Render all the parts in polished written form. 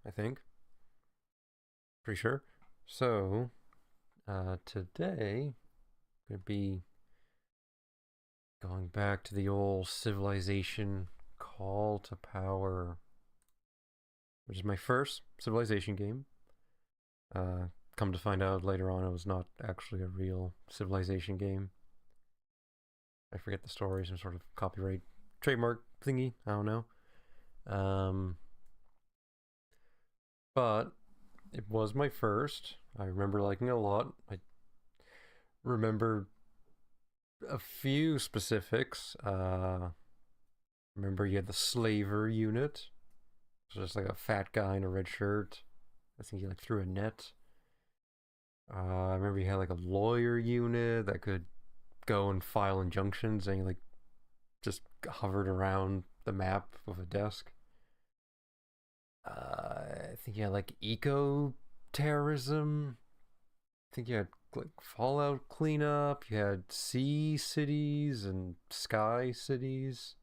I think. Pretty sure. So, today, gonna be going back to the old Civilization Call to Power, which is my first Civilization game. Come to find out later on, it was not actually a real Civilization game. I forget the story, some sort of copyright trademark thingy. I don't know. But it was my first. I remember liking it a lot. I remember a few specifics. Remember you had the slaver unit. It was just like a fat guy in a red shirt. I think he like threw a net. I remember you had like a lawyer unit that could go and file injunctions, and he like just hovered around the map with a desk. I think you had like eco terrorism. I think you had like Fallout cleanup. You had sea cities and sky cities.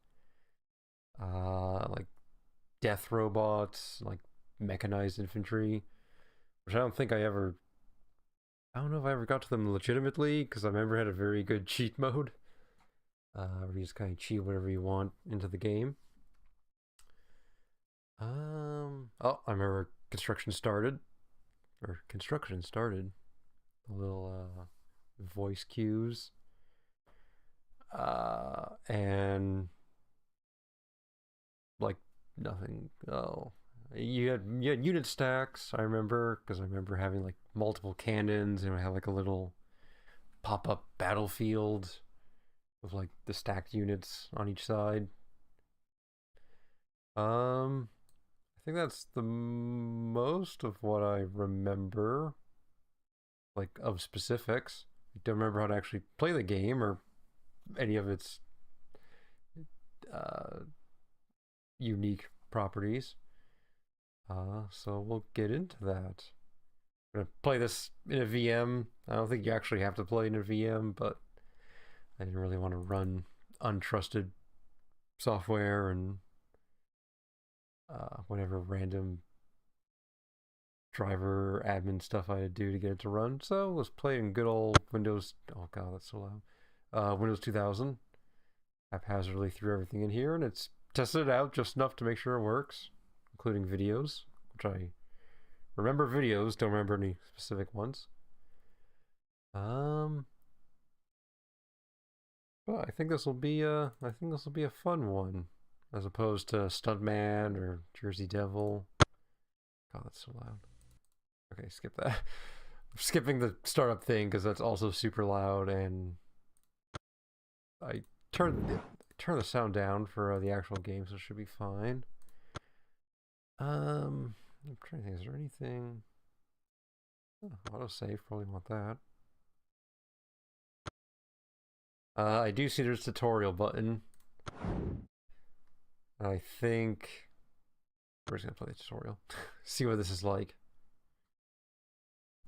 Like death robots, like mechanized infantry, which I don't think I ever. I don't know if I ever got to them legitimately because I remember I had a very good cheat mode, where you just kind of cheat whatever you want into the game. Oh, I remember construction started. A little voice cues. And like nothing. Oh, you had unit stacks. I remember because I remember having like multiple cannons, and I had like a little pop up battlefield with like the stacked units on each side. I think that's the most of what I remember, like of specifics. I don't remember how to actually play the game or any of its uh, unique properties. So we'll get into that. I'm gonna play this in a VM. I don't think you actually have to play in a VM, but I didn't really want to run untrusted software and whatever random driver admin stuff I had to do to get it to run. So I was playing good old Windows. Oh god, that's so loud. Windows 2000. Haphazardly threw everything in here, and it's tested it out just enough to make sure it works, including videos, which I remember videos, don't remember any specific ones. But I think this will be a fun one, as opposed to Stuntman or Jersey Devil. God, that's so loud. Okay, skip that. I'm skipping the startup thing because that's also super loud, and I turn the sound down for the actual game, so it should be fine. I'm trying to think. Is there anything? Oh, autosave, probably want that. I do see there's a tutorial button. I think we're just gonna play the tutorial. See what this is like.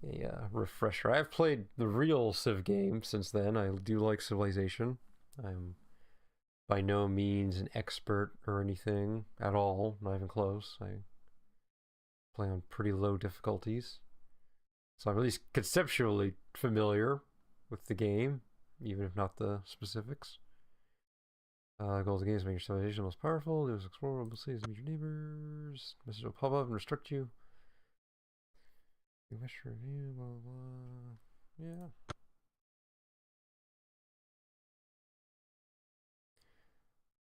A refresher. I've played the real Civ game since then. I do like Civilization. I'm by no means an expert or anything at all, not even close. I play on pretty low difficulties. So I'm at least conceptually familiar with the game, even if not the specifics. Goal of the game is to make your civilization most powerful. Do is explore global cities and meet your neighbors. Message will pop up and restrict you. You wish to review, blah, blah, blah. Yeah.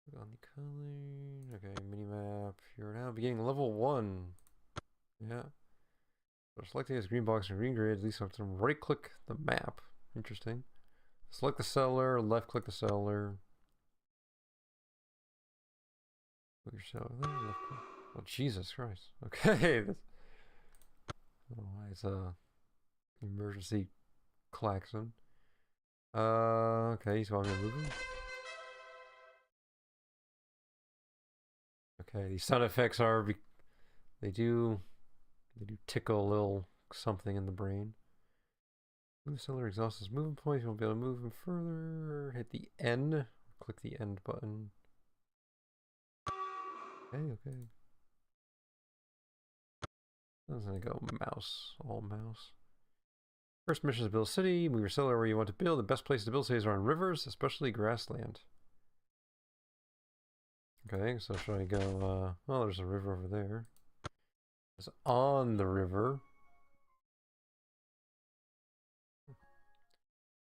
Click on the color. Okay, minimap. You're now beginning level 1. Yeah. So selecting this green box and green grid, at least have to right click the map. Interesting. Select the settler, left click the settler. Click your settler, left click. Oh, Jesus Christ. Okay. Oh, it's a emergency klaxon. Okay, so I'm gonna move him. Okay, these sound effects are they do tickle a little something in the brain. When the settler exhausts his movement points, you won't be able to move him further. Hit the N. Click the end button. Okay. I'm gonna go mouse, all mouse. First mission is to build a city. Move your settler where you want to build. The best place to build cities are on rivers, especially grassland. Okay, so should I go, well, there's a river over there. It's on the river.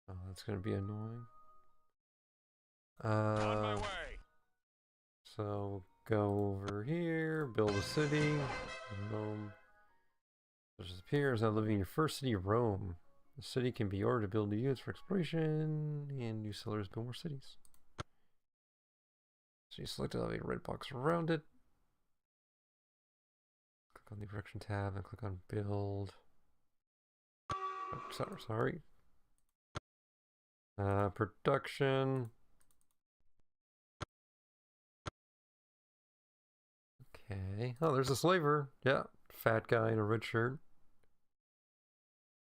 Oh, that's gonna be annoying. On my way. So go over here, build a city. Rome. Just appears now living in your first city, Rome. The city can be ordered to build new units for exploration, and new settlers build more cities. So you select a red box around it. Click on the direction tab and click on build. Oh, sorry. Production. Okay. Oh, there's a slaver. Yeah. Fat guy in a red shirt.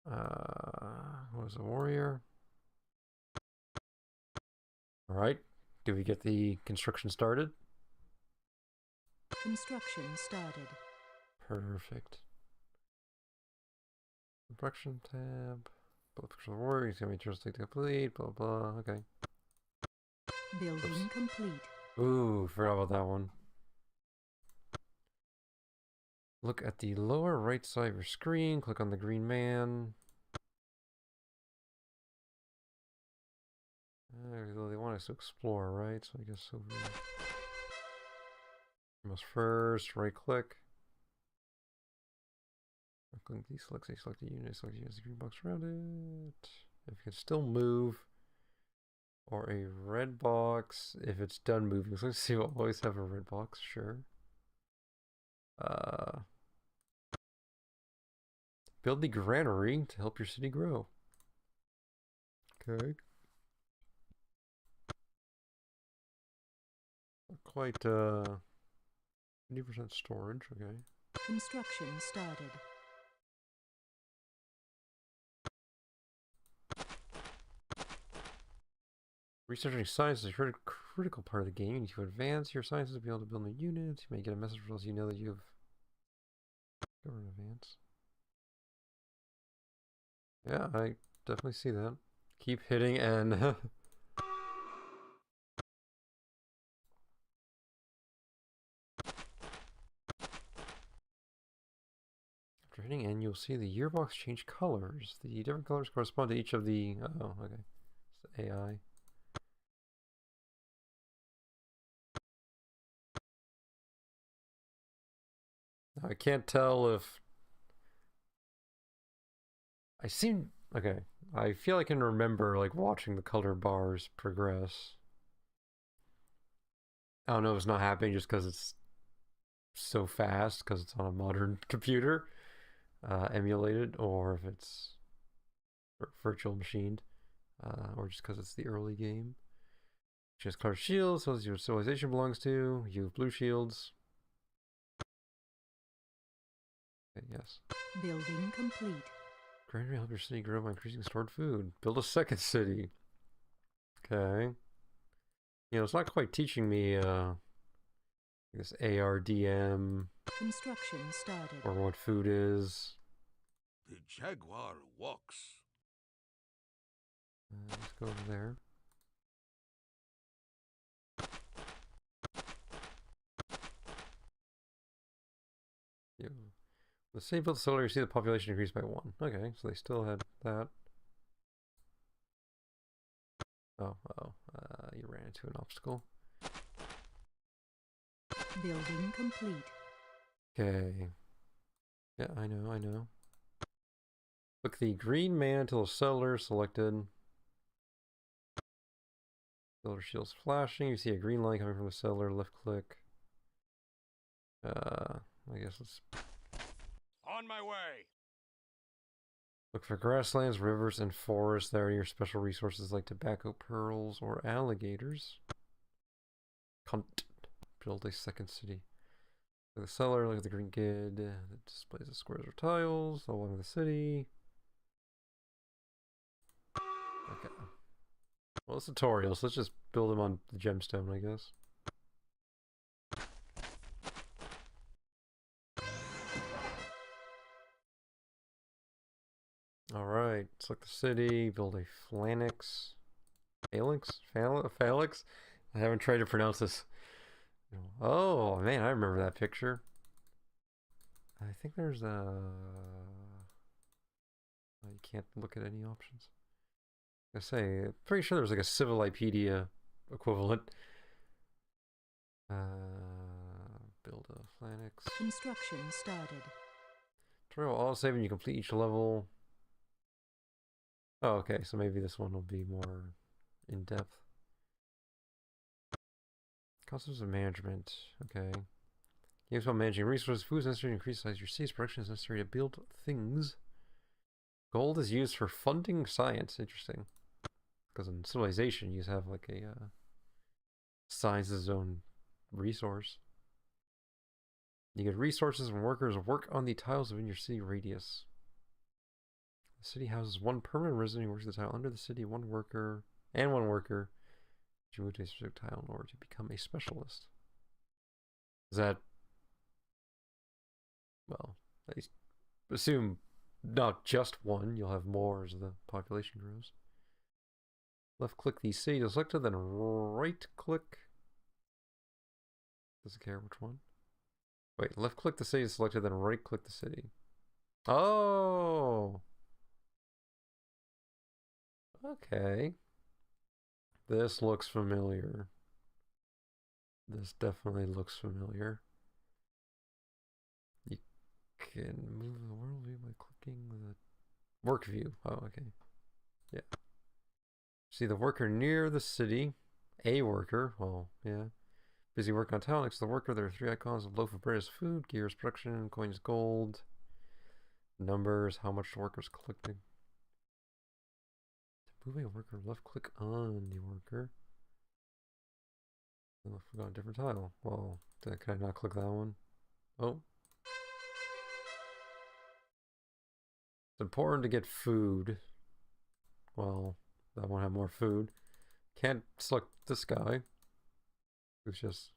What is a warrior? Alright. Do we get the construction started? Construction started. Perfect. Production tab. Build picture of the warrior. He's gonna be just to complete. Blah blah. Okay. Building Oops. complete. Ooh, forgot about that one. Look at the lower right side of your screen. Click on the green man. They want us to explore, right? So I guess over. Must first right click. Click deselect, select the unit, select the green box around it. If you can still move. Or a red box if it's done moving. So let's see, we'll always have a red box, sure. Build the granary to help your city grow. Okay. Quite 50% storage, okay. Construction started. Researching science is a critical part of the game. You need to advance your sciences to be able to build new units. You may get a message for those you know that you have covered in advance. Yeah, I definitely see that. Keep hitting N. After hitting N, you'll see the yearbox change colors. The different colors correspond to each of the... Oh, okay. It's the AI. Now, I can't tell if... I seem... Okay. I feel I can remember, like, watching the color bars progress. I don't know if it's not happening just because it's so fast, because it's on a modern computer, emulated, or if it's virtual machined, or just because it's the early game. She has colored shields, so your civilization belongs to. You have blue shields. Okay, yes. Building complete. Granary help your city grow by increasing stored food. Build a second city. Okay. You know, it's not quite teaching me this ARDM. Construction started. Or what food is. The jaguar walks. Let's go over there. Yeah. The same build solar, you see the population increased by 1. Okay, so they still had that. Oh, you ran into an obstacle. Building complete. Okay. Yeah, I know. Click the green man until the settler selected. Settler shield's flashing. You see a green line coming from the settler. Left click. I guess let's... On my way. Look for grasslands, rivers, and forests that are near special resources like tobacco, pearls, or alligators. Cunt. Build a second city. Look at the cellar, look at the green grid. It displays the squares or tiles along the city. Okay. Well, it's a tutorial, so let's just build them on the gemstone, I guess. Alright, select the city, build a phalanx. Phalanx? I haven't tried to pronounce this. Oh, man, I remember that picture. I think there's a... Oh, you can't look at any options. I say, pretty sure there's like a Civilopedia equivalent. Build a phalanx. Construction started. Tutorial all saving, you complete each level. Oh, okay, so maybe this one will be more in depth. Concepts of management. Okay. Games about managing resources, food is necessary to increase the size of your city's production is necessary to build things. Gold is used for funding science. Interesting. Because in civilization, you have like a science's own resource. You get resources when workers work on the tiles within your city radius. The city houses one permanent resident who works the tile under the city, one worker. You move to a specific tile in order to become a specialist. Is that... Well, I assume not just one. You'll have more as the population grows. Left click the city to select it, then right click. Doesn't care which one. Wait, left click the city to select it, then right click the city. Oh! Okay. This looks familiar. This definitely looks familiar. You can move the world view by clicking the work view. Oh, okay. Yeah. See the worker near the city. A worker. Well, yeah. Busy working on tile. Next to the worker, there are 3 icons. A loaf of bread is food. Gear is production. Coins gold. Numbers. How much the worker's collecting. To move a worker, left click on the worker. And left click on a different tile. Well, can I not click that one? Oh. It's important to get food. Well, I want to have more food. Can't select this guy who's just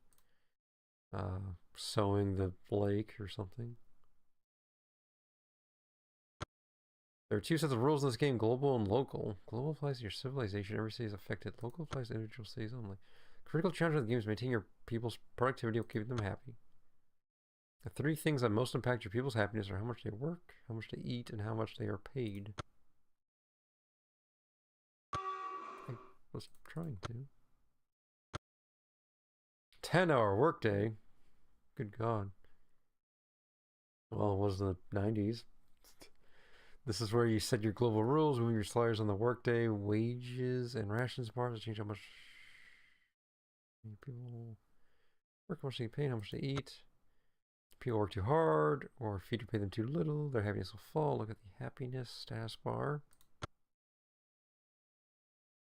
sowing the lake or something. There are 2 sets of rules in this game, global and local. Global applies to your civilization. Every city is affected. Local applies to individual cities only. Critical challenge of the game is maintaining your people's productivity while keeping them happy. The 3 things that most impact your people's happiness are how much they work, how much they eat, and how much they are paid. I was trying to. 10-hour workday. Good God. Well, it was the 90s. This is where you set your global rules, move your suppliers on the workday, wages, and rations bars to change how much people work, how much they get paid, how much they eat. If people work too hard, or if you pay them too little, their happiness will fall. Look at the happiness status bar.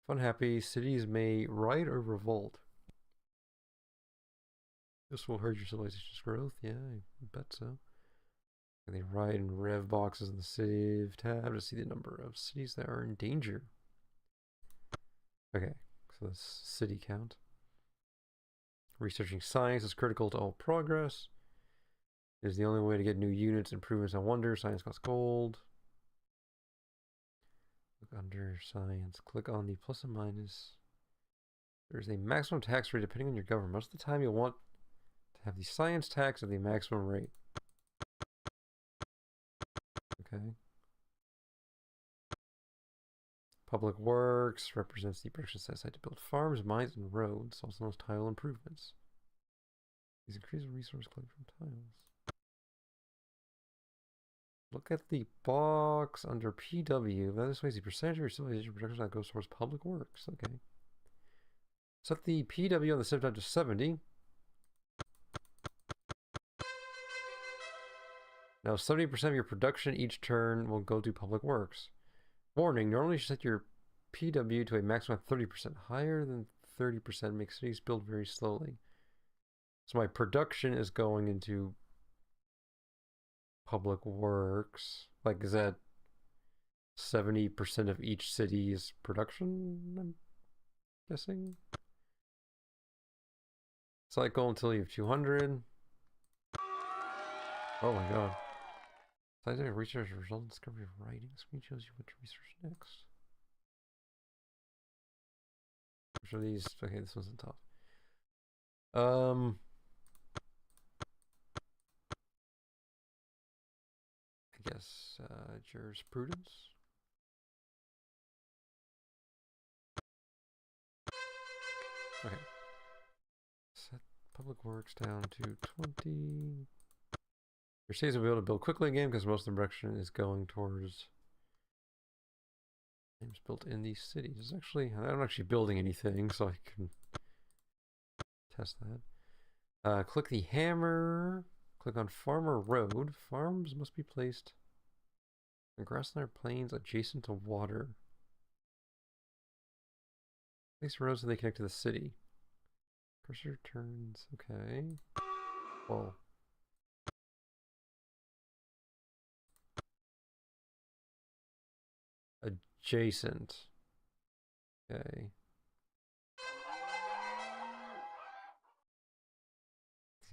Fun happy, cities may riot or revolt. This will hurt your civilization's growth. Yeah, I bet so. They write in rev boxes in the city tab to see the number of cities that are in danger. Okay, so that's city count. Researching science is critical to all progress. It is the only way to get new units, improvements, and wonders. Science costs gold. Look under science. Click on the plus and minus. There's a maximum tax rate depending on your government. Most of the time you'll want to have the science tax at the maximum rate. Okay. Public Works represents the production set aside to build farms, mines, and roads, also known as tile improvements. These increase the resource collected from tiles. Look at the box under PW. That displays the percentage of your civilization production that goes towards public works. Okay. Set the PW on the civ tab to 70. Now 70% of your production each turn will go to public works. Warning, normally you should set your PW to a maximum of 30%. Higher than 30% makes cities build very slowly. So my production is going into public works. Like, is that 70% of each city's production, I'm guessing? Cycle until you have 200. Oh my god. Scientific research result in discovery of writing. Screen shows you what to research next. Which are these? Okay, this one's on top. I guess jurisprudence. Okay. Set public works down to 20. Your cities will be able to build quickly again because most of the direction is going towards games built in these cities. It's actually, I'm not actually building anything, so I can test that. Click the hammer. Click on Farmer Road. Farms must be placed on grassland or plains adjacent to water. Place roads so they connect to the city. Cursor turns. Okay. Whoa. Adjacent. Okay.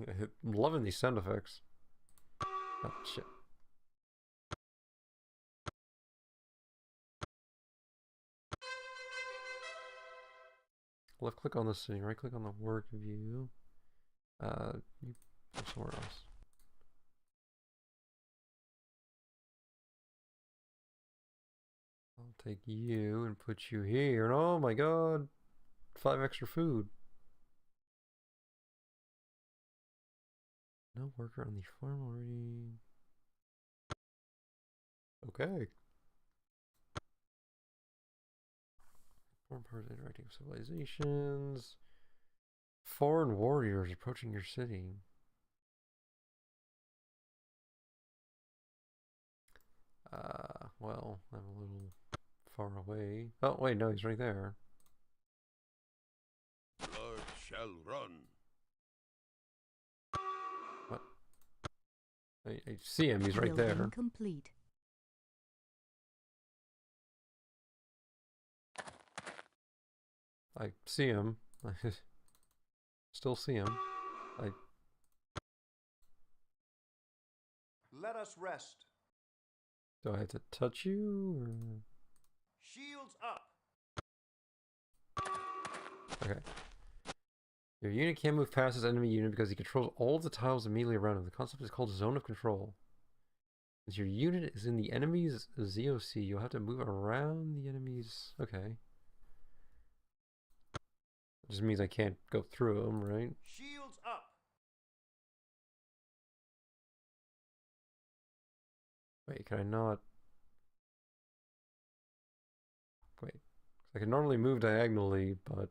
I'm loving these sound effects. Oh, shit. Left click on the city, right click on the work view. You go somewhere else. I'll take you and put you here. And oh my god, 5 extra food. No worker on the farm already. Okay. Foreign powers interacting with civilizations. Foreign warriors approaching your city. Well, I'm a little far away. Oh, wait, no, he's right there. Blood shall run. What? I see him, he's right Building there. complete. I see him. I still see him. Let us rest. Do I have to touch you? Or... Shields up. Okay. Your unit can't move past this enemy unit because he controls all the tiles immediately around him. The concept is called zone of control. Since your unit is in the enemy's ZOC, you'll have to move around the enemy's... Okay. It just means I can't go through them, right? Shields up. Wait, can I not... Wait. I can normally move diagonally, but...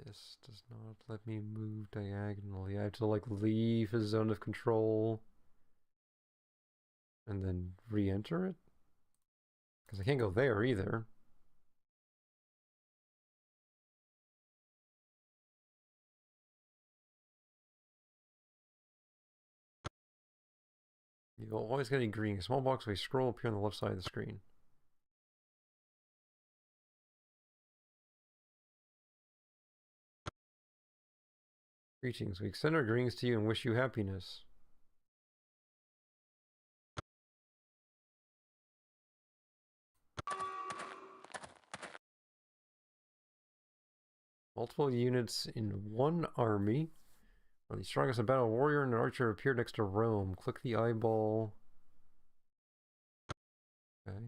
This does not let me move diagonally. I have to, like, leave his zone of control and then re-enter it? Because I can't go there either. You'll always get a green. A small box with a scroll appear on the left side of the screen. Greetings. We extend our greetings to you and wish you happiness. Multiple units in one army. When the strongest in battle, a warrior and an archer appear next to Rome. Click the eyeball. Okay.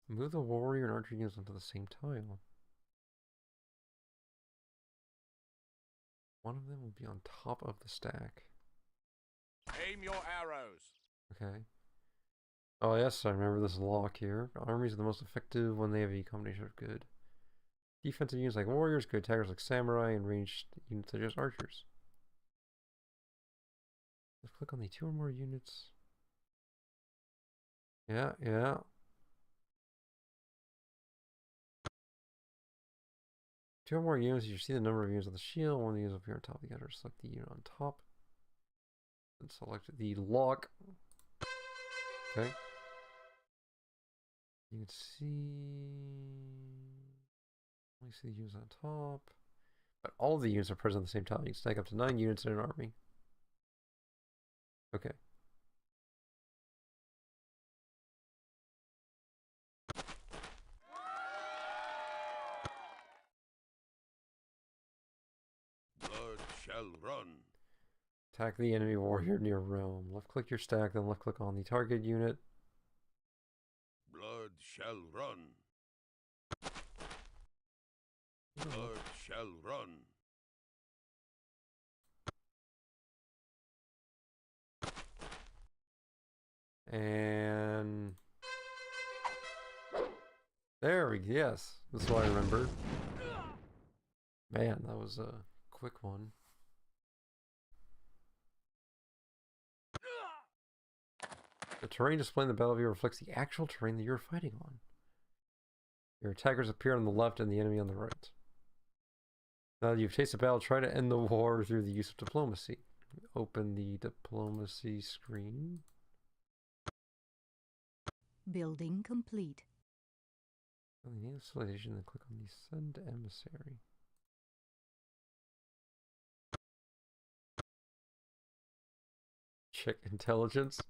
Move the warrior and archer units onto the same tile. One of them will be on top of the stack. Aim your arrows. Okay. Oh yes, I remember this lock here. Armies are the most effective when they have a combination of good defensive units like warriors, good attackers like samurai, and ranged units such as archers. Let's click on the 2 or more units. Yeah. 2 or more units, you see the number of units on the shield. One of the units will appear on top of the other. Select the unit on top. And select the lock. Okay. You can see... Only see the units on top. But all the units are present on the same tile. You can stack up to 9 units in an army. Okay. Blood shall run. Attack the enemy warrior near Rome. Left click your stack, then left click on the target unit. Blood shall run. Blood shall run. And there we go. Yes, that's what I remember. Man, that was a quick one. The terrain displayed in the battlefield reflects the actual terrain that you're fighting on. Your attackers appear on the left and the enemy on the right. Now that you've tasted battle, try to end the war through the use of diplomacy. Open the diplomacy screen. Building complete. Name civilization, then click on the send emissary. Check intelligence.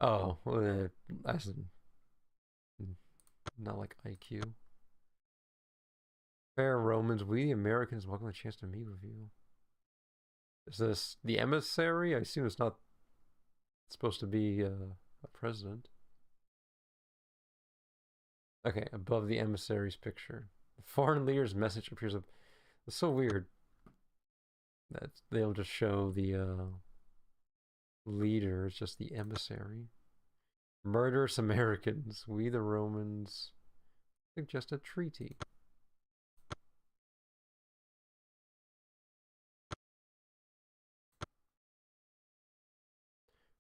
Oh, as in, not like IQ. Fair Romans, we the Americans welcome the chance to meet with you. Is this the emissary? I assume it's not supposed to be a president. Okay, above the emissary's picture. The foreign leader's message appears up. It's so weird that they'll just show the leader, it's just the emissary. Murderous Americans, we the Romans suggest a treaty.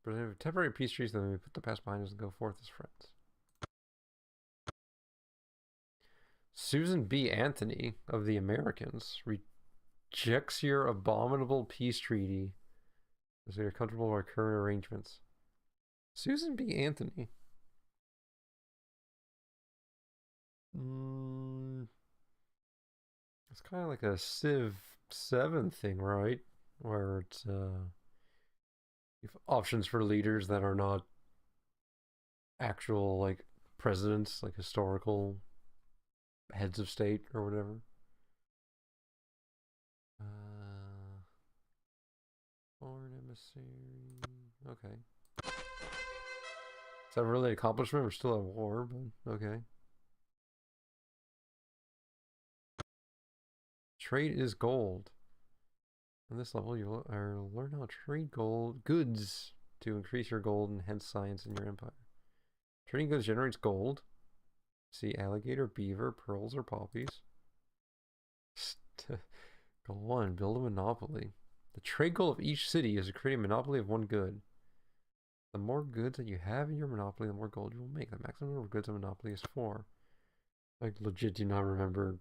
Present a temporary peace treaty, then we put the past behind us and go forth as friends. Susan B. Anthony of the Americans rejects your abominable peace treaty as they are comfortable with our current arrangements. Susan B. Anthony. It's kind of like a Civ 7 thing, right? Where it's you have options for leaders that are not actual like presidents, like historical heads of state or whatever. Foreign emissary. Okay. Is that really an accomplishment? We're still at war, but okay. Trade is gold. On this level, you'll learn how to trade goods to increase your gold and hence science in your empire. Trading goods generates gold. See alligator, beaver, pearls, or poppies. Go on, build a monopoly. The trade goal of each city is to create a monopoly of one good. The more goods that you have in your monopoly, the more gold you will make. The maximum number of goods in a monopoly is 4. I legit do not remember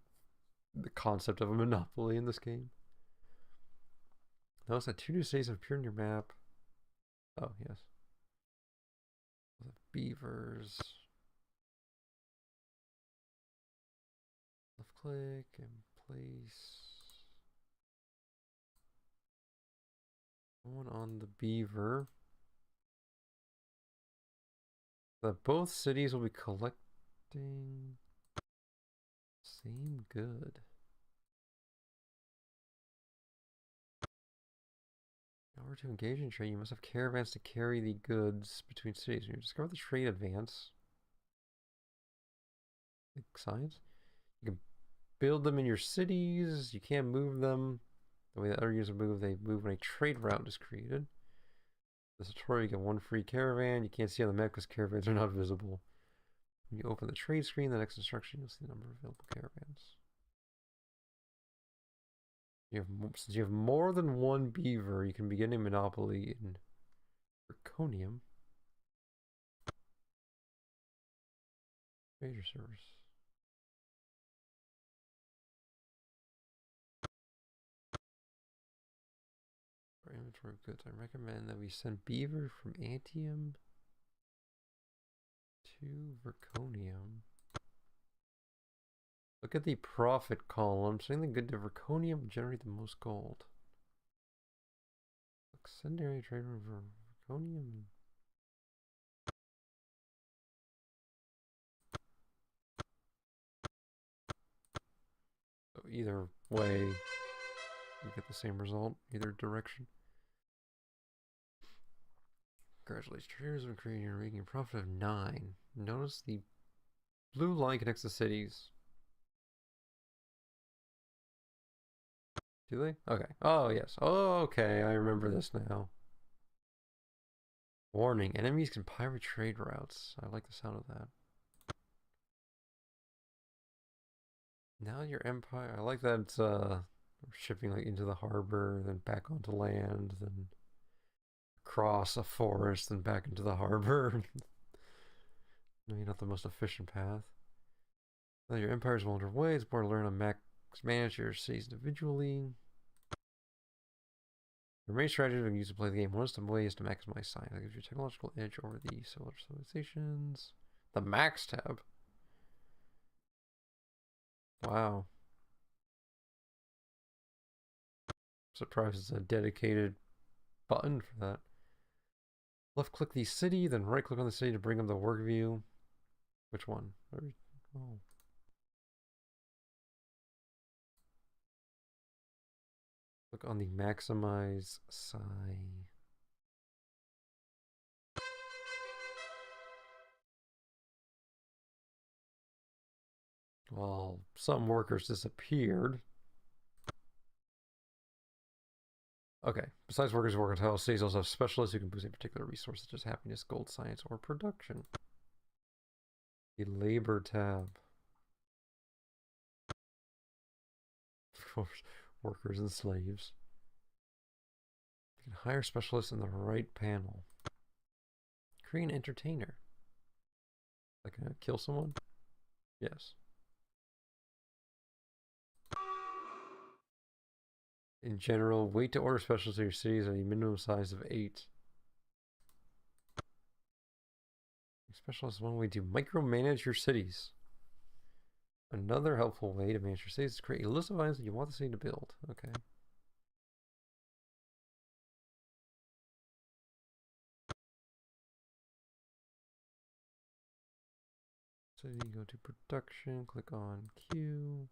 the concept of a monopoly in this game. Notice that 2 new cities have appeared on your map. Oh, yes. The beavers. Left click and place one on the beaver. That both cities will be collecting same good. In order to engage in trade, you must have caravans to carry the goods between cities. When you discover the trade advance, like science, you can build them in your cities. You can't move them the way that other users move. They move when a trade route is created. This tutorial, you get 1 free caravan. You can't see on the map because caravans are not visible. When you open the trade screen, the next instruction, you'll see the number of available caravans. Since you have more than 1 beaver, you can begin a monopoly in Draconium. Major service. For inventory of goods, I recommend that we send beaver from Antium to Verconium. Look at the profit column. Sending the good to Draconium will generate the most gold. Secondary trade for Draconium. So either way, you get the same result, either direction. Congratulations, traders are creating and making a profit of 9. Notice the blue line connects the cities. Do they? Okay. Oh, yes. Oh, okay. I remember this now. Warning. Enemies can pirate trade routes. I like the sound of that. Now your empire. I like that it's shipping like into the harbor, then back onto land, then across a forest, then back into the harbor. Maybe not the most efficient path. Now your empire is well underway. It's important to learn how to manage your cities individually. Your main strategy when you use to play the game, one of the ways to maximize science. That gives you a technological edge over the similar civilizations. The Max tab. Wow. Surprised it's a dedicated button for that. Left click the city, then right click on the city to bring up the work view. Which one? Oh. Click on the maximize psi. Well, some workers disappeared. Okay, besides workers who work on tile, cities also have specialists who can boost a particular resource such as happiness, gold, science, or production. The labor tab. Of course, workers and slaves. You can hire specialists in the right panel. Create an entertainer. Like, kill someone? Yes. In general, wait to order specials in your cities at a minimum size of 8. Specialists is one way to micromanage your cities. Another helpful way to manage your cities is to create a list of items that you want the city to build. Okay. So you go to production, click on Q.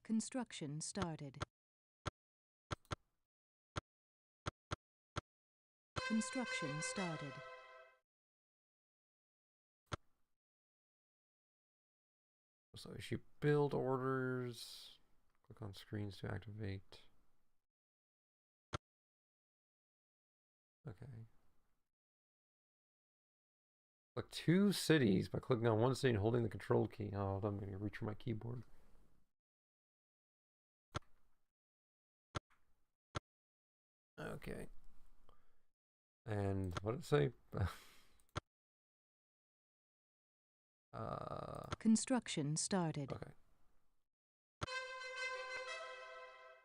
Construction started. Construction started. So issue build orders. Click on screens to activate. Okay. Select 2 cities by clicking on one city and holding the control key. Oh, I'm going to reach for my keyboard. Okay. And what did it say? Construction started. Okay.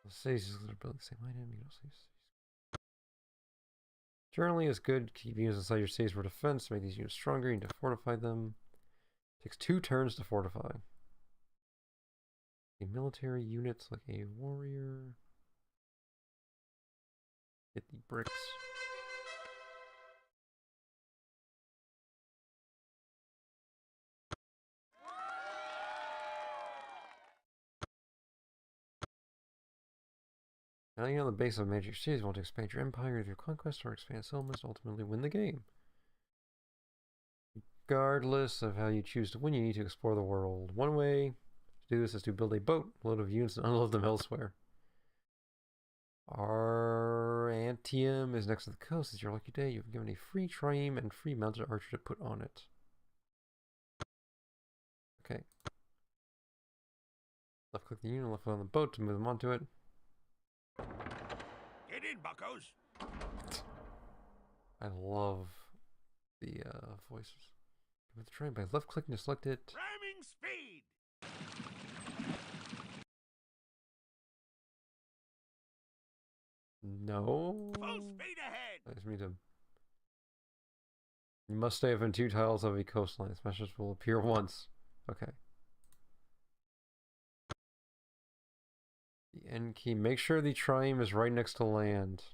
Cities are building the same item. You don't see. Journaling is good. Keep units inside your cities for defense. To make these units stronger, you need to fortify them. Takes 2 turns to fortify. A military units like a warrior. Hit the bricks. Now you're on the base of magic cities. You want to expand your empire through conquest or expand settlements to ultimately win the game. Regardless of how you choose to win, you need to explore the world. One way to do this is to build a boat, load of units, and unload them elsewhere. Antium is next to the coast. It's your lucky day. You've been given a free trieme and free mounted archer to put on it. Okay. Left click the unit, left click on the boat to move them onto it. Get in, buckos. I love the voices. With the train by left clicking to select it. Ramming speed. No. Full speed ahead. I just mean to. You must stay within 2 tiles of a coastline. This message will appear once. Okay. The end key. Make sure the triome is right next to land.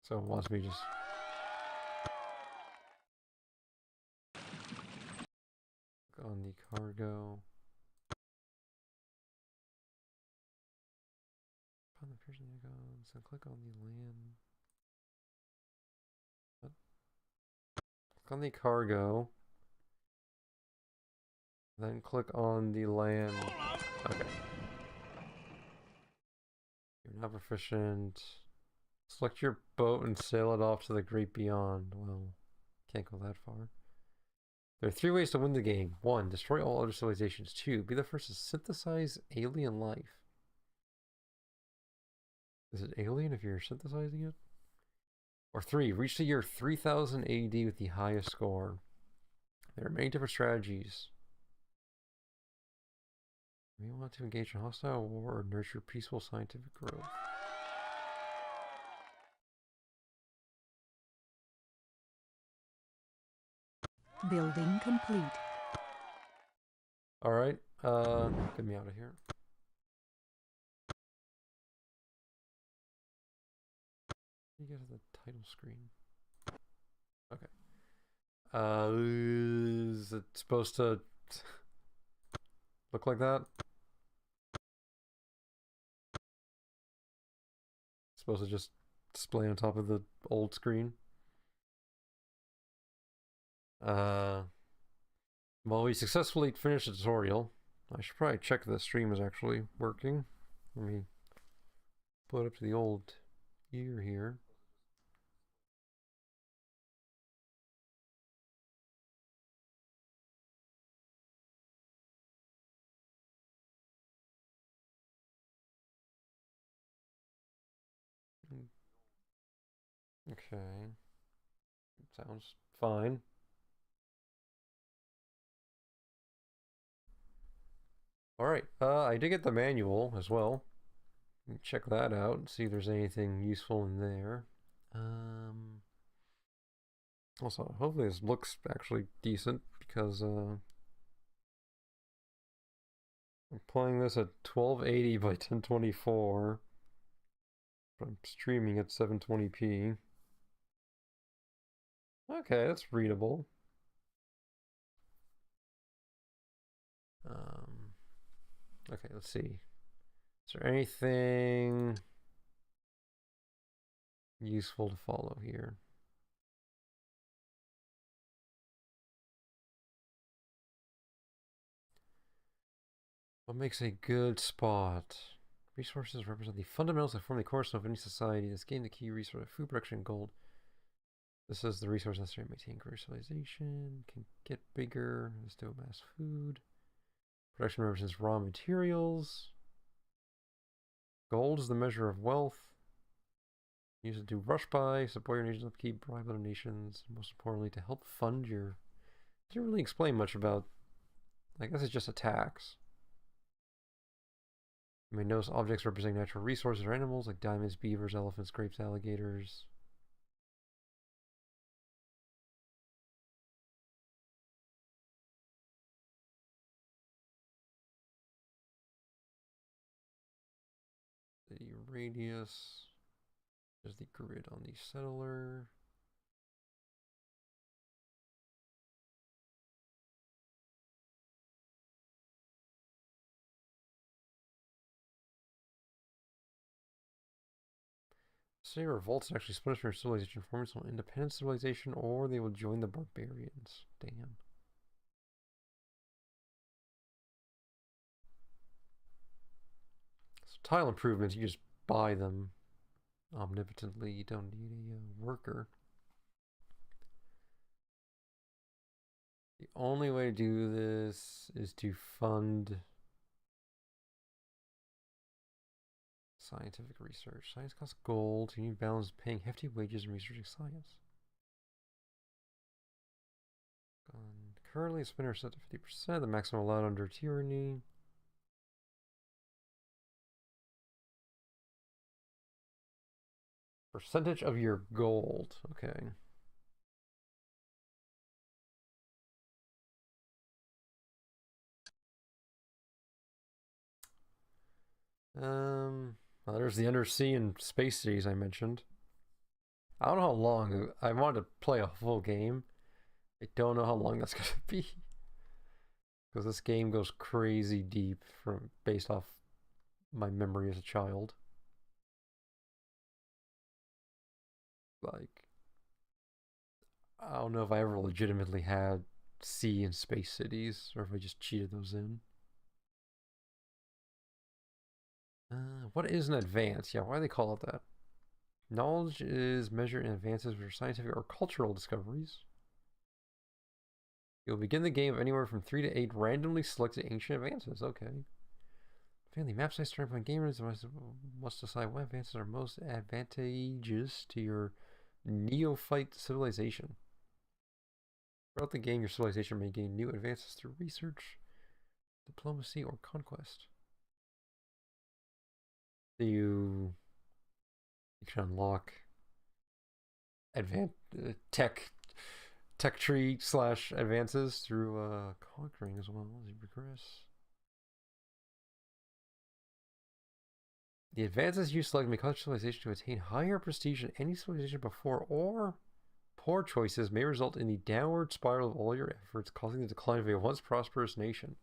So it wants me just. Click on the cargo. Find the person that goes. So click on the land. What? Click on the cargo. Then click on the land. Okay. You're not proficient. Select your boat and sail it off to the great beyond. Well, can't go that far. There are 3 ways to win the game. 1. Destroy all other civilizations. 2. Be the first to synthesize alien life. Is it alien if you're synthesizing it? Or 3. Reach the year 3000 AD with the highest score. There are many different strategies. We want to engage in hostile war or nurture peaceful scientific growth. Building complete. Alright, get me out of here. You get to the title screen. Okay. Is it supposed to look like that? It's supposed to just display on top of the old screen? Well, we successfully finished the tutorial. I should probably check the stream is actually working. Let me put it up to the old year here. Okay. Sounds fine. Alright, I did get the manual as well. Check that out and see if there's anything useful in there. Also, hopefully this looks actually decent because I'm playing this at 1280 by 1024. But I'm streaming at 720p. Okay, that's readable. Okay, let's see. Is there anything useful to follow here? What makes a good spot? Resources represent the fundamentals that form the cornerstone of any society. This game the key resource of food production and gold. This is the resource necessary to maintain commercialization. Can get bigger. Let's do amass food. Production represents raw materials. Gold is the measure of wealth. Use it to rush by, support your nation's upkeep, bribe other nations. Most importantly, to help fund your. Didn't really explain much about. I guess it's just a tax. You may notice objects representing natural resources or animals like diamonds, beavers, elephants, grapes, alligators. The radius is the grid on the settler. Say revolts and actually split from your civilization, forming some independent civilization, or they will join the barbarians. Damn. So tile improvements, you just buy them omnipotently. You don't need a worker. The only way to do this is to fund scientific research. Science costs gold. You need balance paying hefty wages and researching science. Currently, spinner set to 50%, the maximum allowed under tyranny. Percentage of your gold. Okay. Well, there's the undersea and space cities I mentioned. I don't know how long. I wanted to play a full game. I don't know how long that's gonna be. Because this game goes crazy deep from based off my memory as a child. Like, I don't know if I ever legitimately had sea and space cities, or if I just cheated those in. What is an advance? Yeah, why do they call it that? Knowledge is measured in advances which are scientific or cultural discoveries. You'll begin the game of anywhere from 3 to 8 randomly selected ancient advances. Okay. Finally, map size starting point gamers must decide what advances are most advantageous to your neophyte civilization. Throughout the game, your civilization may gain new advances through research, diplomacy, or conquest. You can unlock tech tree / advances through conquering as well as you progress. The advances you select may cause civilization to attain higher prestige than any civilization before, or poor choices may result in the downward spiral of all your efforts, causing the decline of a once prosperous nation.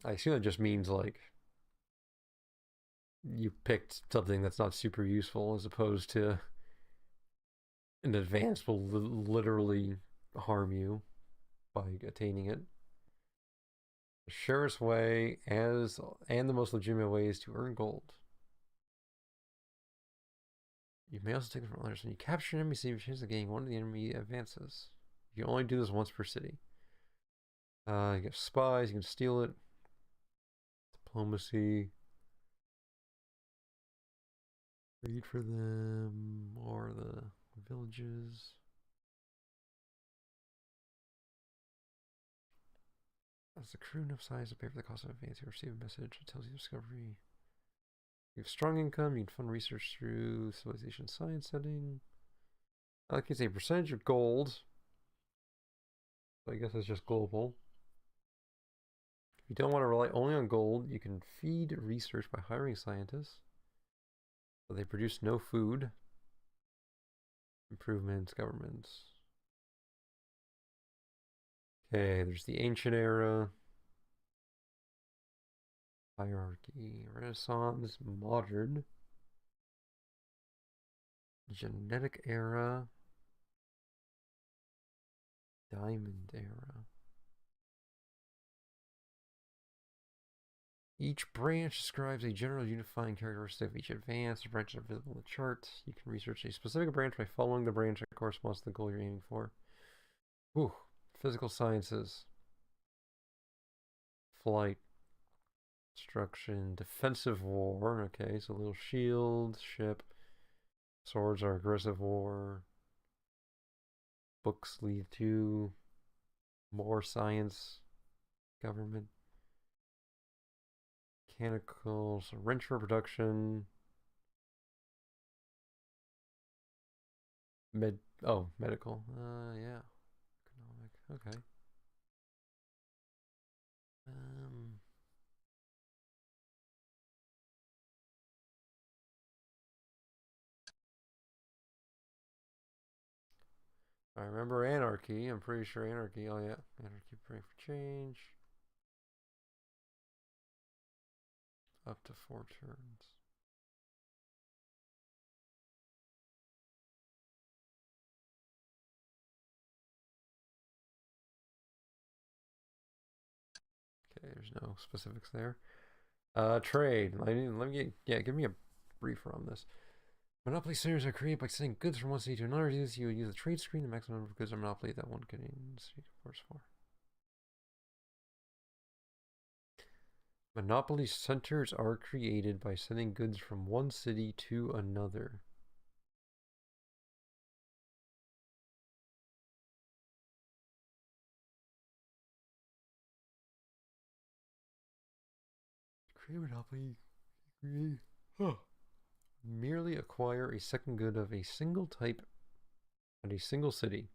I assume that just means like you picked something that's not super useful as opposed to an advance will literally harm you by attaining it. The surest way and the most legitimate way is to earn gold. You may also take it from others. When you capture an enemy city, you change the game. One of the enemy advances. You can only do this once per city. You get spies. You can steal it. Diplomacy. Read for them or the villages. As the crew enough size to pay for the cost of advance, you receive a message that tells you discovery. You have strong income. You can fund research through civilization science setting. I can say percentage of gold. So I guess it's just global. If you don't want to rely only on gold, you can feed research by hiring scientists. But they produce no food. Improvements, governments. Okay, there's the ancient era. Hierarchy, Renaissance, modern. Genetic era. Diamond era. Each branch describes a general unifying characteristic of each advance. The branches are visible in the chart. You can research a specific branch by following the branch that corresponds to the goal you're aiming for. Ooh, physical sciences. Flight. Construction. Defensive war. Okay, so little shield, ship. Swords are aggressive war. Books lead to more science. Government. Mechanical, so wrench for production. Medical. Yeah. Economic. Okay. I remember anarchy. I'm pretty sure anarchy. Oh yeah, anarchy. Pray for change. Up to 4 turns. Okay, there's no specifics there. Trade. Give me a briefer on this. Monopoly centers are created by sending goods from one city to another. You would use the trade screen. The maximum number of goods on Monopoly that one can force for. Monopoly centers are created by sending goods from one city to another. Trade monopoly. Huh. Merely acquire a second good of a single type at a single city.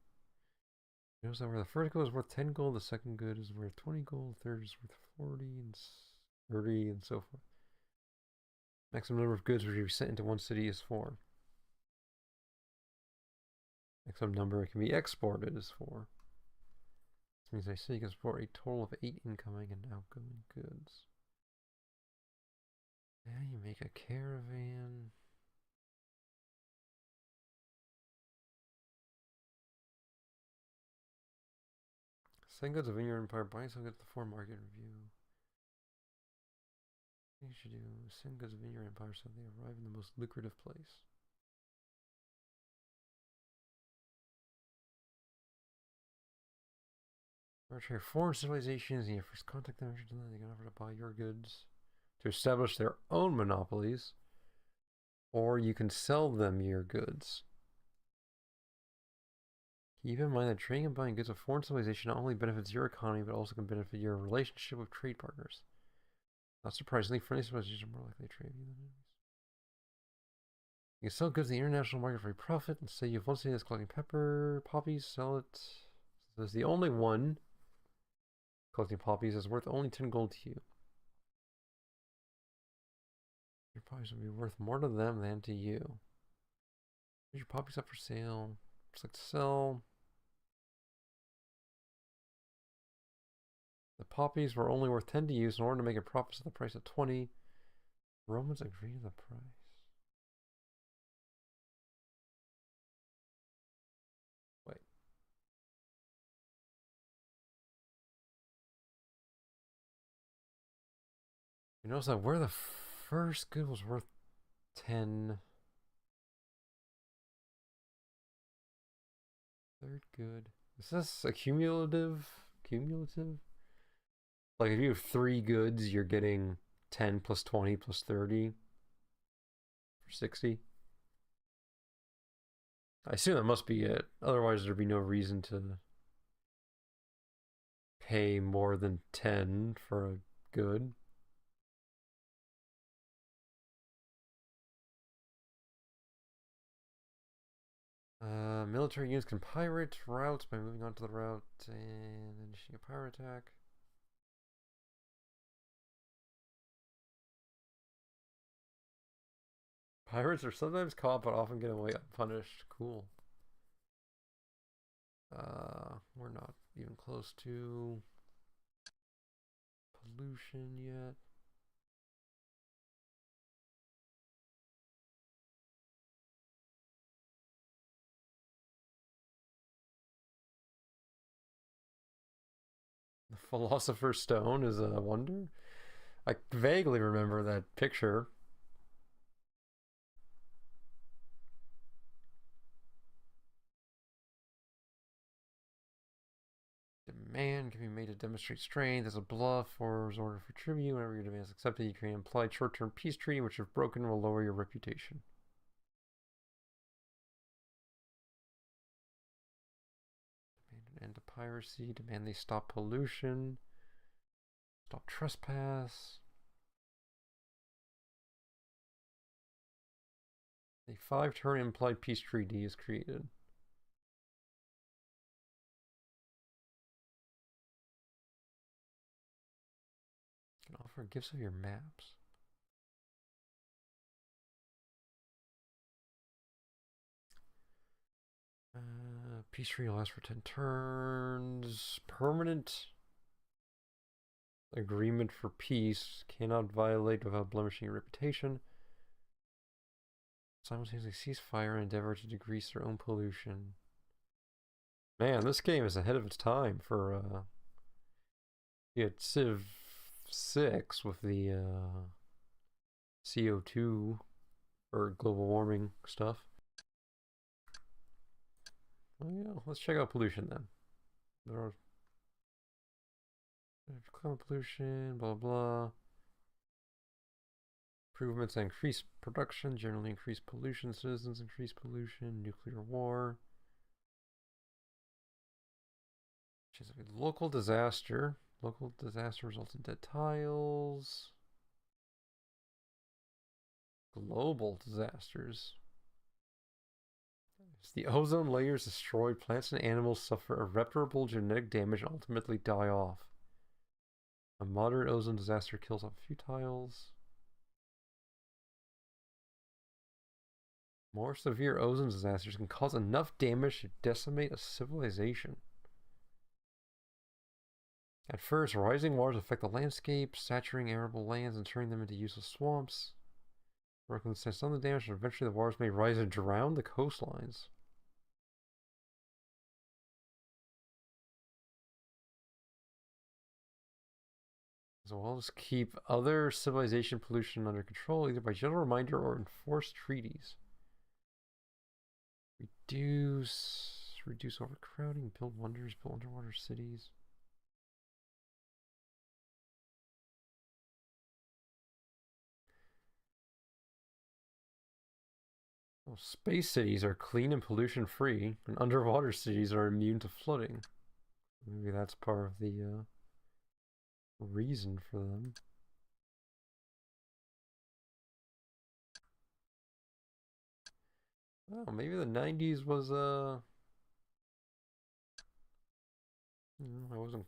Notice that where the first good is worth 10 gold, the second good is worth 20 gold, the third is worth 40 and 30 and so forth. Maximum number of goods which can be sent into one city is 4. Maximum number it can be exported is 4. This means a city can export a total of 8 incoming and outgoing goods. And you make a caravan. Send goods of in your empire, buy some goods before market review. What you should do is send goods of in your empire so they arrive in the most lucrative place. Arbitrary foreign civilizations, and you first contact them after they can offer to buy your goods to establish their own monopolies, or you can sell them your goods. Keep in mind that trading and buying goods of foreign civilization not only benefits your economy, but also can benefit your relationship with trade partners. Not surprisingly, friendly civilizations are more likely to trade with you than enemies. You can sell goods in the international market for a profit, and say you have one city that's collecting poppies, sell it. So there's the only one collecting poppies is worth only 10 gold to you. Your poppies will be worth more to them than to you. Put your poppies up for sale. Select sell. The poppies were only worth 10 to use in order to make a profit at the price of 20. Romans agree to the price. Wait. You notice that where the first good was worth 10. Third good. Is this a cumulative? Cumulative? Like if you have 3 goods, you're getting 10 plus 20 plus 30 for 60. I assume that must be it. Otherwise, there'd be no reason to pay more than 10 for a good. Military units can pirate routes by moving onto the route and initiating a pirate attack. Pirates are sometimes caught but often get away unpunished. Cool. We're not even close to pollution yet. The Philosopher's Stone is a wonder. I vaguely remember that picture. Demand can be made to demonstrate strength as a bluff or as order for tribute. Whenever your demand is accepted, you can implied short-term peace treaty, which if broken will lower your reputation. Demand an end to piracy. Demand they stop pollution. Stop trespass. A 5-turn implied peace treaty is created. You can offer gifts of your maps. Peace treaty lasts for 10 turns. Permanent agreement for peace cannot violate without blemishing your reputation. Simultaneously cease fire and endeavor to decrease their own pollution. Man, this game is ahead of its time for you had Civ 6 with the CO2 or global warming stuff. Well, yeah, let's check out pollution then. There are climate pollution, blah blah. Improvements that increase production, generally increase pollution, citizens increase pollution, nuclear war. Local disaster. Local disaster results in dead tiles. Global disasters. As the ozone layer is destroyed, plants and animals suffer irreparable genetic damage and ultimately die off. A moderate ozone disaster kills off futile. More severe ozone disasters can cause enough damage to decimate a civilization. At first, rising waters affect the landscape, saturating arable lands and turning them into useless swamps. Working to some of the damage, and eventually the waters may rise and drown the coastlines. So I'll just keep other civilization pollution under control, either by general reminder or enforced treaties. Reduce overcrowding, build wonders, build underwater cities. Well, space cities are clean and pollution free, and underwater cities are immune to flooding. Maybe that's part of the reason for them. Oh, maybe the 90s was I wasn't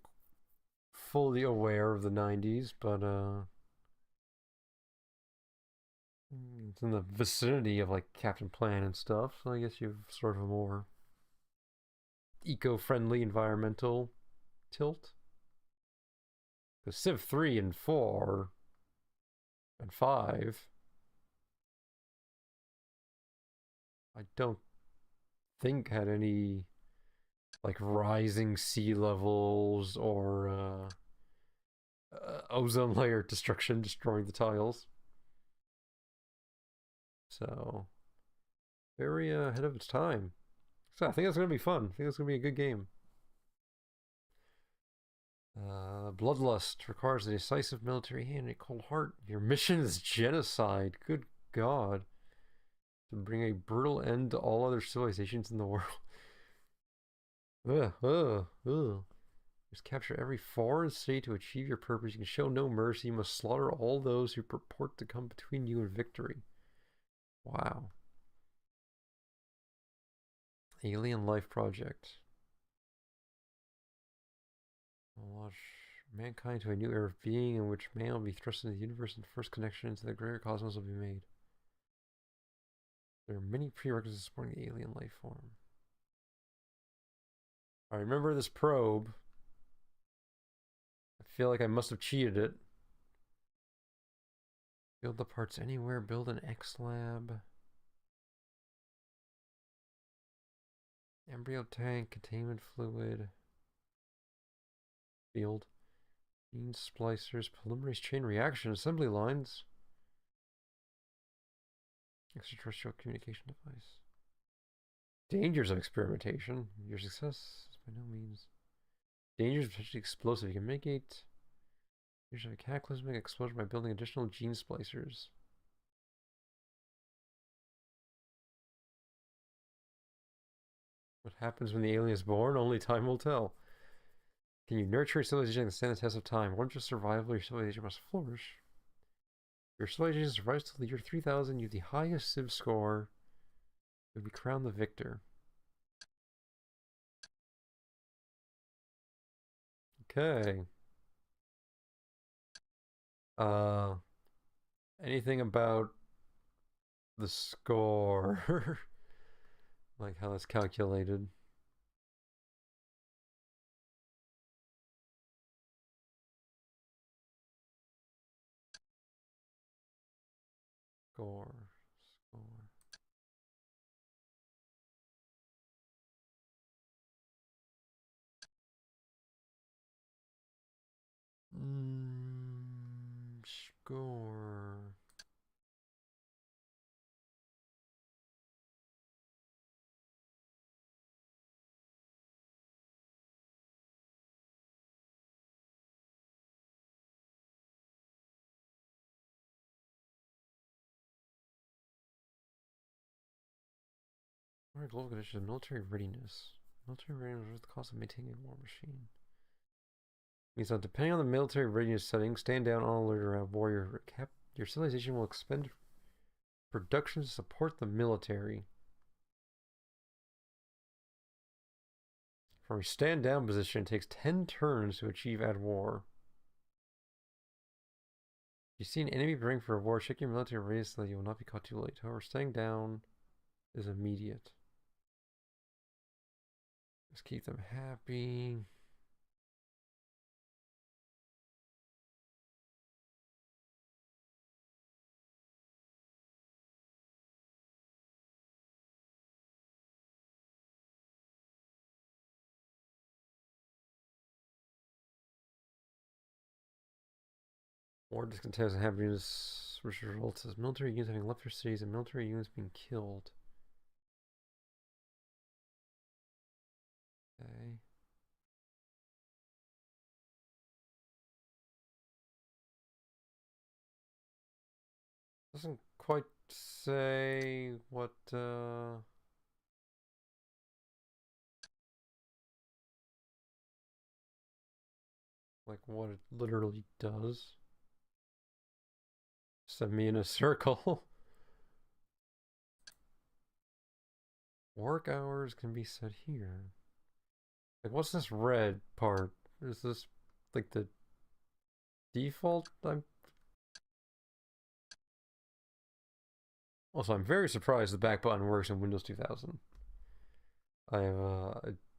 fully aware of the 90s, but it's in the vicinity of like Captain Planet and stuff, so I guess you've sort of a more eco-friendly environmental tilt. Because Civ 3 and 4 and 5, I don't think had any like rising sea levels or ozone layer destruction destroying the tiles. So very ahead of its time. So I think it's gonna be fun. I think it's gonna be a good game. Bloodlust requires a decisive military hand and a cold heart. Your mission is genocide. Good God. To bring a brutal end to all other civilizations in the world. Just capture every foreign state to achieve your purpose. You can show no mercy. You must slaughter all those who purport to come between you and victory. Wow. Alien Life Project. Launch mankind to a new era of being in which man will be thrust into the universe and the first connection into the greater cosmos will be made. There are many prerequisites supporting the alien life form. I remember this probe. I feel like I must have cheated it. Build the parts anywhere. Build an X lab. Embryo tank. Containment fluid. Field. Gene splicers. Polymerase chain reaction. Assembly lines. Extraterrestrial communication device. Dangers of experimentation. Your success is by no means. Dangers potentially explosive. You can mitigate. Usually a cataclysmic explosion by building additional gene splicers. What happens when the alien is born? Only time will tell. Can you nurture a civilization that can stand the test of time? Once your survival, your civilization must flourish. Your civilization survives till the year 3000. You have the highest Civ score. You'll be crowned the victor. Okay. Anything about the score? Like how that's calculated? Score. Score. Our global conditions, military readiness. Military readiness is the cost of maintaining a war machine. Means that depending on the military readiness setting, stand down on alert around warrior. Your civilization will expend Production to support the military. From a stand down position, it takes 10 turns to achieve at war. If you see an enemy preparing for a war, check your military readiness so that you will not be caught too late. However, staying down is immediate. Just keep them happy. War discontent and happiness, which results as military units having left their cities and military units being killed. Okay. Doesn't quite say what like what it literally does. Send me in a circle. Work hours can be set here. Like, what's this red part? Is this like the default? I'm very surprised the back button works in Windows 2000. I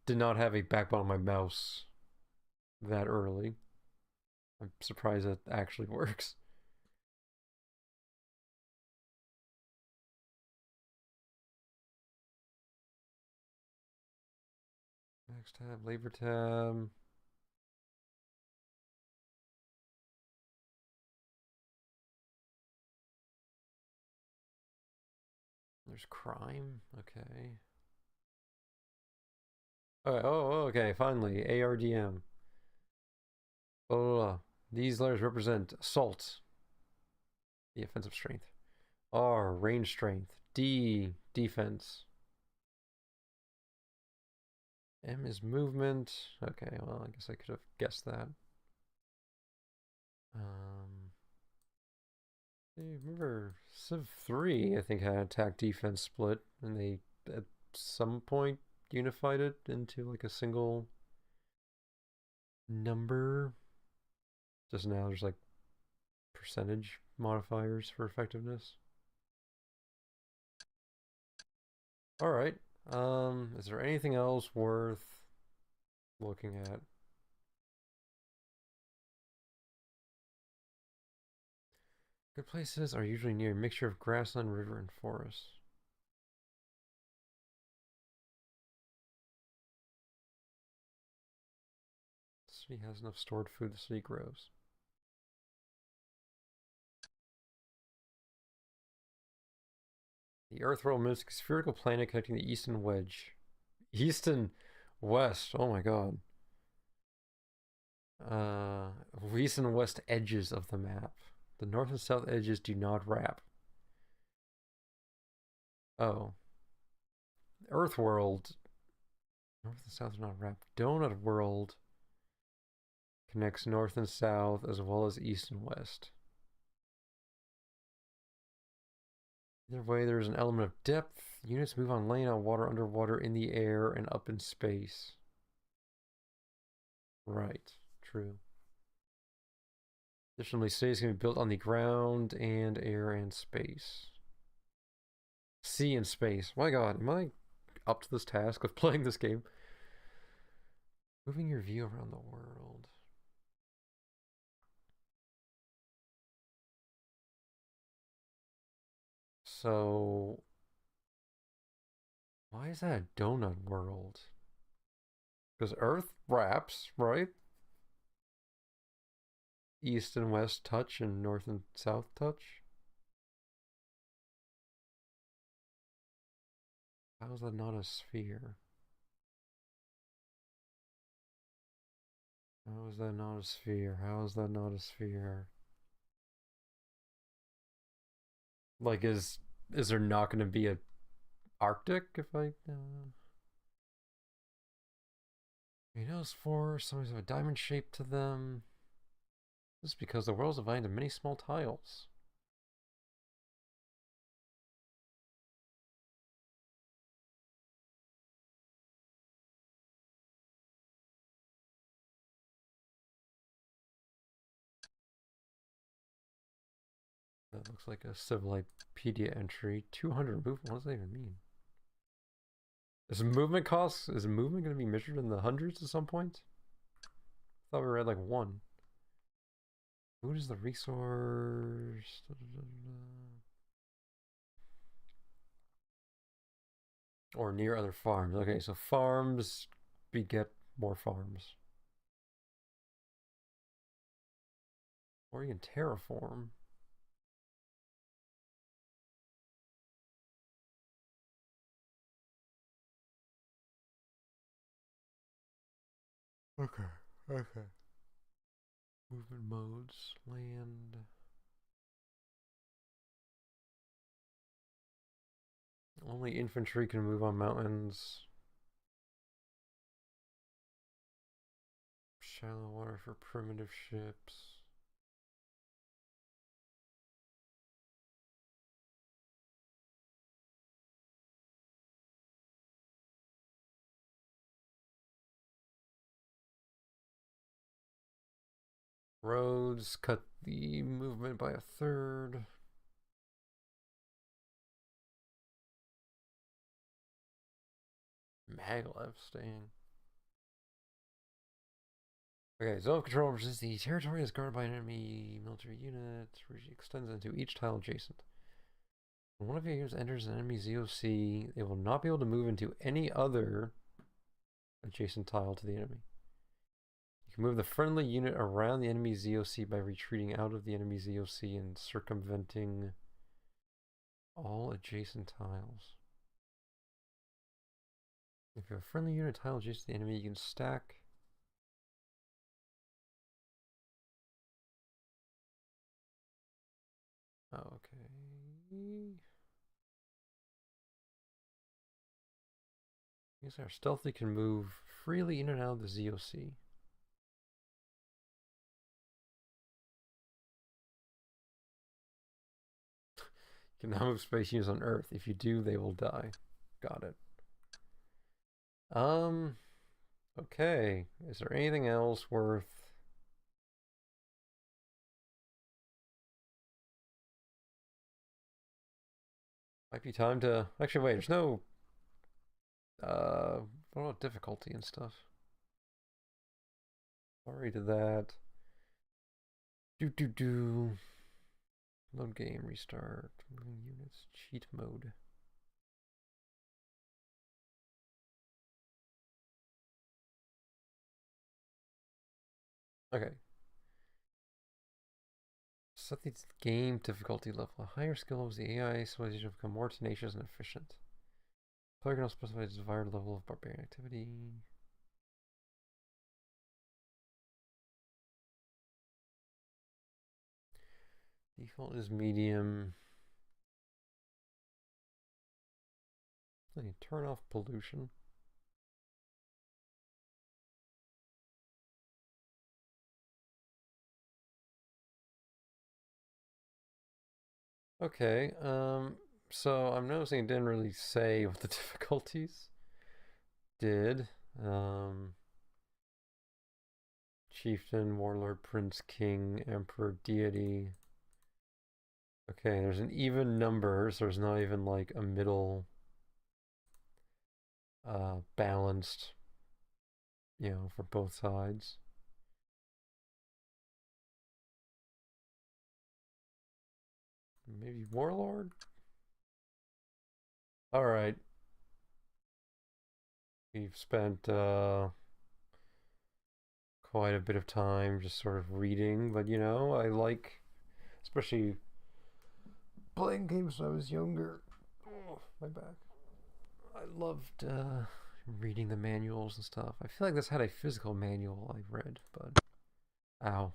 did not have a back button on my mouse that early. I'm surprised it actually works. Next tab, labor tab. There's crime. Okay. Okay. Finally, ARDM. Oh, these letters represent assault, the offensive strength. R, range strength. D, defense. M is movement. Okay, well, I guess I could have guessed that. Remember Civ 3, I think, had attack defense split, and they at some point unified it into like a single number. Just now there's like percentage modifiers for effectiveness. Alright. Is there anything else worth looking at? Good places are usually near a mixture of grassland, river, and forest. The city has enough stored food, the city grows. The Earth world moves a spherical planet connecting the east and wedge. East and west, oh my god. East and west edges of the map. The north and south edges do not wrap. Oh. Earth world. North and south do not wrap. Donut world connects north and south as well as east and west. Either way, there's an element of depth. Units move on land, on water, underwater, in the air, and up in space. Right. True. Additionally, cities can be built on the ground and air and space. Sea and space. My god, am I up to this task of playing this game? Moving your view around the world. So, why is that a donut world? Because Earth wraps, right? East and west touch and north and south touch. How is that not a sphere? How is that not a sphere? How is that not a sphere? Like, is there not going to be a Arctic if I... Tornadoes force, some have a diamond shape to them. This is because the world is divided into many small tiles. That looks like a Civilipedia entry. 200 movement. What does that even mean? Is movement costs? Is movement going to be measured in the hundreds at some point? I thought we were at like 1. Food is the resource. Or near other farms. Okay, so farms beget more farms. Or you can terraform. Okay. Movement modes, land. Only infantry can move on mountains. Shallow water for primitive ships. Roads cut the movement by 1/3. Maglev staying. Okay, zone of control versus the territory is guarded by an enemy military unit, which extends into each tile adjacent. When one of your units enters an enemy ZOC, they will not be able to move into any other adjacent tile to the enemy. You can move the friendly unit around the enemy ZOC by retreating out of the enemy ZOC and circumventing all adjacent tiles. If you have a friendly unit tile adjacent to the enemy, you can stack. Okay. These are stealthy, can move freely in and out of the ZOC. You can now move space units on Earth. If you do, they will die. Got it. Okay. Is there anything else worth... Might be time to... Actually, wait, there's no... what about difficulty and stuff? Sorry to that. Load game, restart, moving units, cheat mode. Okay. Set the game difficulty level. A higher skill levels the AI civilization become more tenacious and efficient. Player can also specify the desired level of barbarian activity. Default is medium. Turn off pollution. Okay, so I'm noticing it didn't really say what the difficulties did. Chieftain, Warlord, Prince, King, Emperor, Deity. Okay, there's an even number, so there's not even like a middle balanced, you know, for both sides. Maybe Warlord? Alright. We've spent quite a bit of time just sort of reading, but you know, I like, especially playing games when I was younger. Oh, my back. I loved reading the manuals and stuff. I feel like this had a physical manual I read, but ow,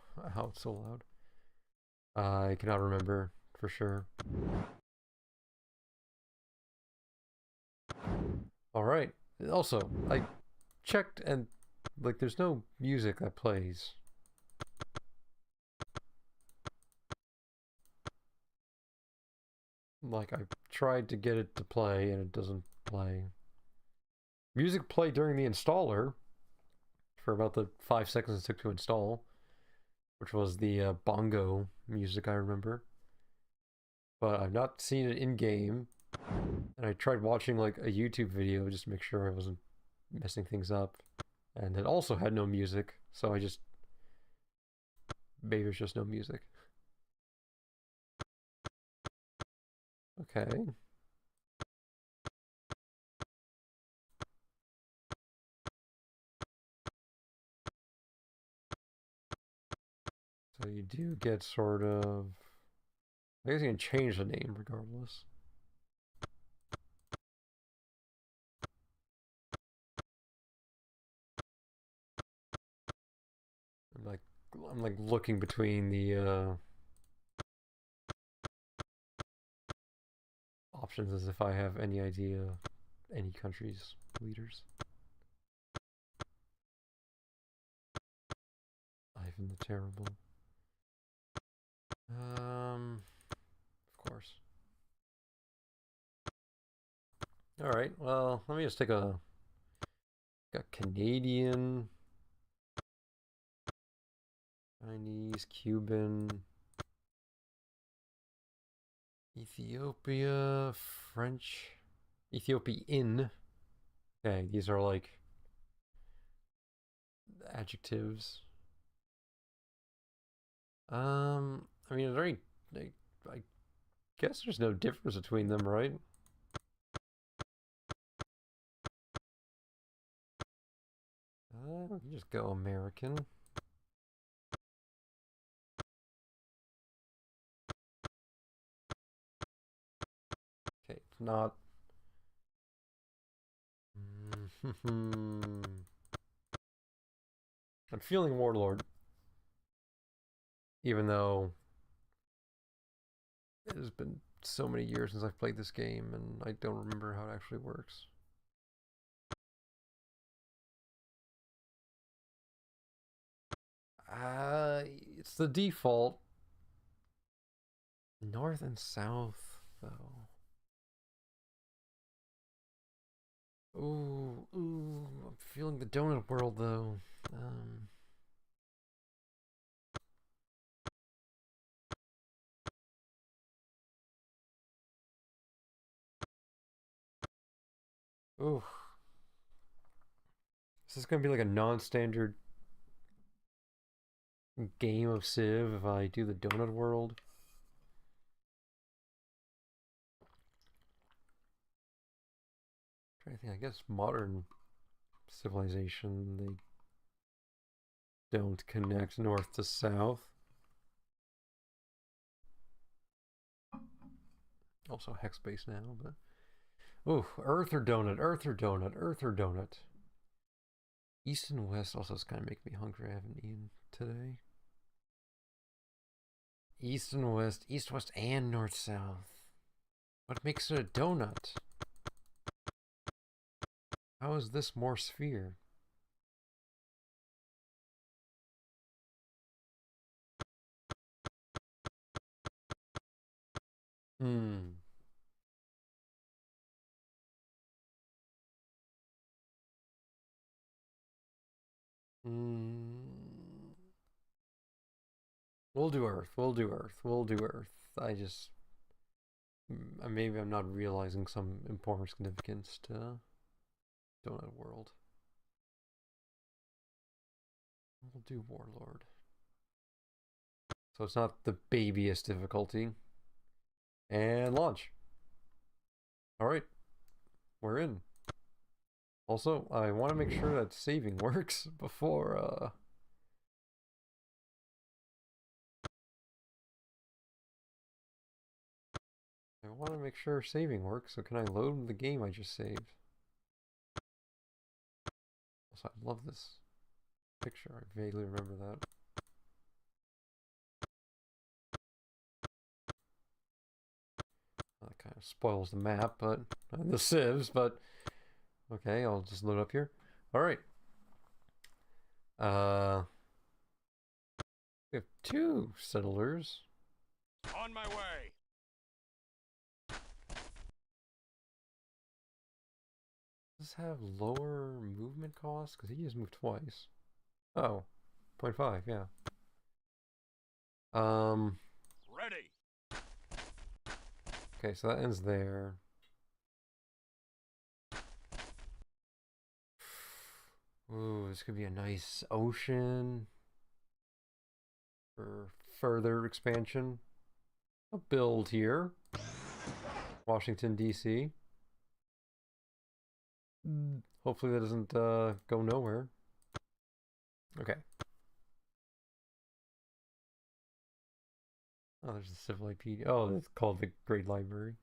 it's so loud. I cannot remember for sure. Alright. Also, I checked and like there's no music that plays. Like I tried to get it to play and it doesn't play. Music played during the installer for about the 5 seconds it took to install, which was the bongo music I remember. but I've not seen it in game. And I tried watching like a YouTube video just to make sure I wasn't messing things up, and it also had no music, so I just maybe there's just no music. Okay. So you do get sort of. I guess you can change the name regardless. I'm like, looking between the options as if I have any idea any country's leaders. Ivan the Terrible. Of course. Alright, well, let me just take a Canadian, Chinese, Cuban, Ethiopia, French, Ethiopian. Okay, these are like adjectives. I mean, I guess there's no difference between them, right? We can just go American. Okay, it's not. I'm feeling Warlord. Even though it has been so many years since I've played this game and I don't remember how it actually works. It's the default. North and south, though. Ooh, I'm feeling the donut world, though. Ooh. Is this gonna be like a non-standard game of Civ if I do the donut world? I think, I guess modern civilization, they don't connect north to south. Also hex base now, but ooh, Earth or donut, Earth or donut, Earth or donut. East and west also is kind of making me hungry. I haven't eaten today. East and west, east, west, and north, south. What makes it a donut? How is this more sphere? Hmm. Hmm. We'll do Earth. We'll do Earth. We'll do Earth. I just maybe I'm not realizing some important significance to Donut World. We'll do Warlord. So it's not the babyest difficulty. And launch. Alright. We're in. Also, I want to make sure that saving works before, I want to make sure saving works, so can I load the game I just saved? Also, I love this picture. I vaguely remember that. That kind of spoils the map, but the civs, but okay, I'll just load up here. All right. We have 2 settlers. On my way. Does this have lower movement costs? Because he just moved twice. Oh, 0.5, yeah. Ready. Okay, so that ends there. Ooh, this could be a nice ocean for further expansion. A build here. Washington, D.C. Hopefully that doesn't go nowhere. Okay. Oh, there's a civil IP. Oh, it's called the Great Library.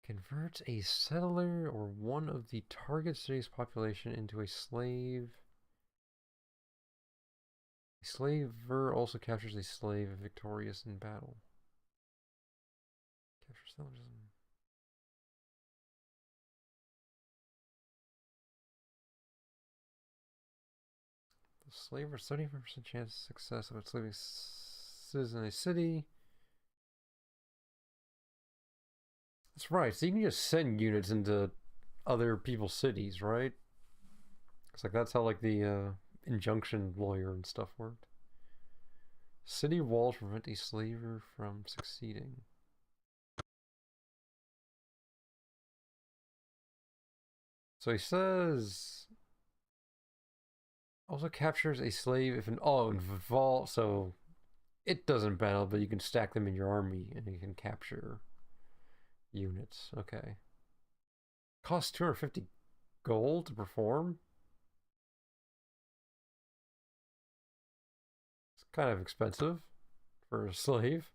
Converts a settler or one of the target city's population into a slave. A slaver also captures a slave if victorious in battle. Capture settlers. The slaver 75% chance of success of enslaving citizens in a city. That's right. So you can just send units into other people's cities, right? It's like that's how like the injunction lawyer and stuff worked. City walls prevent a slaver from succeeding. So he says also captures a slave if an involved, so it doesn't battle, but you can stack them in your army and you can capture units. Okay. Costs 250 gold to perform. It's kind of expensive for a slave.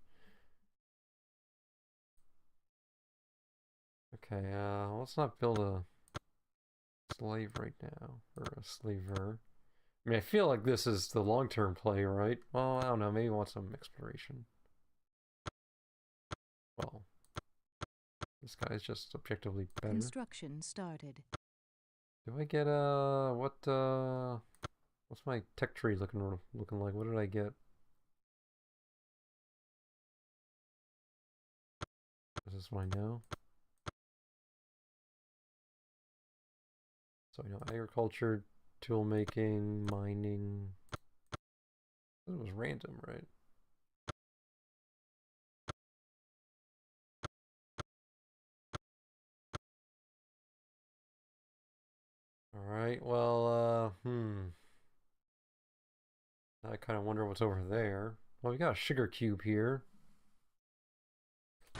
Okay, let's not build a slave right now, or a slaver. I mean, I feel like this is the long-term play, right? Well, I don't know, maybe we want some exploration. Well, this guy's just objectively better. Construction started. Do I get, what's my tech tree looking like? What did I get? Is this what I know? So I know agriculture, tool making, mining. It was random, right? Alright, well, I kind of wonder what's over there. Well, we got a sugar cube here.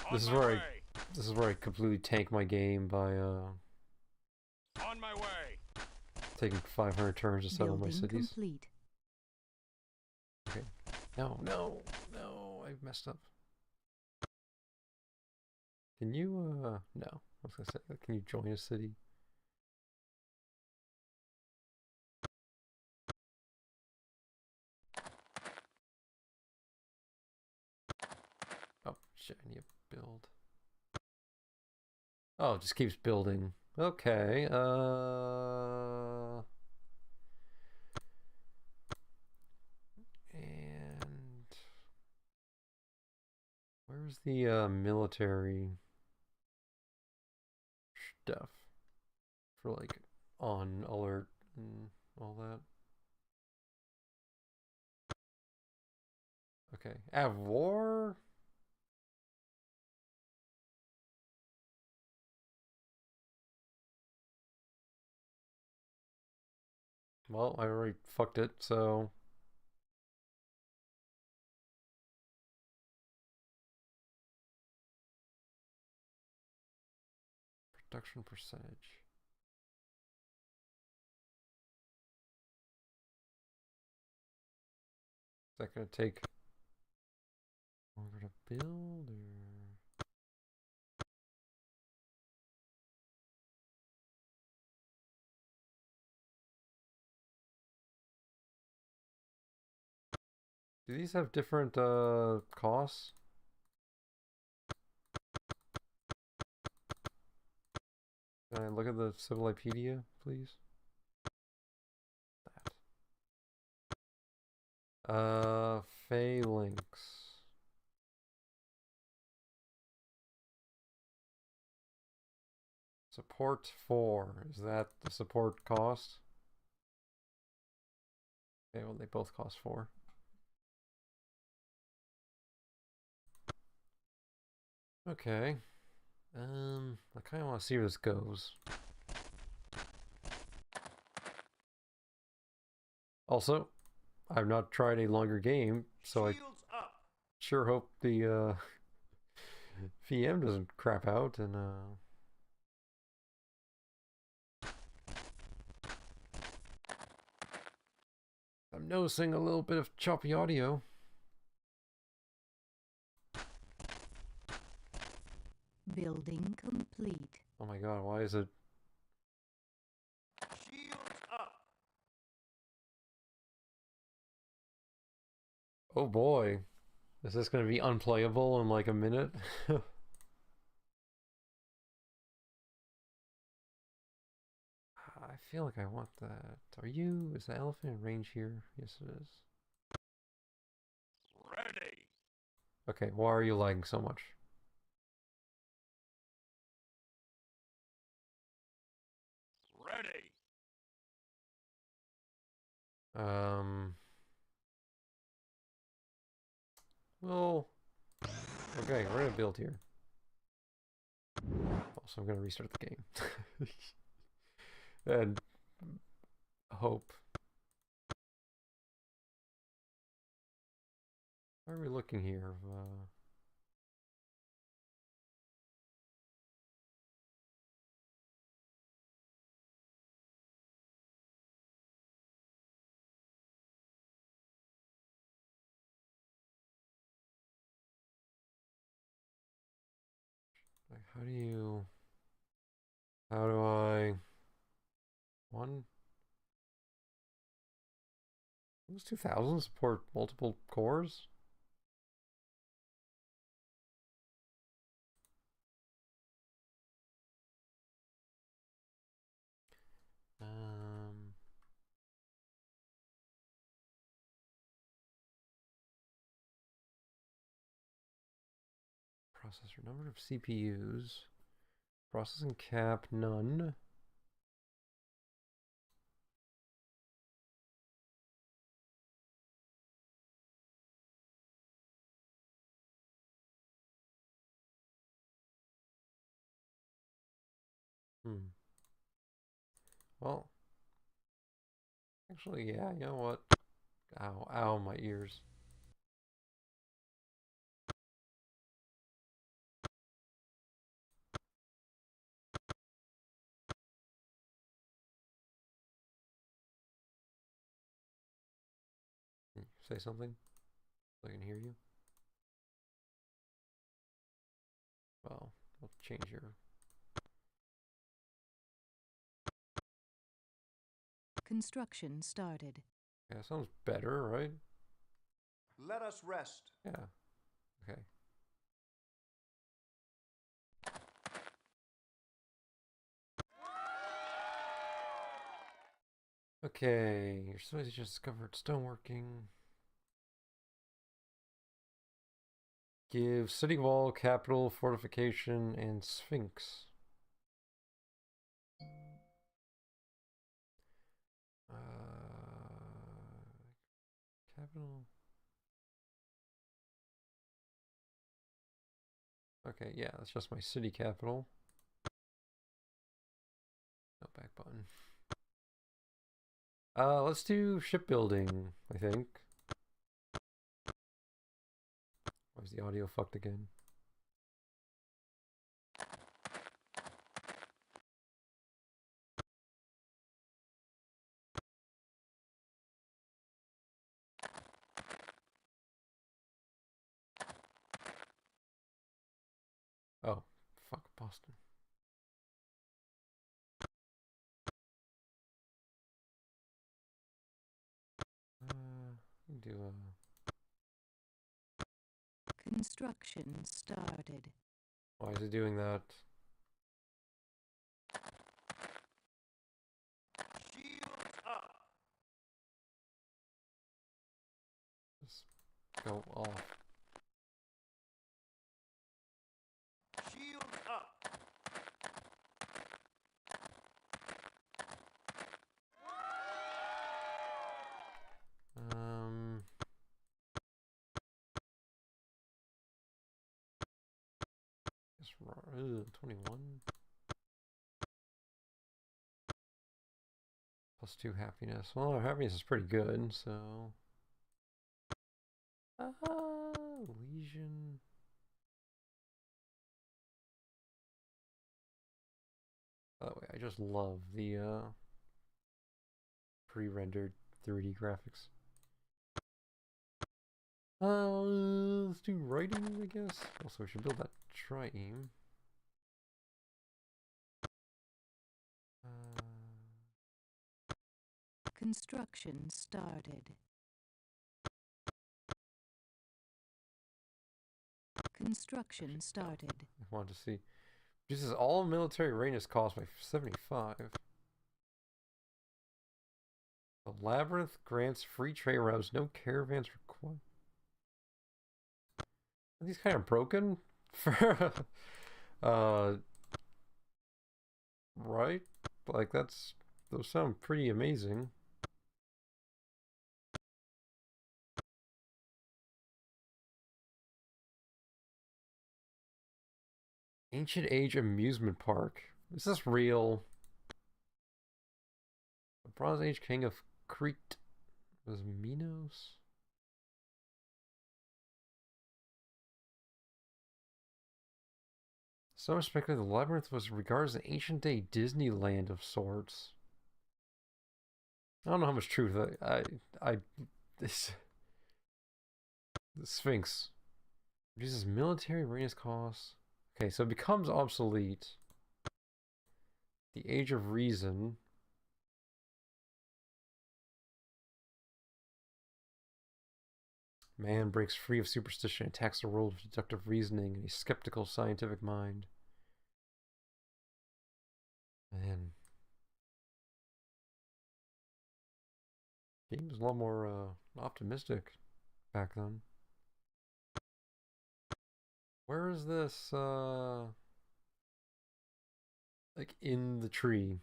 On This is my where way. this is where I completely tank my game by On my way. taking 500 turns to settle my Building cities. complete. Okay. No, I've messed up. Can you no. I was gonna say, can you join a city? Oh shit, I need to build. Oh, it just keeps building. Okay, and where's the military stuff for like on alert and all that? Okay, have war. Well, I already fucked it, so production percentage. Is that gonna take longer to build or? Do these have different costs? Can I look at the Civilopedia, please? That. Phalanx. Support 4. Is that the support cost? Okay, well they both cost 4. Okay. I kind of want to see where this goes. Also, I've not tried a longer game, so I Shields up. sure hope the VM doesn't crap out and I'm noticing a little bit of choppy audio. Building complete. Oh my god, why is it? Shields up. Oh boy. Is this going to be unplayable in like a minute? I feel like I want that. Are you? Is the elephant in range here? Yes, it is. Ready. Okay, why are you lagging so much? Ready. Um. Well. Okay, we're gonna build here. Also, I'm gonna restart the game. And hope. Why are we looking here? Like, how do you? How do I? One. Those 2000 support multiple cores? Um. Processor number of CPUs. Processing cap none. Hmm. Well, actually, yeah, you know what? Ow, ow, my ears. Say something so I can hear you. Well, I'll change your. Construction started. Yeah, sounds better, right? Let us rest. Yeah. Okay. Okay, your studies just discovered stoneworking. Give city wall, capital, fortification, and sphinx. Capital. Okay, yeah, that's just my city capital. No back button. Let's do shipbuilding, I think. Why is the audio fucked again? Oh, fuck Boston. Do Construction started. why is it doing that? Shields up. Just go off. Shields up. Um, this wrong. 21. Plus 2 happiness. Well, our happiness is pretty good, so. Lesion. By the way, I just love the pre-rendered 3D graphics. Let's do writing, I guess. Also, we should build that trieme. Construction started. Construction started. I wanted to see. Reduces all military readiness costs by 75. The labyrinth grants free trade routes, no caravans required. Are these kind of broken? For right? Like those sound pretty amazing. Ancient Age Amusement Park. Is this real? The Bronze Age King of Crete was Minos? Some respected the labyrinth was regarded as an ancient day Disneyland of sorts. I don't know how much truth the Sphinx reduces military readiness costs. Okay, so it becomes obsolete. The Age of Reason. Man breaks free of superstition and attacks the world of deductive reasoning and a skeptical scientific mind. Man. Game was a lot more optimistic back then. Where is this like in the tree?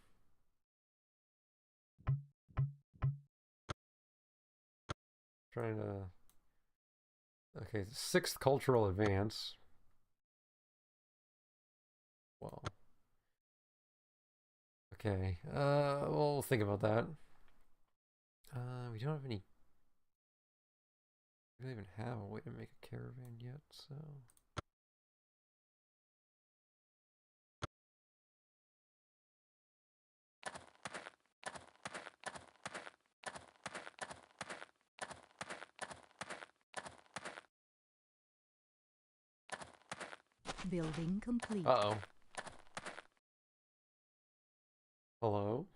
Trying to. Okay, the 6th cultural advance. Well. Okay. We'll think about that. We don't have any. We don't even have a way to make a caravan yet, so. Building complete. Uh-oh. Hello?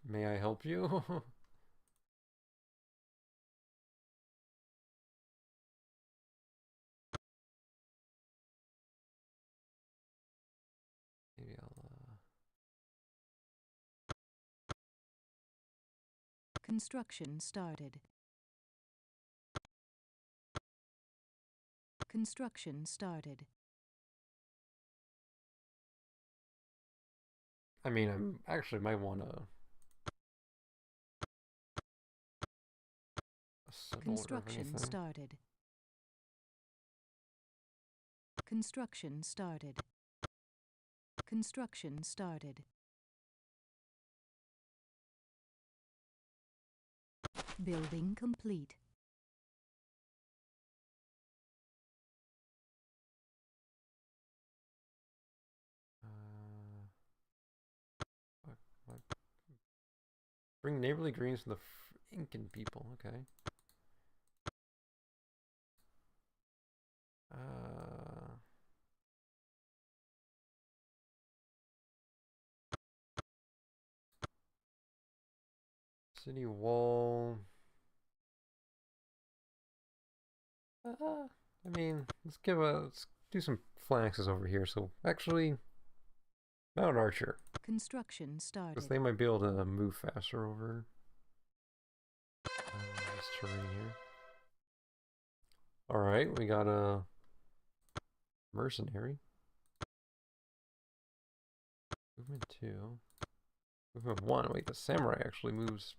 May I help you? Maybe I'll, Construction started. Construction started. I mean, I actually might want to Construction started. Construction started. Construction started. Building complete. What? Bring neighborly greens to the Incan people. Okay. City wall. I mean, let's do some phalanxes over here. So actually, Mount Archer. Construction started. Because they might be able to move faster over this terrain here. Alright, we got a mercenary. Movement 2. Movement 1. Wait, the samurai actually moves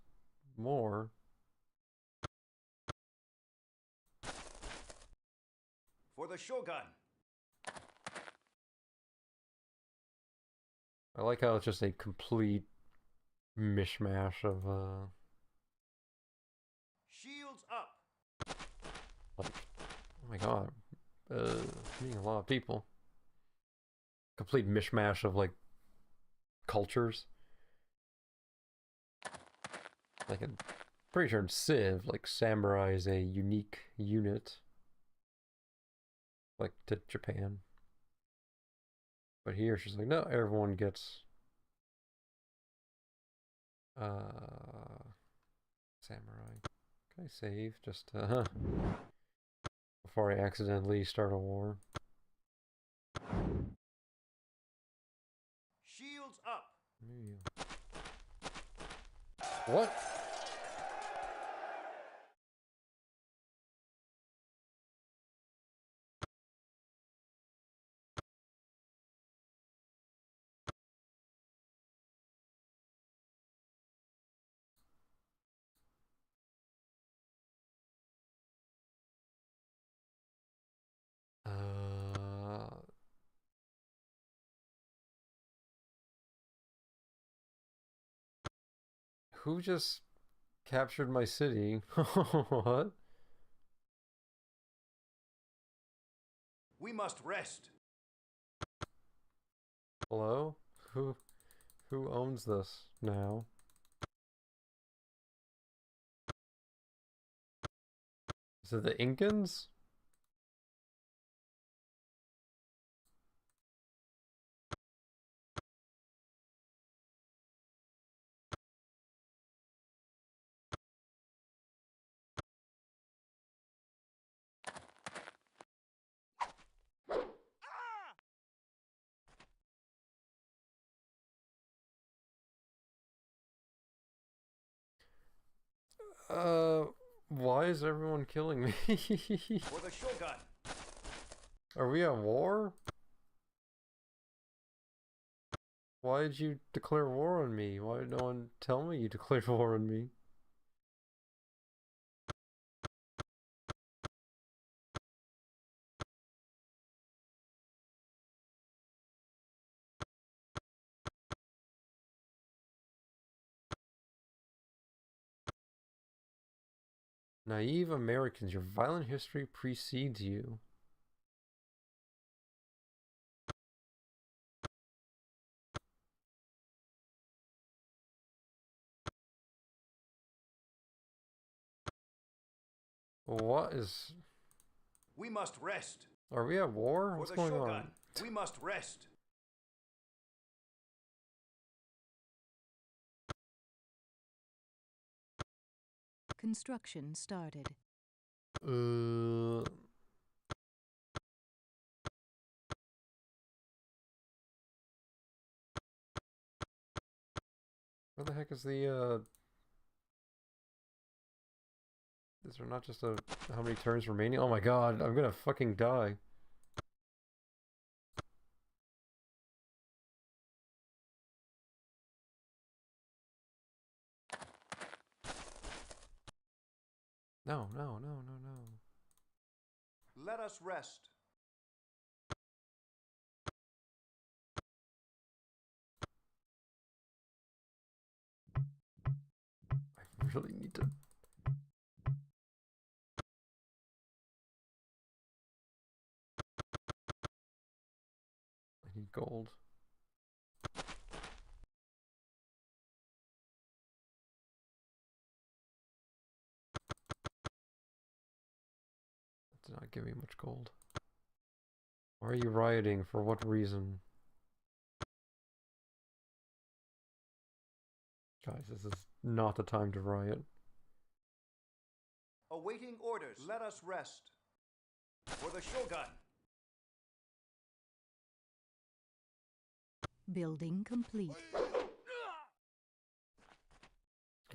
more. For the Shogun. I like how it's just a complete mishmash of Shields up. like, oh my god, meeting a lot of people. Complete mishmash of like cultures. Like I'm pretty sure in Civ, like samurai is a unique unit, like to Japan. But here she's like, no, everyone gets samurai. Can I save just before I accidentally start a war? Shields up. Maybe. What? Who just captured my city? What? We must rest. Hello? Who owns this now? Is it the Incans? Why is everyone killing me? For the Shogun. Are we at war? Why did you declare war on me? Why did no one tell me you declared war on me? Naive Americans, your violent history precedes you. What is... We must rest. Are we at war? For What's the going Shogun. on? We must rest. Construction started. Where the heck is the, is there not just a, how many turns remaining? Oh my god, I'm gonna fucking die. No, no, no, no, no. Let us rest. I really need to... I need gold. That did not give me much gold. Why are you rioting? For what reason? Guys, this is not the time to riot. Awaiting orders. Let us rest. For the Shogun. Building complete.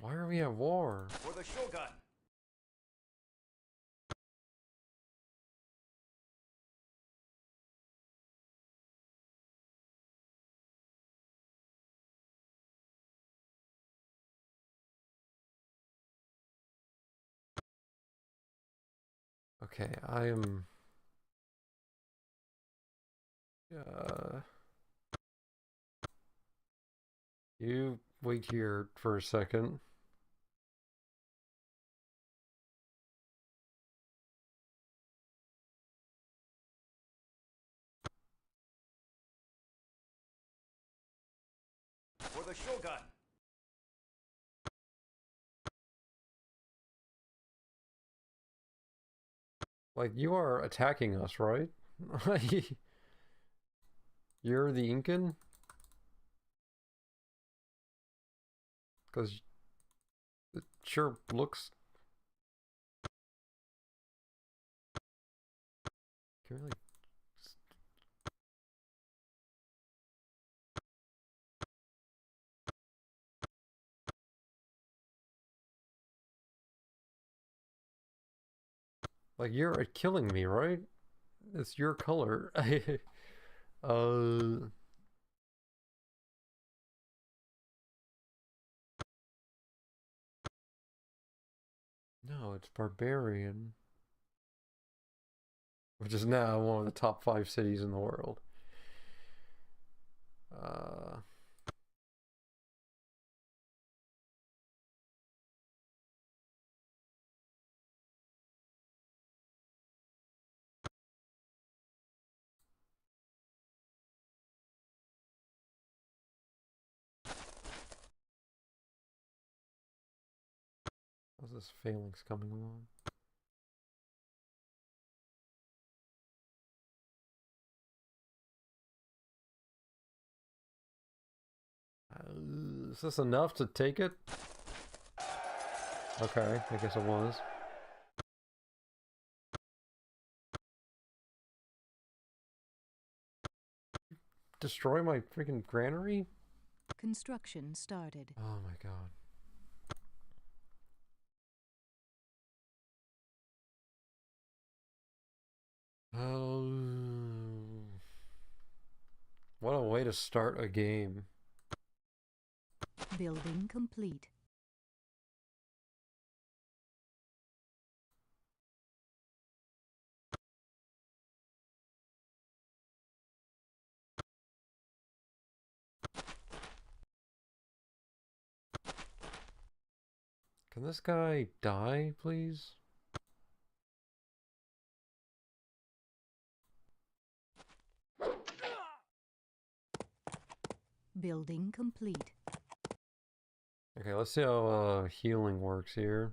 Why are we at war? For the Shogun. Okay, I am... Uh, you wait here for a second. For the Shogun. Like, you are attacking us, right? You're the Incan? Because it sure looks... Can we, like... Like, you're killing me, right? It's your color. uh... No, it's Barbarian. Which is now one of the top 5 cities in the world. Uh... How's this phalanx coming along? Is this enough to take it? Okay, I guess it was. Destroy my freaking granary? Construction started. Oh my god. Oh. What a way to start a game. Building complete. Can this guy die, please? Building complete. Okay, let's see how healing works here.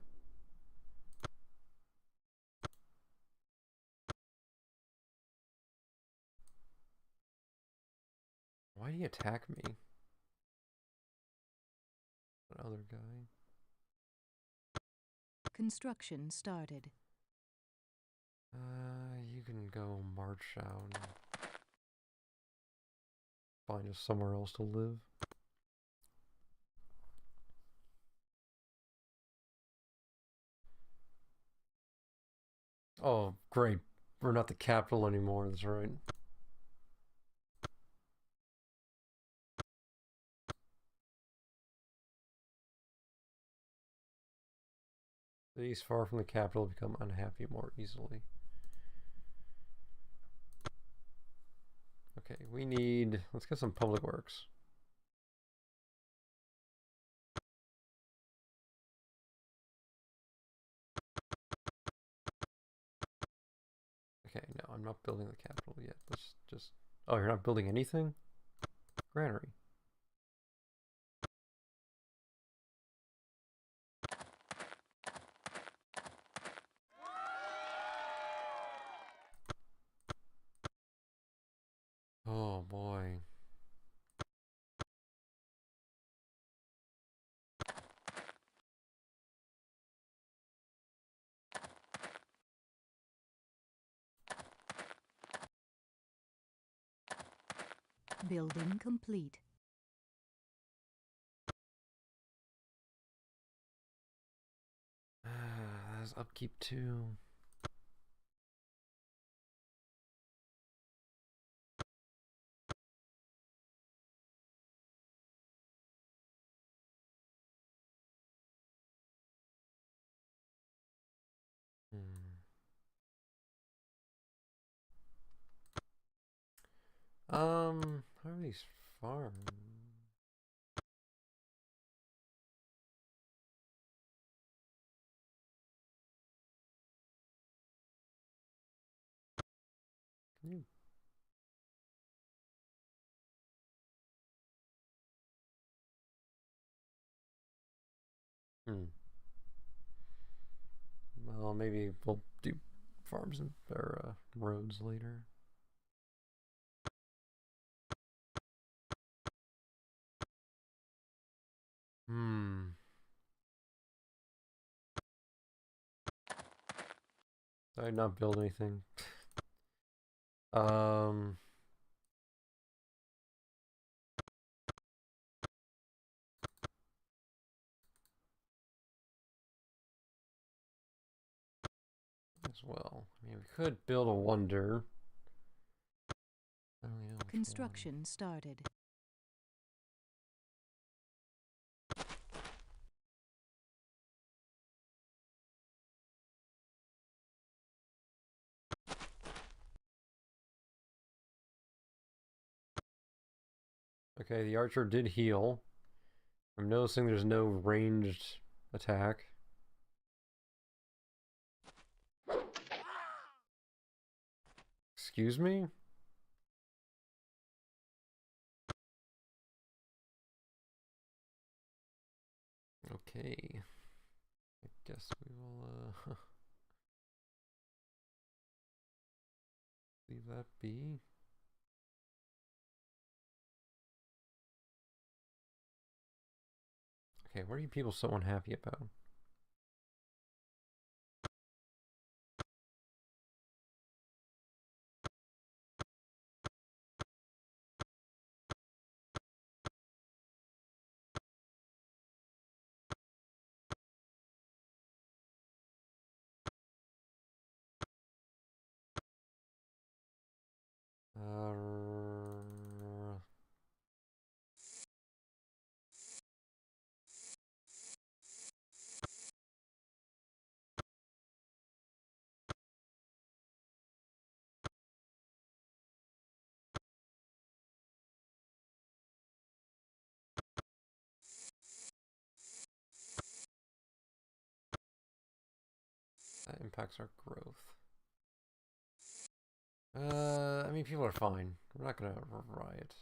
Why did he attack me? That other guy. Construction started. You can go march out and find us somewhere else to live. Oh, great. We're not the capital anymore, that's right. Cities far from the capital become unhappy more easily. Okay, we need... Let's get some public works. Okay, no, I'm not building the capital yet. Let's just... Oh, you're not building anything? Granary. Oh boy. Building complete. That's upkeep too. Hmm. How are these farms? Can you? Hmm. Well, maybe we'll do farms and or roads later. Hmm. Did I not build anything? Um. As well. I mean, we could build a wonder. I don't really know which one. Construction started. Okay, the archer did heal. I'm noticing there's no ranged attack. Excuse me? Okay. I guess we will leave that be. Okay, what are you people so unhappy about? Uh, that impacts our growth. I mean, people are fine. We're not gonna riot.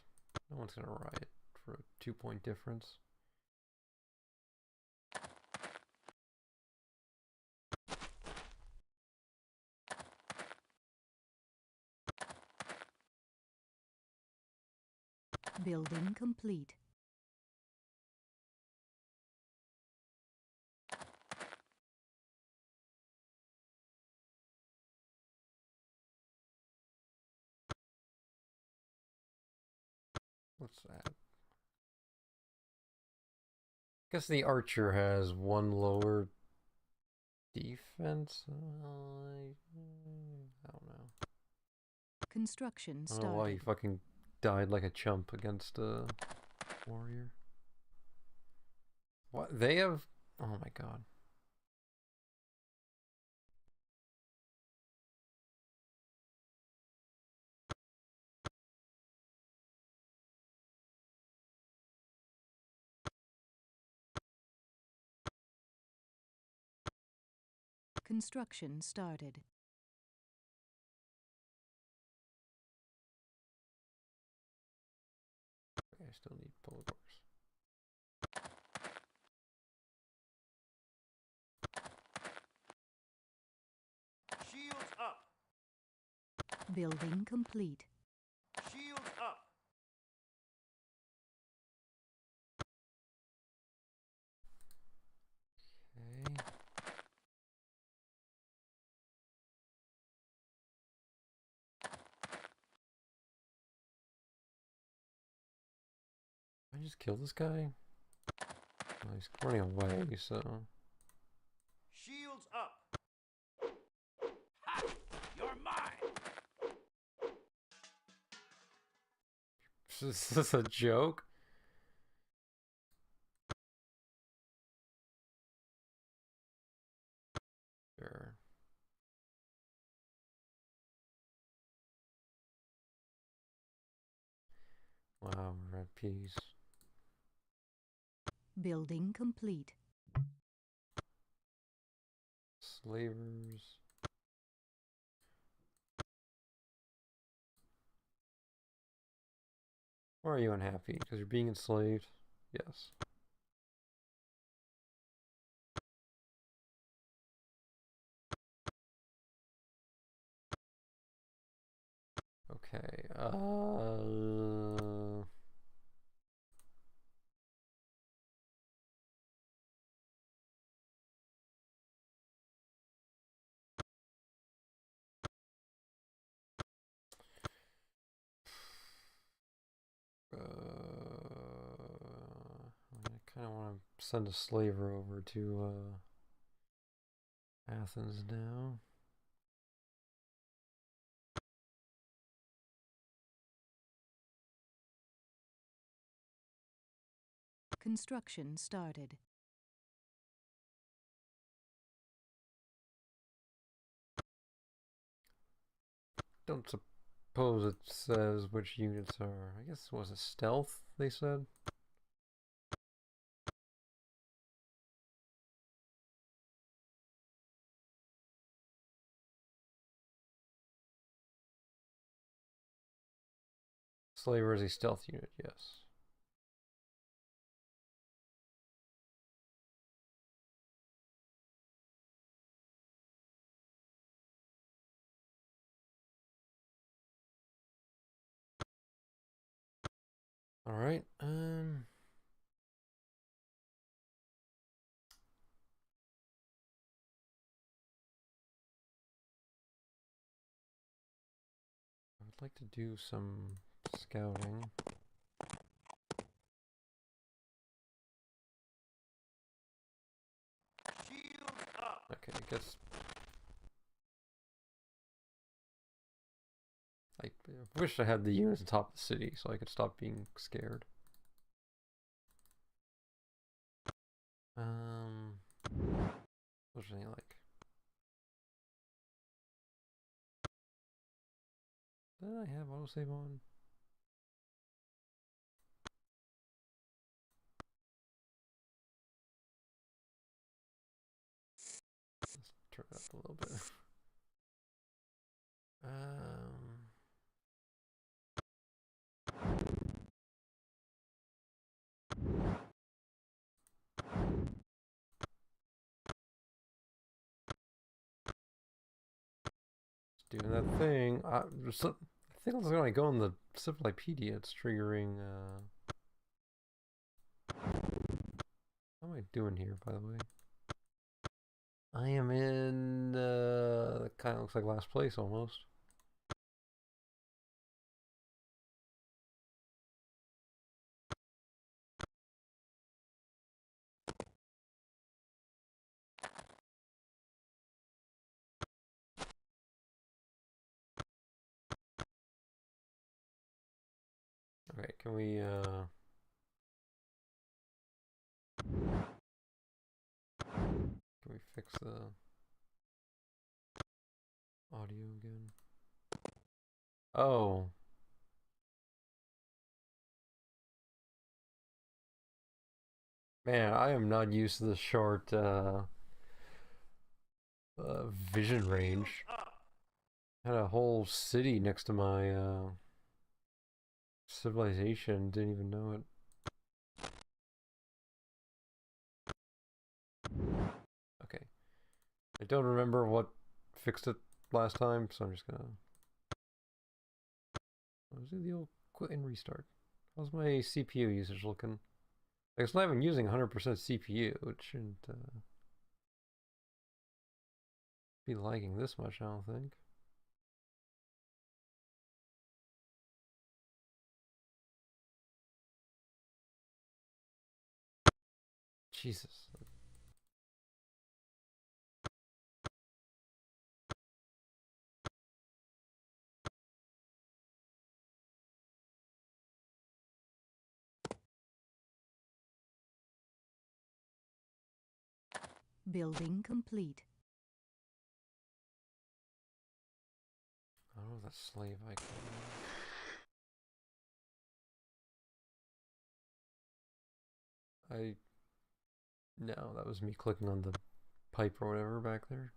No one's gonna riot for a 2-point difference. Building complete. What's that? I guess the archer has one lower defense. I don't know. Construction I don't know why he started. fucking died like a chump against a warrior. What they have? Oh my god. Construction started. Okay, I still need polygons. Shields up. Building complete. Shields up. Okay. I just kill this guy? Oh, he's running away, so. Shields up. Ha! You're mine! Is this a joke? Sure. we're at peace. Building complete. Slavers. Why are you unhappy? Because you're being enslaved? Yes. Okay. I kind of want to send a slaver over to Athens now. Construction started. Don't suppose it says which units are. I guess it was a stealth, they said. Slaver is a stealth unit, yes. Alright, I would like to do some scouting. Shield up. Okay, I guess I wish I had the units on top of the city so I could stop being scared. What's anything like? Did I have autosave on? Let's turn it up a little bit. Doing that thing. I think I was gonna go in the Civilopedia. It's triggering. How am I doing here, by the way? I am in. Kind of looks like last place almost. Okay, can we fix the audio again? Oh. Man, I am not used to the short vision range. I had a whole city next to my civilization, didn't even know it. Okay. I don't remember what fixed it last time, so I'm just gonna... Let's do the old quit and restart. How's my CPU usage looking? I guess I'm not even using 100% CPU, it shouldn't be lagging this much, I don't think. Jesus. Building complete. I don't know that slave icon. No, that was me clicking on the pipe or whatever back there.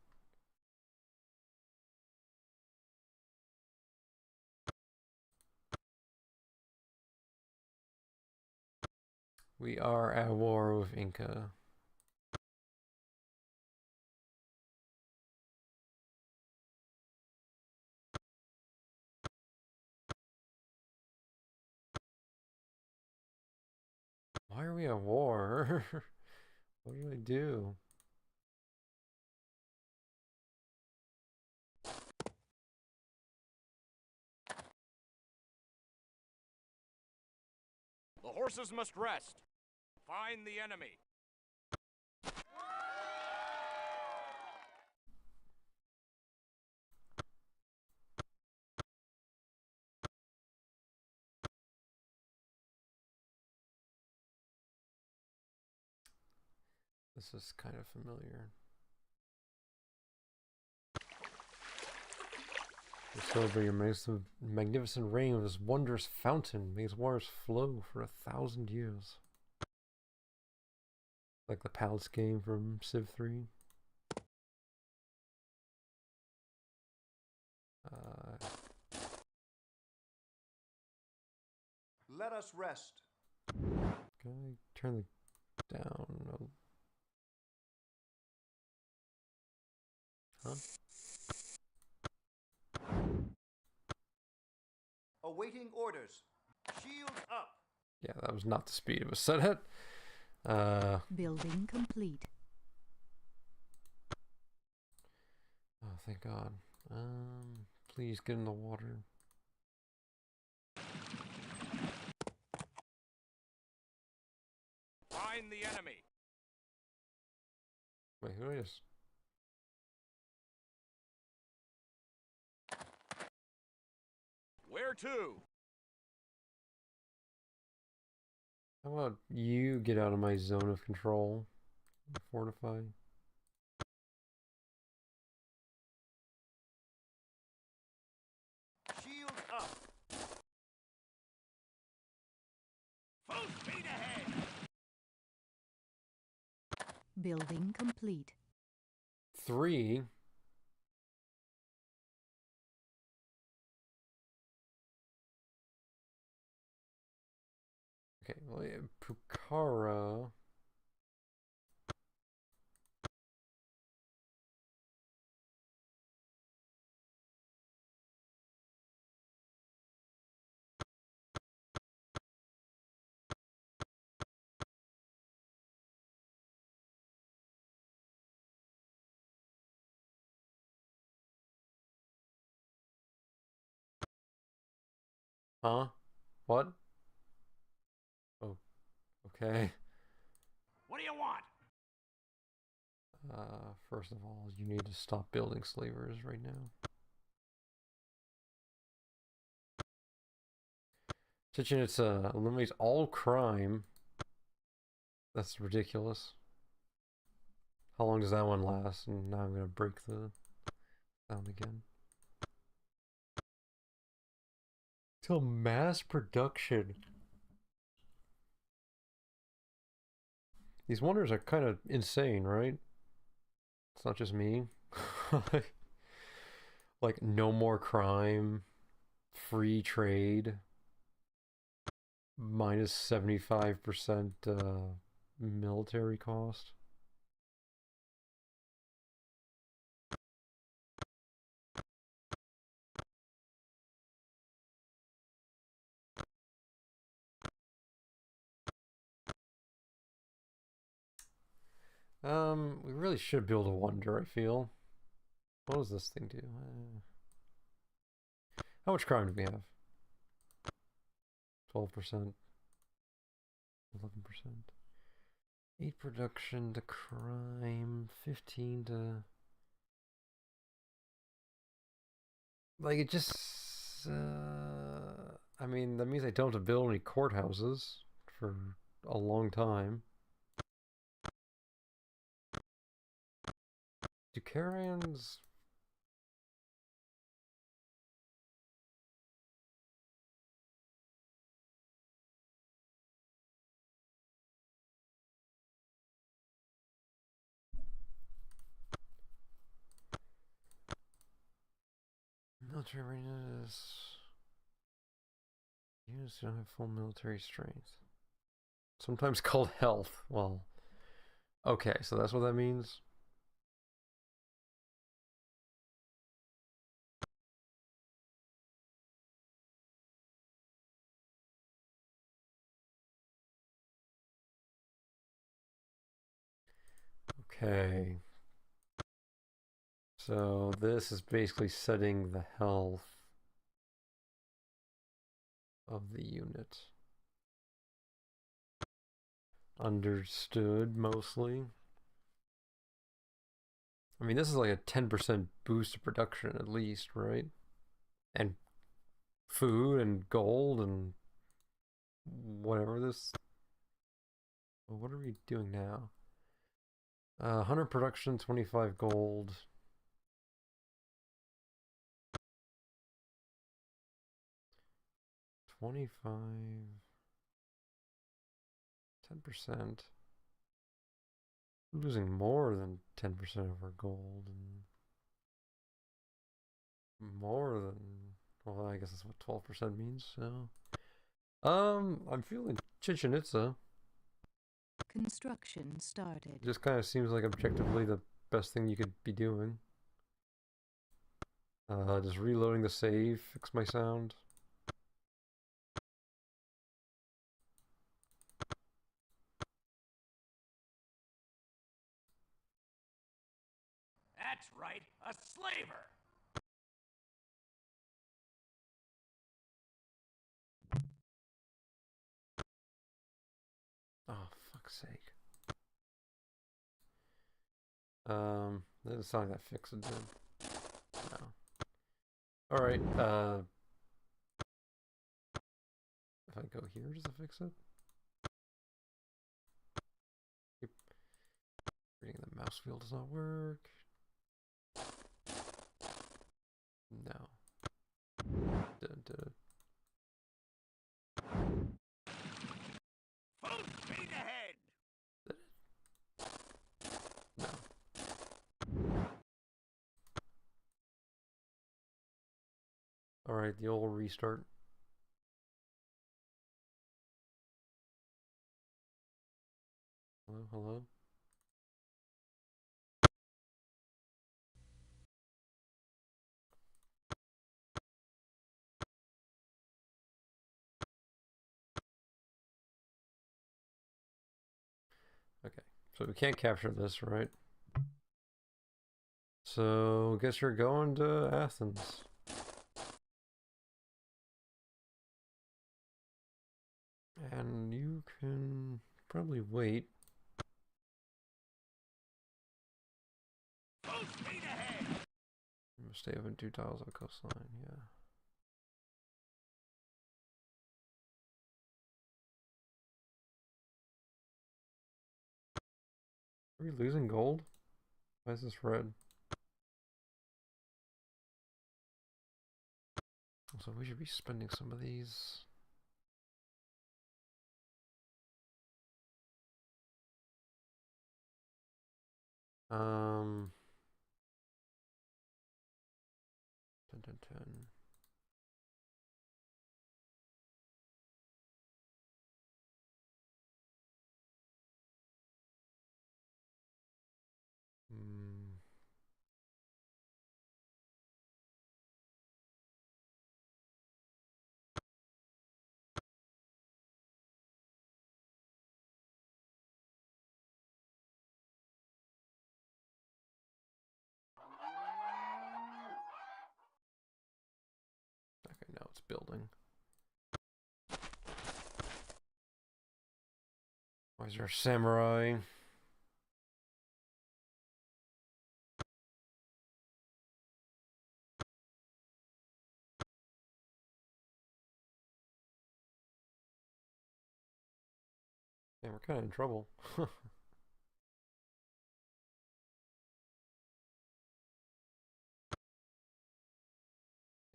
We are at war with Inca. Why are we at war? What did I do? The horses must rest. Find the enemy. This is kind of familiar. We celebrate your magnificent reign of this wondrous fountain. May its waters flow for 1,000 years. Like the Palace game from Civ 3. Let us rest. Can I turn the down? No. Huh? Awaiting orders. Shield up. Yeah, that was not the speed it was set at. Building complete. Oh, thank God. Please get in the water. Find the enemy. Wait, who is? Where to? How about you get out of my zone of control? Fortify. Shield up. Full speed ahead. Building complete. 3. Okay, well, yeah, Pucara. Huh? What? Oh, okay. What do you want? First of all, you need to stop building slavers right now. Chichen Itza eliminates all crime. That's ridiculous. How long does that one last? And now I'm gonna break the sound again. Till mass production. These wonders are kind of insane, right? It's not just me. Like, no more crime, free trade, minus 75% military cost. We really should build a wonder, I feel. What does this thing do? How much crime do we have? 12%. 11%. 8 production to crime. 15 to... Like, it just... I mean, that means I don't have to build any courthouses for a long time. Do caravans... Military readiness. Units don't have full military strength. Sometimes called health. Well, okay, so that's what that means. Okay. So this is basically setting the health of the unit. Understood, mostly. I mean, this is like a 10% boost to production at least, right? And food and gold and whatever this... Well, what are we doing now? 100 production, 25 gold. 25... 10%. We're losing more than 10% of our gold and more than, well, I guess that's what 12% means, so. I'm feeling Chichen Itza. Construction started. Just kind of seems like objectively the best thing you could be doing. Just reloading the save, fix my sound. That's right, a slaver! Oh, fuck's sake. That doesn't sound like that fix it did. No. Alright, if I go here, does it fix it? Keep reading the mouse wheel does not work. No. Did it? Full speed ahead! No. Alright, the old restart. Hello, hello? Okay, so we can't capture this, right? So, guess you're going to Athens. And you can probably wait. Full speed ahead! Stay within 2 tiles of the coastline, yeah. Are we losing gold? Why is this red? So we should be spending some of these. Um, 10, 10, 10. Hmm. Okay, now it's building. Why is there a samurai? Yeah, we're kind of in trouble.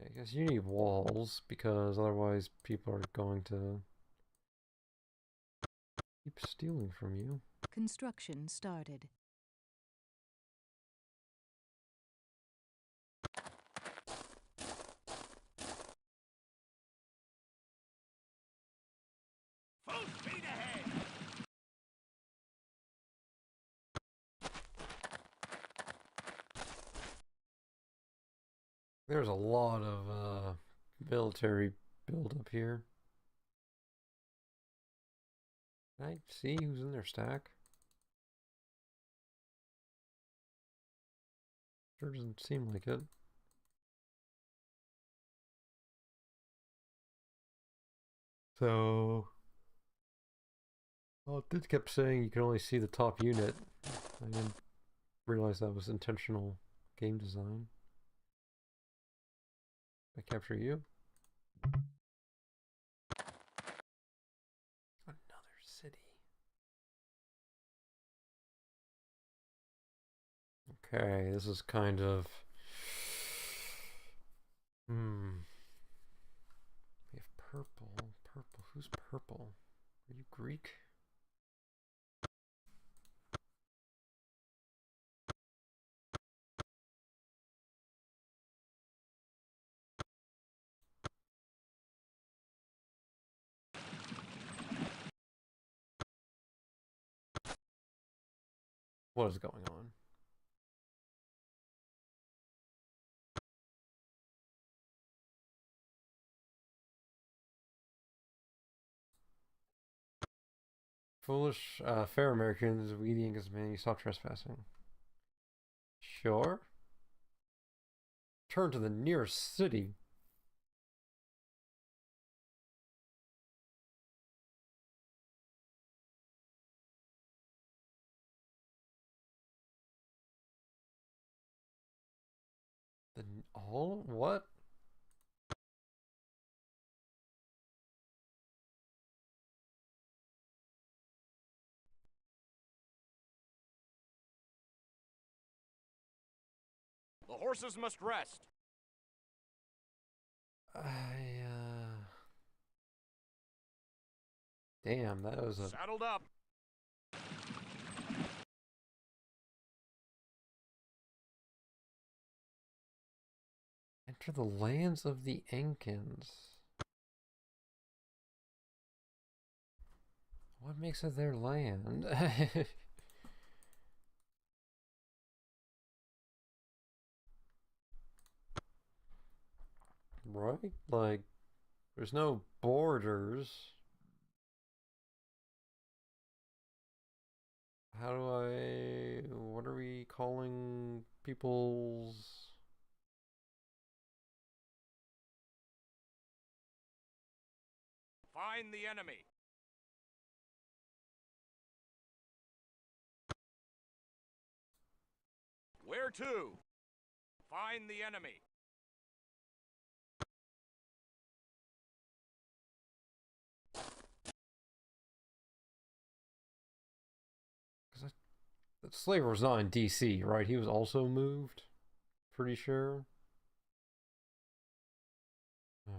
I guess you need walls because otherwise people are going to keep stealing from you. Construction started. Full speed ahead! There's a lot of military buildup here. Can I see who's in their stack? Sure doesn't seem like it. So, well, it did kept saying you can only see the top unit. I didn't realize that was intentional game design. I capture you. Another city. Okay, this is kind of... We have purple. Purple. Who's purple? Are you Greek? What is going on? Foolish, fair Americans, we the Incas man, you stop trespassing. Sure. Turn to the nearest city. The all what? The horses must rest. Damn, that was a... Saddled up. Enter the lands of the Incans. What makes it their land? Right? Like, there's no borders. How do I... What are we calling people's... Find the enemy. Where to? Find the enemy. That Slaver was not in DC, right? He was also moved? Pretty sure. I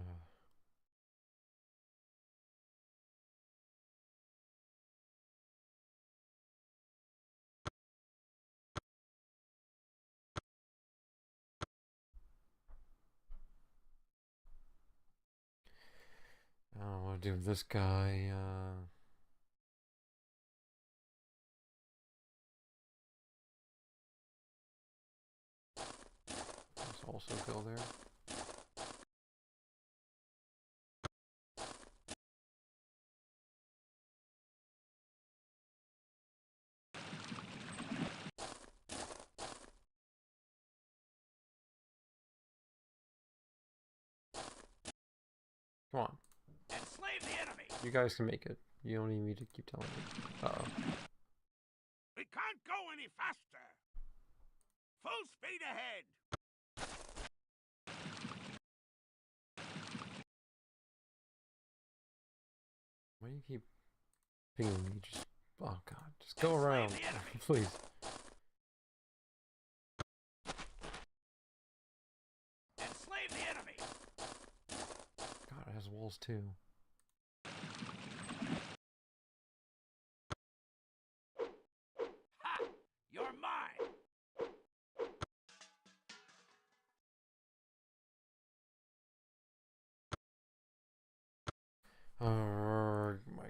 don't know what to do with this guy. Let's also go there. Come on. Enslave the enemy. You guys can make it. You don't need me to keep telling you. Uh-oh. We can't go any faster. Full speed ahead. Why do you keep pinging me? Just... Oh god. Just go around. Please. Enslave the enemy. God, it has walls too. Ha! You're mine. My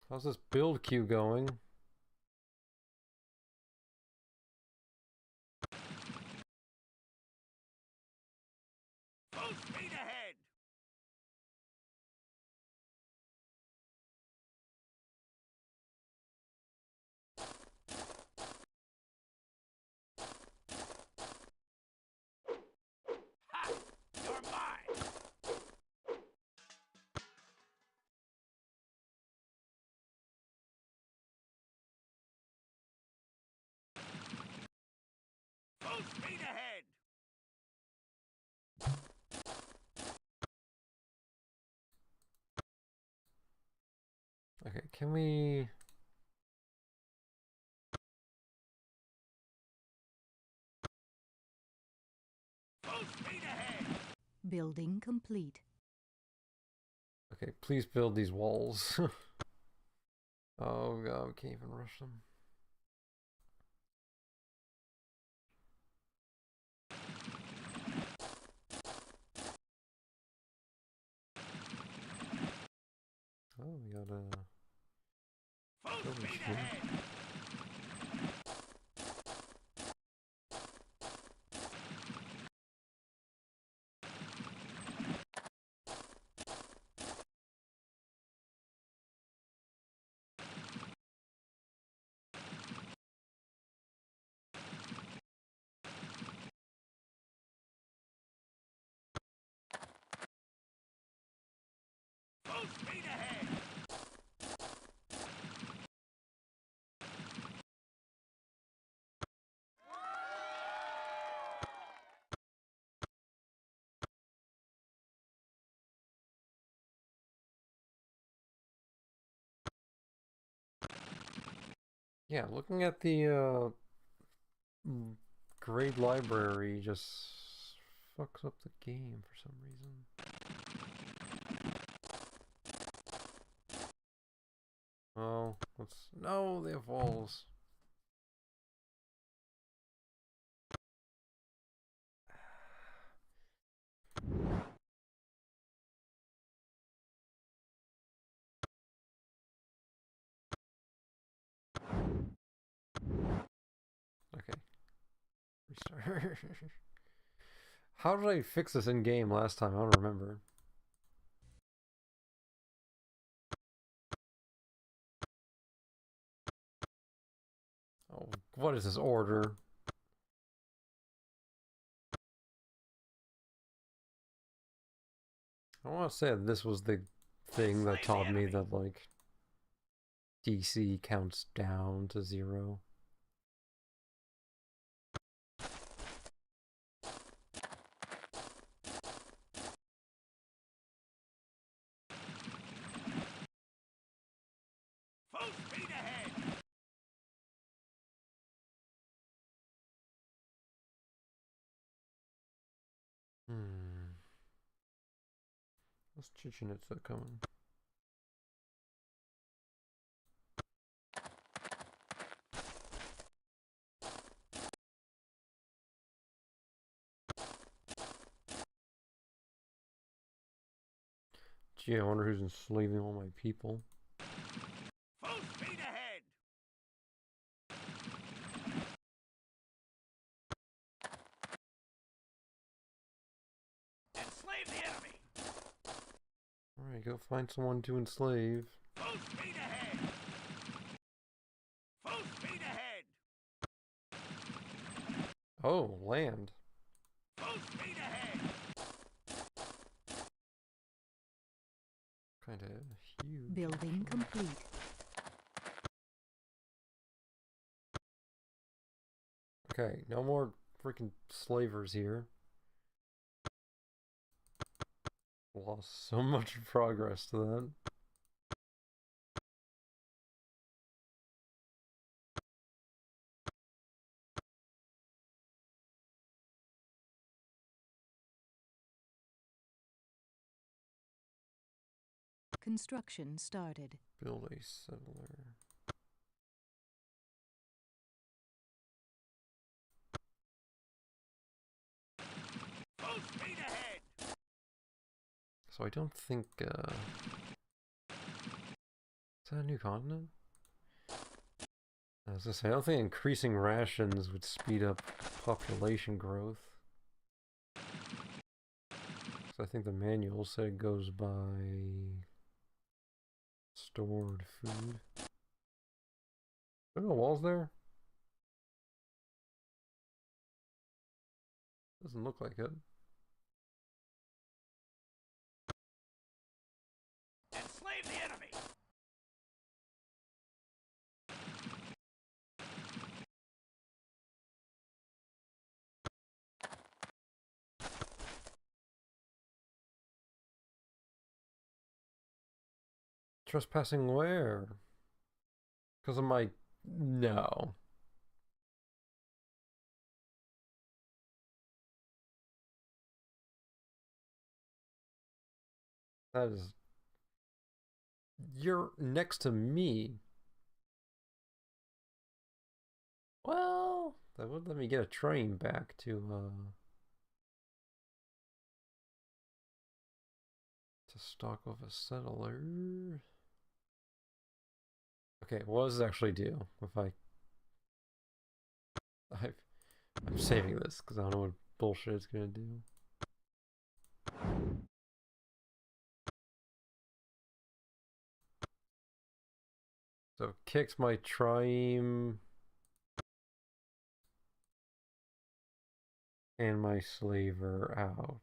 How's this build queue going? Full speed ahead! Ha! You're mine! Full speed ahead! Okay, can we... Full speed ahead! Building complete. Okay, please build these walls. Oh god, we can't even rush them. Oh, we gotta... Full Building speed here. ahead! Full speed ahead! Yeah, looking at the grade library just fucks up the game for some reason. Oh, let's... No, they have walls. Okay. Restart. How did I fix this in game last time? I don't remember. Oh, what is this order? I want to say that this was the thing that Slay the taught me enemy. that, like, DC counts down to 0. Full speed ahead! Hmm. What's Chichen Itza coming? Gee, I wonder who's enslaving all my people. Full speed ahead! Enslave the enemy! Alright, go find someone to enslave. Full speed ahead! Full speed ahead! Oh, land. Full speed ahead! Kinda huge. Building actually. complete. Okay, no more freaking slavers here. Lost so much progress to that. Construction started. Build a settler. Full speed ahead! So I don't think, Is that a new continent? I was gonna say, I don't think increasing rations would speed up population growth. So I think the manual said it goes by stored food. Are there no walls there? Doesn't look like it. Enslave the enemy! Trespassing where? Because of my... No. That is... You're next to me. Well, that would let me get a train back to stock of a settler. Okay, what does it actually do? If I'm saving this because I don't know what bullshit it's gonna do. So it kicks my trime and my slaver out.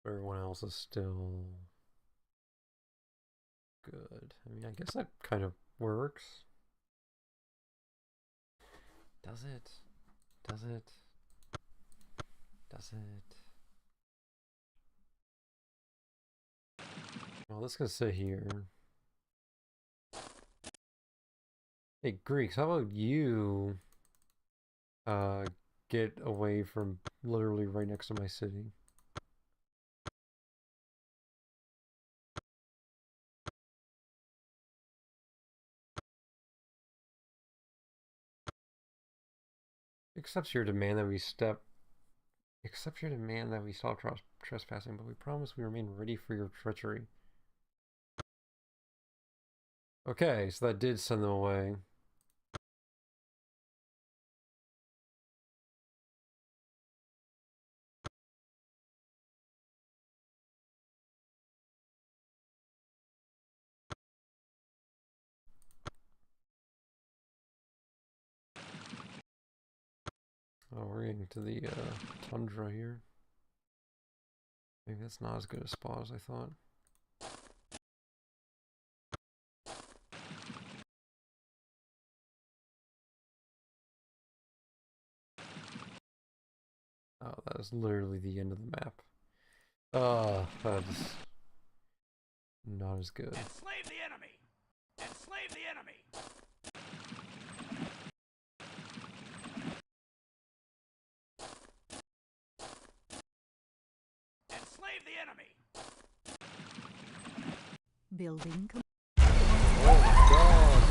Everyone else is still good. I mean, I guess that kind of works. Does it? Does it? Does it? Well, this can sit here. Hey, Greeks, how about you get away from literally right next to my city? Accepts your demand that we stop trespassing, but we promise we remain ready for your treachery. Okay, so that did send them away. Oh, we're getting to the tundra here. Maybe that's not as good a spot as I thought. Oh, that is literally the end of the map. Oh, that's not as good. Enslave the enemy! Enslave the enemy! Enslave the enemy! Building complete. Oh, God!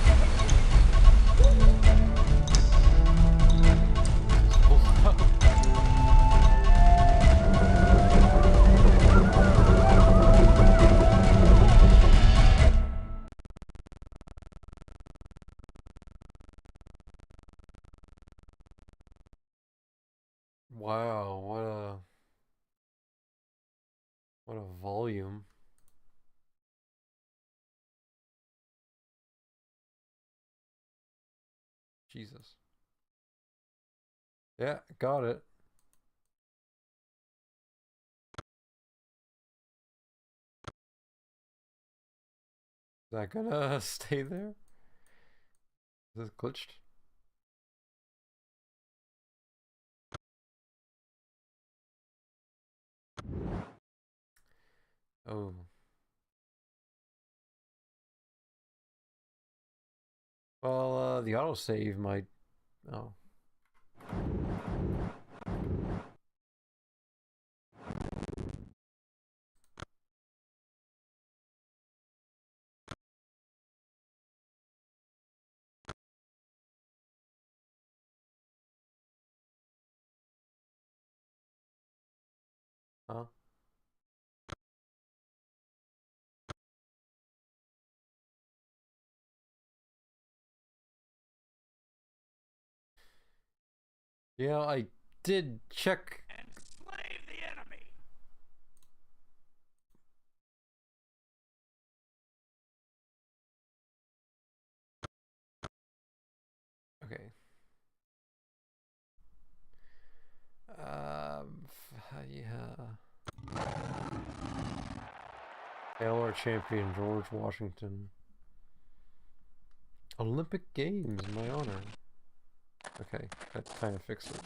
Wow, what a volume. Jesus. Yeah, got it. Is that gonna stay there? Is this glitched? Oh. Well, the autosave might... Oh. Huh? Yeah, I did check. Enslave the enemy. Okay. Yeah. Hail our champion, George Washington. Olympic Games in my honor. Okay, that kind of fixed it.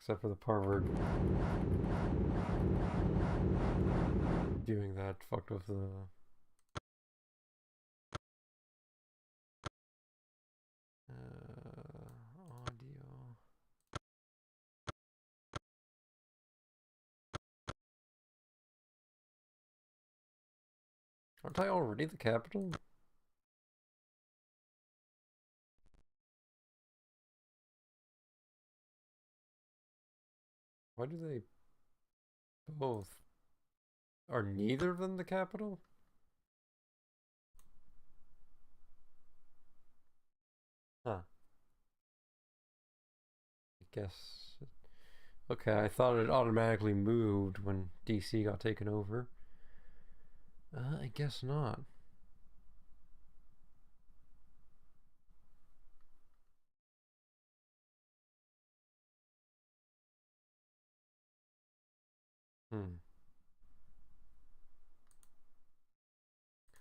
Except for the part where doing that fucked with the audio. Aren't I already the capital? Why do they both? Are neither of them the capital? Huh. I guess. Okay, I thought it automatically moved when DC got taken over. I guess not. Hmm.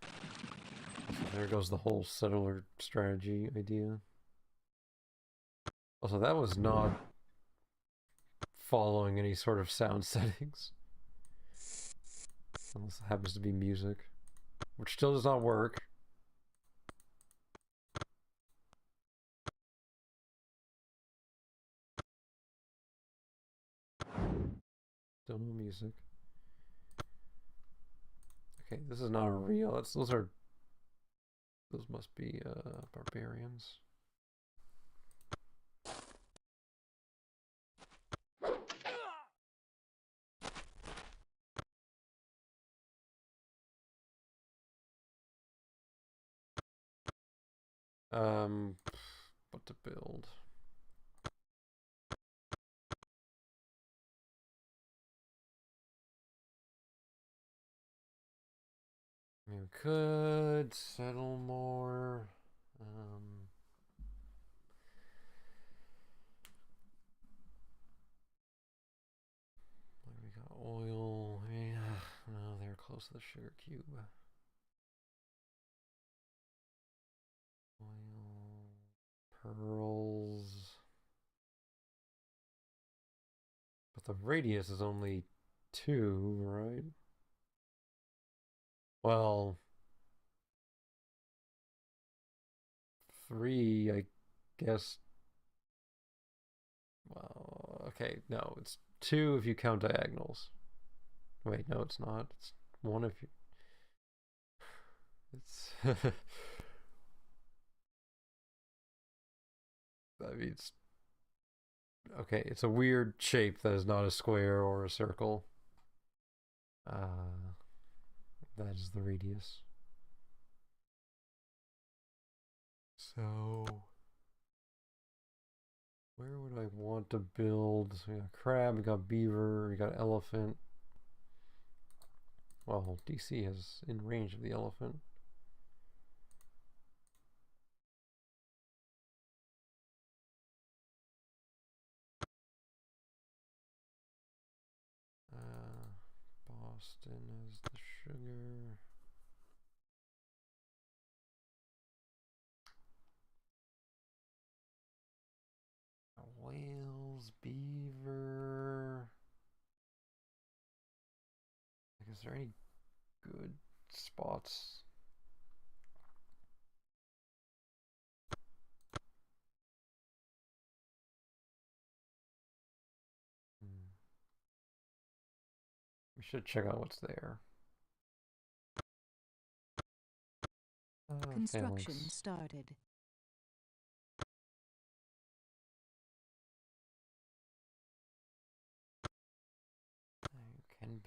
So there goes the whole settler strategy idea. Also, that was not following any sort of sound settings. Unless it happens to be music. Which still does not work. Still no music. Okay, this is not a real. Those must be barbarians. What to build? I mean, we could settle more. We got oil. I mean, no, they're close to the sugar cube. Oil, pearls. But the radius is only 2, right? Well, 3, I guess. Well, okay, no, it's 2 if you count diagonals. Wait, no, it's not. It's 1 if you. It's. I mean, it's. Okay, it's a weird shape that is not a square or a circle. Uh, that is the radius. So, where would I want to build? So we got crab, we got beaver, we got elephant. Well, DC is in range of the elephant. Boston is the sugar. Whales, beaver. Like, is there any good spots? Hmm. We should check out what's there. Construction Phalanx. started.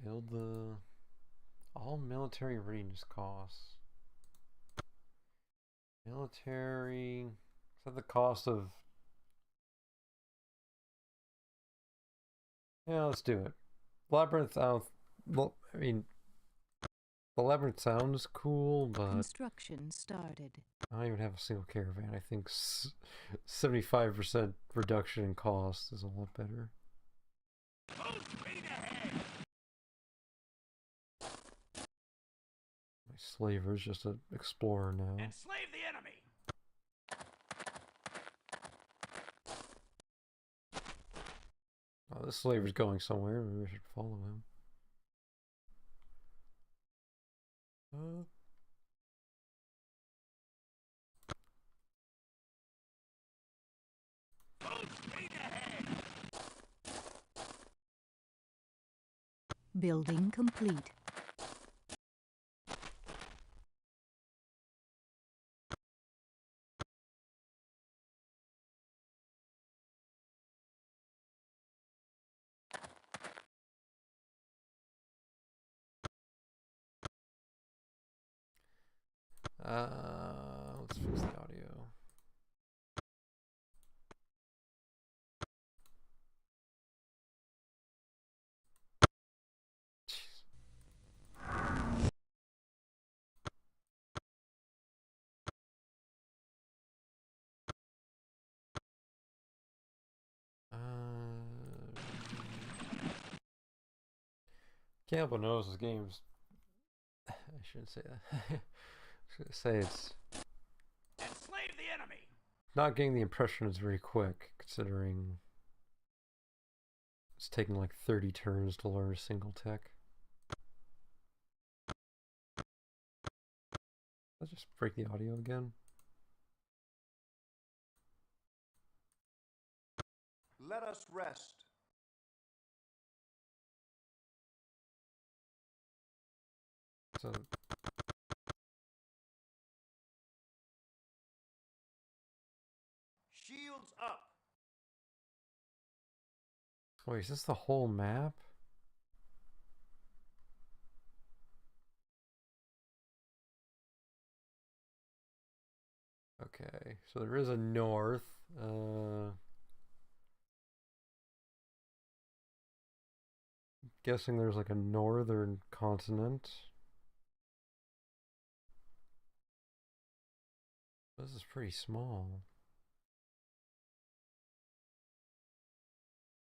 Build the all military readiness costs. Military. Is that the cost of? Yeah, let's do it. Labyrinth. Well, I mean, the labyrinth sounds cool, but Construction started. I don't even have a single caravan. I think 75% reduction in cost is a lot better. Full speed ahead! My slaver's just an explorer now. Enslave the enemy! Oh, this slaver's going somewhere. Maybe I should follow him. Full speed ahead! Building complete. Let's fix the audio. Jeez. Campbell knows his games. I shouldn't say that. I was gonna say it's Enslave the enemy! not getting the impression it's very quick, considering it's taking like 30 turns to learn a single tech. Let's just break the audio again. Let us rest. So Shields up. wait, is this the whole map? Okay, so there is a north. Guessing there's like a northern continent. This is pretty small.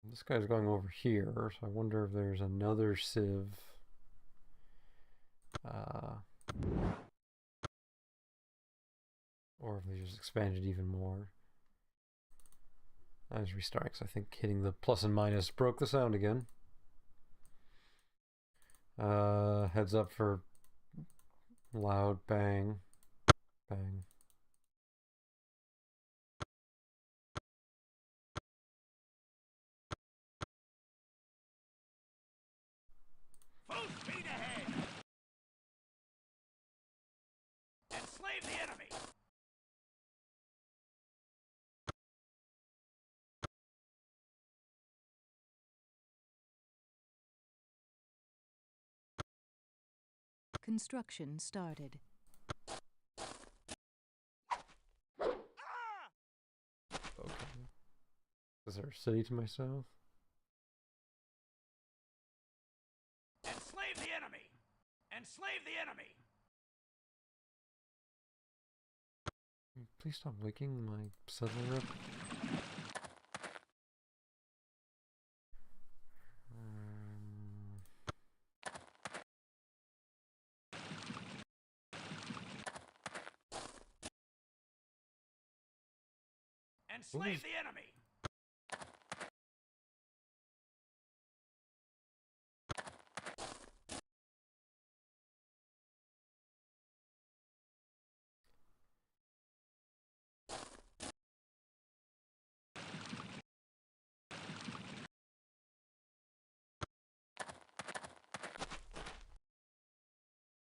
This guy's going over here, so I wonder if there's another civ. Or if they just expanded even more. I was restarting because I think hitting the plus and minus broke the sound again. Heads up for loud bang. Bang. Full speed ahead! Enslave the enemy! Construction started. Ah! Okay. Is there a city to my south? Enslave the enemy! Enslave the enemy! Please stop licking my settler rep. Enslave the enemy!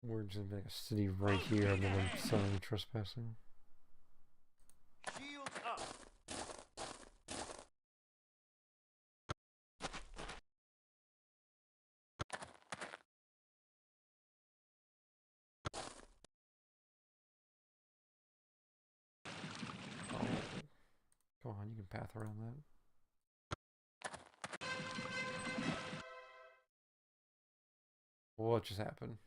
We're just gonna make a city right here and then I'm selling trespassing. Shields up. Go on, you can path around that. What just happened?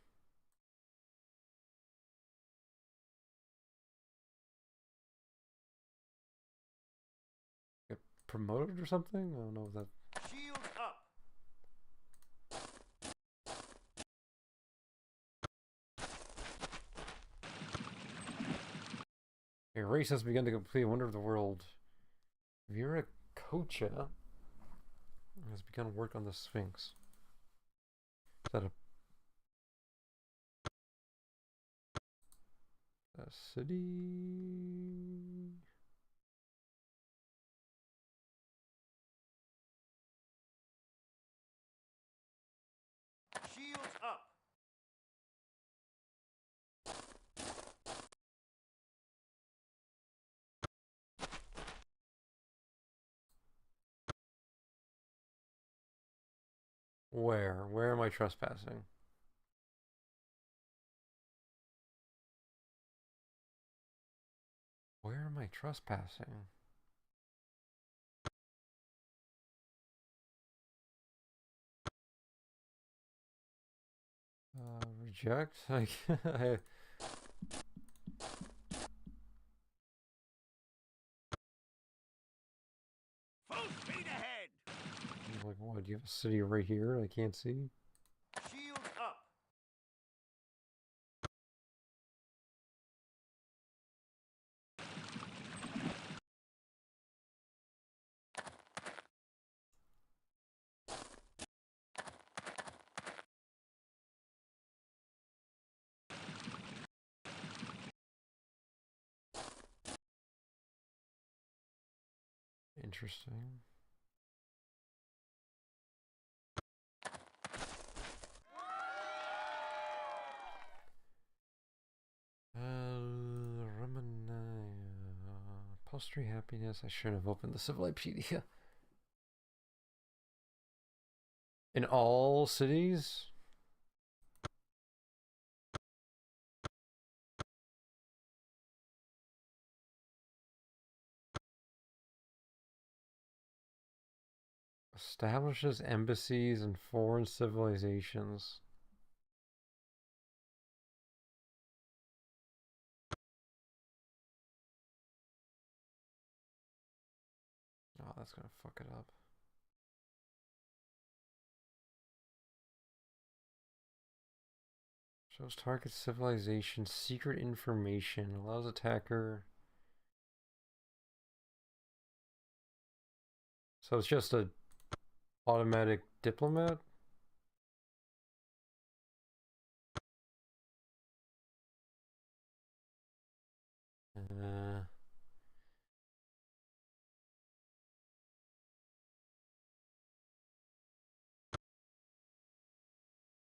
Get promoted or something? I don't know if that. Shield up. A race has begun to complete. Wonder of the world. Vera Kocha has begun work on the Sphinx. Is that a city? Shields up. Where? Where am I trespassing? Where am I trespassing? Reject? I Full speed ahead! like, what? Do you have a city right here I can't see? Shields up. Interesting. Ramanaya. Upholstery happiness. I shouldn't have opened the Civilopedia. In all cities? Establishes embassies in foreign civilizations. Oh, that's gonna fuck it up. Shows target civilization secret information. Allows attacker. So it's just a automatic diplomat?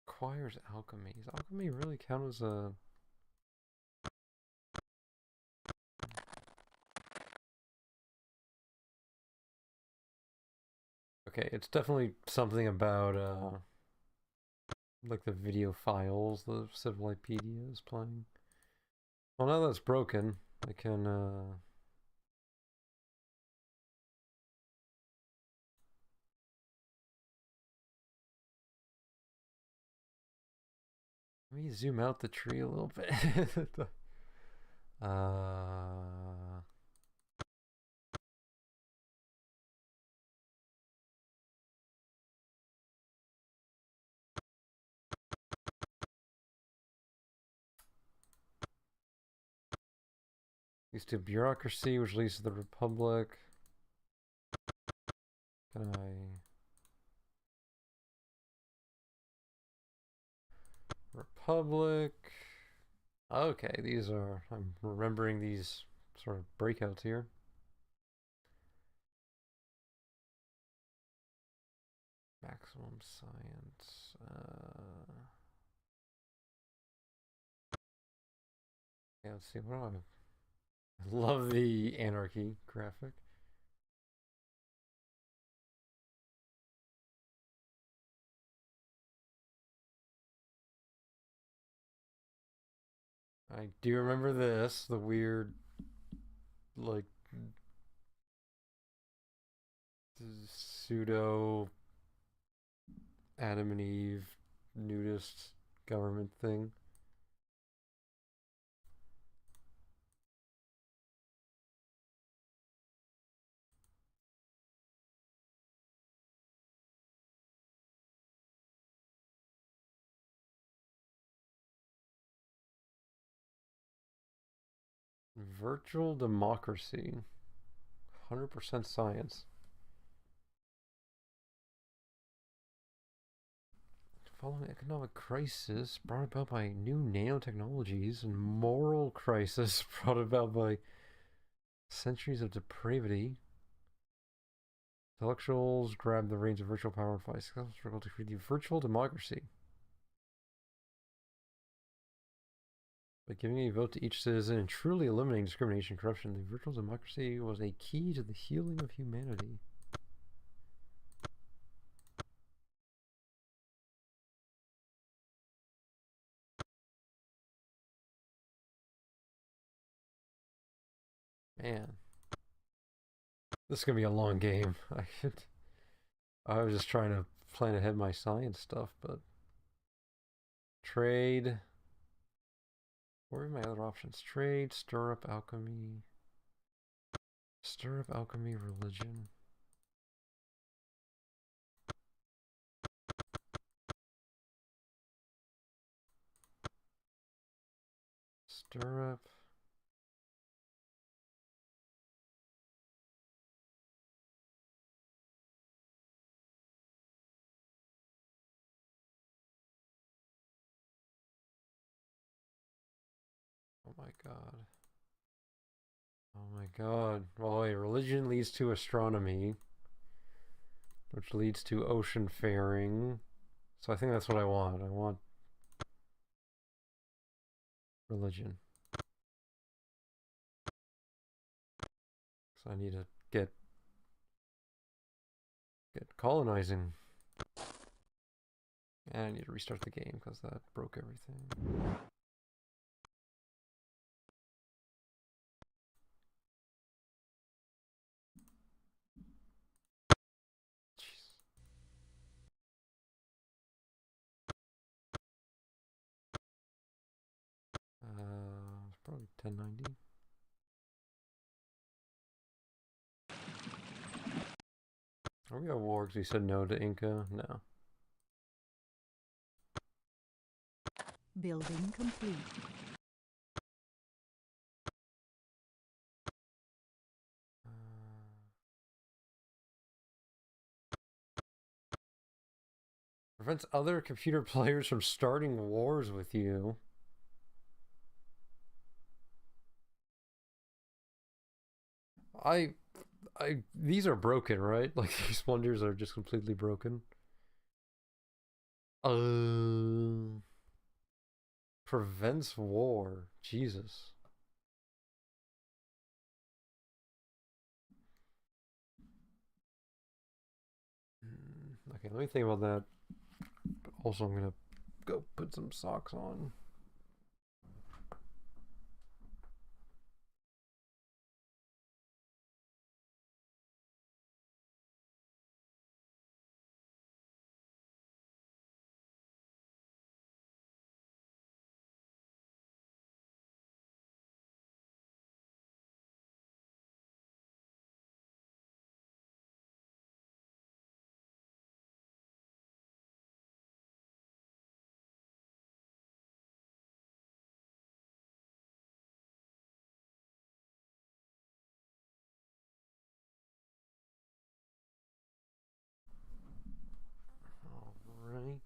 Acquires alchemy. Does alchemy really count as a... Okay, it's definitely something about like the video files the Civilopedia is playing. Well, now that's broken, I can let me zoom out the tree a little bit. Leads to bureaucracy, which leads to the Republic. Can I... Republic. Okay, these are... I'm remembering these sort of breakouts here. Maximum science. Yeah, let's see. What do I love the anarchy graphic. I do remember this, the weird, like, pseudo Adam and Eve nudist government thing. Virtual democracy. 100% science. Following economic crisis brought about by new nanotechnologies and moral crisis brought about by centuries of depravity, intellectuals grabbed the reins of virtual power and fight successful struggle to create the virtual democracy. By giving a vote to each citizen and truly eliminating discrimination and corruption, the virtual democracy was a key to the healing of humanity. Man. This is gonna be a long game. I was just trying to plan ahead my science stuff, but trade. What are my other options? Trade, stir up alchemy, religion. Stir up. Oh my god. Oh my god. Well, wait, religion leads to astronomy, which leads to ocean faring. So I think that's what I want. I want religion. So I need to get colonizing. And I need to restart the game because that broke everything. It's probably 1090. Are we at war because we said no to Inca? No. Building complete. Prevents other computer players from starting wars with you. These are broken, right? Like these wonders are just completely broken. Prevents war. Jesus. Okay, let me think about that. But also, I'm gonna go put some socks on. Right.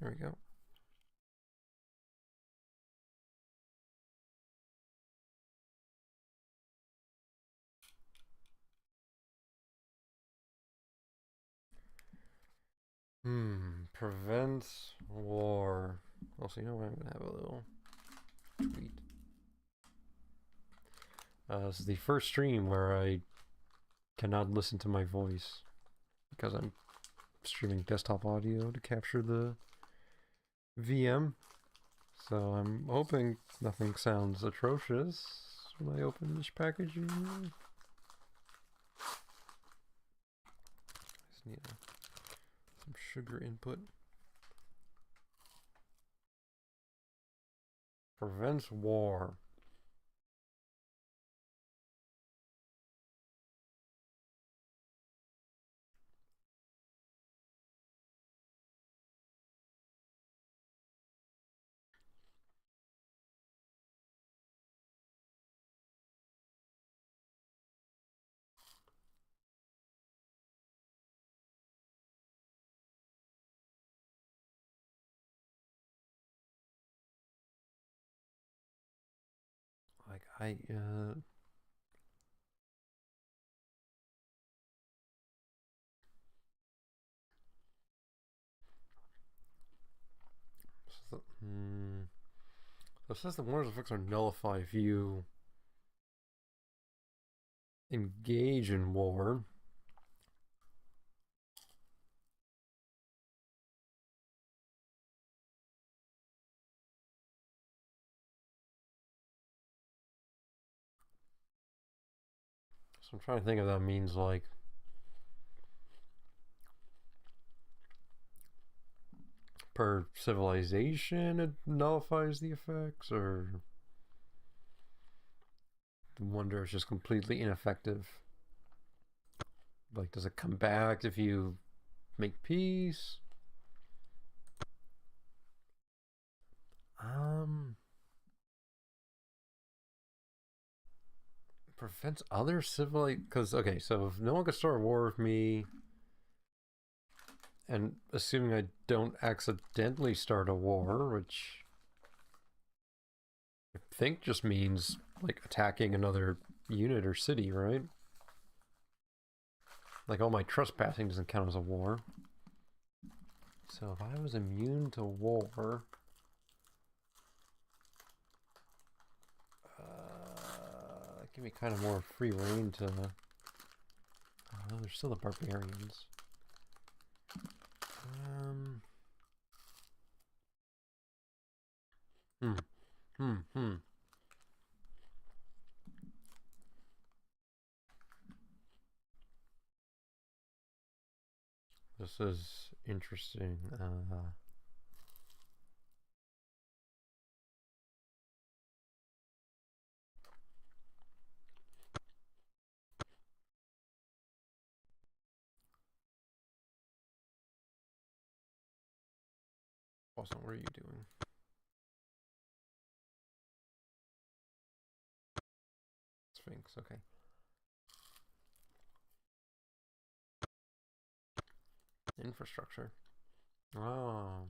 There we go. Prevents war. Also, you know what? I'm gonna have a little tweet. This is the first stream where I cannot listen to my voice because I'm streaming desktop audio to capture the VM. So I'm hoping nothing sounds atrocious when I open this packaging. Just need some sugar input. Prevents war. Like so, so it says that wars effects are nullified if you engage in war. So I'm trying to think if that means like per civilization it nullifies the effects, or I wonder if it's just completely ineffective. Like, does it come back if you make peace? Prevents other civil, because okay, so if no one could start a war with me, and assuming I don't accidentally start a war, which I think just means like attacking another unit or city, right? Like all my trespassing doesn't count as a war. So if I was immune to war, give me kind of more free reign to. Oh, there's still the barbarians. This is interesting. Also, what are you doing? Sphinx, okay. Infrastructure. Oh.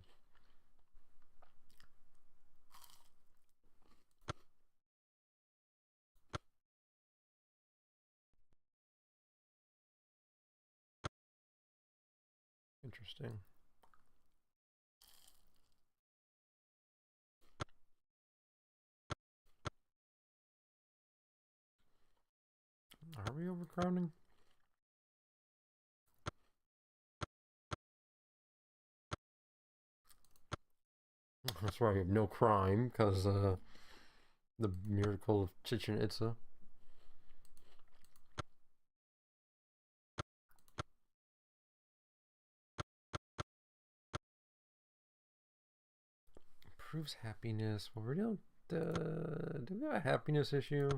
Interesting. Are we overcrowding? That's why we have no crime, because the miracle of Chichen Itza. Improves happiness. Well, we don't. Do we have a happiness issue?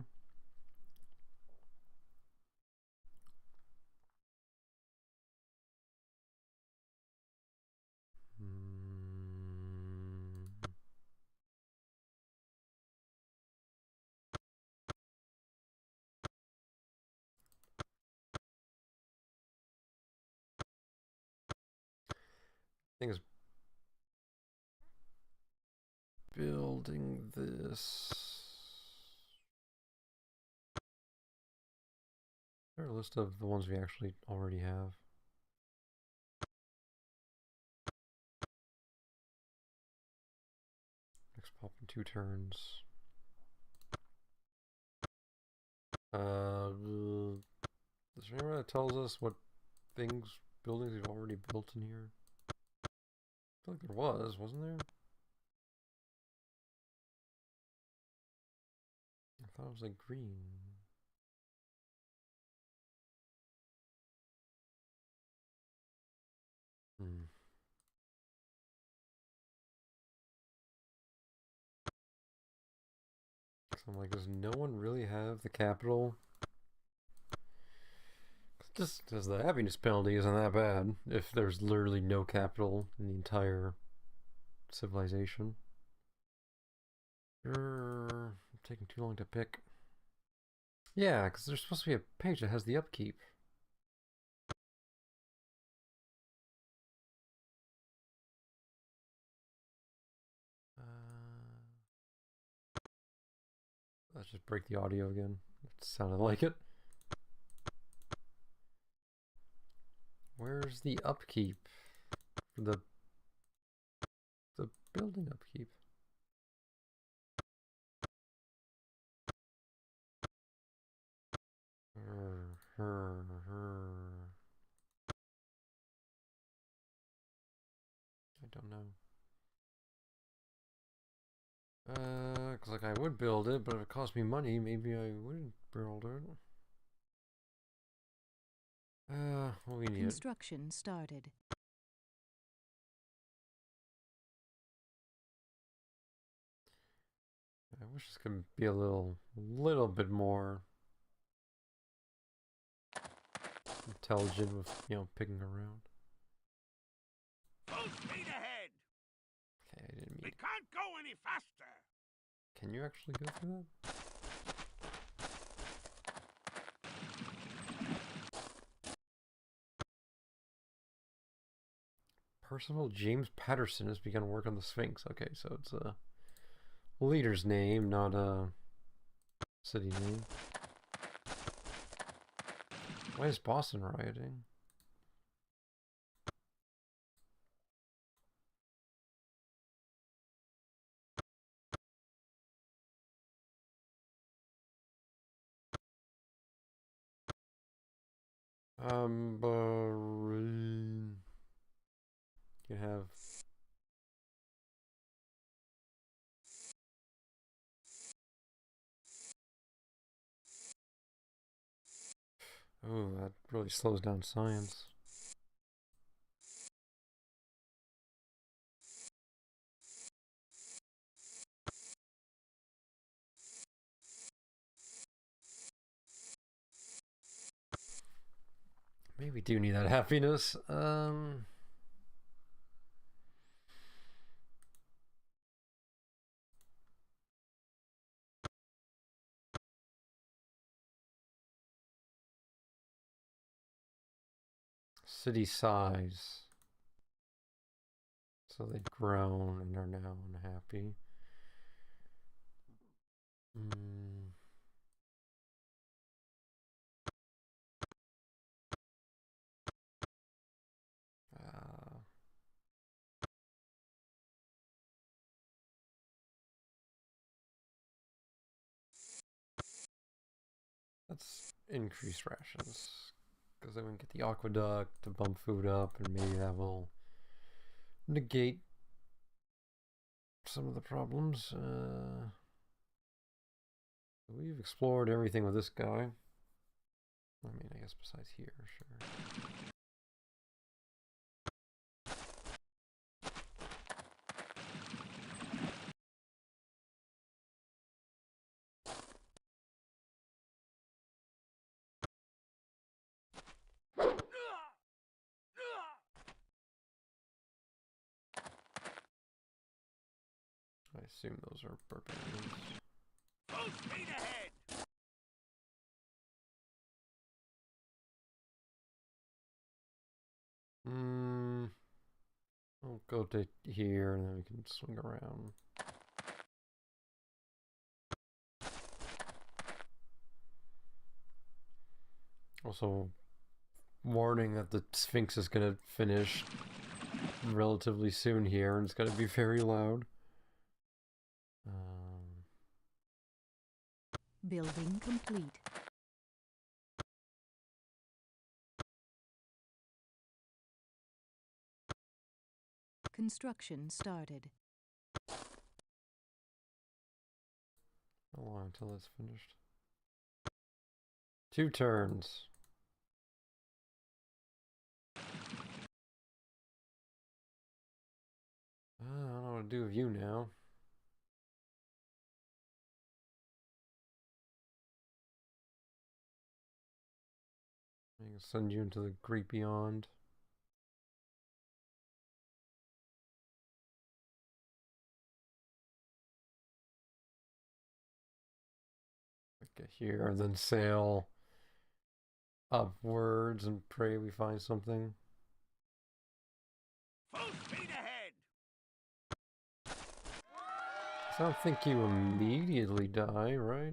I think it's building this. Is there a list of the ones we actually already have? Next pop in 2 turns. Is there anyone that tells us what things buildings we've already built in here? I feel like there was, wasn't there? I thought it was like green. Hmm. So I'm like, does no one really have the capital? Just because the happiness penalty isn't that bad if there's literally no capital in the entire civilization. I'm taking too long to pick. Yeah, because there's supposed to be a page that has the upkeep. Let's just break the audio again. It sounded like it. Where's the upkeep? The building upkeep. I don't know. Cause like I would build it, but if it cost me money, maybe I wouldn't build it. Well, we need it. Construction started. I wish this could be a little bit more intelligent with, picking around. Full speed ahead! Okay, I didn't We mean. can't go any faster! Can you actually go through that? Percival James Patterson has begun work on the Sphinx. Okay, so it's a leader's name, not a city name. Why is Boston rioting? You have oh, that really slows down science. Maybe we do need that happiness. City size. So they've grown and are now unhappy. Let's increase rations. Because then we can get the aqueduct to bump food up, and maybe that will negate some of the problems. We've explored everything with this guy. I mean, I guess besides here, sure. I assume those are barbarians. Full speed ahead! I'll go to here and then we can swing around. Also, warning that the Sphinx is gonna finish relatively soon here and it's gonna be very loud. Building complete. Construction started. How long until it's finished? 2 turns. I don't know what to do with you now. I can send you into the great beyond. Get here and then sail upwards and pray we find something. Full speed ahead! I don't think you immediately die, right?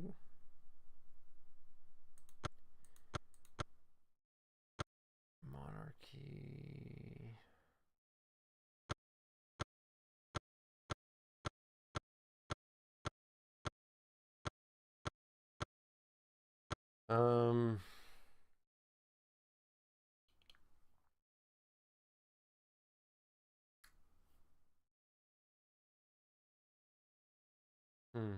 Monarchy. Um. Hmm.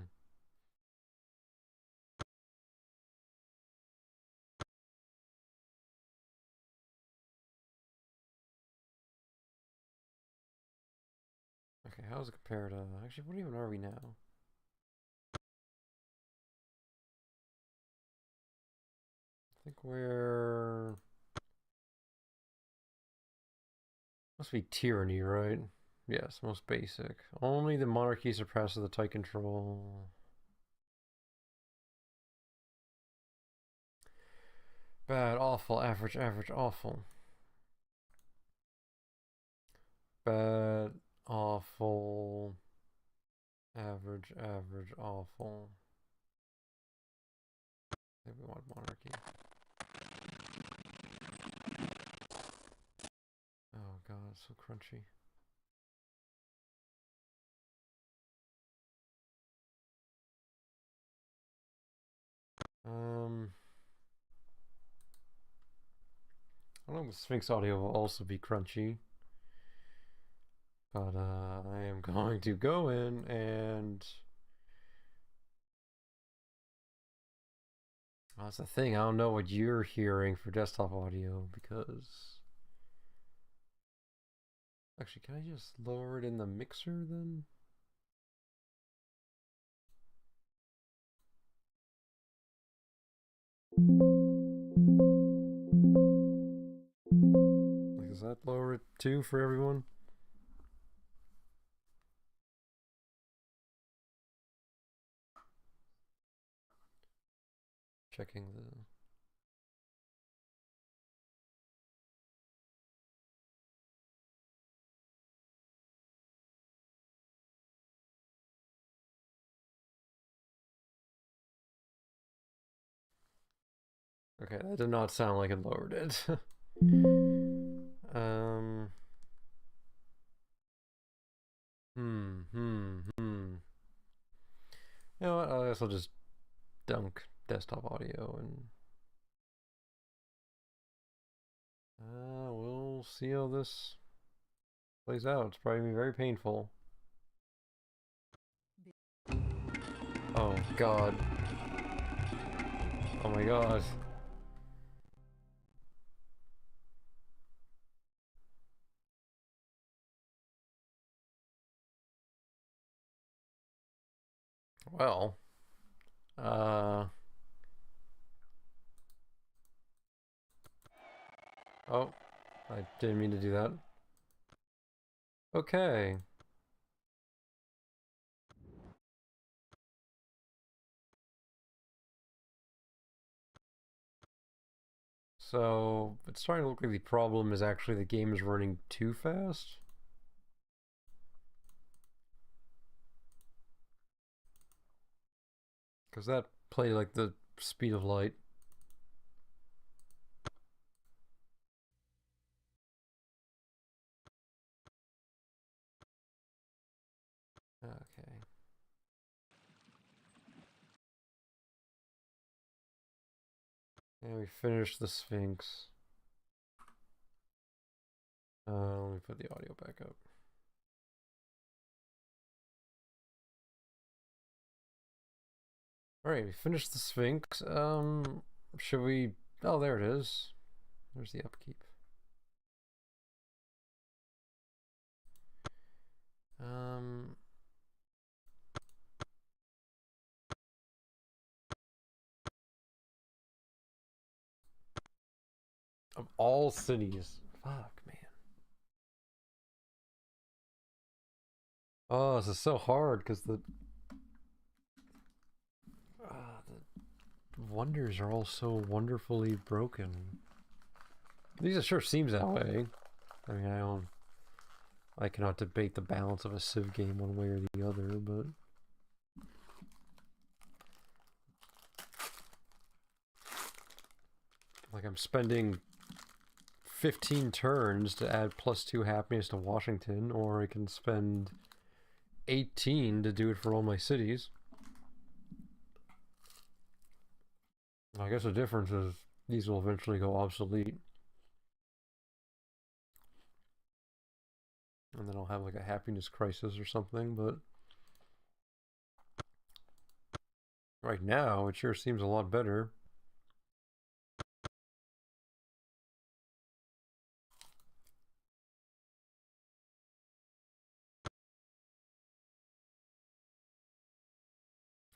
Okay, how does it compare to... Actually, what even are we now? I think we're... Must be tyranny, right? Yes, most basic. Only the monarchy surpasses the tight control. Bad, awful, average, average, awful. Bad, awful, average, average, awful. I think we want monarchy. Oh god, it's so crunchy. I don't know if the Sphinx audio will also be crunchy. But I am going to go in and... Well, that's the thing, I don't know what you're hearing for desktop audio because... Actually, can I just lower it in the mixer then? Like, does that lower it too for everyone? Checking the... Okay, that did not sound like it lowered it. um... You know what, I guess I'll just dunk desktop audio and... we'll see how this plays out. It's probably gonna be very painful. Oh god. Oh my god. Well. Oh. I didn't mean to do that. Okay. So, it's starting to look like the problem is actually the game is running too fast. Because that played like the speed of light. Okay. And we finished the Sphinx. Let me put the audio back up. Alright, we finished the Sphinx. Should we... Oh, there it is. There's the upkeep. Of all cities. Fuck, man. Oh, this is so hard because the wonders are all so wonderfully broken. At least it sure seems that way. I mean, I cannot debate the balance of a Civ game one way or the other, but like I'm spending 15 turns to add +2 happiness to Washington, or I can spend 18 to do it for all my cities. I guess the difference is these will eventually go obsolete. And then I'll have like a happiness crisis or something, but right now it sure seems a lot better.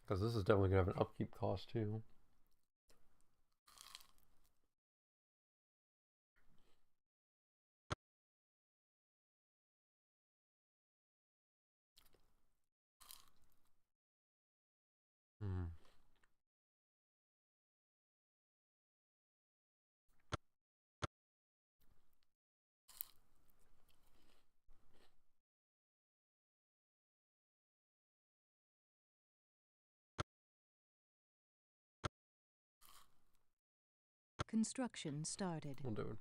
Because this is definitely going to have an upkeep cost too. Construction started. We'll do it.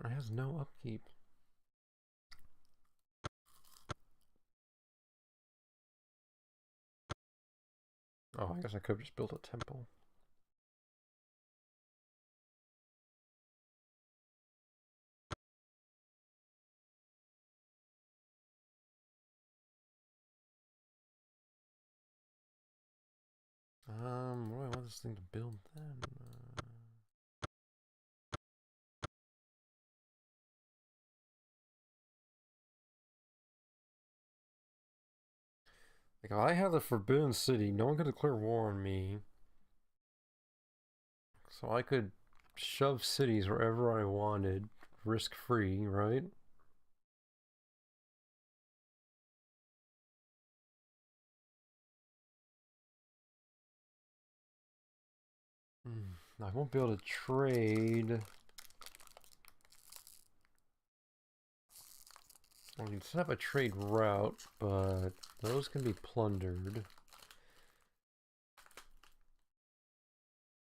It has no upkeep. Oh, I guess I could have just built a temple. What do I want this thing to build then? Like, if I have the Forbidden City, no one could declare war on me. So I could shove cities wherever I wanted, risk-free, right? I won't be able to trade. I can set up a trade route, but those can be plundered.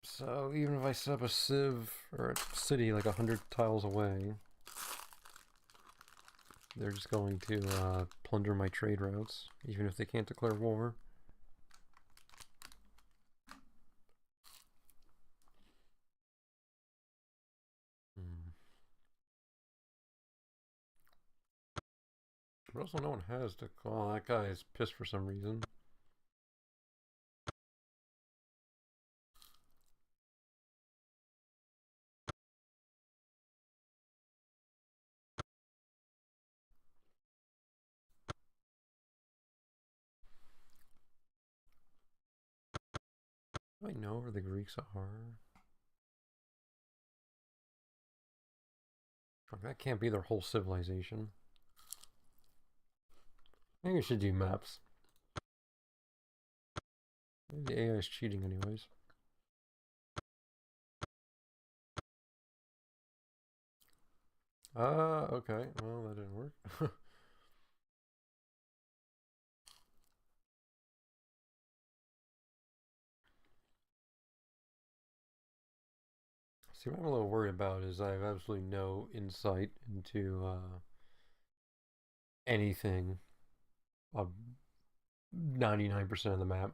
So even if I set up a civ or a city like 100 tiles away, they're just going to plunder my trade routes, even if they can't declare war. But also no one has to call. That guy is pissed for some reason. Do I know where the Greeks are? That can't be their whole civilization. Maybe we should do maps. Maybe the AI is cheating anyways. Okay. Well, that didn't work. See, what I'm a little worried about is I have absolutely no insight into anything of 99% of the map.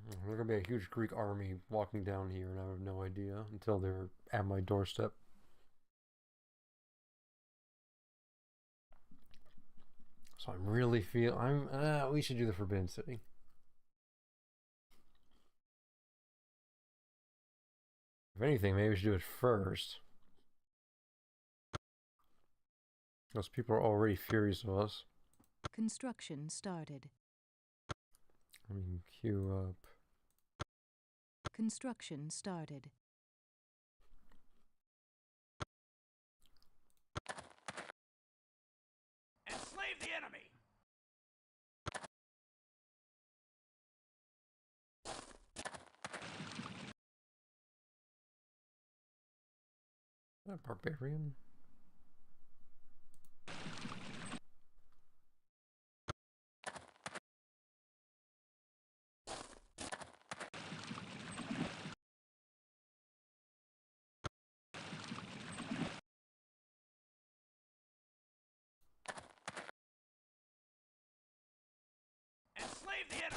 There's gonna be a huge Greek army walking down here, and I have no idea until they're at my doorstep. So So I'm really we should do the Forbidden City. If anything, maybe we should do it first. Those people are already furious of us. Construction started. I mean, queue up. Construction started. Enslave the enemy! A barbarian? Enslave the enemy!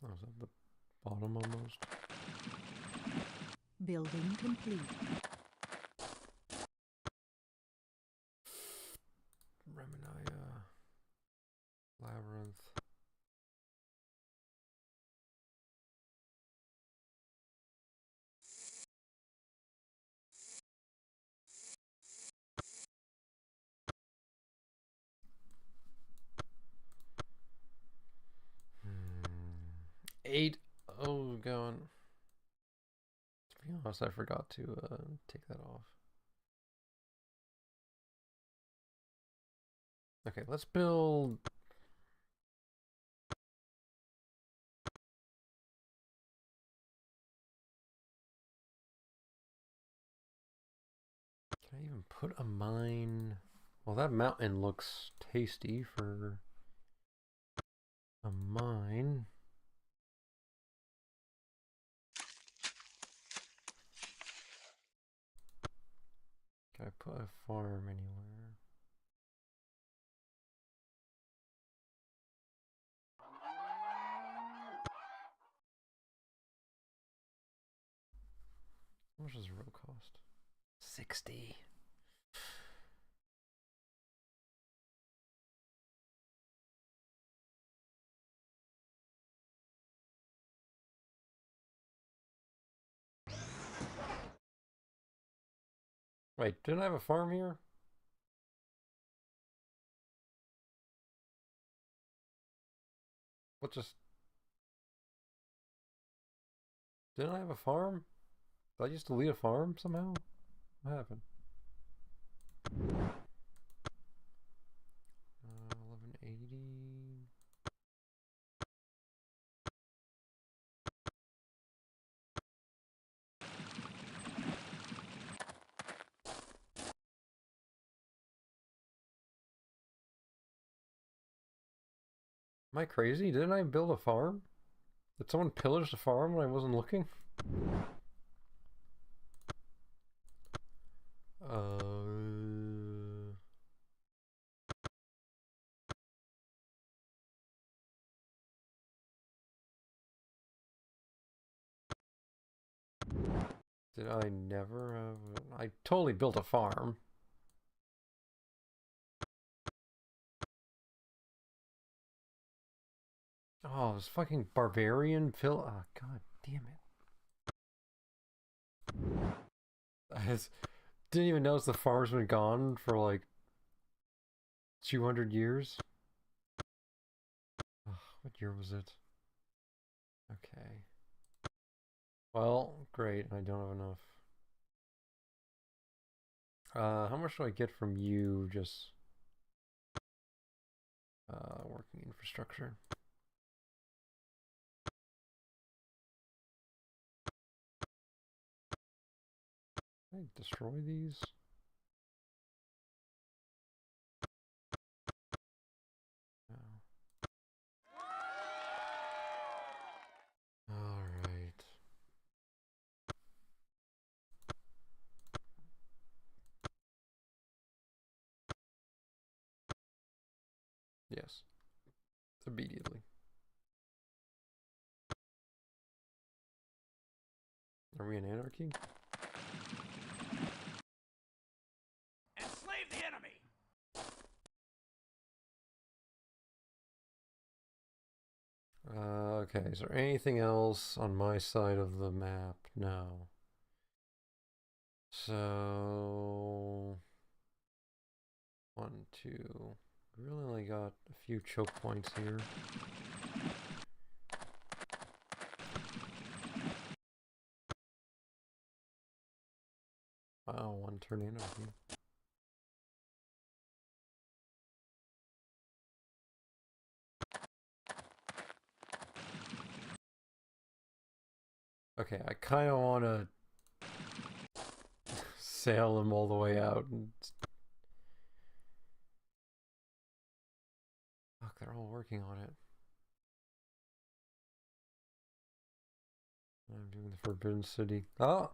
Oh, is that the bottom almost? Building complete. Remenaya. Labyrinth. Eight. Oh, going. To be honest, I forgot to take that off. Okay, let's build. Can I even put a mine? Well, that mountain looks tasty for a mine. Can I put a farm anywhere? How much does a road cost? 60. Wait, didn't I have a farm here? What just... Didn't I have a farm? Did I just delete a farm somehow? What happened? 1180. Am I crazy? Didn't I build a farm? Did someone pillage the farm when I wasn't looking? Did I never have... I totally built a farm. Oh, this fucking barbarian pill. Oh, god damn it. I just didn't even notice the farm's been gone for like 200 years. Ugh, what year was it? Okay. Well, great. I don't have enough. How much do I get from you just working infrastructure? Can I destroy these? No. immediately. Are we in anarchy? Enslave the enemy! Okay, is there anything else on my side of the map? No. So... 1, 2... We really only got a few choke points here. Wow, 1 turn anarchy. Okay, I kind of want to sail them all the way out. And... Fuck, they're all working on it. I'm doing the Forbidden City. Oh!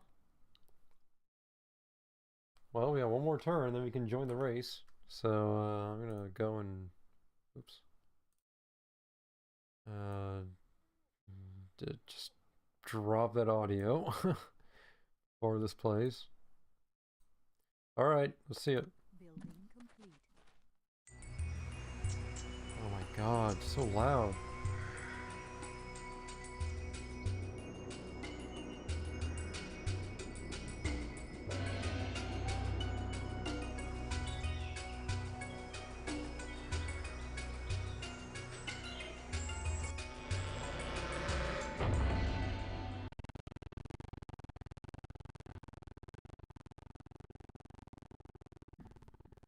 Well, we have one more turn, then we can join the race. So, I'm gonna go and... Oops. Just drop that audio before this plays. Alright, let's see it. Building complete. Oh my god, so loud.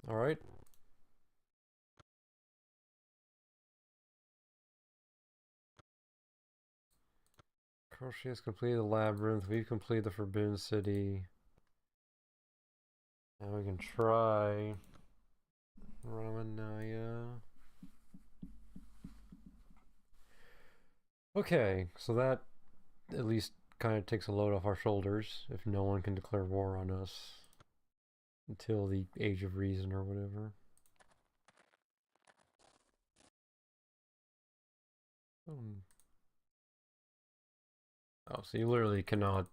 Alright. Crochet has completed the labyrinth. We've completed the Forbidden City. Now we can try Ramanaya. Okay, so that at least kind of takes a load off our shoulders if no one can declare war on us until the Age of Reason or whatever. Oh, so you literally cannot...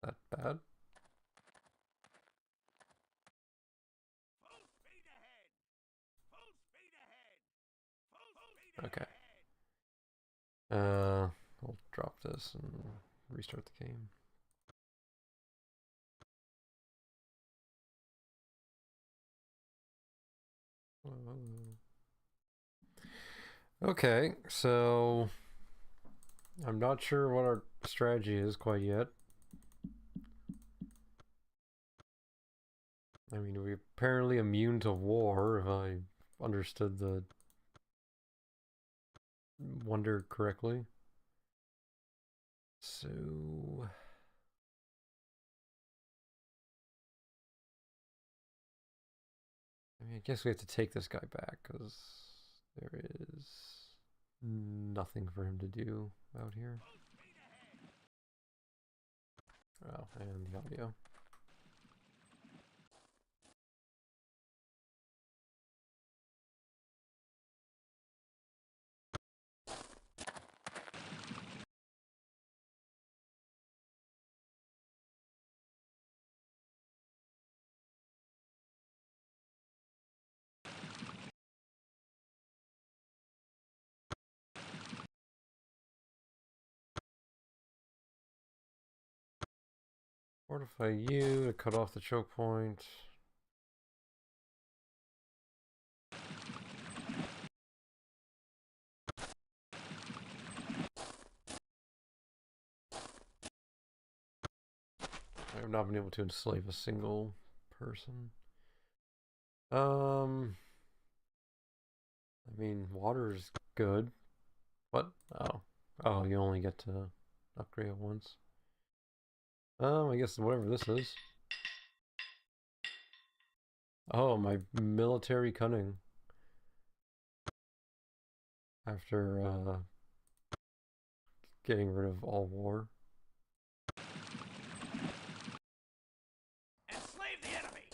That bad? Okay. I'll drop this and restart the game. Okay, so I'm not sure what our strategy is quite yet. I mean, we're apparently immune to war, if I understood the wonder correctly. So... I mean, I guess we have to take this guy back, because there is nothing for him to do out here. Oh, and the audio. Fortify you to cut off the choke point. I have not been able to enslave a single person. I mean, water is good. What? Oh. Oh, you only get to upgrade it once. I guess whatever this is. Oh, my military cunning. After, getting rid of all war. Enslave the enemy!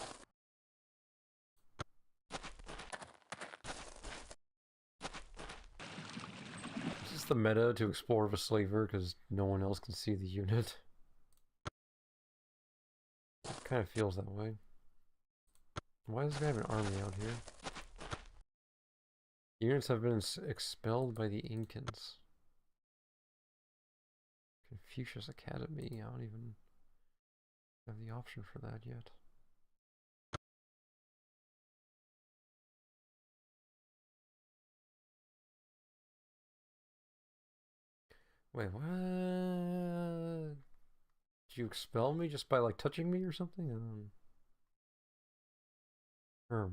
the meta to explore with a slaver because no one else can see the unit. It kind of feels that way. Why does this guy have an army out here? Units have been expelled by the Incans. Confucius Academy. I don't even have the option for that yet. Wait, what? Did you expel me just by like touching me or something? What?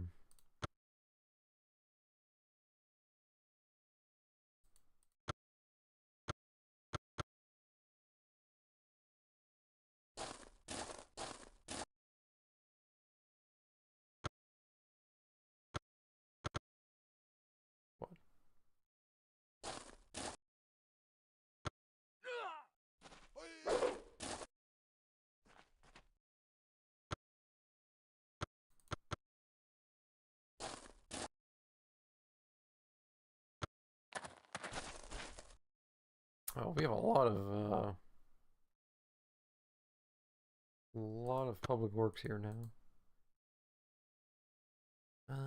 Oh, we have a lot of public works here now. 25-0.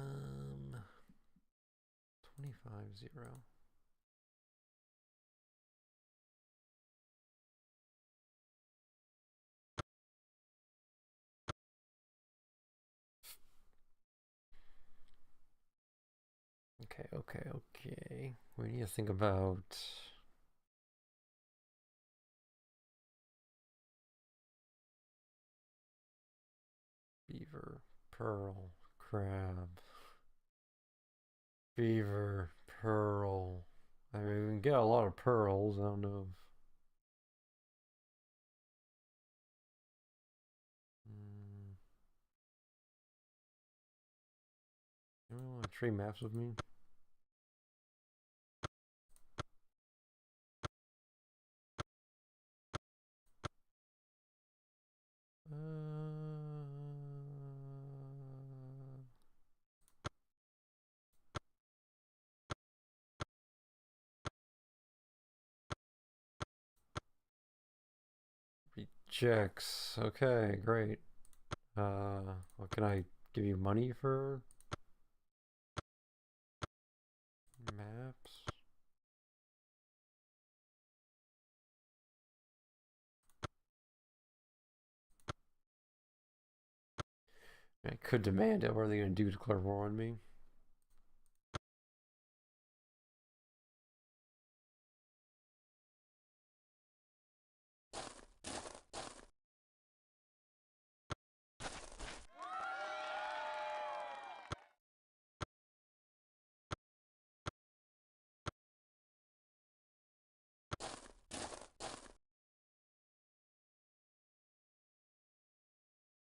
Okay. We need to think about beaver, pearl, crab. Beaver, pearl. I mean, we can get a lot of pearls. I don't know if... Anyone want to trade maps with me? Rejects. Okay, great. What can I give you money for? Maps? I could demand it. What are they going to do? Declare war on me?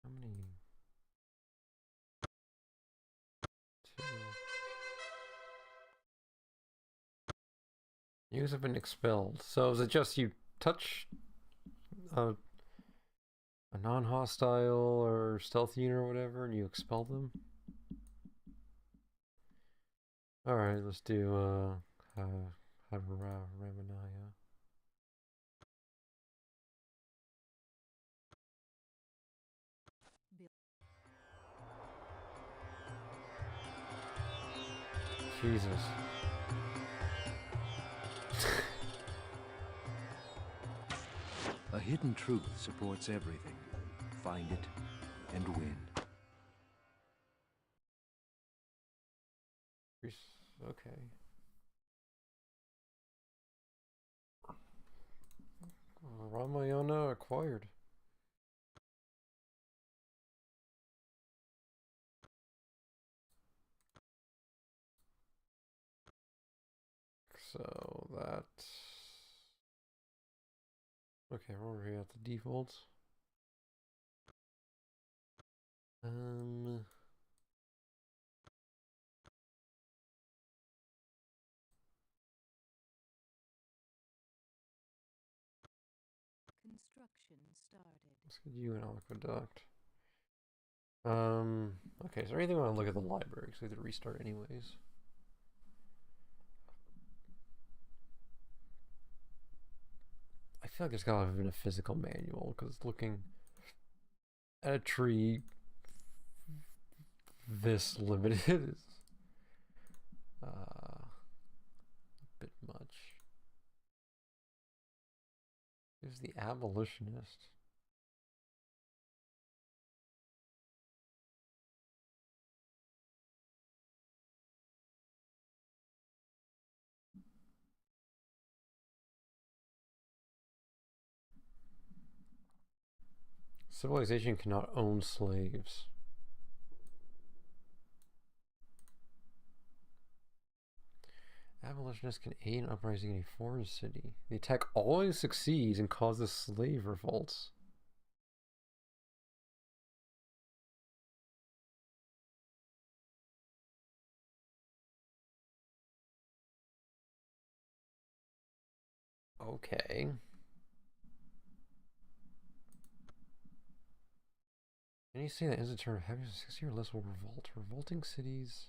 How many? Two. Units have been expelled. So is it just you touch a non-hostile or stealth unit or whatever and you expel them? Alright, let's do Ramanaya. Jesus. A hidden truth supports everything. Find it and win. Okay. Ramayana acquired. So that... Okay, we're here at the defaults. Construction started. Let's get you an aqueduct. Okay, so anything I want to look at the library, so we have to restart anyways. feel like there's gotta have been a physical manual, because looking at a tree this limited is a bit much. Who's the abolitionist? Civilization cannot own slaves. Abolitionists can aid an uprising in a foreign city. The attack always succeeds and causes slave revolts. Okay. Any city that ends a turn of having 60 or less will revolt. Revolting cities.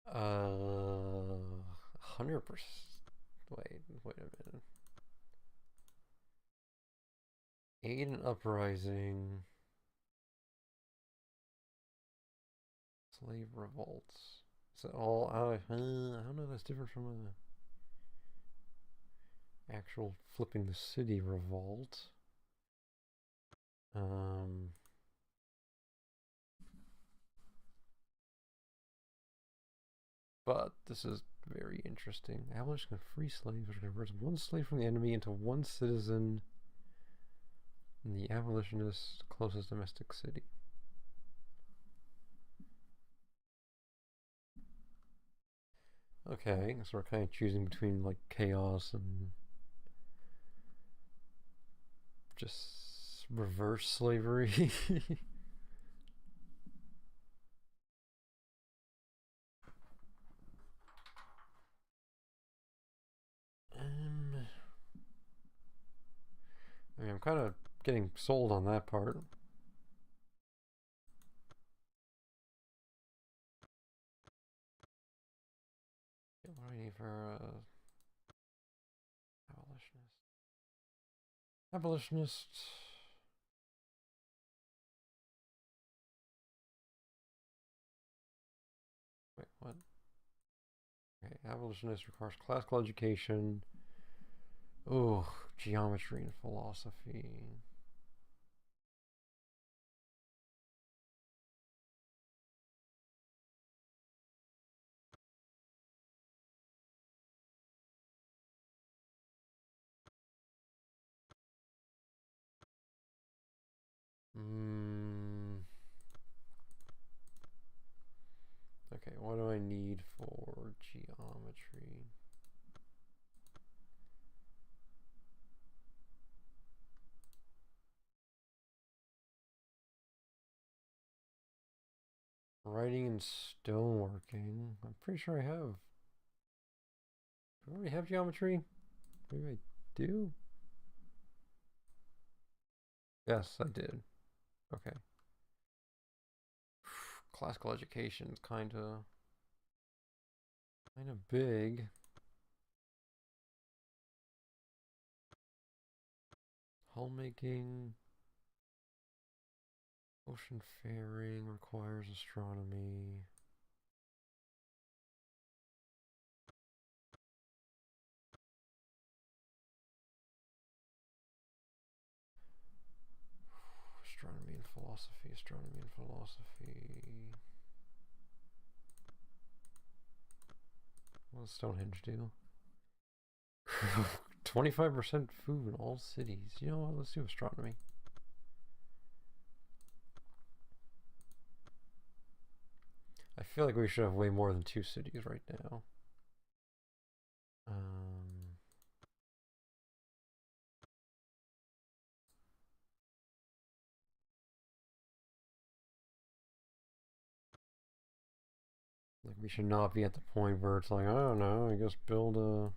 Uh, 100%. Wait a minute. Aid an uprising. Slave revolts. Is it all? I don't know if that's different from a actual flipping the city revolt. But this is very interesting. Abolition can free slaves, which converts one slave from the enemy into one citizen in the abolitionist's closest domestic city. Okay, so we're kind of choosing between like chaos and just reverse slavery. I mean, I'm kind of getting sold on that part. What do I need for abolitionist? Abolitionist. Wait, what? Okay, abolitionist requires classical education. Oh, geometry and philosophy. Okay, what do I need for geometry? Writing and stoneworking. I'm pretty sure I have. Do I already have geometry? Maybe I do? Yes, I did. Okay. Classical education is kind of big. Hull-making. Ocean faring requires astronomy. Astronomy and philosophy, astronomy and philosophy. What does Stonehenge do? 25% food in all cities. You know what? Let's do astronomy. I feel like we should have way more than 2 cities right now. Like we should not be at the point where it's like, I don't know, I guess build a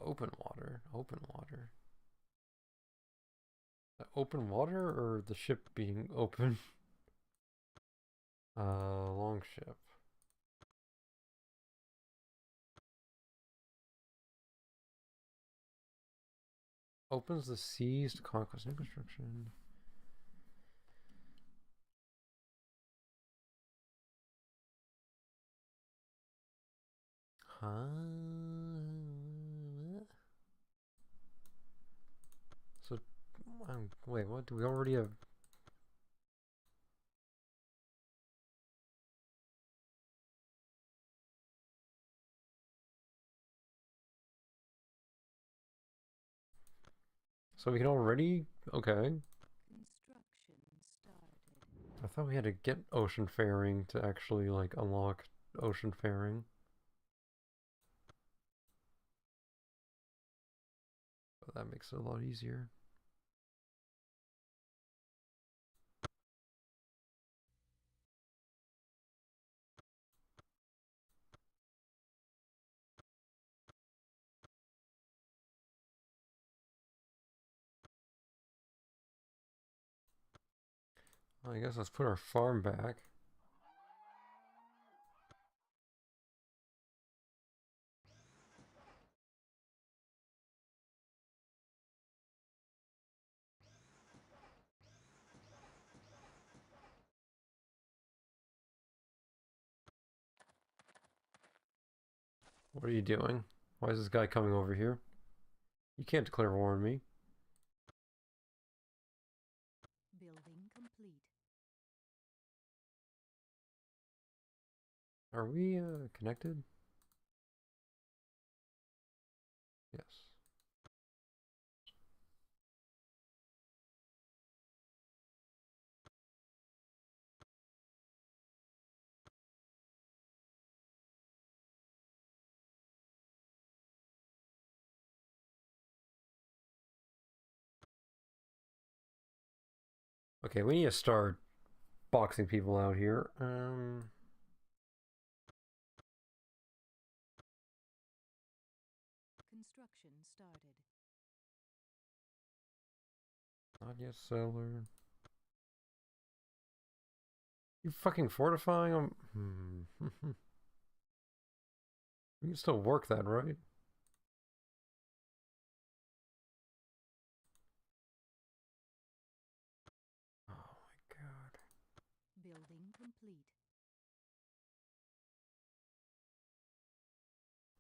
Open water. Open water. Open water or the ship being open? Long ship. Opens the seas to conquest new construction. Huh? So, wait, what? Do we already have? So we can already? Okay. Construction started. I thought we had to get ocean faring to actually, like, unlock ocean faring. But that makes it a lot easier. Well, I guess let's put our farm back. What are you doing? Why is this guy coming over here? You can't declare war on me. Building complete. Are we connected? Yes. Okay, we need to start boxing people out here. Construction started. Not yet settler. You fucking fortifying them? We can still work that, right? Oh my god. Building complete.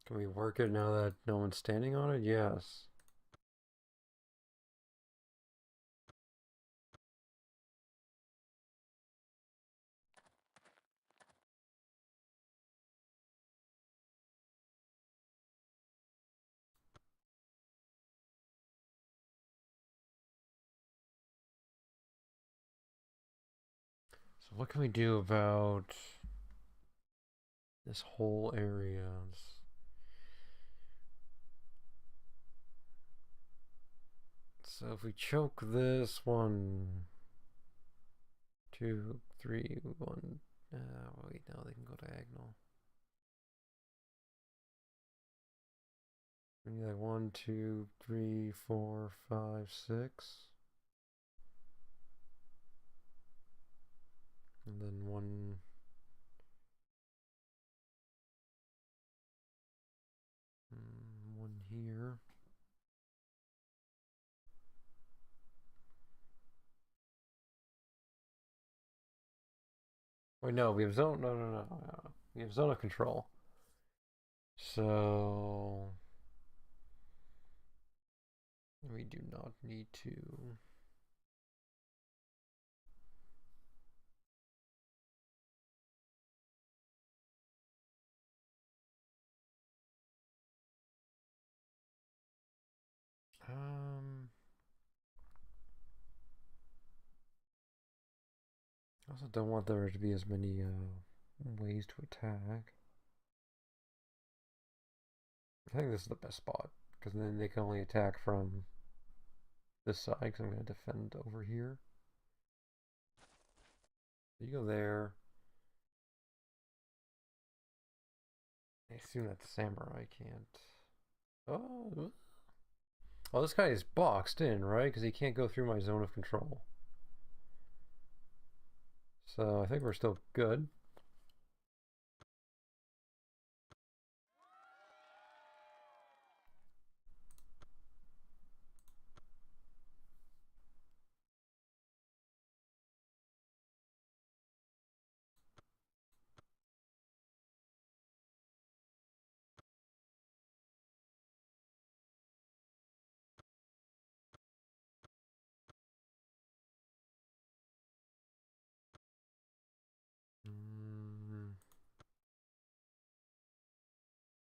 Can we work it now that no one's standing on it? Yes. So what can we do about this whole area? So if we choke this 1, 2, 3, 1. Wait, now they can go diagonal. We need like 1, 2, 3, 4, 5, 6. And then one here. Wait, no, we have zone. No. We have zone of control. So we do not need to. I also don't want there to be as many ways to attack. I think this is the best spot because then they can only attack from this side because I'm going to defend over here. You go there. I assume that samurai can't. Oh, oh, this guy is boxed in, right? Because he can't go through my zone of control. So I think we're still good.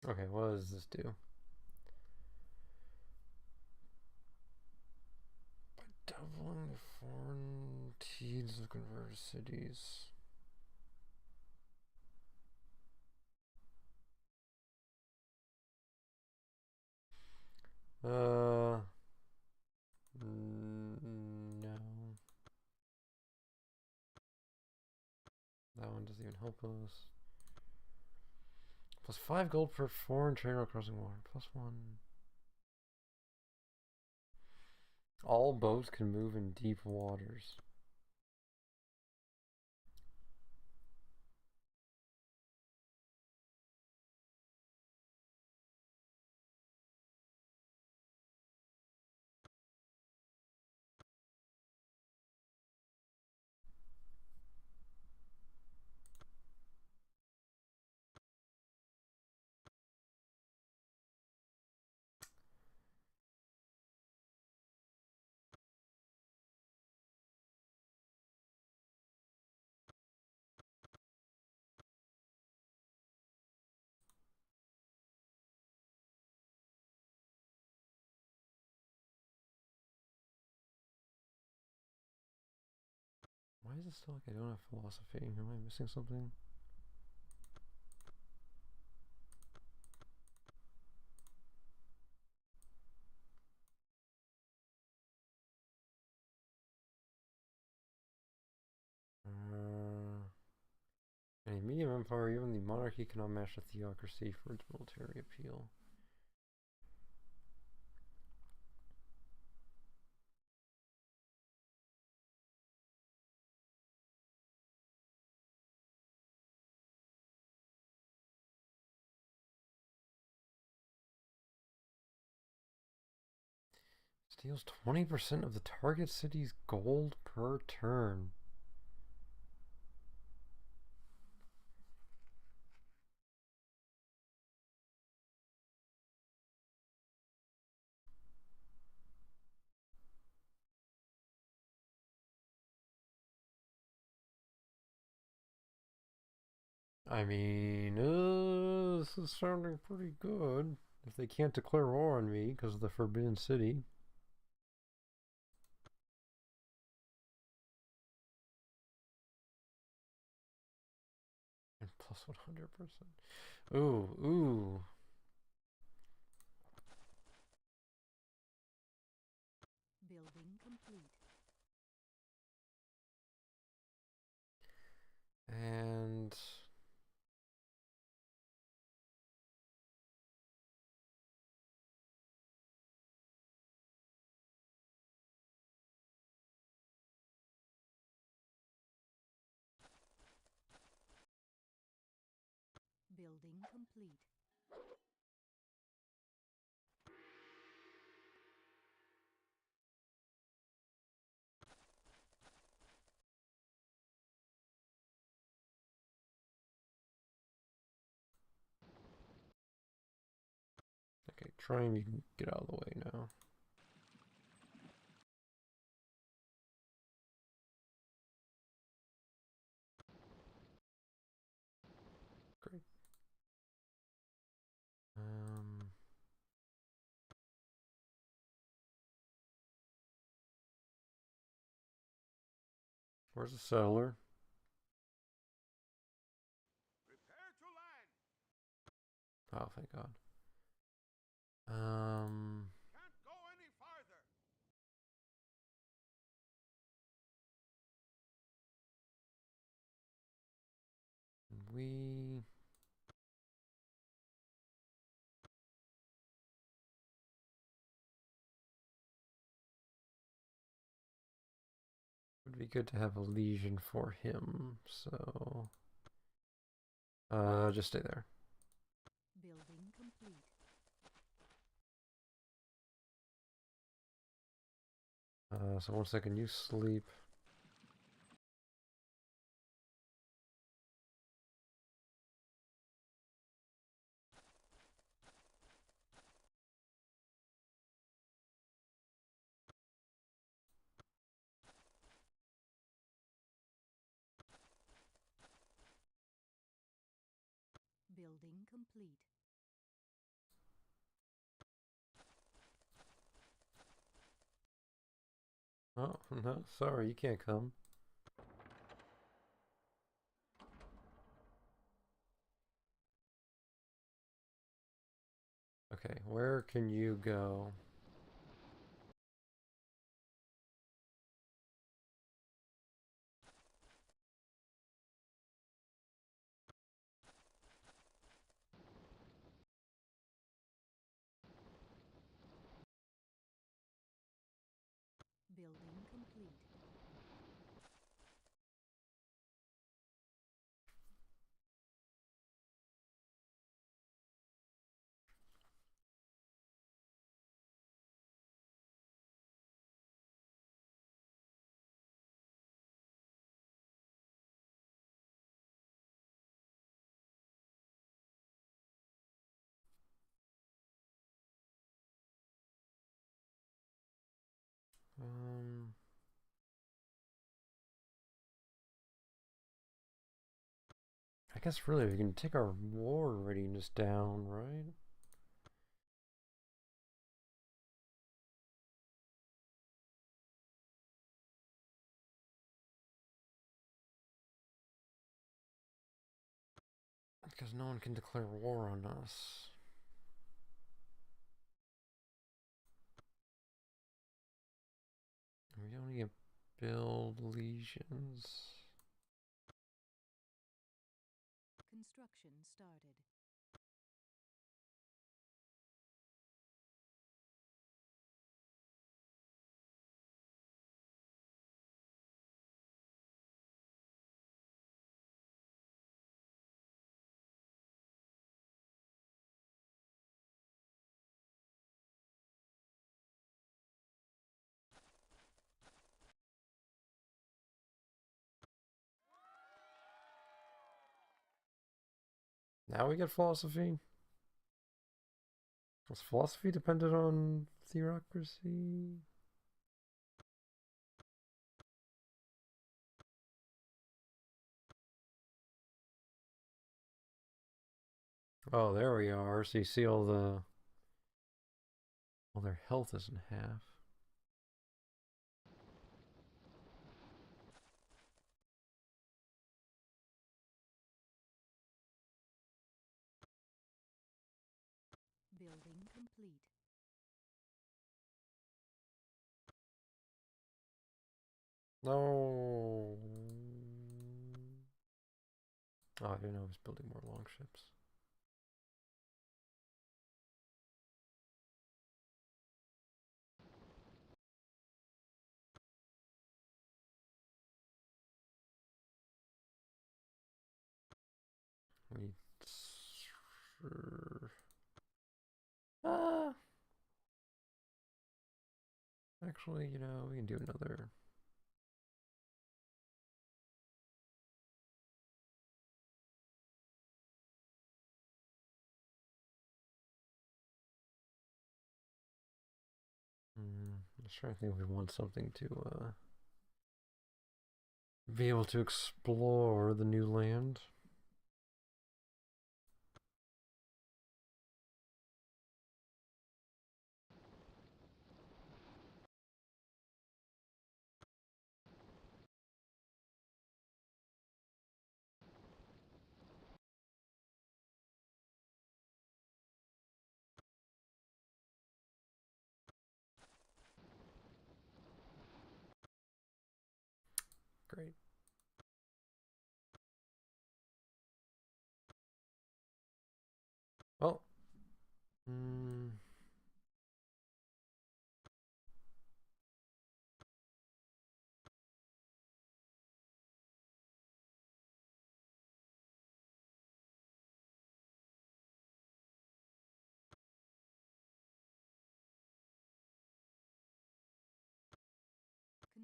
Okay, what does this do? By doubling the foreign teens of converted cities. No. That one doesn't even help us. Plus 5 gold per foreign trader crossing water. Plus 1. All boats can move in deep waters. Why is it still like I don't have philosophy? Am I missing something? Any medium empire, even the monarchy cannot match the theocracy for its military appeal. Steals 20% of the target city's gold per turn. I mean, this is sounding pretty good. If they can't declare war on me because of the Forbidden City. And plus 100%. Ooh, ooh. Building complete. And Building complete. okay, trying you can get out of the way now. Great. Where's the settler? Prepare to land. Oh, thank God. Can't go any farther. We It'd be good to have a lesion for him, so just stay there. Building complete. So 1 second, you sleep. Building complete. Oh, no, sorry, you can't come. Okay, where can you go? Building complete. Um, I guess really we can take our war readiness down, right? Because no one can declare war on us. We don't need to build legions. Construction started. Now we get philosophy. Was philosophy dependent on theocracy? Oh, there we are. So you see all the... Well, their health is in half. Building complete. No. Oh, I didn't know I was building more longships. We... Ah! Actually, you know, we can do another... I was trying to think if we want something to be able to explore the new land. Great. Well,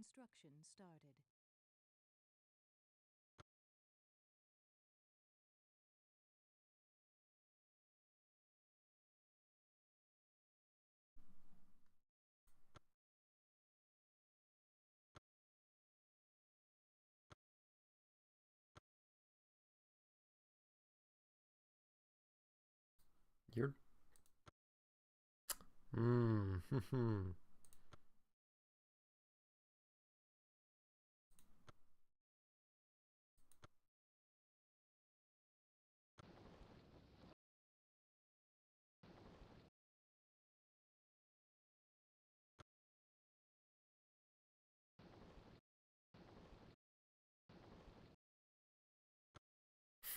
Construction started. You're...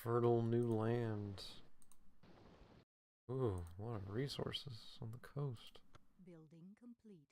Fertile new land. Ooh, a lot of resources on the coast. Building complete.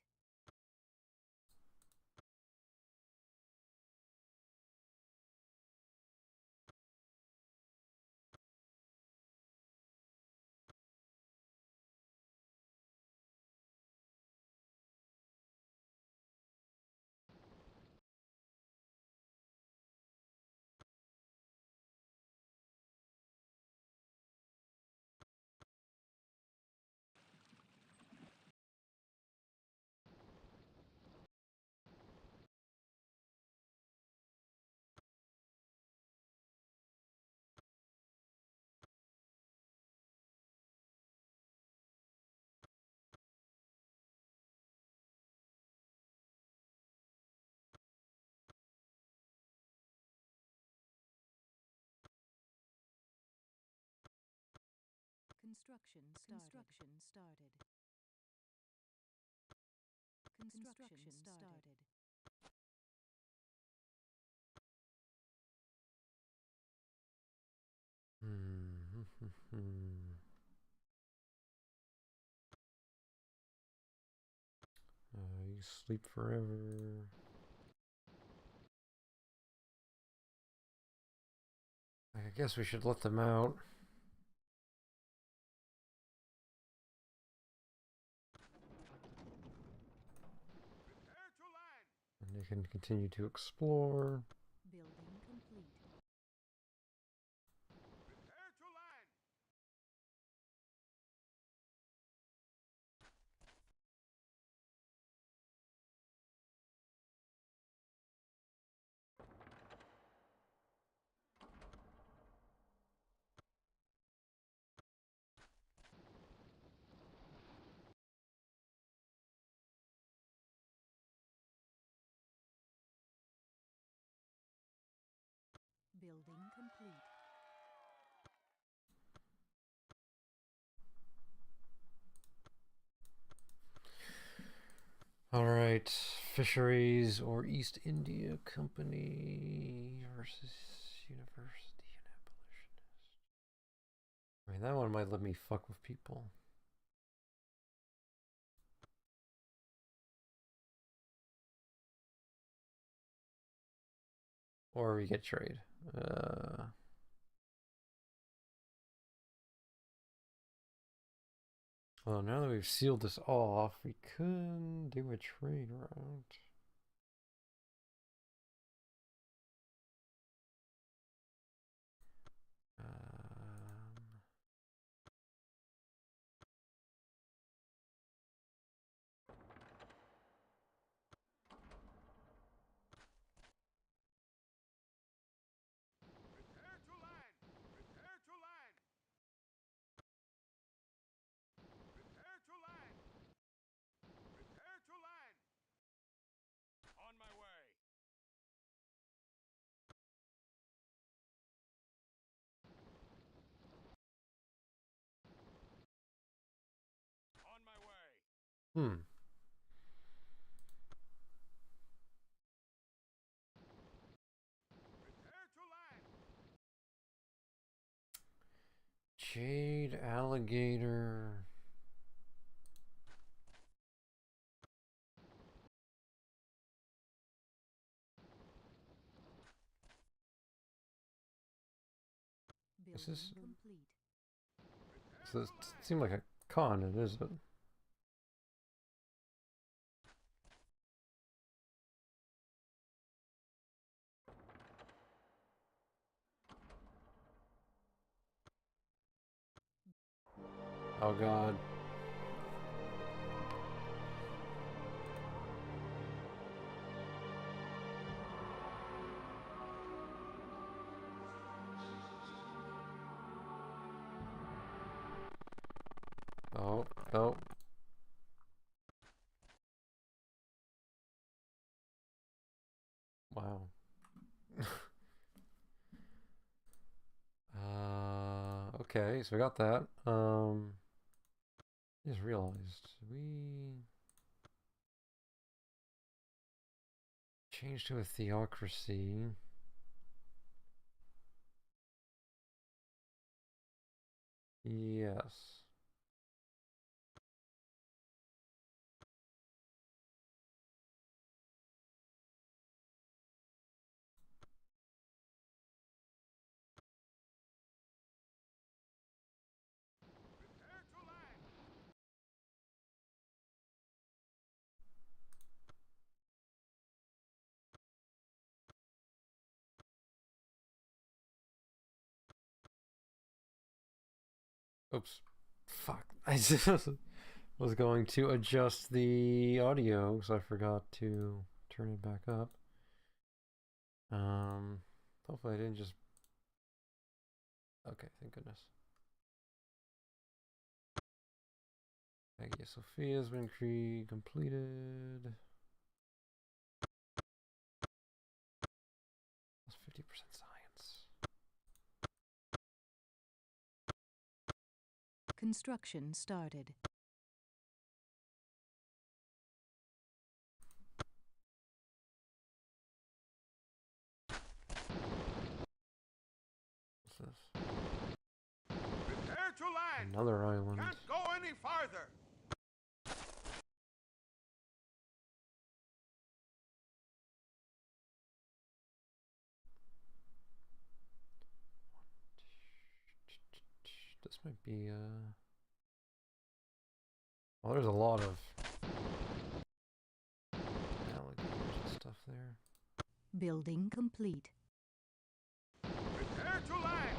Construction started. Construction started. You sleep forever. I guess we should let them out. Prepare to land. And they can continue to explore. Building complete. Prepare to land. Building complete. All right, Fisheries or East India Company versus University and Abolitionist. I mean, that one might let me fuck with people. Or we get trade. Well, now that we've sealed this off, we could do a trade route. Prepare to land. Prepare to land. Prepare to land. Prepare to land. On my way. On my way. Prepare to land. Jade alligator. Building This is complete. so it seemed like a con, it is, but Oh god. Oh, no. Wow. Okay, so we got that. Just realized we changed to a theocracy. Yes. Prepare to land. Oops. Fuck. I just was going to adjust the audio because I forgot to turn it back up. Hopefully I didn't just... Okay, thank goodness. Hagia Sophia's been completed. That's 50% science. Construction started. What's this? Prepare to land. Another island. Can't go any farther. This might be, well, there's a lot of alligators and stuff there. Building complete. Prepare to land.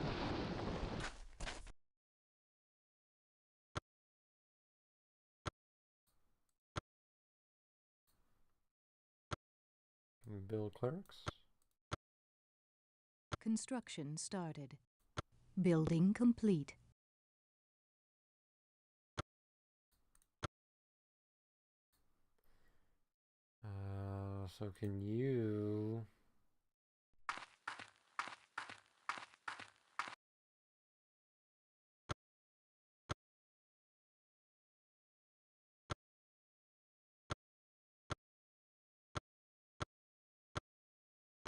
Can we build clerics? Construction started. Building complete. So can you...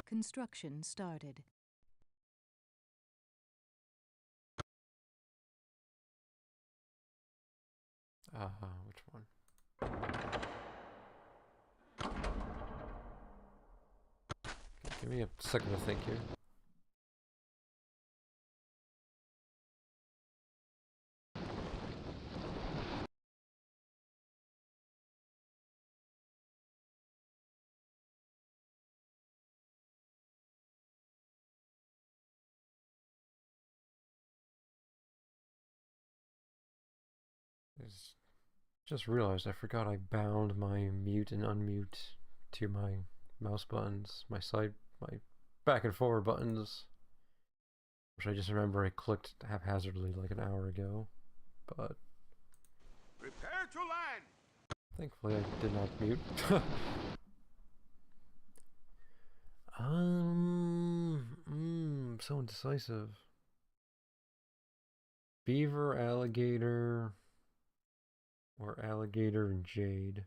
Construction started. Which one? Okay, give me a second to think here. Just realized I forgot I bound my mute and unmute to my mouse buttons, my back and forward buttons, which I just remember I clicked haphazardly like an hour ago, but Prepare to land. thankfully I did not mute. So indecisive. Beaver, alligator, or alligator and jade.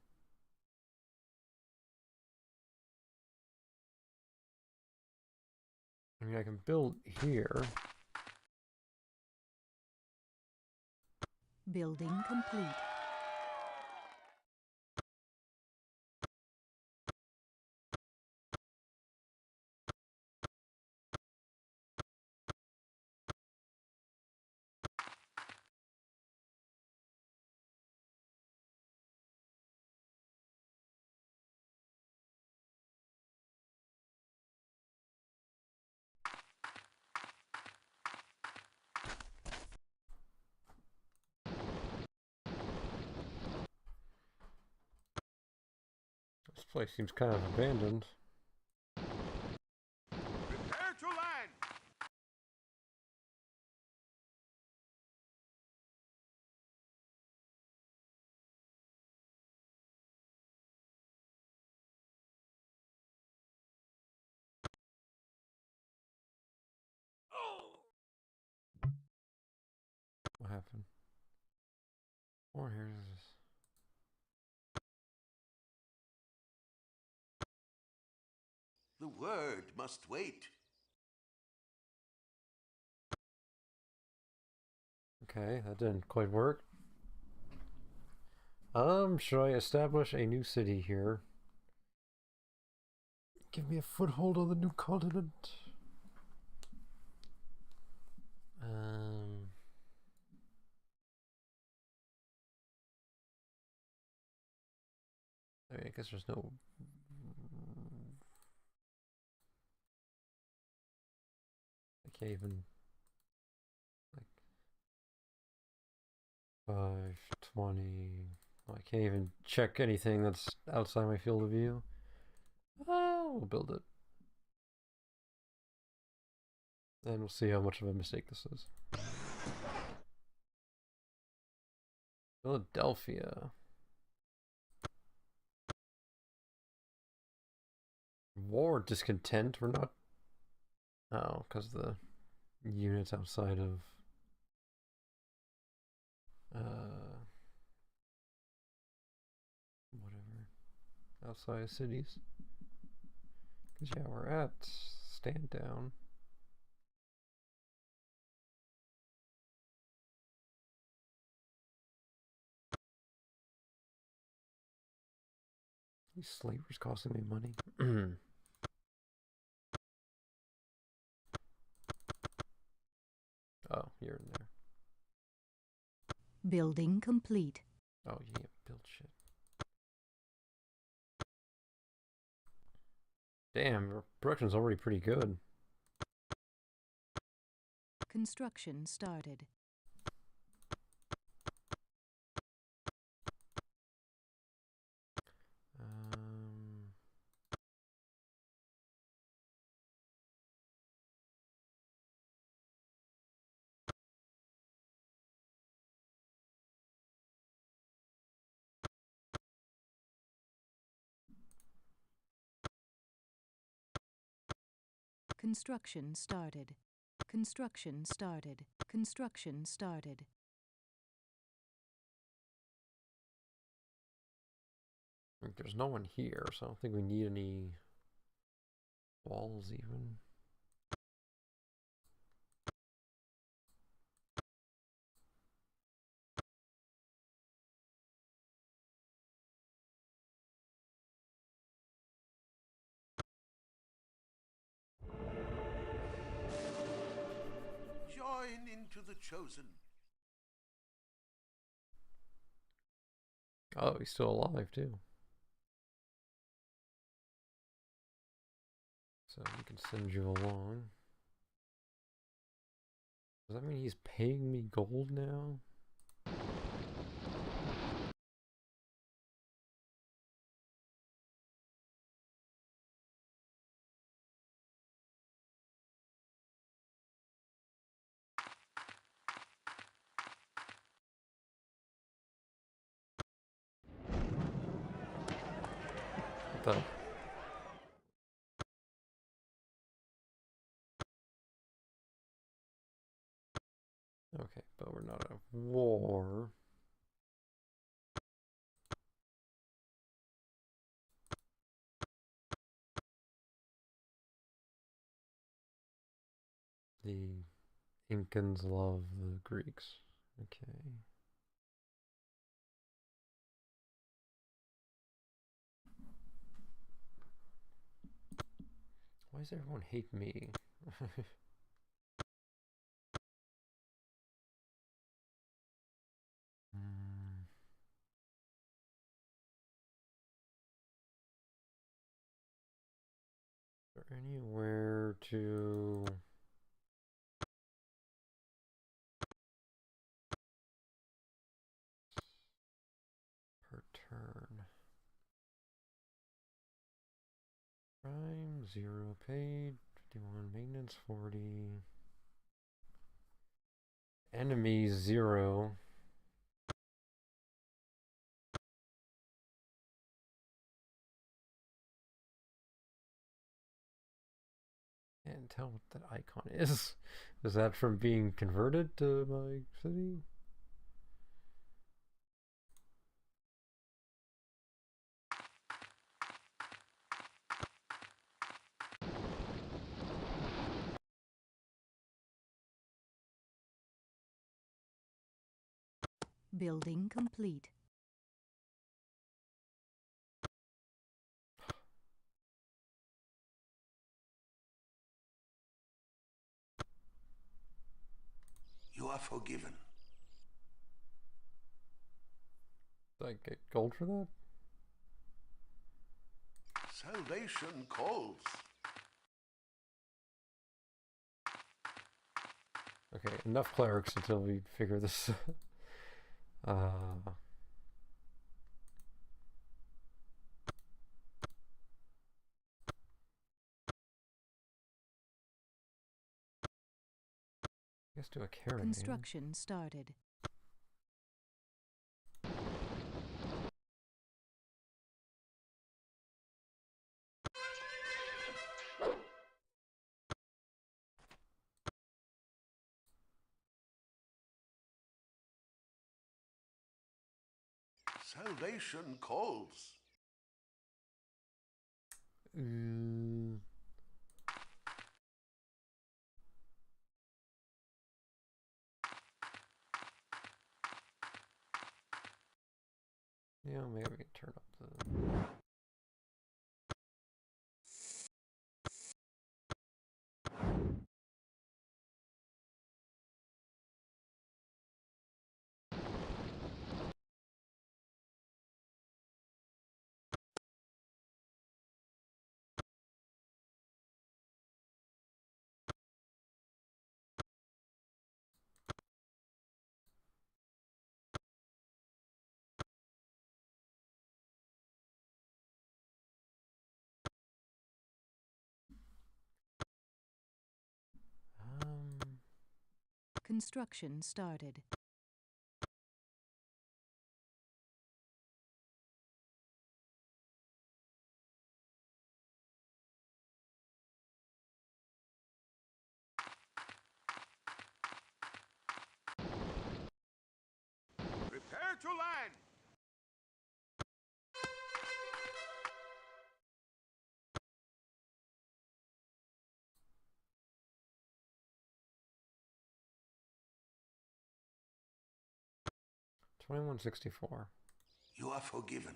I mean, I can build here. Building complete. place seems kind of abandoned. Prepare to land! What happened? Or here's this. The word must wait. Okay, that didn't quite work. Should I establish a new city here? Give me a foothold on the new continent. I mean, I guess there's no. I can't even. Like. 520. Well, I can't even check anything that's outside my field of view. We'll build it. And we'll see how much of a mistake this is. Philadelphia. War discontent. We're not. Oh, because the units outside of. Whatever. Outside of cities. Because, yeah, we're at stand down. These slavers costing me money. Oh, you're in there. Building complete. Oh, you can't build shit. Damn, your production's already pretty good. Construction started. Construction started. Construction started. Construction started. There's no one here, so I don't think we need any walls even. Join into the chosen. Oh, he's still alive too. So we can send you along. Does that mean he's paying me gold now? What the? Okay, but we're not at war. The Incans love the Greeks. Okay. Why does everyone hate me? Is there anywhere to... per turn? Prime 0 paid, 51 maintenance 40. Enemies 0. Can't tell what that icon is. Is that from being converted to my city? Building complete. You are forgiven. Did I get gold for that? Salvation calls. Okay, enough clerics until we figure this. Let's do a caravan. Construction started. Salvation calls. Yeah, maybe we can turn up the. Construction started. Prepare to land. $21.64. You are forgiven.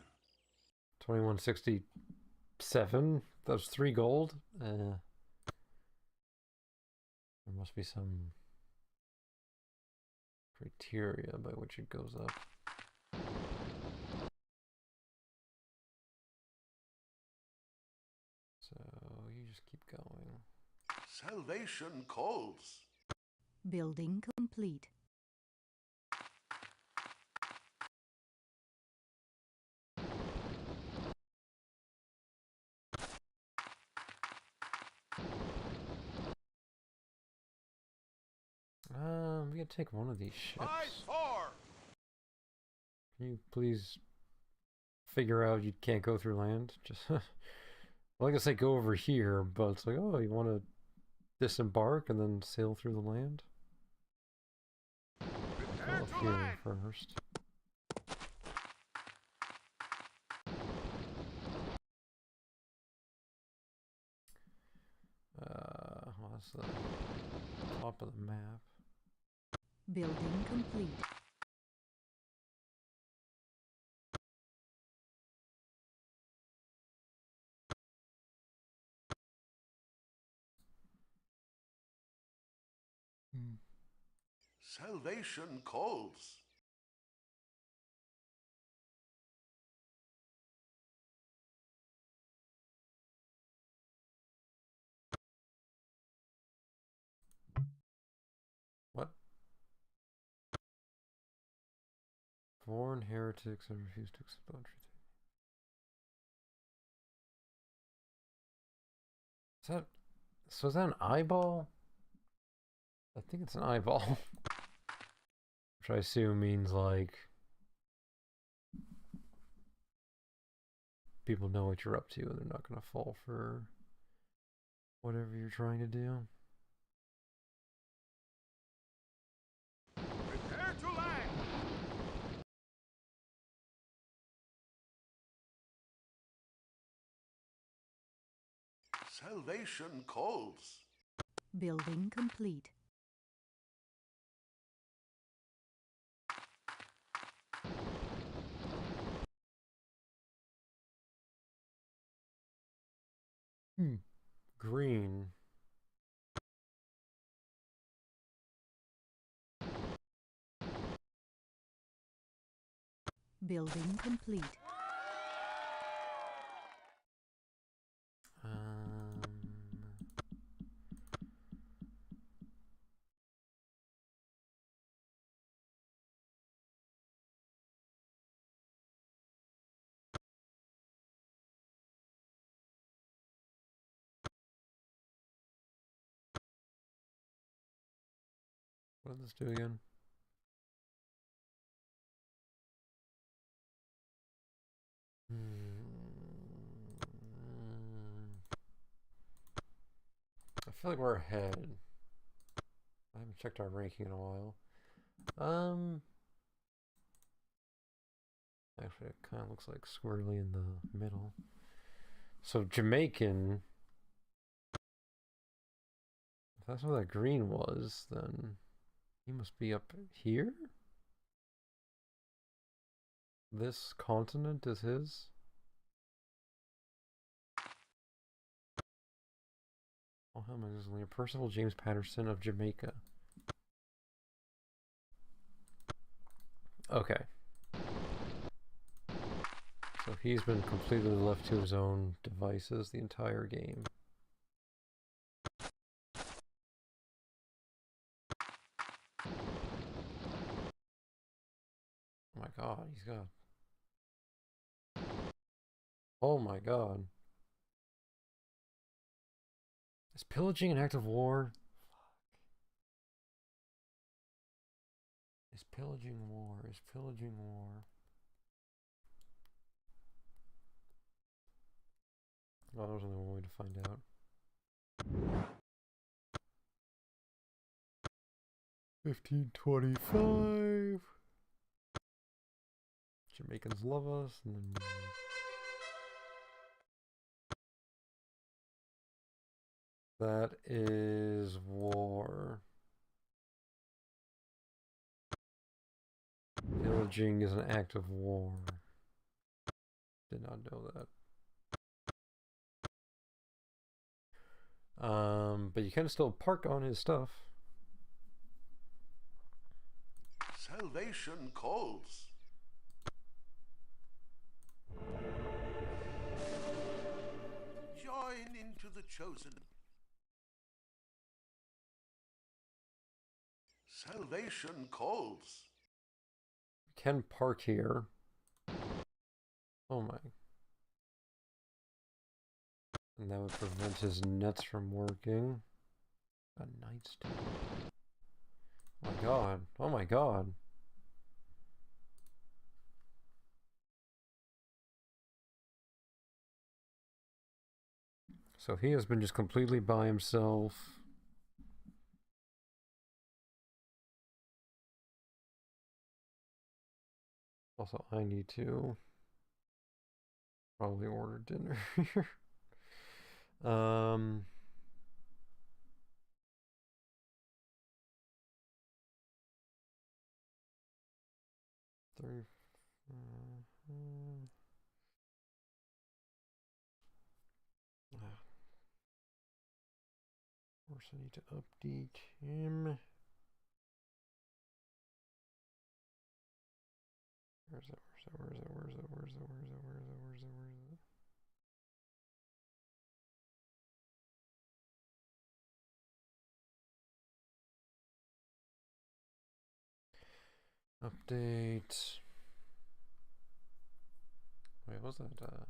$21.67. That's 3 gold. There must be some criteria by which it goes up. So you just keep going. Salvation calls. Building complete. We gotta take one of these ships. By Can you please figure out you can't go through land? Just well, I guess I go over here, but it's like, oh, you want to disembark and then sail through the land? Prepare Go up to here land. first. Well, that's the top of the map. Building complete. Salvation calls. What? Foreign heretics have refused to accept entry. Is that, so is that an eyeball? I think it's an eyeball. Which I assume means like people know what you're up to and they're not gonna fall for whatever you're trying to do. Prepare to land! Salvation calls. Building complete. Green. Building complete. Um, what does this do again? I feel like we're ahead. I haven't checked our ranking in a while. Actually, it kind of looks like squarely in the middle. So Jamaican, if that's what that green was, then he must be up here? This continent is his? Oh, how am I using Percival James Patterson of Jamaica? Okay. So he's been completely left to his own devices the entire game. Oh my god, he's got... Oh my god. Is pillaging an act of war? Is pillaging war? Is pillaging war? Oh, there's only one way to find out. $15.25. Jamaicans love us, and then that is war. Pillaging is an act of war. Did not know that. But you can still park on his stuff. Salvation calls. Join into the chosen. Salvation calls. Can park here. Oh my. And that would prevent his nets from working. A nightstand. Oh my god. Oh my god. So he has been just completely by himself. Also, I need to probably order dinner here. 30. Of course, I need to update him. Where's it? Update. Wait, what was that?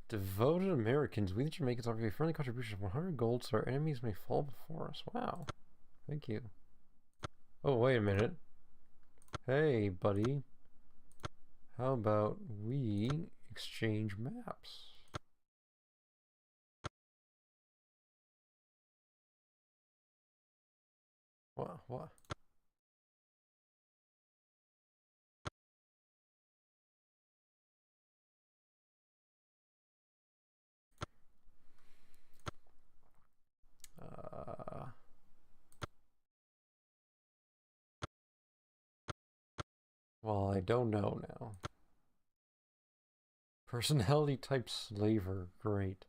Devoted Americans, we the Jamaicans offer a friendly contribution of 100 gold so our enemies may fall before us. Wow. Thank you. Oh, wait a minute. Hey, buddy. How about we exchange maps? What? Well, I don't know now. Personality type slaver, great.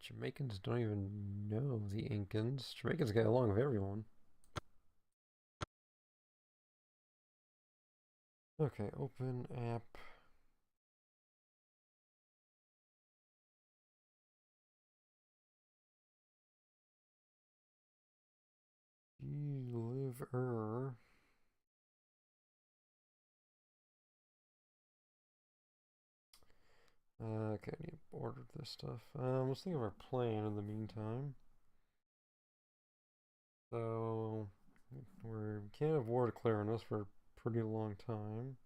Jamaicans don't even know the Incans. Jamaicans get along with everyone. Okay, open app. Deliver. Okay, I need to order this stuff. Let's think of our plan in the meantime. So, we can't have war declaring us for a pretty long time.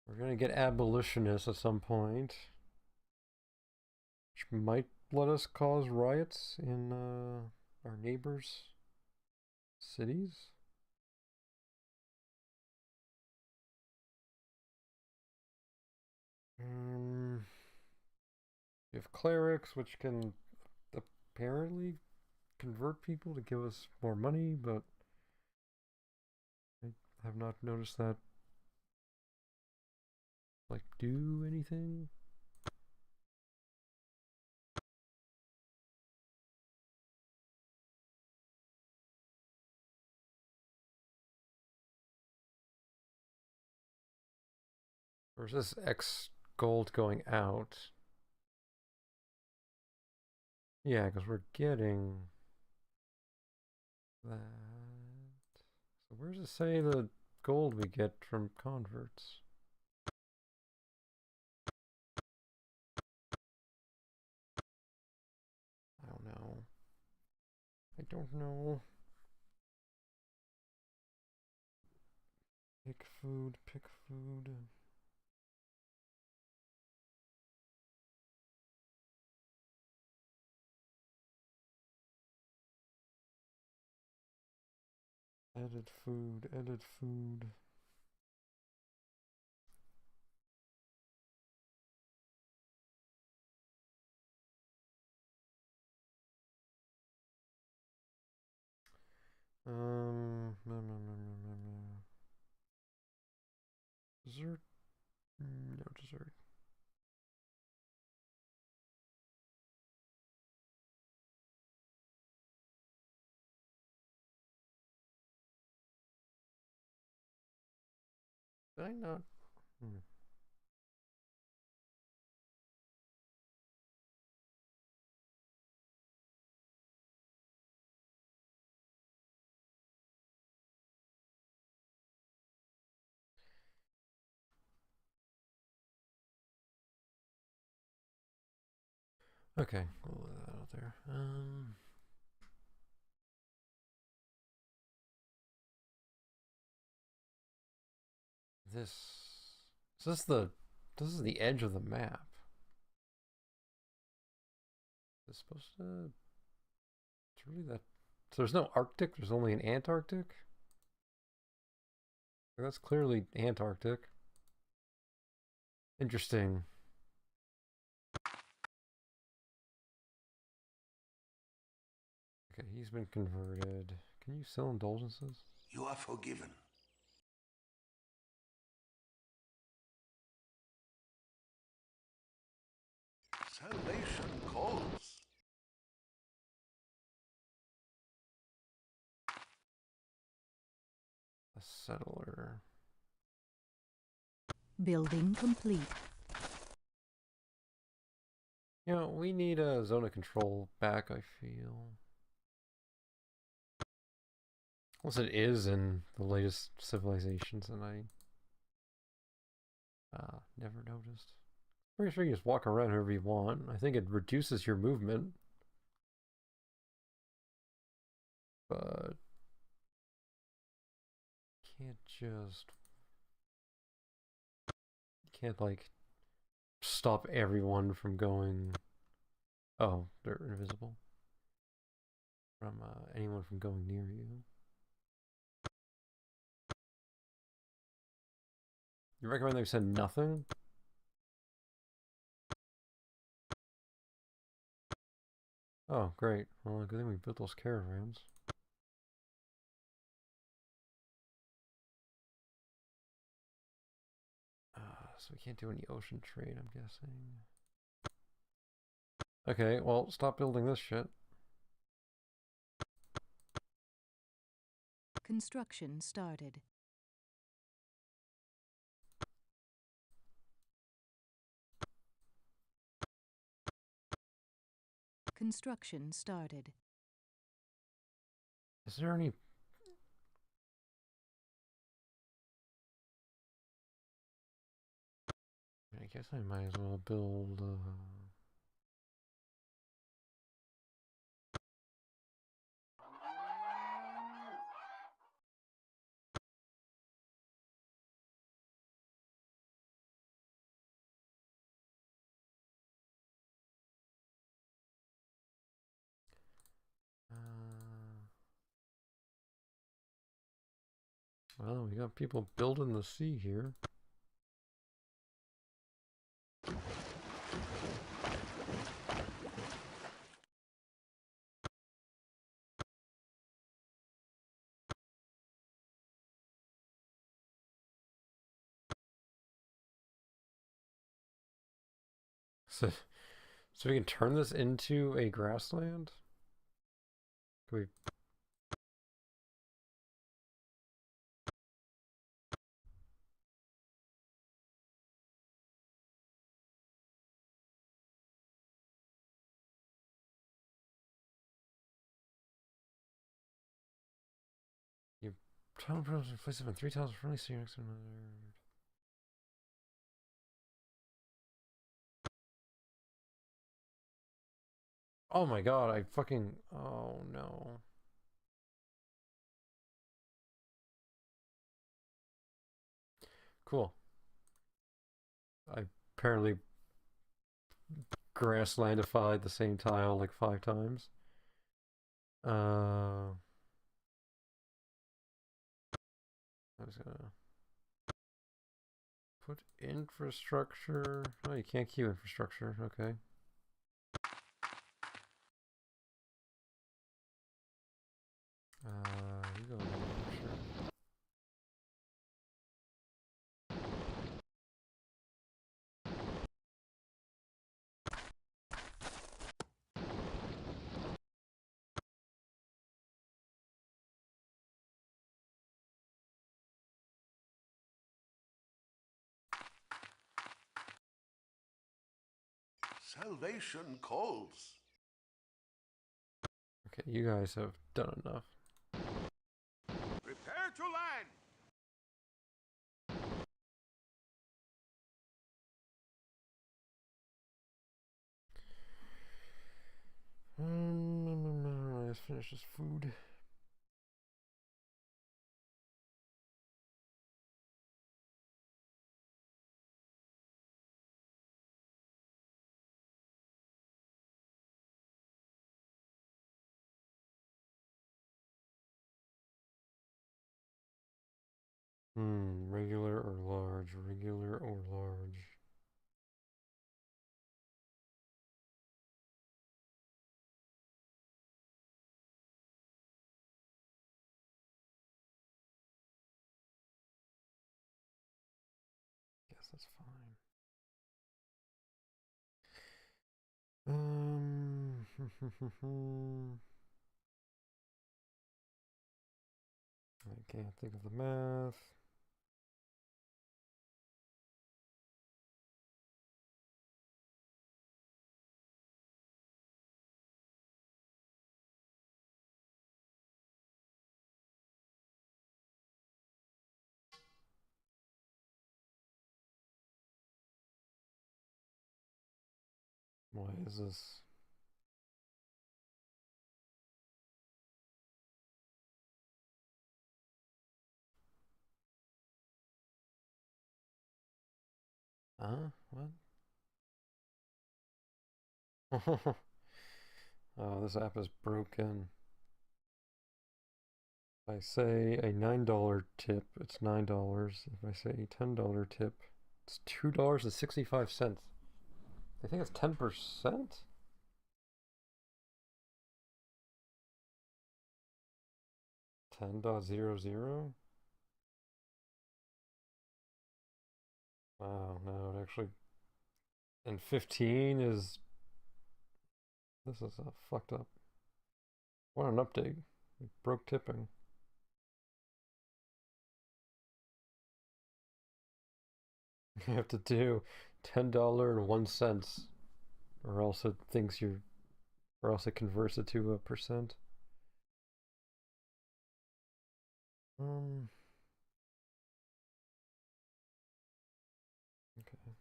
We're gonna get abolitionists at some point, which might let us cause riots in our neighbors' cities. We have clerics, which can apparently convert people to give us more money, but I have not noticed that like do anything. Or is this X gold going out? Yeah, because we're getting that. So where does it say the gold we get from converts? I don't know. I don't know. Pick food, pick food. Edit food, edit food. Dessert? No dessert. Did I not? Okay, we'll let that out there. This is this is the edge of the map. Is it supposed to? It's really that. So there's no Arctic. There's only an Antarctic. That's clearly Antarctic. Interesting. Okay, he's been converted. Can you sell indulgences? You are forgiven. Salvation calls. A settler. Building complete. You know, we need a zone of control back, I feel. Unless it is in the latest civilizations and I never noticed. Pretty sure you just walk around however you want. I think it reduces your movement. But can't just can't like stop everyone from going. Oh, they're invisible. From anyone from going near you. You recommend they send nothing? Oh, great. Well, good thing we built those caravans. So we can't do any ocean trade, I'm guessing. Okay, well, stop building this shit. Construction started. Construction started. Is there any... I guess I might as well build... well, we got people building the sea here. So, so we can turn this into a grassland? Can we... You tile pros replace them in 3 tiles friendly so next to another... Oh my god, I fucking... Oh no. Cool. I apparently grasslandified the same tile like 5 times. I was gonna put infrastructure. Oh, you can't queue infrastructure. Okay. You go ahead, sure. Salvation calls. Okay, you guys have done enough. Prepare to land. Let's finish this food. Regular or large? Regular or large? Guess that's fine. I can't think of the math. Why is this? Huh? What? Oh, this app is broken. If I say a $9 tip, it's $9. If I say a $10 tip, it's $2.65. I think it's 10%? 10.00? Wow, no, it actually. And 15 is. This is fucked up. What an update. It broke tipping. You have to do $10.01, or else it thinks you're. Or else it converts it to a percent. Um. Okay.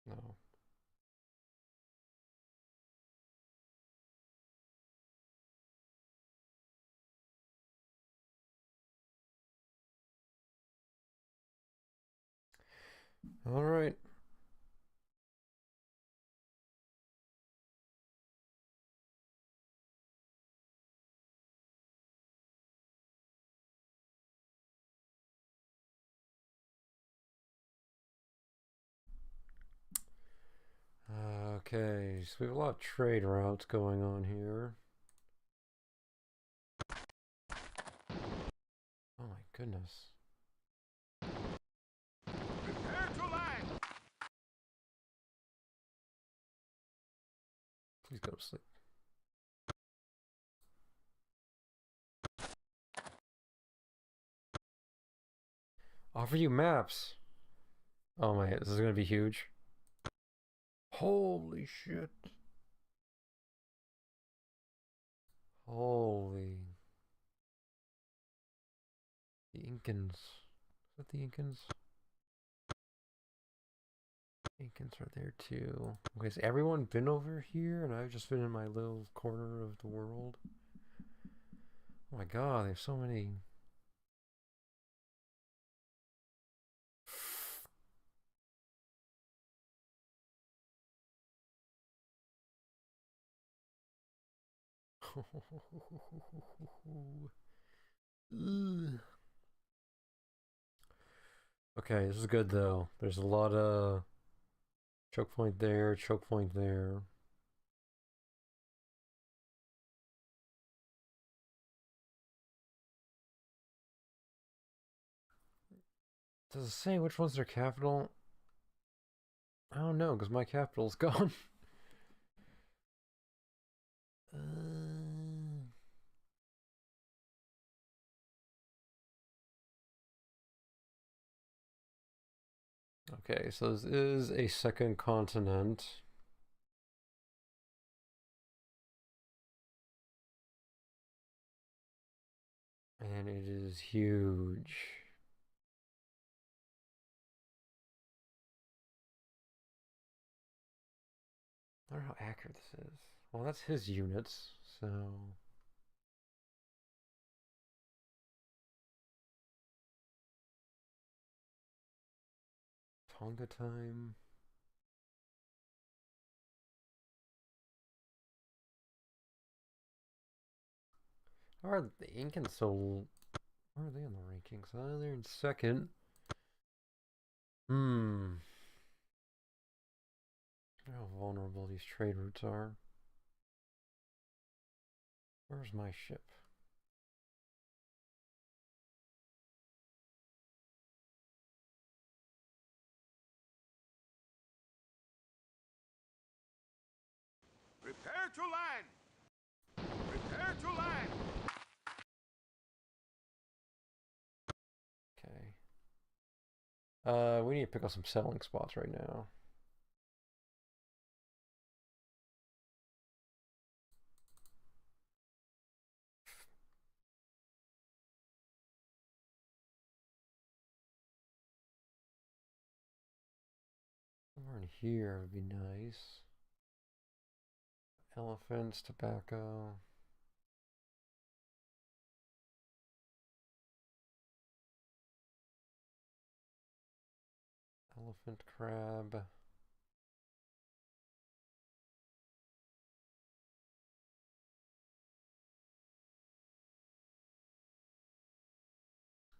No. All right. Okay, so we have a lot of trade routes going on here. Oh my goodness. Prepare to land! Please go to sleep. Offer you maps. Oh my, this is gonna be huge. Holy shit. Holy. The Incans. Is that the Incans? Incans are there too. Okay, has everyone been over here and I've just been in my little corner of the world? Oh my god, there's so many. Okay, this is good though. There's a lot of choke point there, choke point there. Does it say which one's their capital? I don't know, because my capital's gone. Okay, so this is a second continent. And it is huge. I don't know how accurate this is. Well, that's his units, so. Tonga time. How are the Incans so. Where are they in the rankings? They're in second. Hmm. How vulnerable these trade routes are. Where's my ship? Prepare to land! Prepare to land! Okay. We need to pick up some settling spots right now. in here would be nice. Elephants, tobacco. Elephant crab.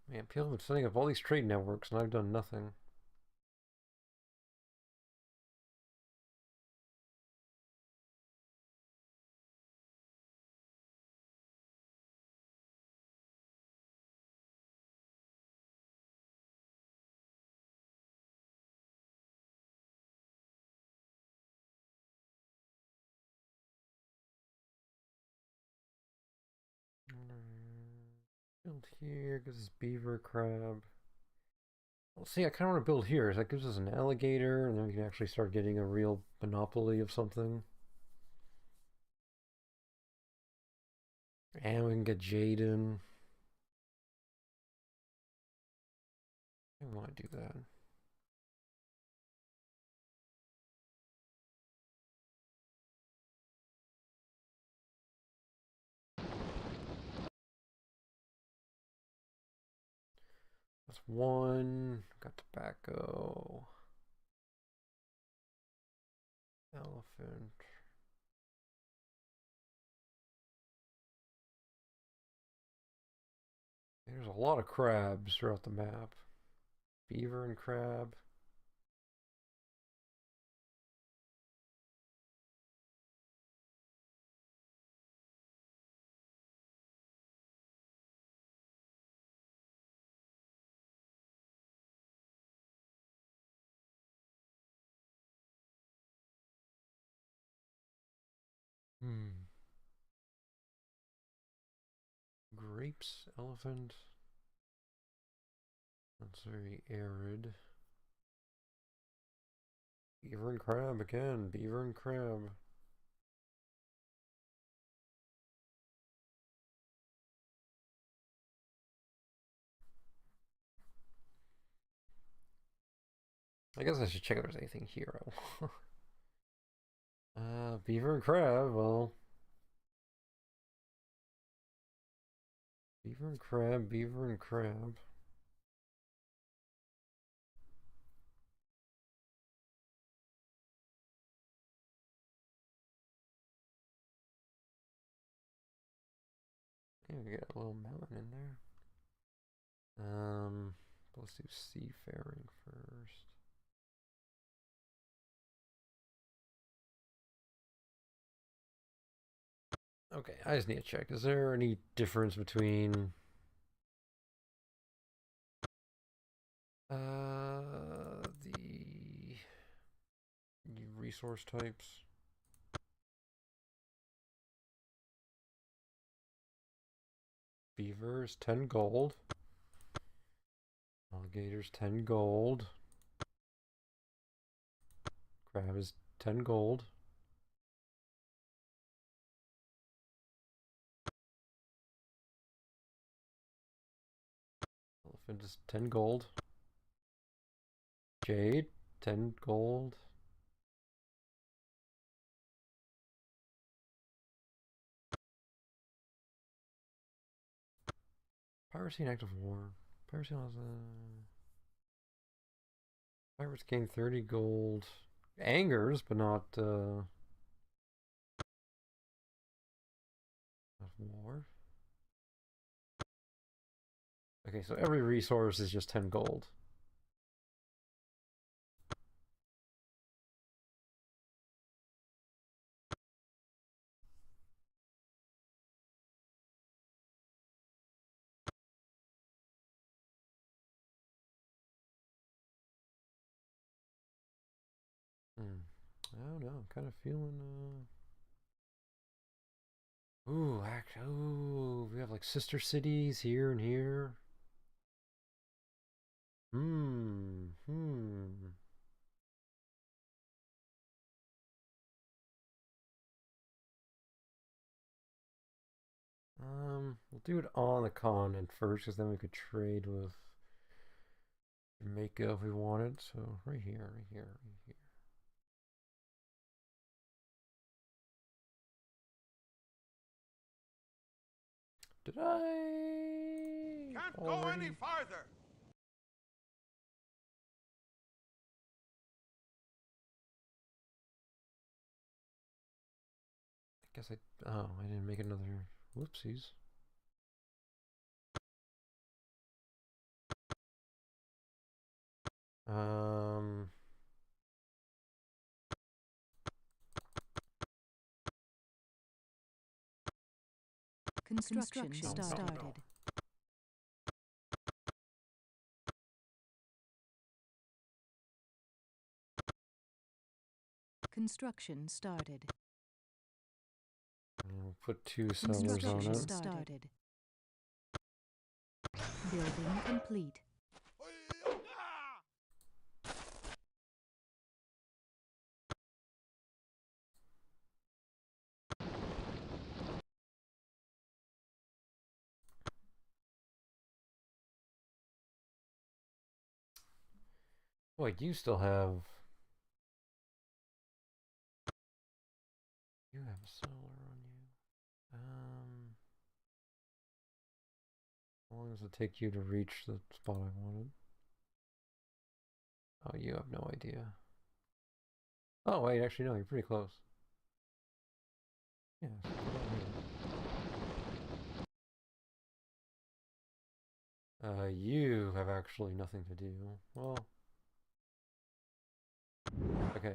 Man, people have been setting up all these trade networks and I've done nothing. Build here, gives us beaver, crab. Well, see, I kind of want to build here. That gives us an alligator, and then we can actually start getting a real monopoly of something. And we can get Jaden. I want to do that. That's one. Got tobacco. Elephant. There's a lot of crabs throughout the map. Beaver and crab. Grapes, elephant. That's very arid. Beaver and crab again. Beaver and crab. I guess I should check if there's anything here. Beaver and crab. Well, beaver and crab. Beaver and crab. Yeah, we got a little mountain in there. Let's do seafaring first. Okay, I just need to check. Is there any difference between the resource types? Beavers, 10 gold. Alligators, 10 gold. Crab is 10 gold. Elephant is 10 gold. Jade, 10 gold. Piracy and active war. Piracy has pirates gain 30 gold. Angers, but not war. Okay, so every resource is just 10 gold. I don't know. I'm kind of feeling. Ooh, we have like sister cities here and here. Hmm. We'll do it on the continent first, because then we could trade with Jamaica if we wanted. So right here, right here, right here. Did I? Can't go already? any farther. I guess oh, I didn't make another. Whoopsies. Construction no, no, started. no. Construction started. I'll put 2 sellers on Construction it. started. Building complete. Wait, you still have. You have a seller on you. How long does it take you to reach the spot I wanted? Oh, you have no idea. Oh, wait, actually, no, you're pretty close. Yeah, so put that here. You have actually nothing to do. Well, okay.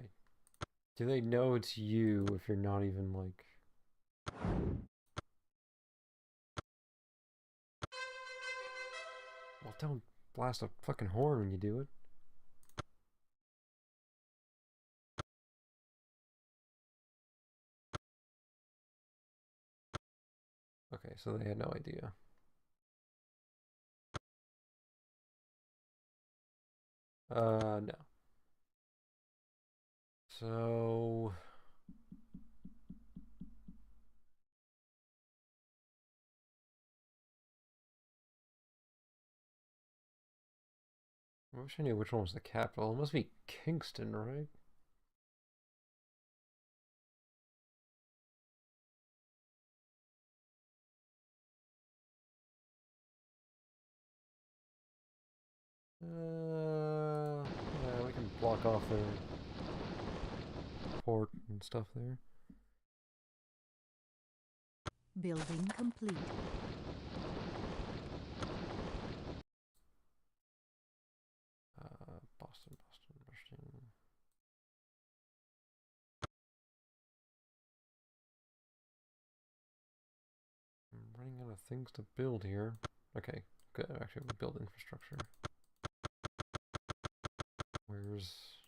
Do they know it's you if you're not even, like... Well, don't blast a fucking horn when you do it. Okay, so they had no idea. No. So... I wish I knew which one was the capital. It must be Kingston, right? Yeah, we can block off their port and stuff there. Building complete. Boston, Washington. I'm running out of things to build here. Okay, good. Actually, we build infrastructure. Where's...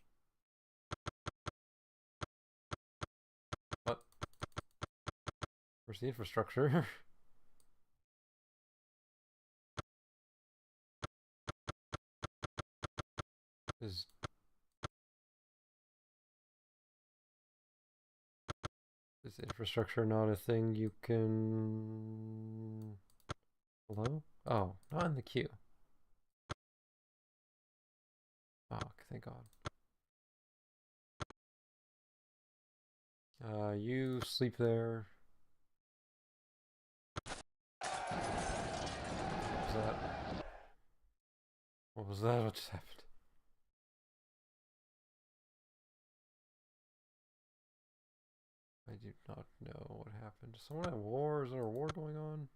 What? Where's the infrastructure? Is infrastructure not a thing you can... Hello? Oh, not in the queue. Fuck, thank God. You sleep there. What was that? What was that? What just happened? I do not know what happened. Is someone at war? Is there a war going on?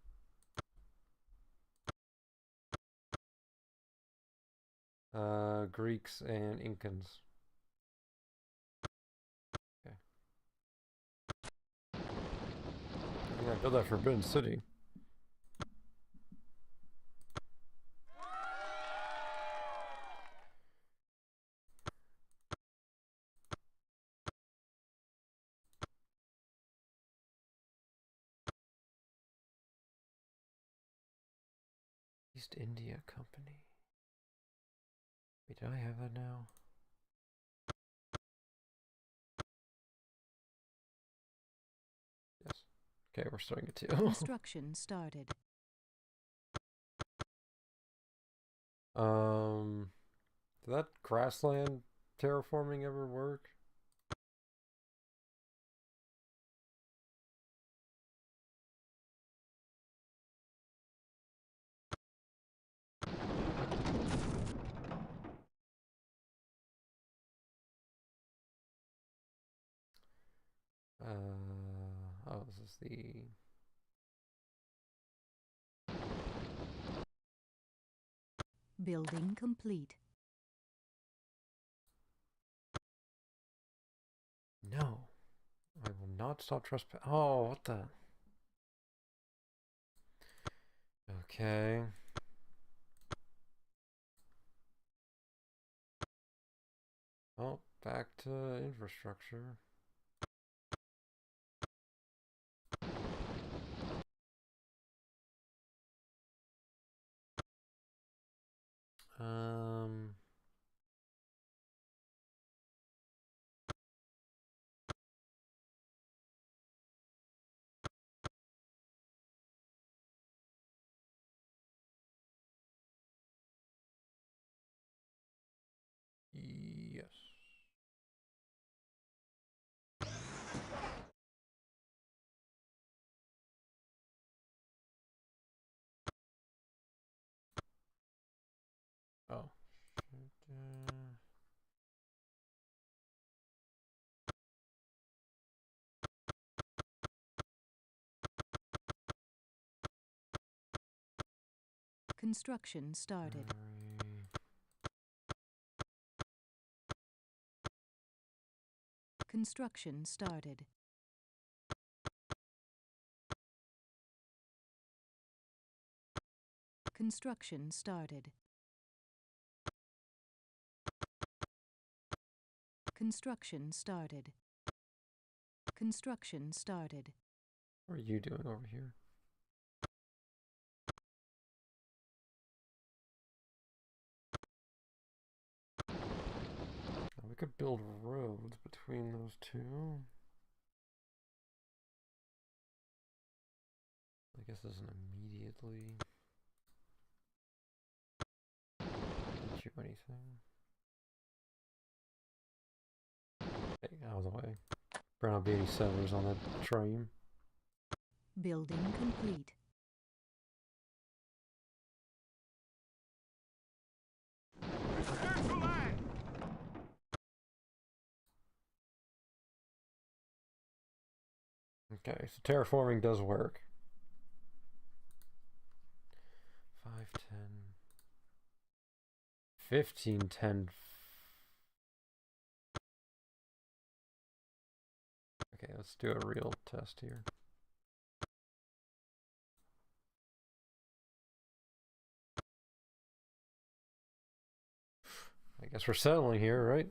Greeks and Incans. Okay. I mean, I built that Forbidden City. East India Company. Wait, did I have that now? Yes. Okay, we're starting it too. Construction started. Did that grassland terraforming ever work? Oh, this is the... Building complete. No. I will not stop trespass. Oh, what the... Okay. Oh, back to infrastructure. Um... Yes. Oh. Shit, Construction started. Construction started. Construction started. Construction started. Construction started. What are you doing over here? We could build roads between those two. I guess this isn't immediately get you anything. Hey, out of the way. Better not be any settlers on that train. Building complete. Okay, so terraforming does work. 5, 10, 15, 10. Okay, let's do a real test here. I guess we're settling here, right?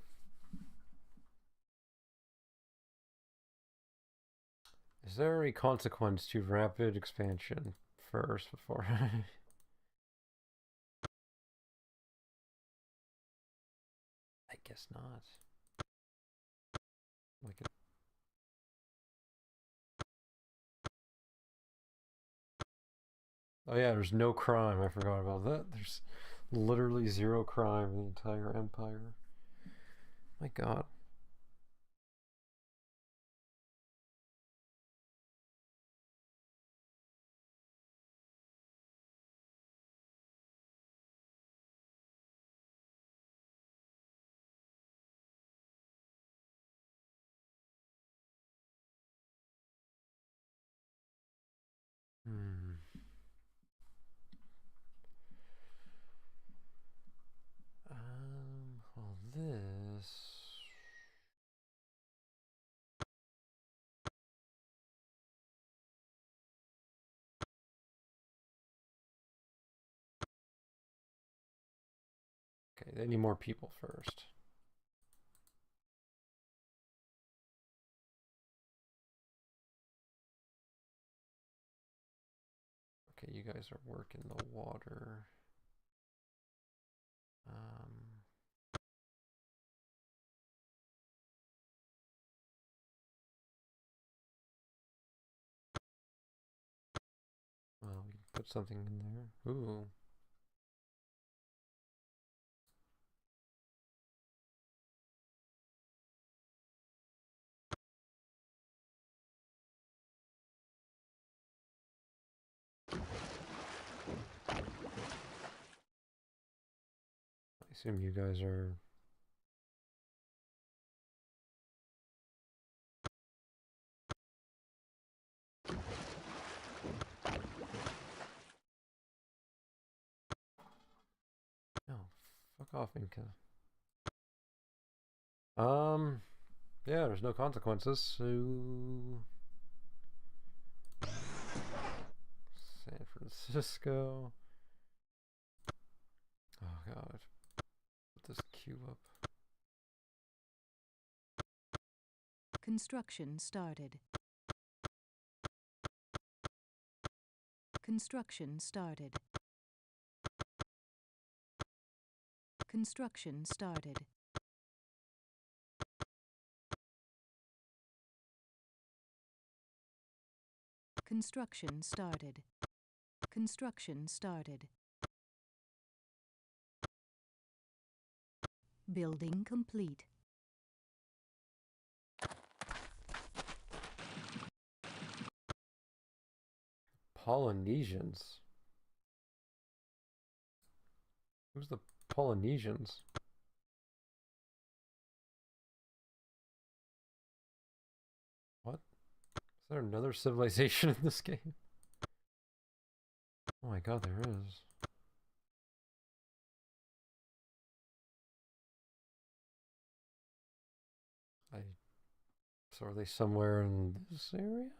Is there a consequence to rapid expansion first before? I guess not. Like it. Oh yeah, there's no crime. I forgot about that. There's literally zero crime in the entire empire. My God. Hmm. Well, this. Okay, they need more people first. Okay, you guys are working the water. Well, we can put something in there. Ooh. I assume you guys are. Fuck off, Inca. Yeah, there's no consequences, so San Francisco. Oh god. Put this queue up. Construction started. Construction started. Construction started. Construction started. Construction started. Building complete. Polynesians. Who's the Polynesians? What? Is there another civilization in this game? Oh my god, there is. So are they somewhere in this area?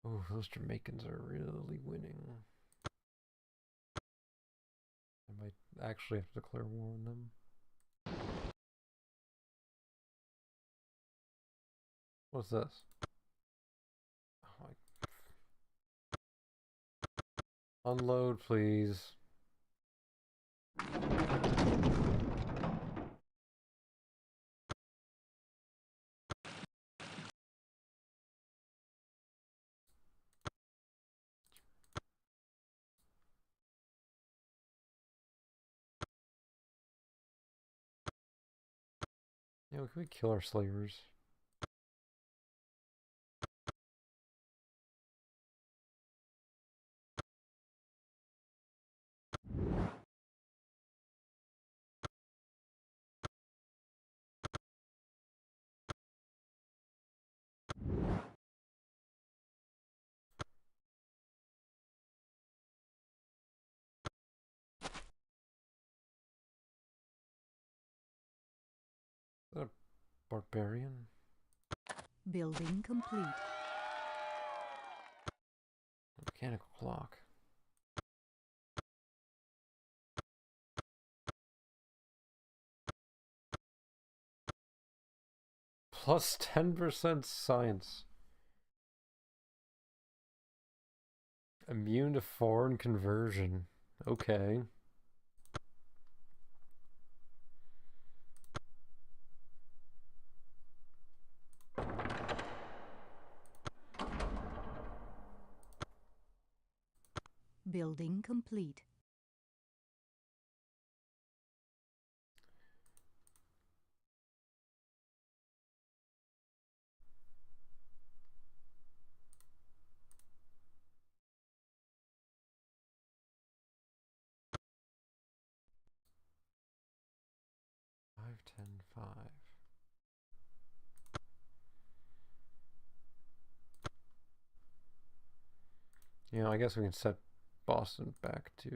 Oh, those Jamaicans are really winning. I might actually have to declare war on them. What's this? Oh my... Unload, please. Yeah, can we kill our slavers? Is that a barbarian? Building complete. A mechanical clock. Plus 10% science. Immune to foreign conversion. Okay. Building complete. Five, 10, 5. You know, I guess we can set Boston back to,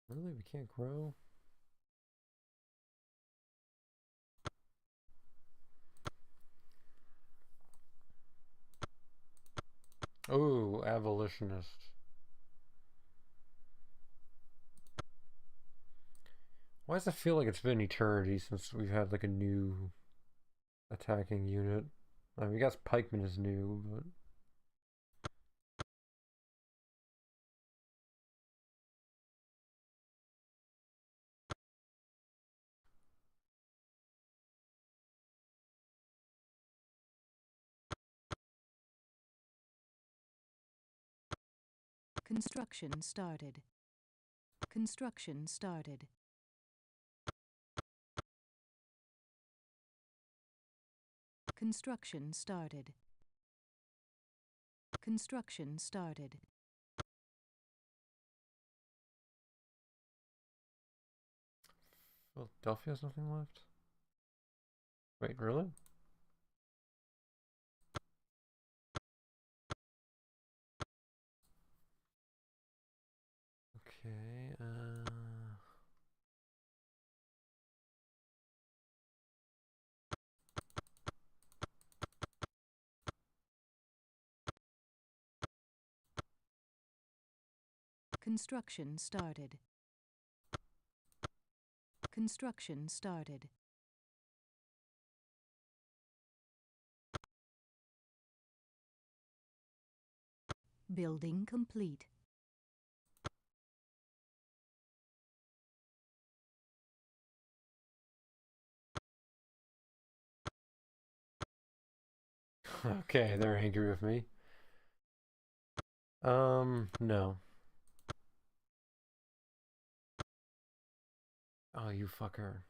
Really? We can't grow? Oh, abolitionist. Why does it feel like it's been eternity since we've had like a new attacking unit? I mean, I guess pikeman is new, but Construction started. Construction started. Construction started. Construction started. Philadelphia has nothing left. Wait, really? Okay, Construction started. Construction started. Building complete. okay, they're angry with me. No. Oh, you fucker.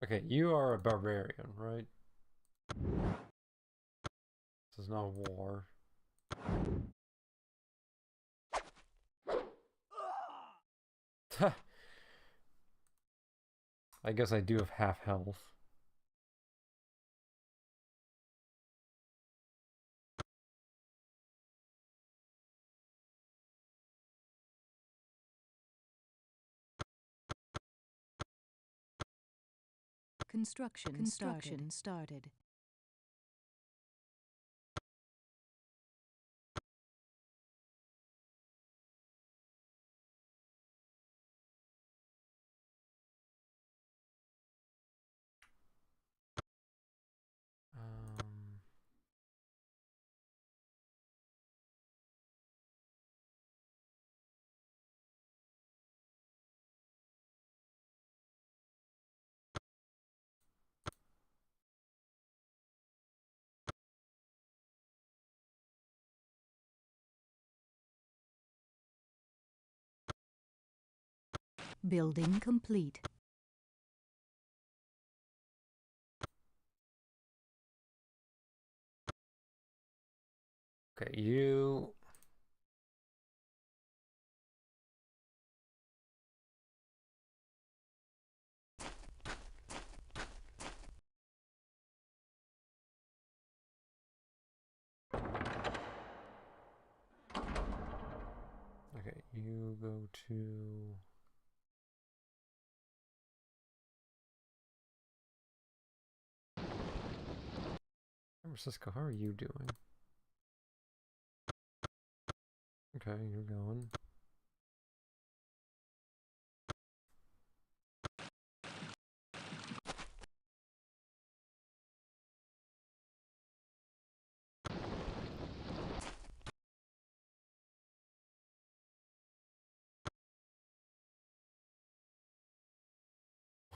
Okay, you are a barbarian, right? This is not war. I guess I do have half health. Construction started. Um, Building complete. okay, you. 'Okay, you go to. San Francisco, how are you doing? Okay, you're going.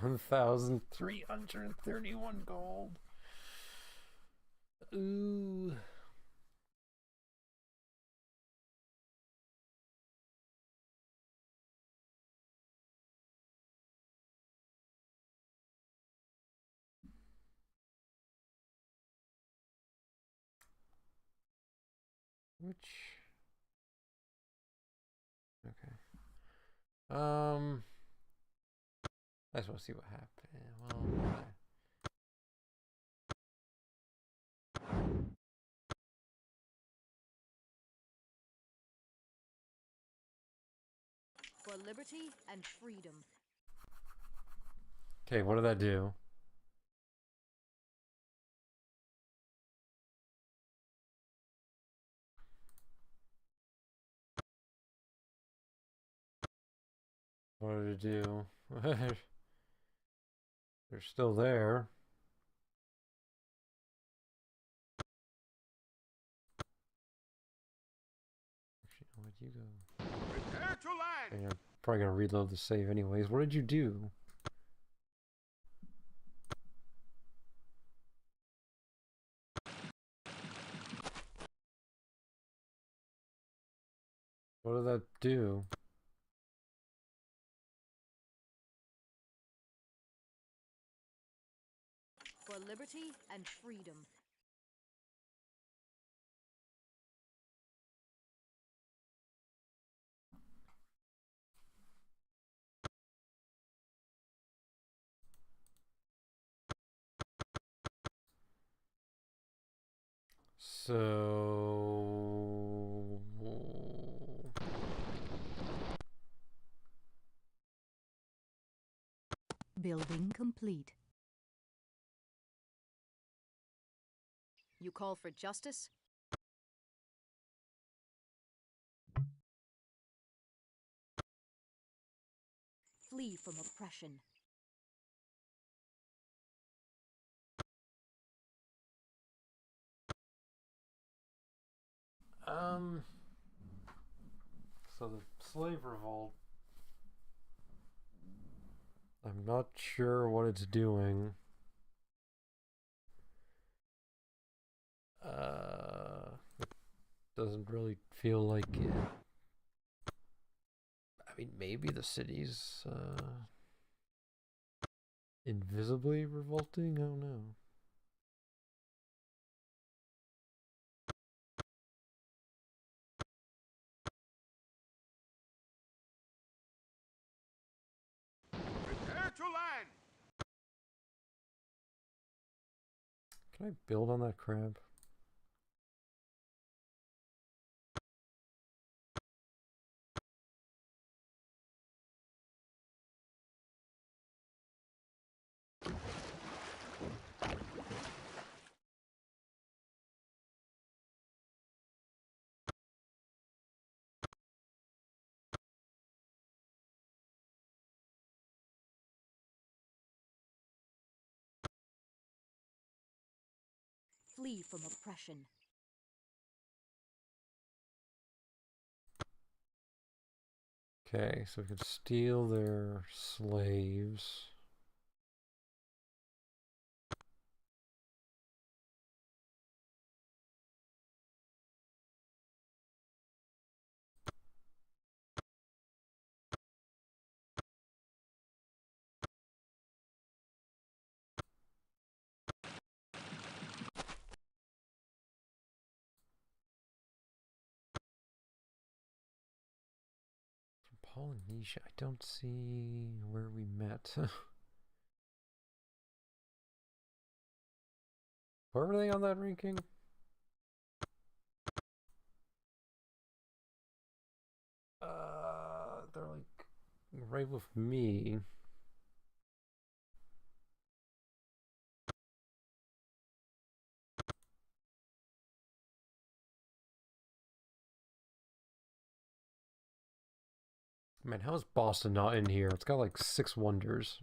$1,331 gold. Ooh. Which? Okay. I just want to see what happened. Well, okay. For liberty and freedom. Okay, what did that do? What did it do? They're still there. Actually, where'd you go? Prepare to land! Okay, I'm probably gonna reload the save anyways. What did you do? What did that do? For liberty and freedom. So Building complete. You call for justice? Flee from oppression. so the slave revolt. I'm not sure what it's doing. It doesn't really feel like it. I mean, maybe the city's invisibly revolting? I don't know. Prepare to land! Can I build on that crab? Flee from oppression. Okay, so we can steal their slaves. Polynesia, I don't see where we met. Where were they on that ranking? They're like right with me. Man, how is Boston not in here? It's got like 6 wonders.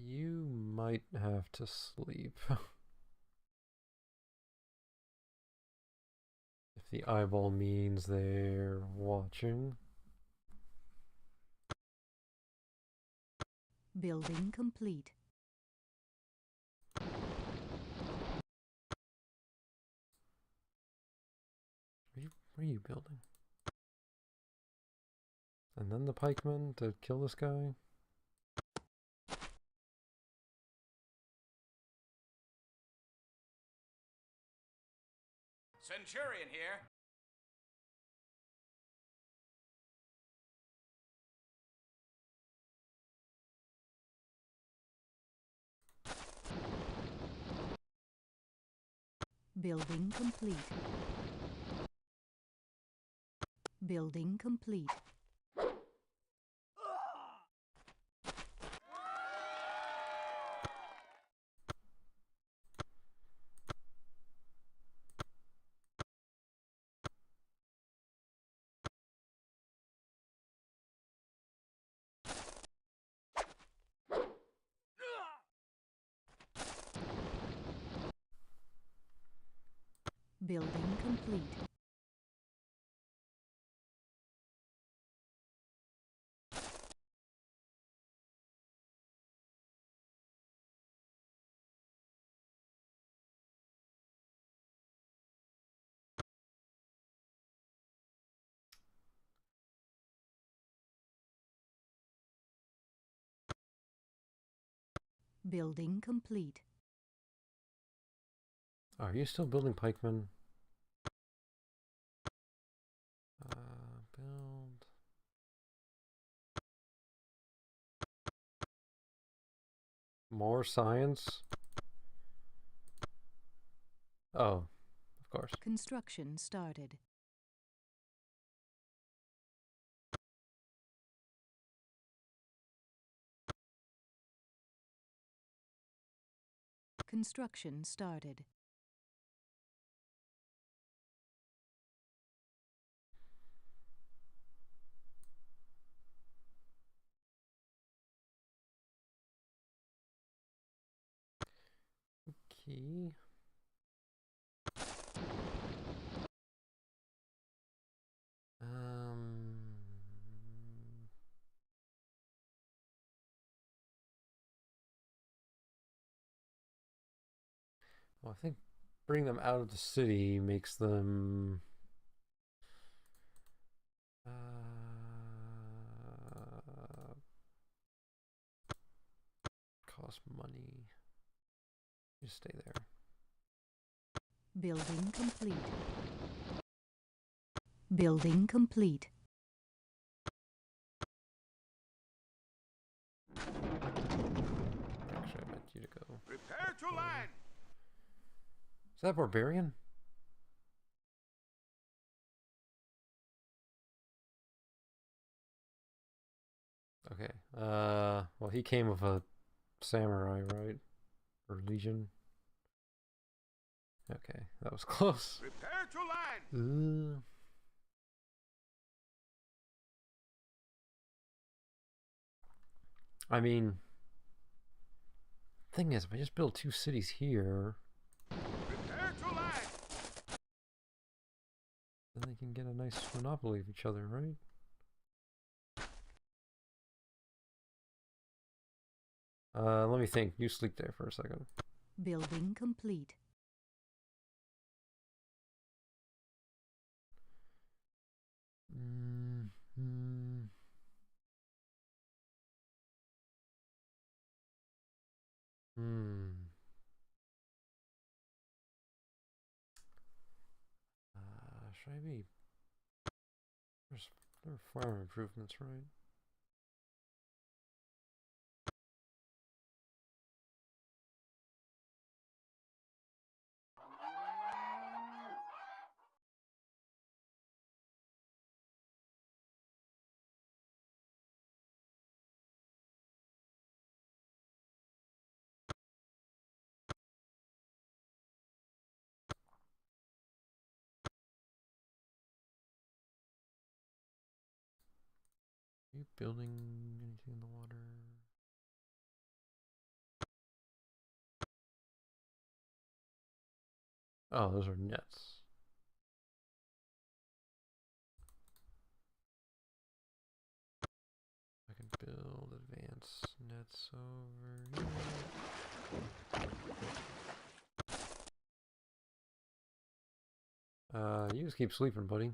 You might have to sleep. If the eyeball means they're watching. Building complete. What are you building? And then the pikemen to kill this guy? Centurion here. Building complete. Building complete. Building complete. Building complete. Are you still building pikemen? Build. More science? Oh, of course. Construction started. Construction started. Key. Well, I think bringing them out of the city makes them cost money. Just stay there. Building complete. Building complete. Actually, I meant you to go. Prepare to land. Is that barbarian? Okay. Well, he came with a samurai, right? Or legion. Okay, that was close. Prepare to land. I mean, thing is, if I just build 2 cities here, Prepare to land. then they can get a nice monopoly of each other, right? Let me think. You sleep there for a second. Building complete. Should I be? There are farm improvements, right? Are you building anything in the water? Oh, those are nets. I can build advanced nets over here. You just keep sleeping, buddy.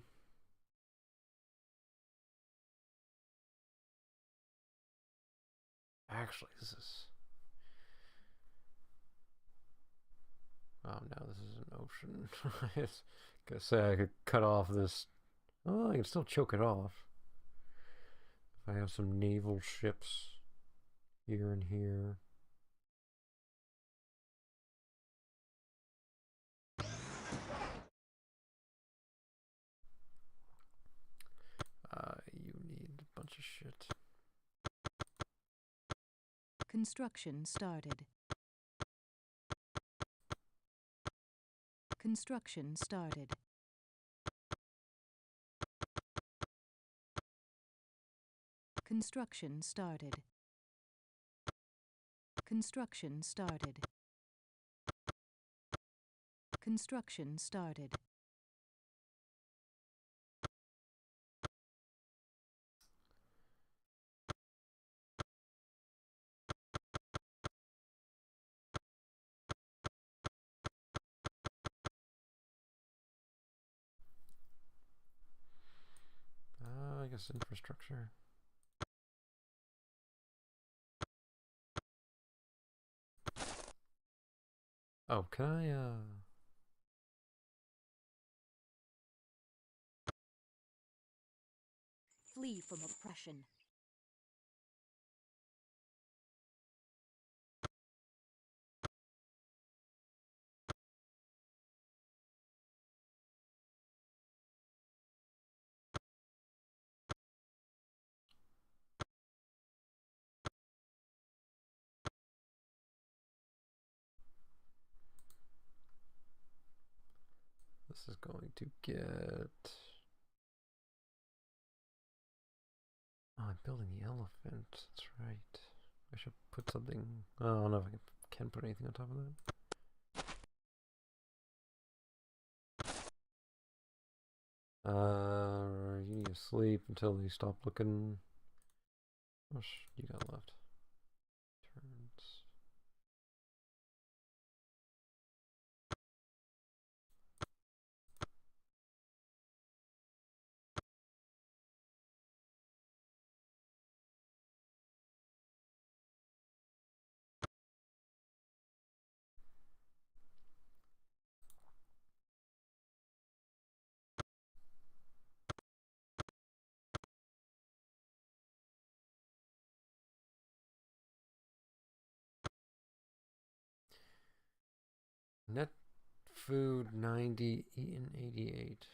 Actually, this is... Oh no, this is an ocean. I was gonna say I could cut off this. Oh, I can still choke it off. If I have some naval ships here and here. You need a bunch of shit. Construction started. Construction started. Construction started. Construction started. Construction started. I guess infrastructure. Oh, can I, flee from oppression. This is going to get... Oh, I'm building the elephant. That's right. I should put something... Oh, I don't know if I can put anything on top of that. You need to sleep until you stop looking. How much you got left? Turns. Net food 90, eaten 88.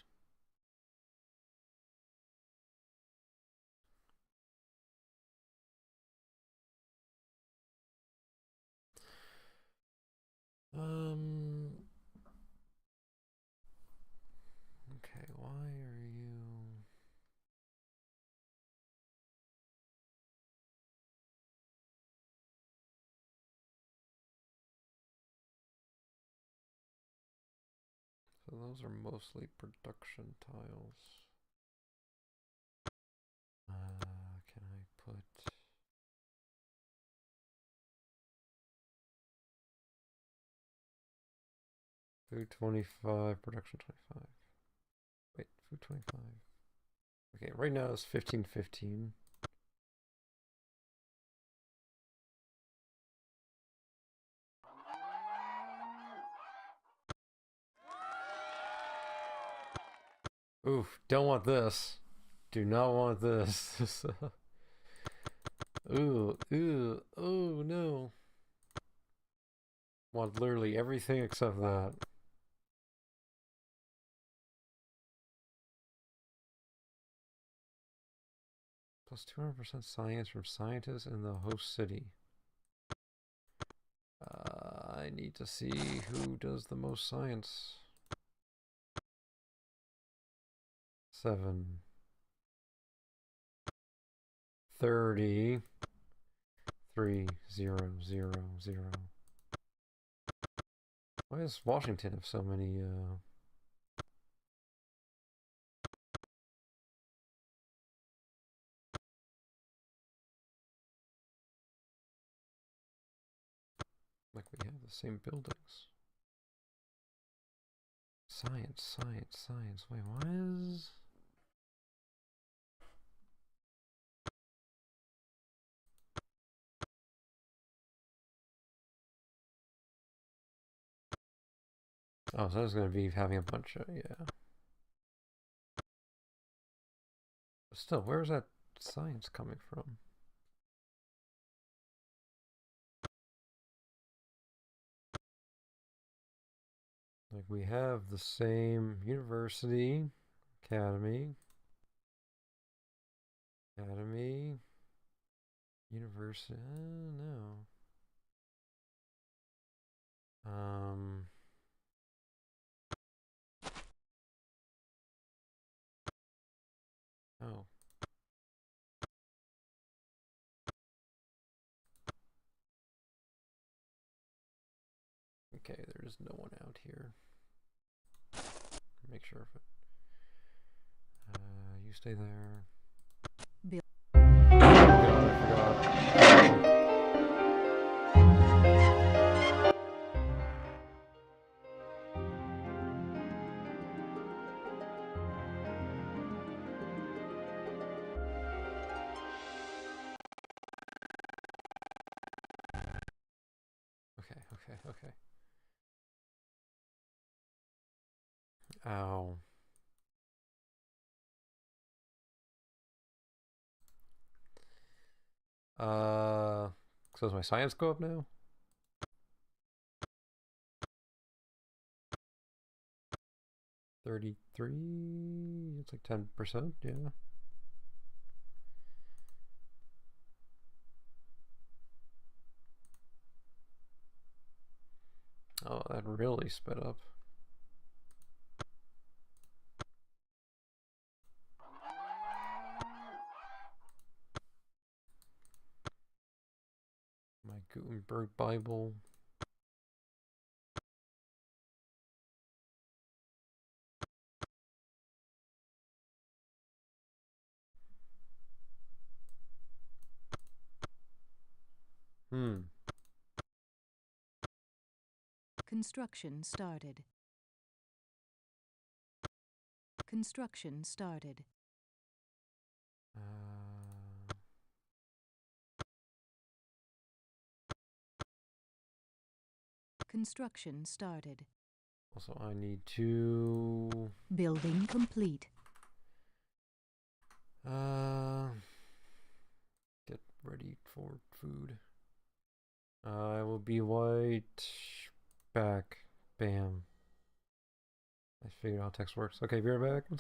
Okay, why are you... So those are mostly production tiles. Can I put... Food 25, production 25. Wait, food 25. Okay, right now it's 15-15. Oof, don't want this. Do not want this. Ooh, oh no. Want literally everything except that. Plus 200% science from scientists in the host city. I need to see who does the most science. 7. 30. 3, 0, 0, 0. Why does Washington have so many, like we have the same buildings? Science, science, science. Wait, why is... Oh, so I was going to be having a bunch of, yeah. But still, where's that science coming from? Like, we have the same university, academy, university, no. Oh. Okay, there's no one out here. Make sure if it... you stay there. Bill. Oh god, I forgot. Okay. Ow. So does my science go up now? $33. It's like 10%. Yeah. Oh, that really sped up. My Gutenberg Bible. Construction started. Construction started. Construction started. Also, I need to Building complete. get ready for food. I will be right back. Bam. I figured out how text works. Okay, be right back.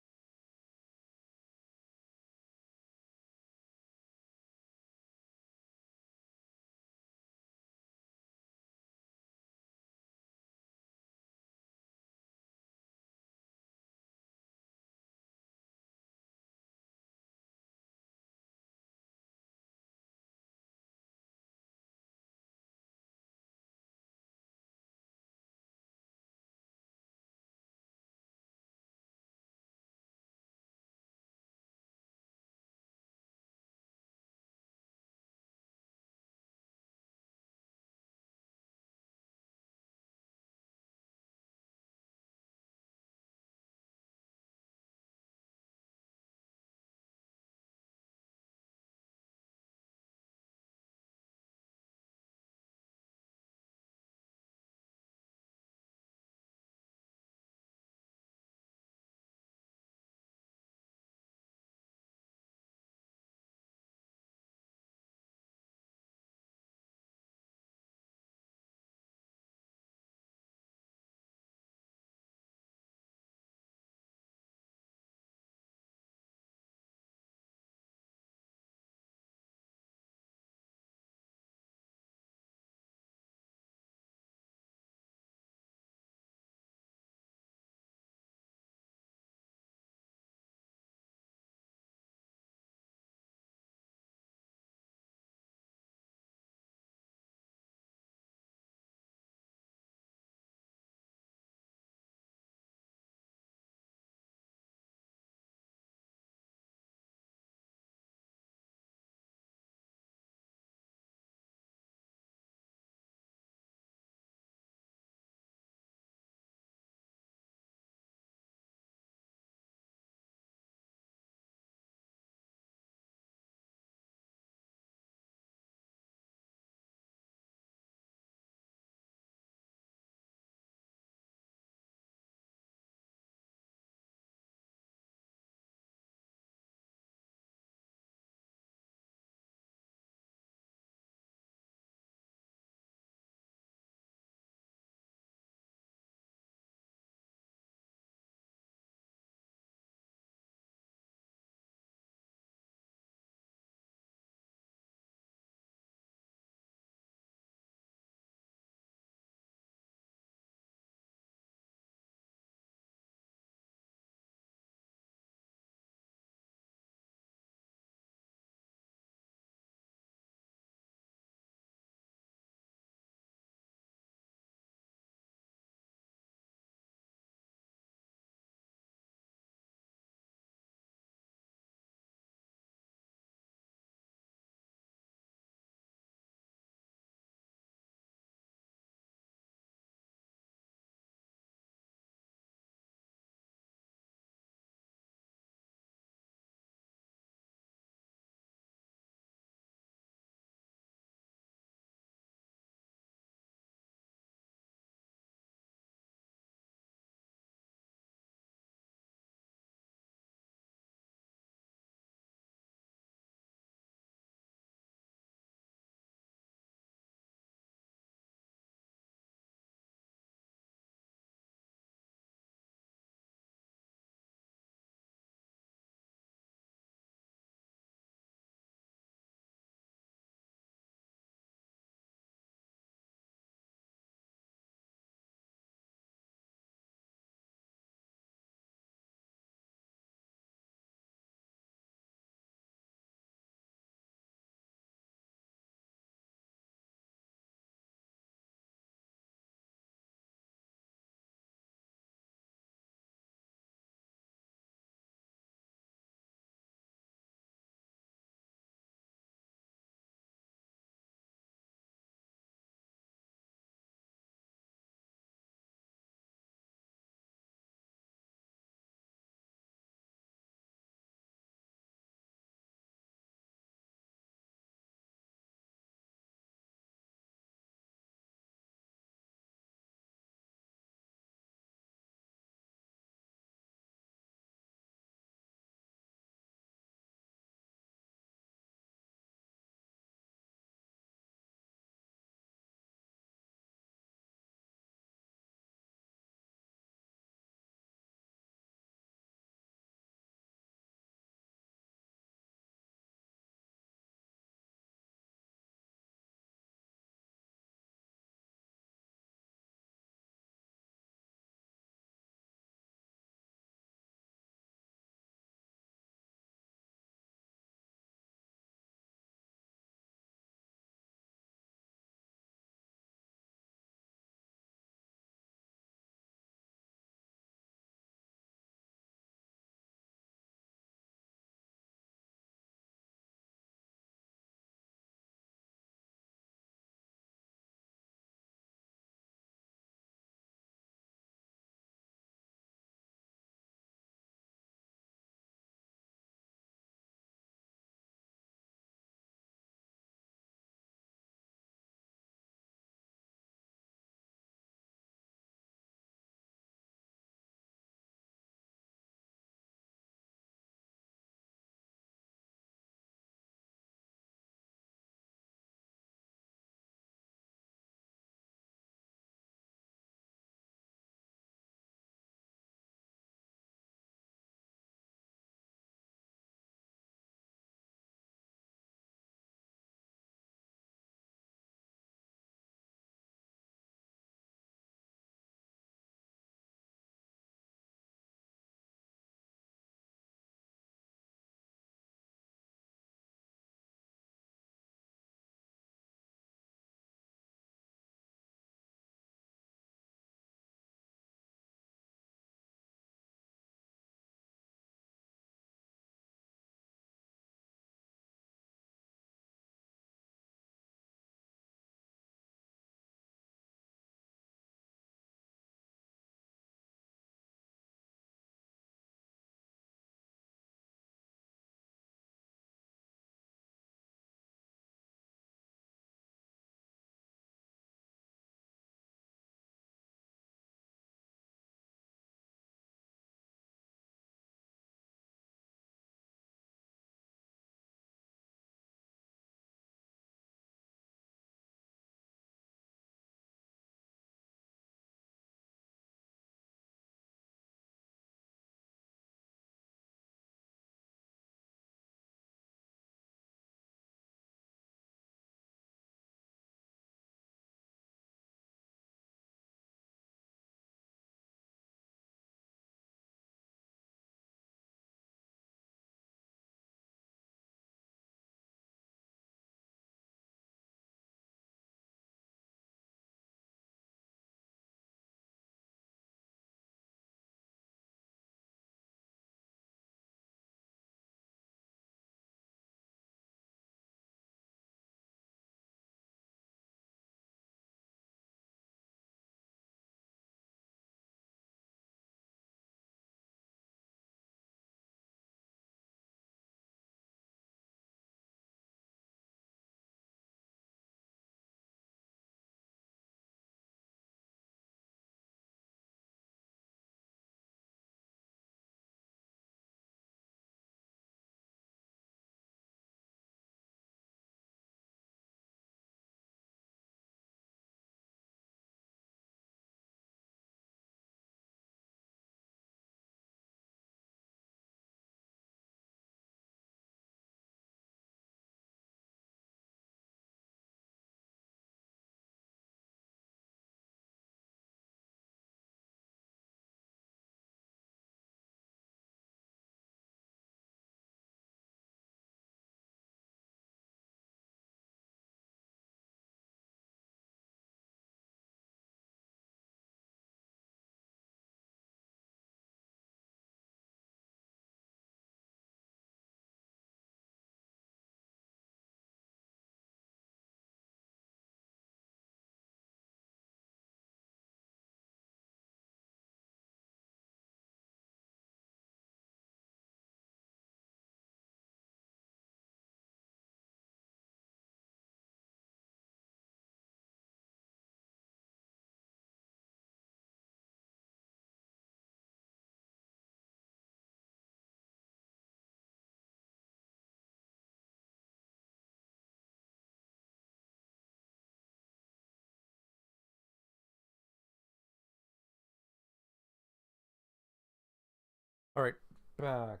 Alright, back.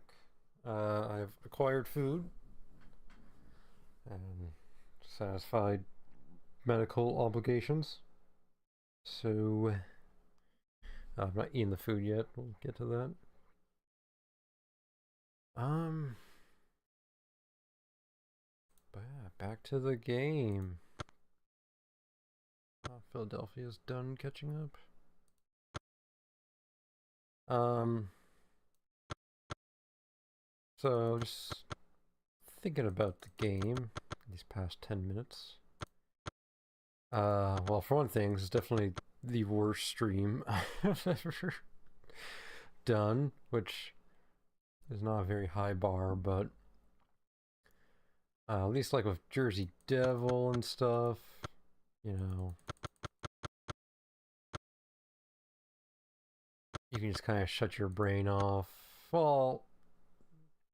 I've acquired food and satisfied medical obligations. So, I've not eaten the food yet. We'll get to that. Back to the game. Philadelphia's done catching up. So just thinking about the game these past 10 minutes. Well, for one thing, it's definitely the worst stream I've ever done, which is not a very high bar, but at least like with Jersey Devil and stuff, you know, you can just kind of shut your brain off. Well,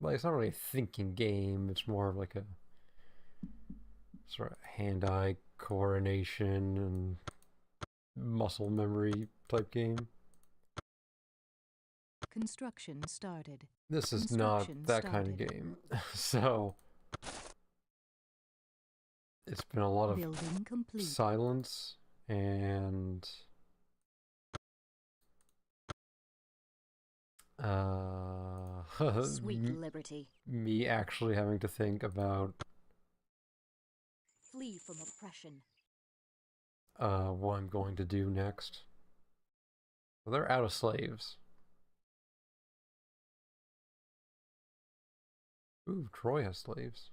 like, it's not really a thinking game, it's more of like a sort of hand-eye coordination and muscle memory type game. Construction started. This is not that kind of game. So it's been a lot of Building complete. silence and Sweet liberty. me actually having to think about Flee from oppression. what I'm going to do next. Well, they're out of slaves. Ooh, Troy has slaves.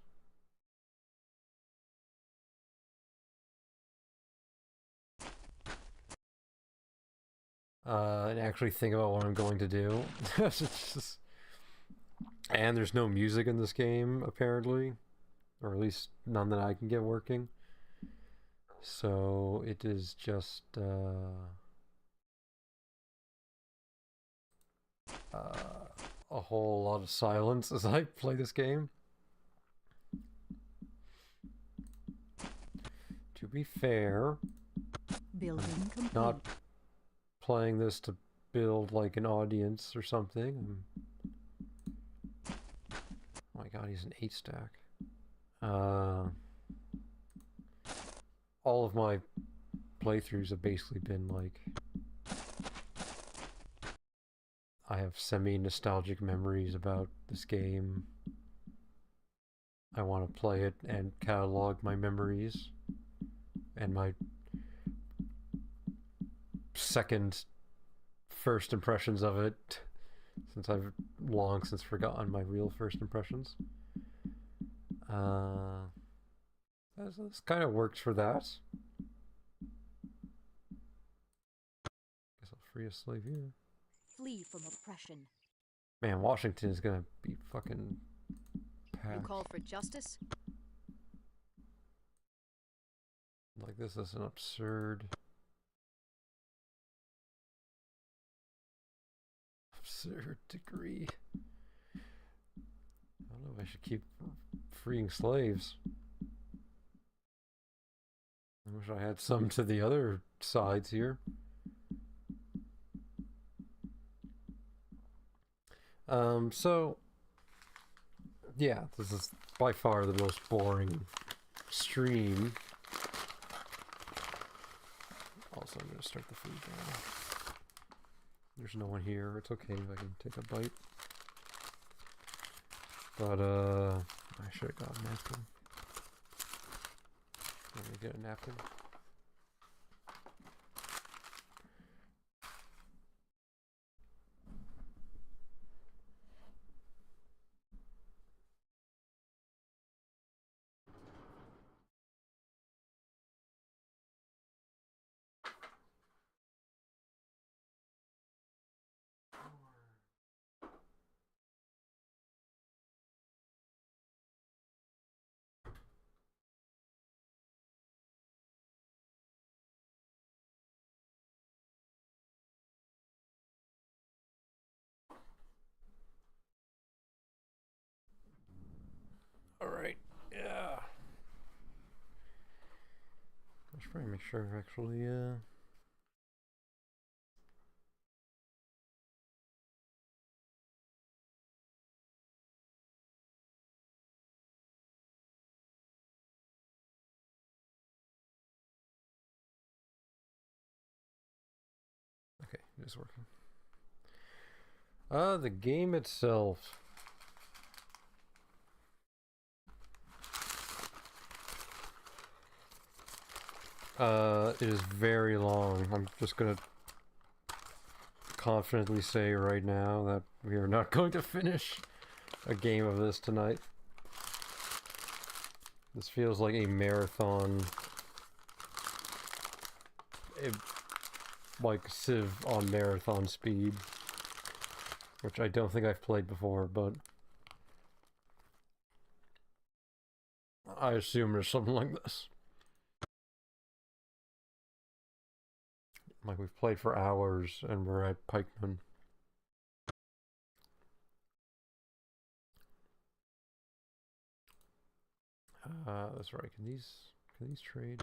And actually think about what I'm going to do. And there's no music in this game, apparently. Or at least none that I can get working. So it is just a whole lot of silence as I play this game. To be fair, Building complete. not playing this to build like an audience or something. Oh my god, he's an 8 stack. All of my playthroughs have basically been like, I have semi-nostalgic memories about this game. I want to play it and catalog my memories and my first impressions of it, since I've long since forgotten my real first impressions. This kind of works for that. Guess I'll free a slave here. Flee from oppression. Man, Washington is gonna be fucking packed. You call for justice? Like, this is an absurd degree. I don't know if I should keep freeing slaves. I wish I had some to the other sides here. So yeah, this is by far the most boring stream. Also, I'm gonna start the food down. There's no one here. It's okay if I can take a bite. But I should have got a napkin. Let me get a napkin. Alright, yeah. I should probably make sure I actually, is working. The game itself. It is very long. I'm just gonna confidently say right now that we are not going to finish a game of this tonight. This feels like a marathon. Like Civ on marathon speed. Which I don't think I've played before, but I assume there's something like this. Like we've played for hours and we're at Pikeman. That's right. Can these trade?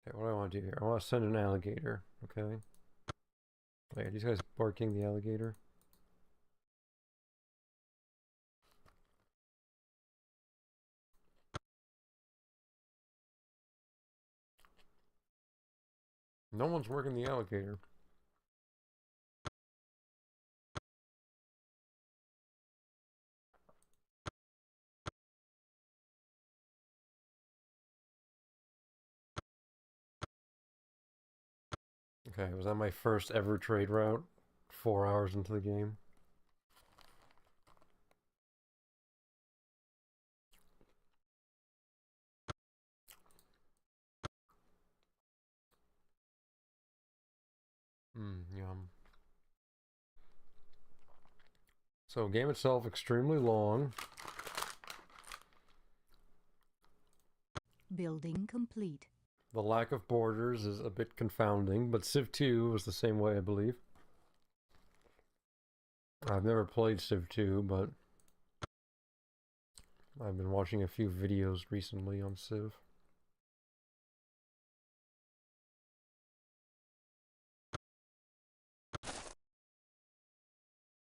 Okay, what do I want to do here? I want to send an alligator. Okay. Wait, are these guys barking the alligator? No one's working the alligator. Okay, was that my first ever trade route? 4 hours into the game. Yum. So, game itself extremely long. Building complete. The lack of borders is a bit confounding, but Civ 2 was the same way, I believe. I've never played Civ 2, but I've been watching a few videos recently on Civ.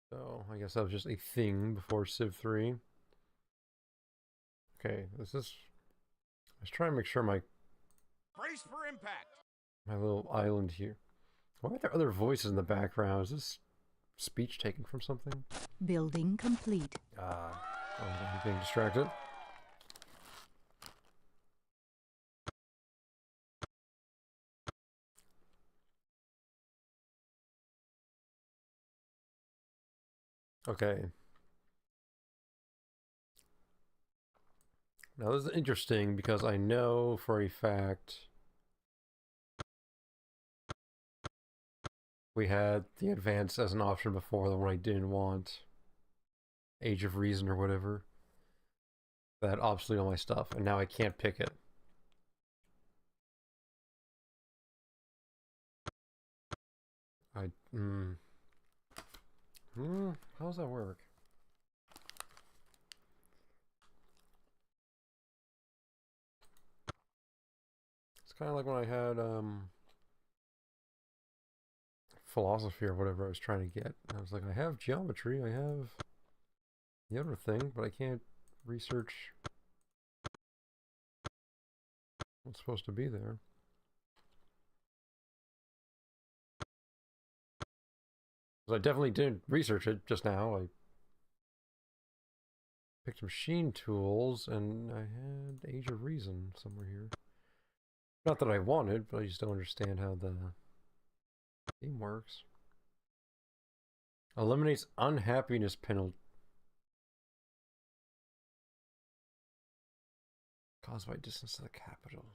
So, I guess that was just a thing before Civ 3. Okay, this is... Let's try and make sure my Brace for impact. little island here. Why are there other voices in the background? Is this speech taken from something? Building complete. I'm being distracted. Okay. Now this is interesting because I know for a fact we had the advance as an option before, the one I didn't want. Age of Reason or whatever. That obsolete all my stuff, and now I can't pick it. How does that work? It's kind of like when I had philosophy or whatever I was trying to get. I was like, I have geometry, I have the other thing, but I can't research what's supposed to be there. I definitely didn't research it just now. I picked machine tools and I had Age of Reason somewhere here. Not that I wanted, but I just don't understand how the game works. Eliminates unhappiness penalty caused by distance to the capital.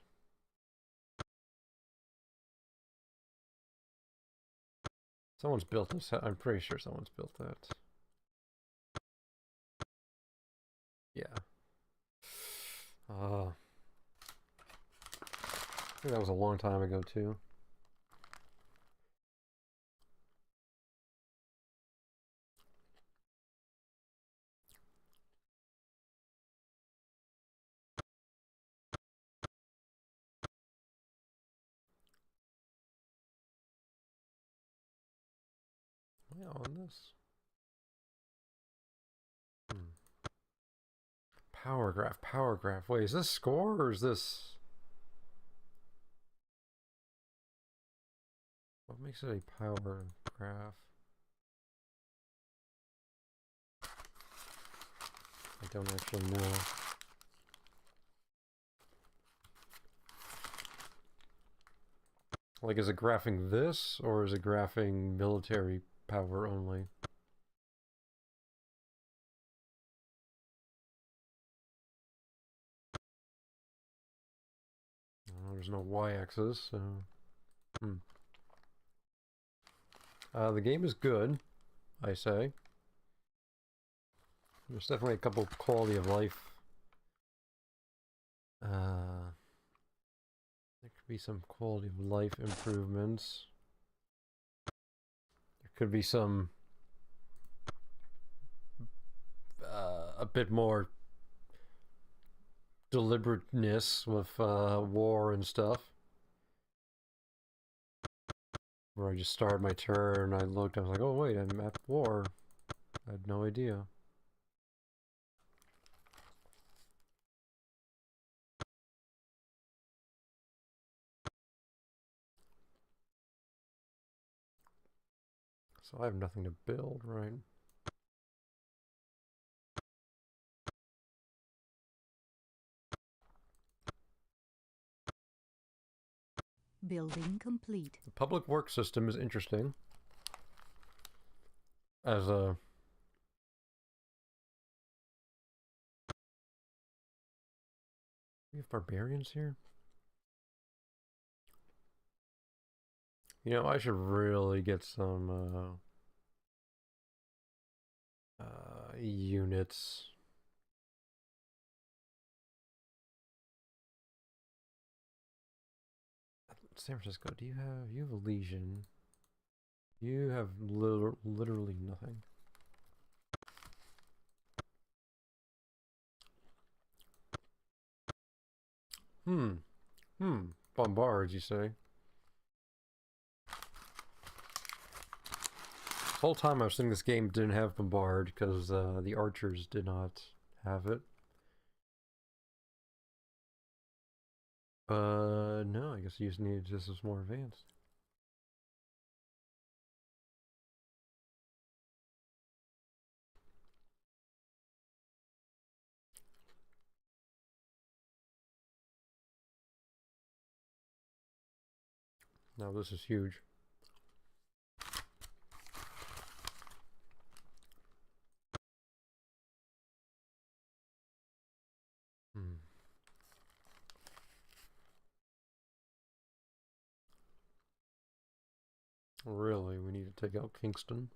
Someone's built this. I'm pretty sure someone's built that. Yeah. I think that was a long time ago too. Am I on this? Power graph. Wait, is this score or is this... What makes it a power graph? I don't actually know. Like, is it graphing this, or is it graphing military power only? Oh, there's no y-axis, so... the game is good, I say. There's definitely a couple quality of life. There could be some quality of life improvements. There could be some a bit more deliberateness with war and stuff. Where I just started my turn, I looked, I was like, oh wait, I'm at war. I had no idea. So I have nothing to build, right? Building complete. The public works system is interesting. As a... We have barbarians here? You know, I should really get some units. San Francisco, do you have a legion? You have literally nothing. Bombards, you say? This whole time I was thinking this game didn't have bombard because the archers did not have it. No, I guess you just needed this was more advanced. Now this is huge. Really, we need to take out Kingston.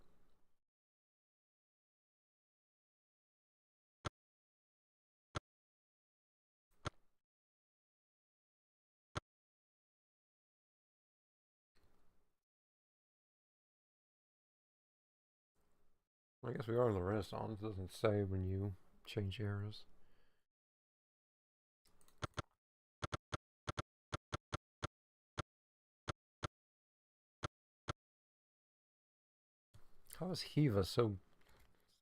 I guess we are in the Renaissance. It doesn't say when you change eras. How is Hiva so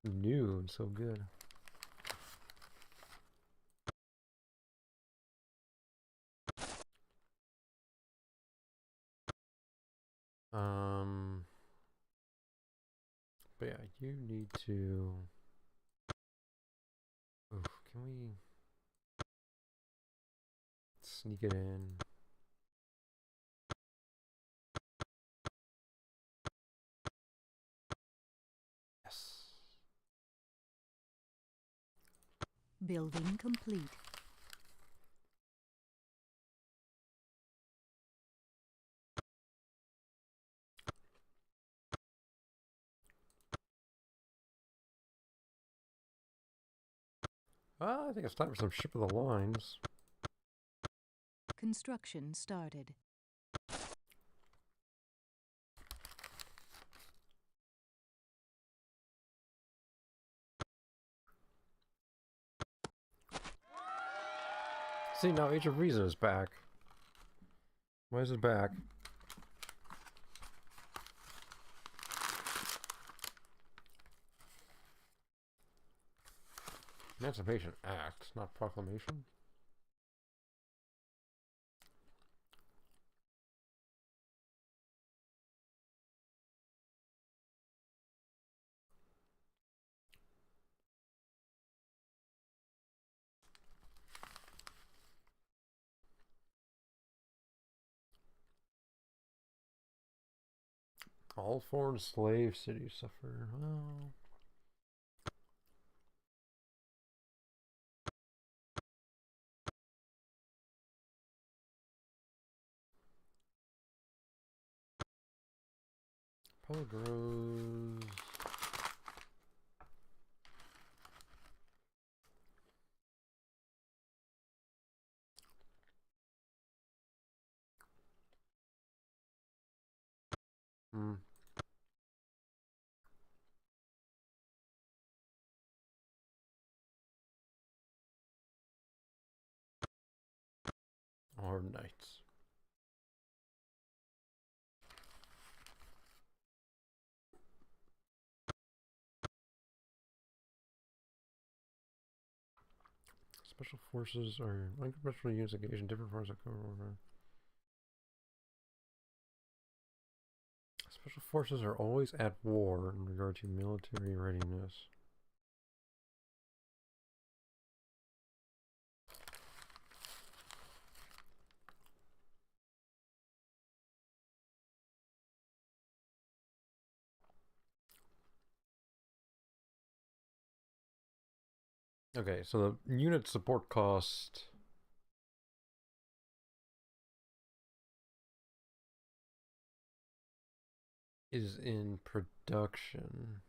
new and so good? But yeah, you need to... Oof, can we sneak it in? Yes. Building complete. I think it's time for some ship of the lines. Construction started. See, now Age of Reason is back. Why is it back? Emancipation Act, not proclamation. All foreign slave cities suffer. Well, probably grows. Hmm. Or knights. Special forces are unconventional units engaged in different forms of cover. Special forces are always at war in regard to military readiness. Okay, so the unit support cost is in production.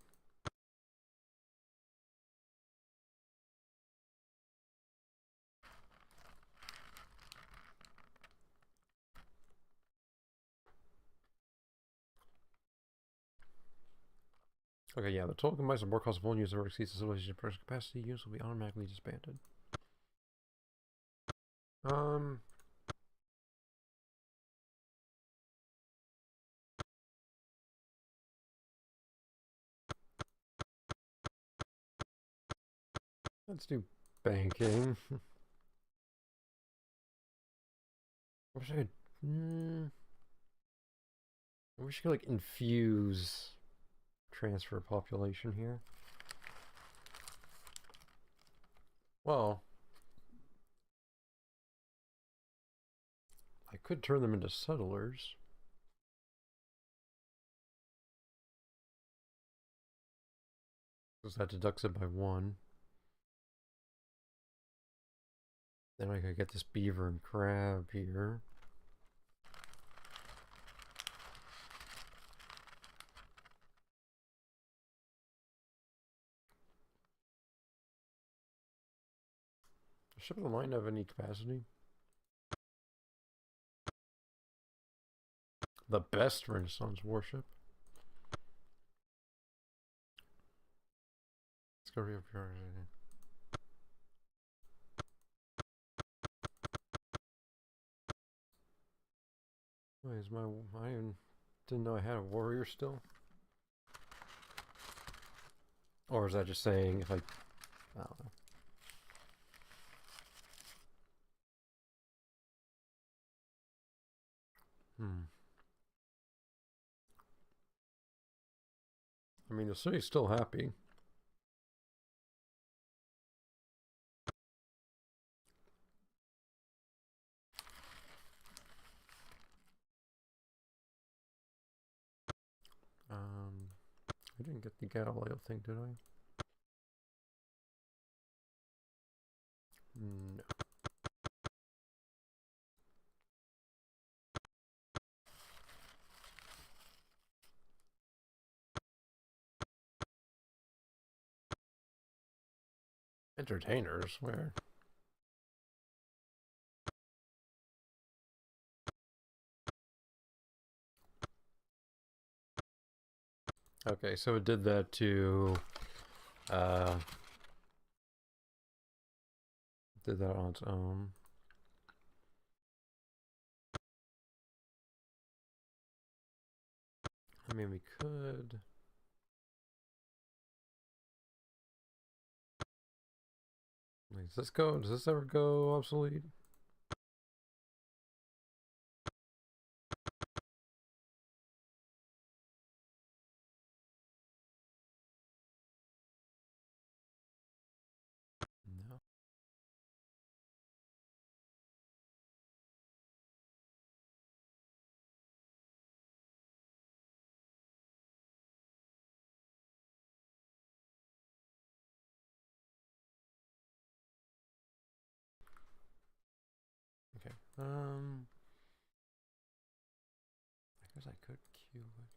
Okay, yeah, the total combined support cost of one user or exceeds the civilization production capacity, units will be automatically disbanded. Let's do banking. I wish I could. I wish I could like infuse transfer population here. Well, I could turn them into settlers. Because that deducts it by 1. Then I could get this beaver and crab here. Does Ship of the Mind have any capacity? The best Renaissance warship. Discovery of pure. Wait, is my I didn't know I had a warrior still? Or is that just saying if I don't know. I mean, the city's still happy. I didn't get the Galileo thing, did I? No. Entertainers? Where? Okay, so it did that to did that on its own. I mean, we could. Does this go? Does this ever go obsolete? No. I guess I could queue it.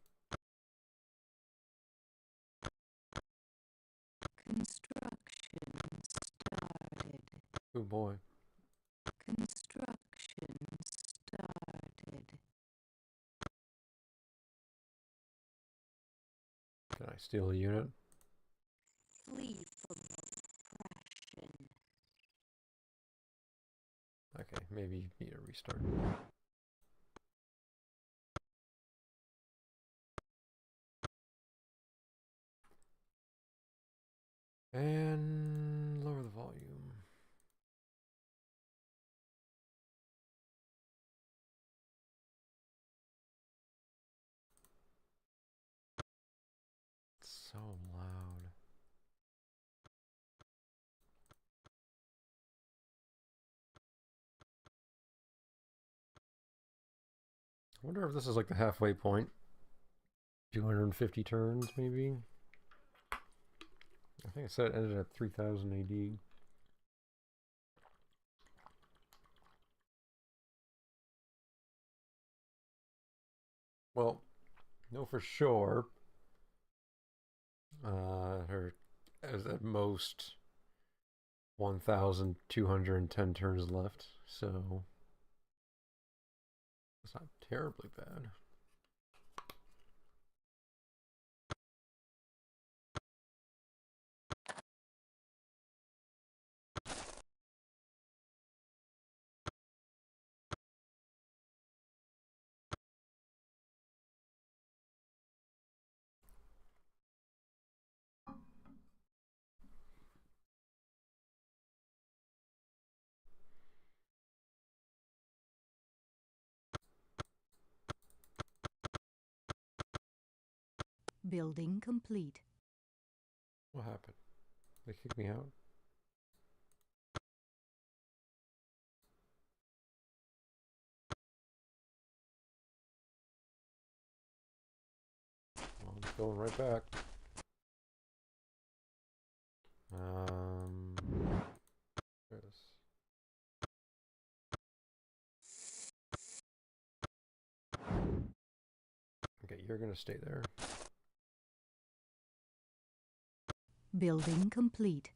Construction started. Oh boy. Construction started. Can I steal a unit? Flee from oppression. Okay, maybe you need a restart. And lower the volume. It's so loud. I wonder if this is like the halfway point. 250 turns, maybe? I think it said it ended at 3000 AD. Well, no for sure. Her is at most 1210 turns left, so it's not terribly bad. Building complete. What happened? They kicked me out? Well, I'm going right back. Yes. Okay, you're gonna stay there. Building complete.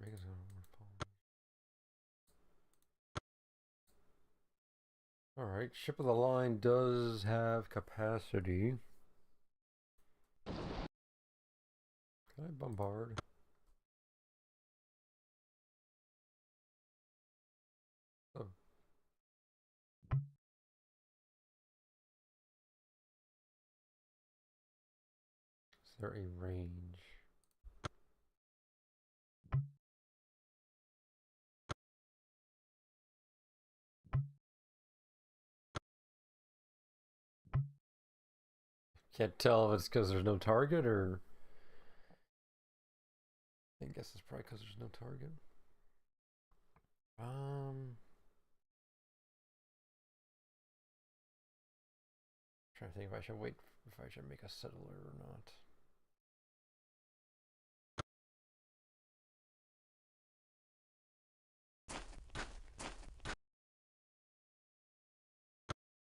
Reagan's gonna fall. Alright, ship of the line does have capacity. Can I bombard? Oh. Is there a range? Can't tell if it's because there's no target or... I guess it's probably because there's no target. Trying to think if I should wait, if I should make a settler or not.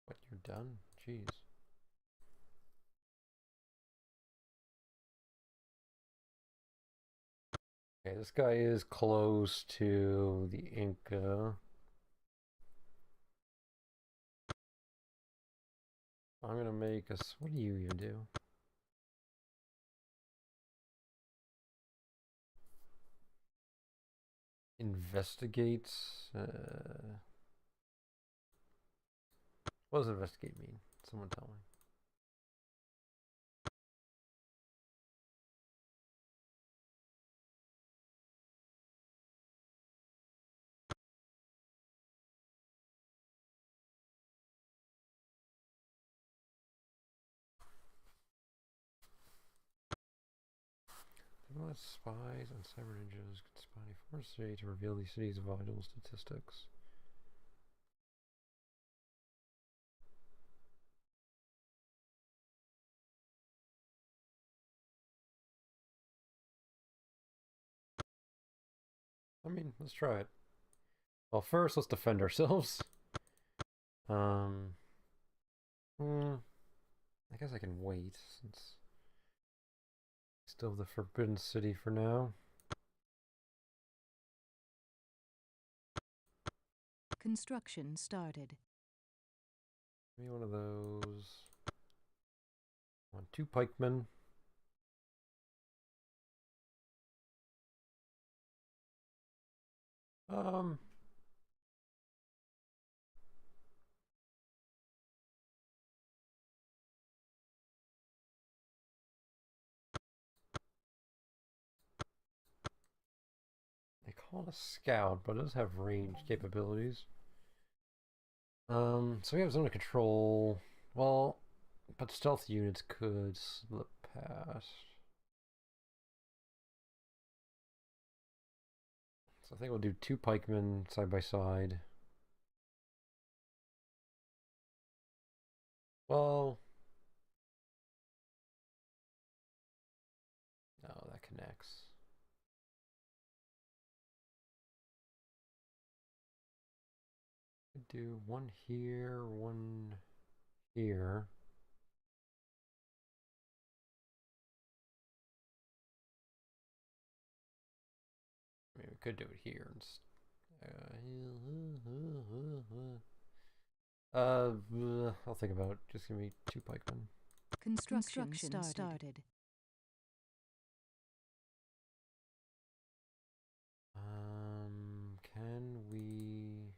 What, you're done? Jeez. Okay, this guy is close to the Inca. I'm gonna make us. What do you even do? Investigates. What does investigate mean? Someone tell me. Let spies and cyber ninjas can spy for a city to reveal the city's vital statistics. I mean, let's try it. Well, first, let's defend ourselves. Um, I guess I can wait since still the Forbidden City for now. Construction started. Maybe one of those. I want 2 pikemen. Um, they call it a scout, but it does have range capabilities. So we have zone of control. Well, but stealth units could slip past. So I think we'll do 2 pikemen side by side. Well, no, that connects. Could do 1 here, 1 here. I mean, we could do it here. I'll think about it. Just give me 2 pikemen. Construction started. Can we?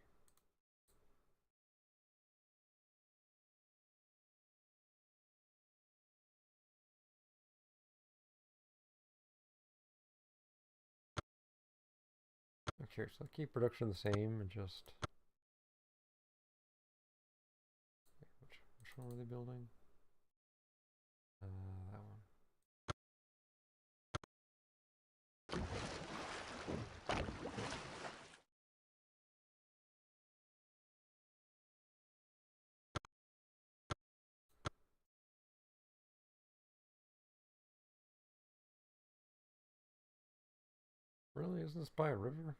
Okay, so I'll keep production the same and just. Which one were they building? That one. Really? Isn't this by a river?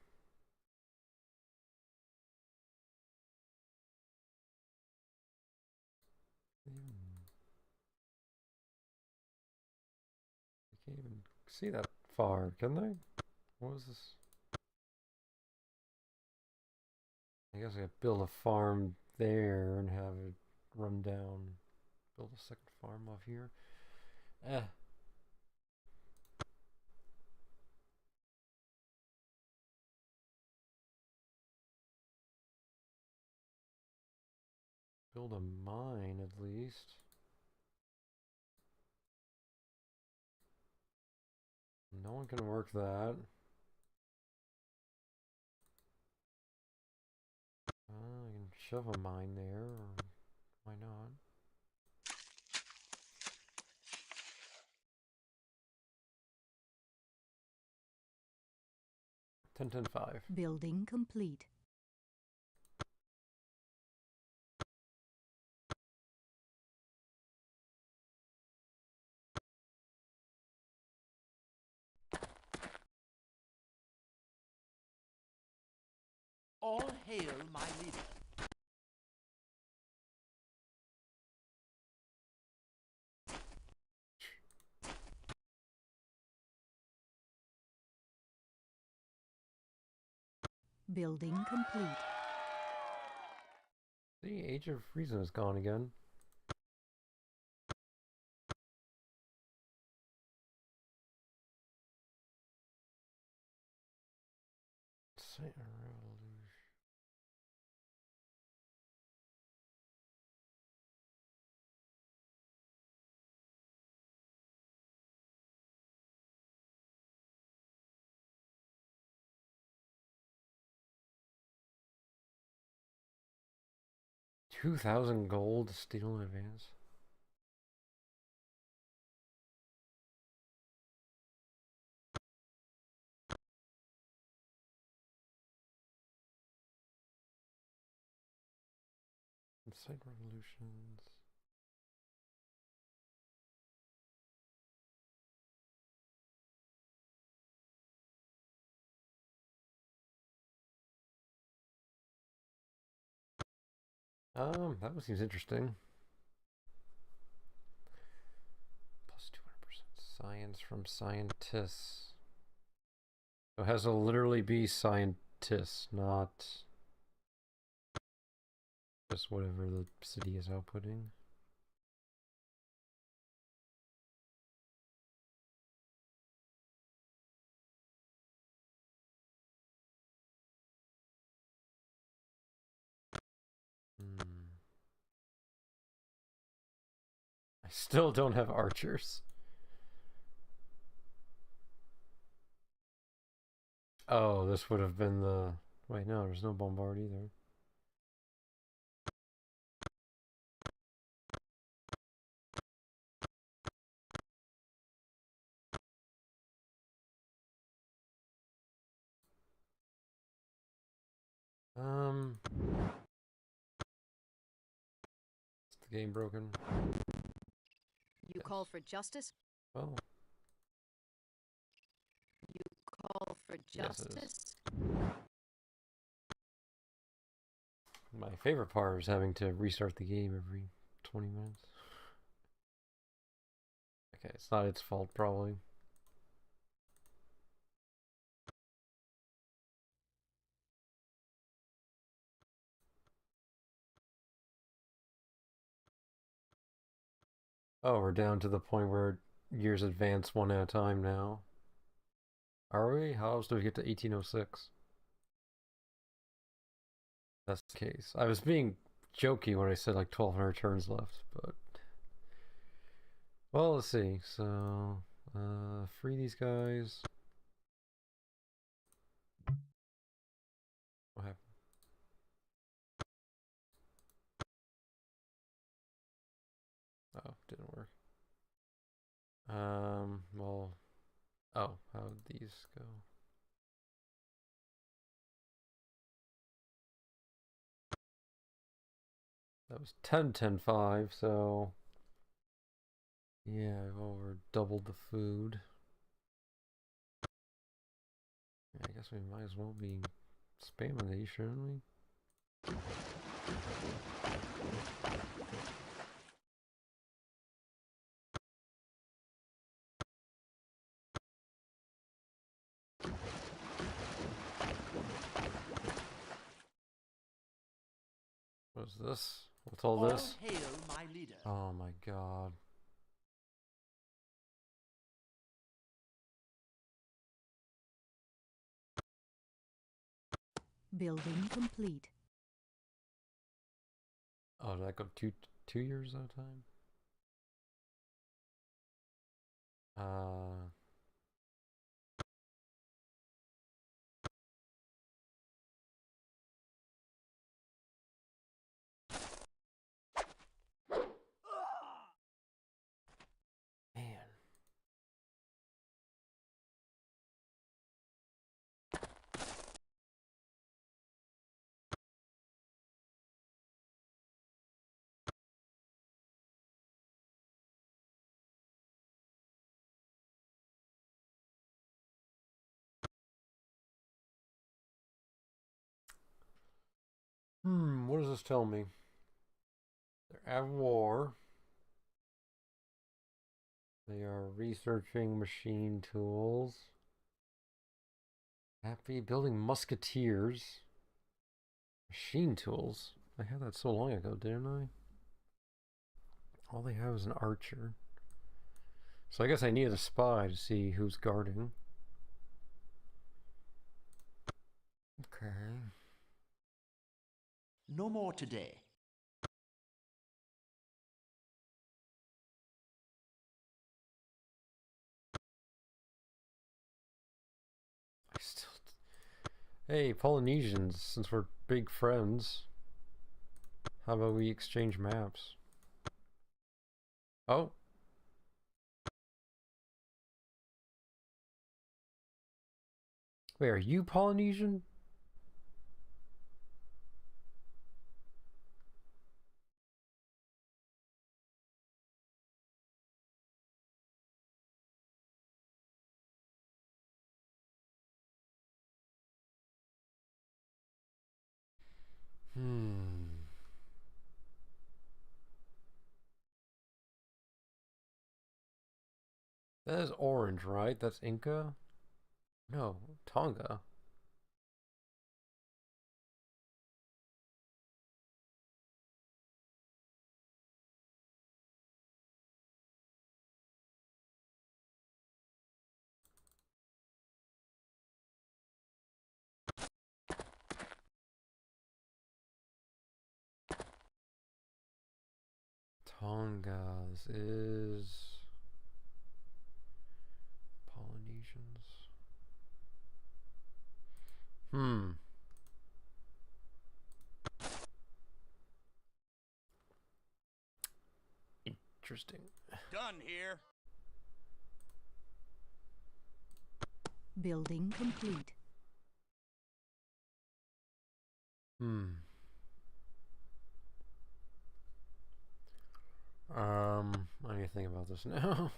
You can't even see that far, can they? What was this? I guess I could build a farm there and have it run down. Build a second farm off here. Eh. Build a mine at least. No one can work that. I can shove a mine there, or why not? Ten 5. Building complete. All hail my leader. Building complete. The Age of Reason is gone again. Revolution. $2,000 gold steel in advance. Site revolutions. That one seems interesting. Plus 200% science from scientists. So it has to literally be scientists, not just whatever the city is outputting. I still don't have archers. Oh, this would have been the... Wait, no, there's no bombard either. Is the game broken? You Yes. call for justice? Oh, You call for yes, it is. justice? My favorite part is having to restart the game every 20 minutes. Okay, it's not its fault, probably. Oh, we're down to the point where years advance one at a time now. Are we? How else do we get to 1806? That's the case. I was being jokey when I said like 1200 turns left, but... Well, let's see. So, free these guys. What happened? Oh, didn't work. Well... Oh, how'd these go? That was 10, 10, 5, so... Yeah, I've over doubled the food. Yeah, I guess we might as well be spamming these, shouldn't we? What's this? What's all this? Hail my leader. Oh my god. Building complete. Oh, did that go two years at a time? Uh... Man. What does this tell me? They're at war. They are researching machine tools. Happy building musketeers. Machine tools? I had that so long ago, didn't I? All they have is an archer. So I guess I needed a spy to see who's guarding. Okay. No more today. I still... Hey, Polynesians, since we're big friends, how about we exchange maps? Oh. Wait, are you Polynesian? Hmm. That is orange, right? That's Inca? No, Tonga. Tonga. This is Polynesians. Hmm. Interesting. Done here. Building complete. Hmm. I need to think about this now.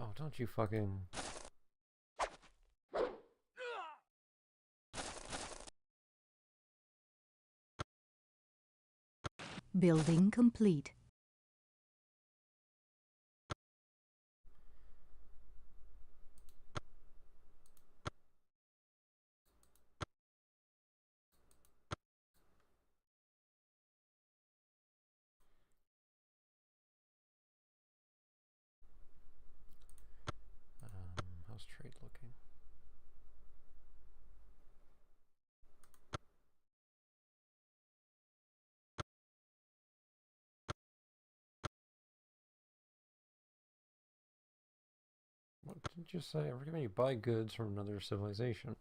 Oh, don't you fucking... Building complete. How's trade looking? What did you say? We're gonna buy goods from another civilization.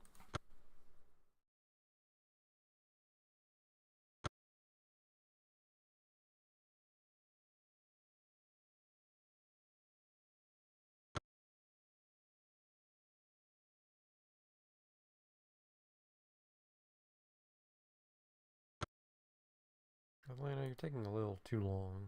Atlanta, you're taking a little too long.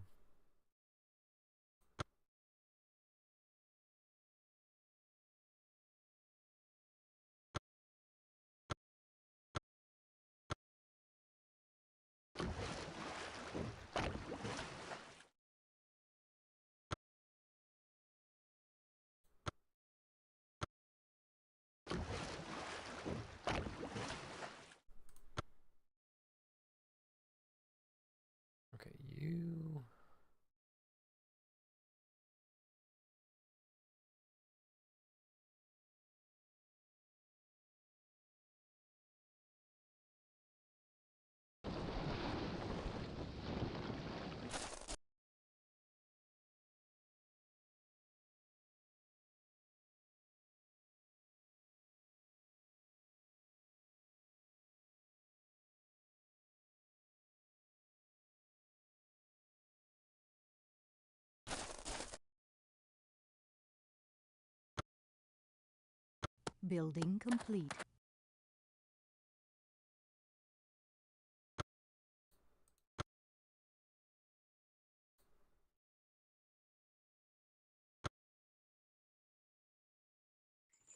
Okay, you... Building complete.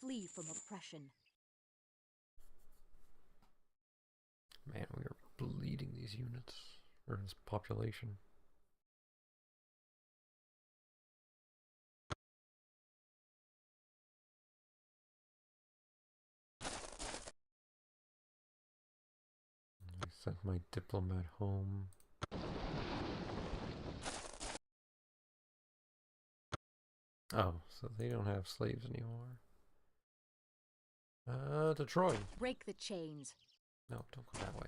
Flee from oppression. Man, we are bleeding these units. Or this population. I sent my diplomat home. Oh, so they don't have slaves anymore. Detroit. Break the chains. No, don't go that way.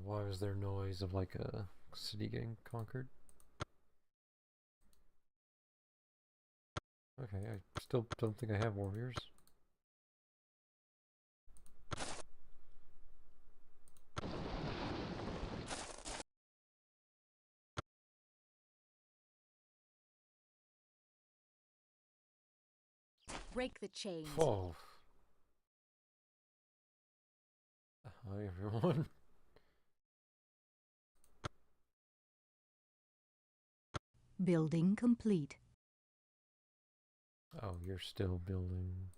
Why was there noise of like a city getting conquered? Okay, I still don't think I have warriors. Break the chains. Whoa. Hi everyone. Building complete. Oh, you're still building.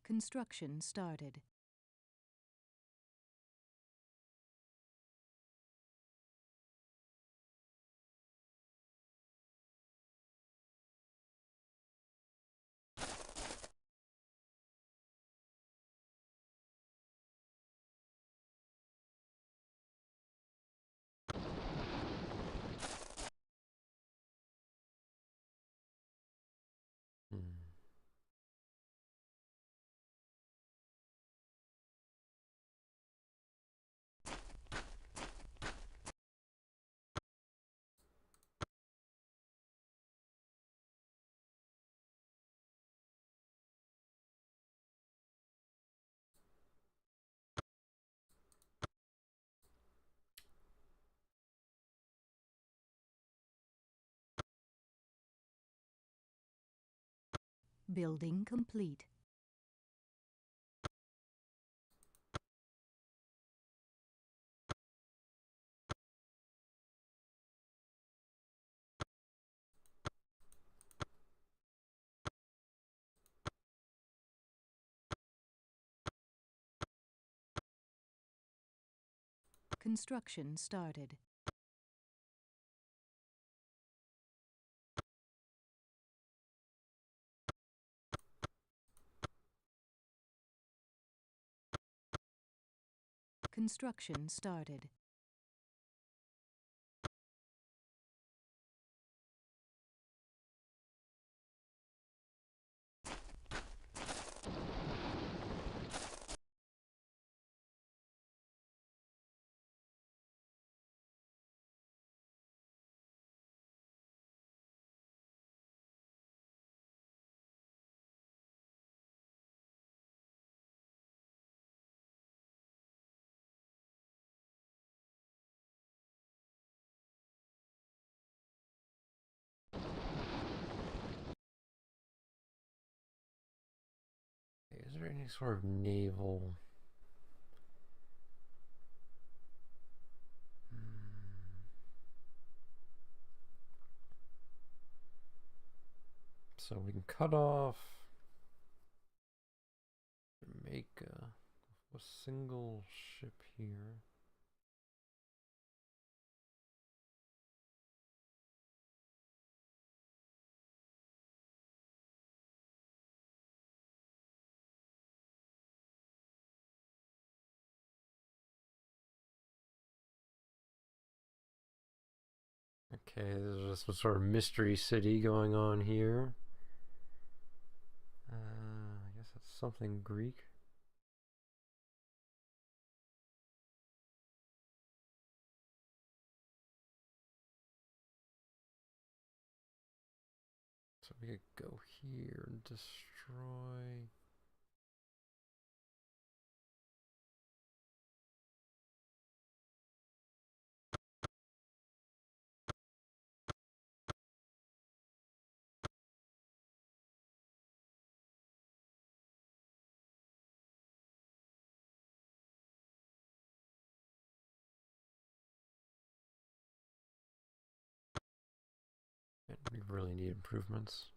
Construction started. Hmm. Building complete. Construction started. Construction started. Is there any sort of naval? So we can cut off and make a single ship here. Okay, there's some sort of mystery city going on here. I guess it's something Greek. So we could go here and destroy. And we really need improvements.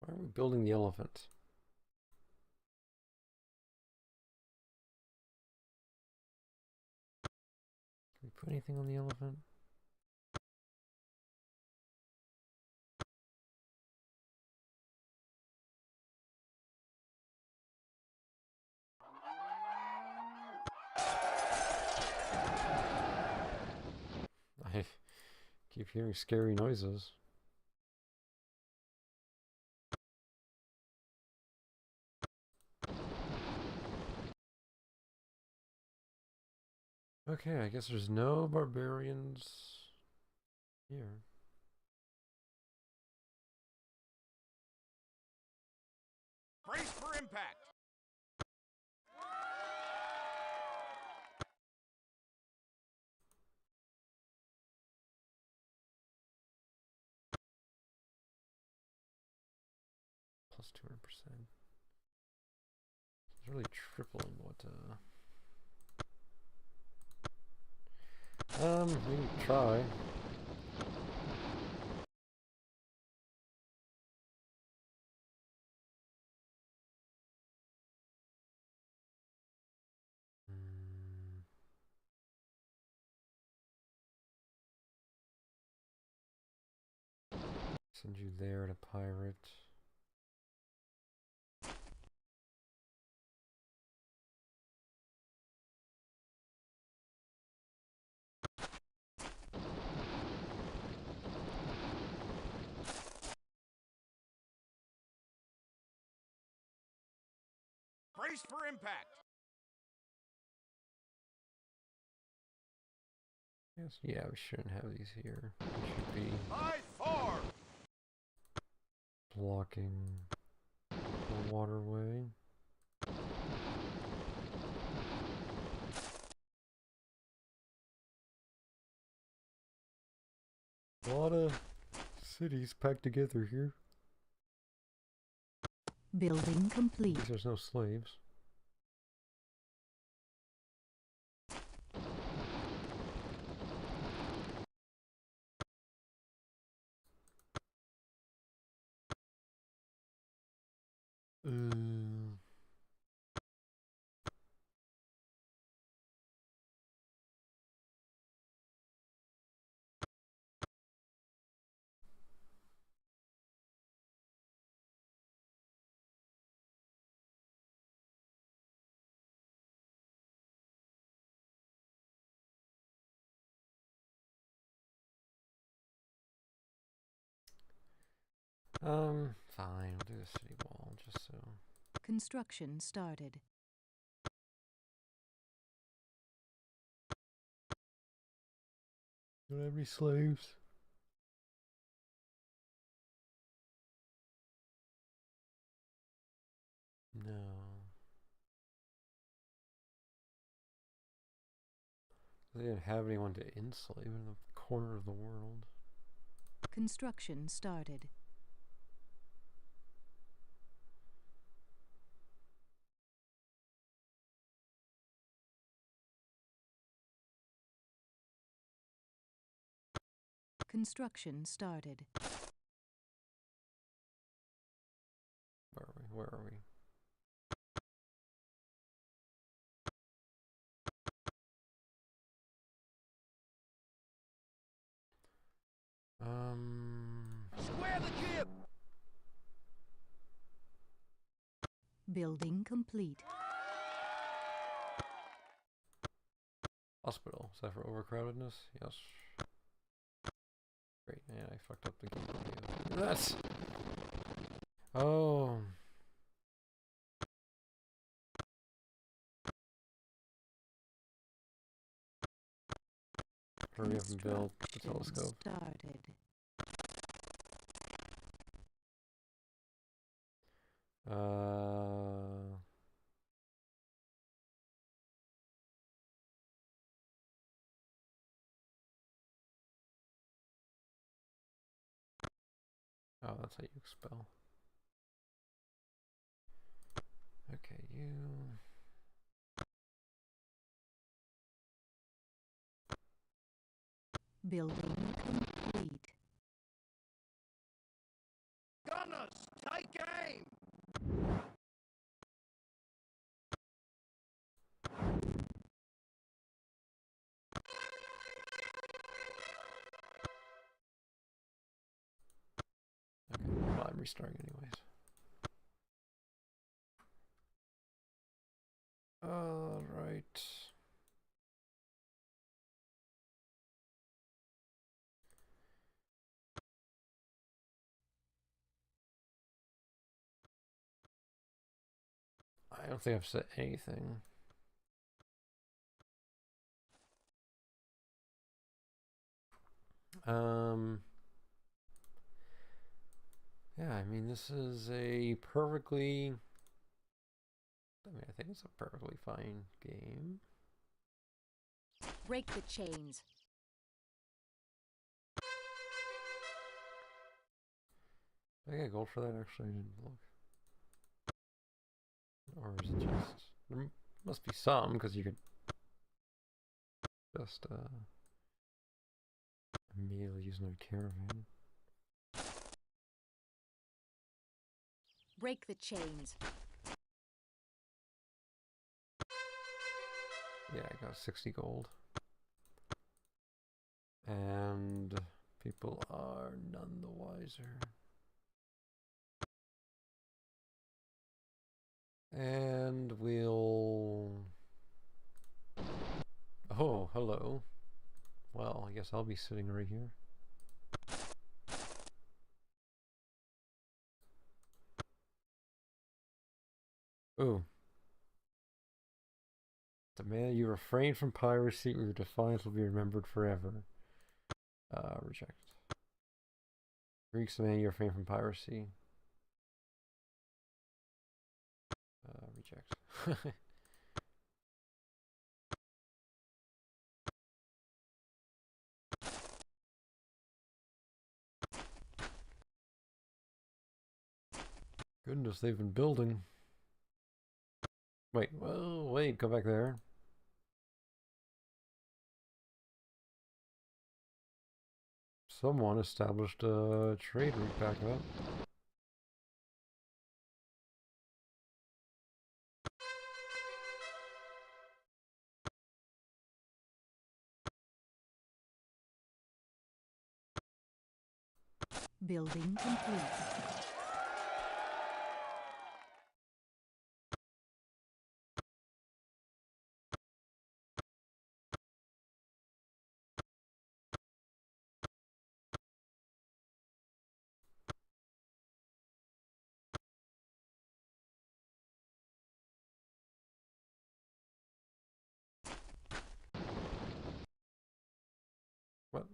Why are we building the elephant? Can we put anything on the elephant? I keep hearing scary noises. Okay, I guess there's no barbarians here. Brace for impact. Plus 200%. It's really tripling what, we can try. Send you there to pirate. Brace for impact. Yes, yeah, we shouldn't have these here. We should be High 4. blocking the waterway. A lot of cities packed together here. Building complete. At least there's no slaves. Fine, we'll do the city wall just so. Construction started. Don't have any slaves. No. They didn't have anyone to enslave in the corner of the world. Construction started. Construction started. Where are we? Where are we? Square the jib. Building complete. Hospital. Is that for overcrowdedness? Yes. Great. Man, I fucked up the game. That's. Oh. Hurry up and build the telescope. Started. Oh, that's how you expel. Okay, you. Building complete. Gunners, take aim. Okay, well, I'm restarting anyways. All right. I don't think I've said anything. Yeah, I mean, this is a perfectly... I mean, I think it's a perfectly fine game. Break the chains. Did I get gold for that? Actually, I didn't look. Or is it just... There must be some, because you could just immediately use another caravan. Break the chains. Yeah, I got 60 gold. And people are none the wiser. And we'll... Oh, hello. Well, I guess I'll be sitting right here. Ooh. Demand you refrain from piracy or your defiance will be remembered forever. Reject. Greeks demand you refrain from piracy. Reject. Goodness, they've been building. Wait, well, wait, go back there. Someone established a trade route back up. Building complete. What?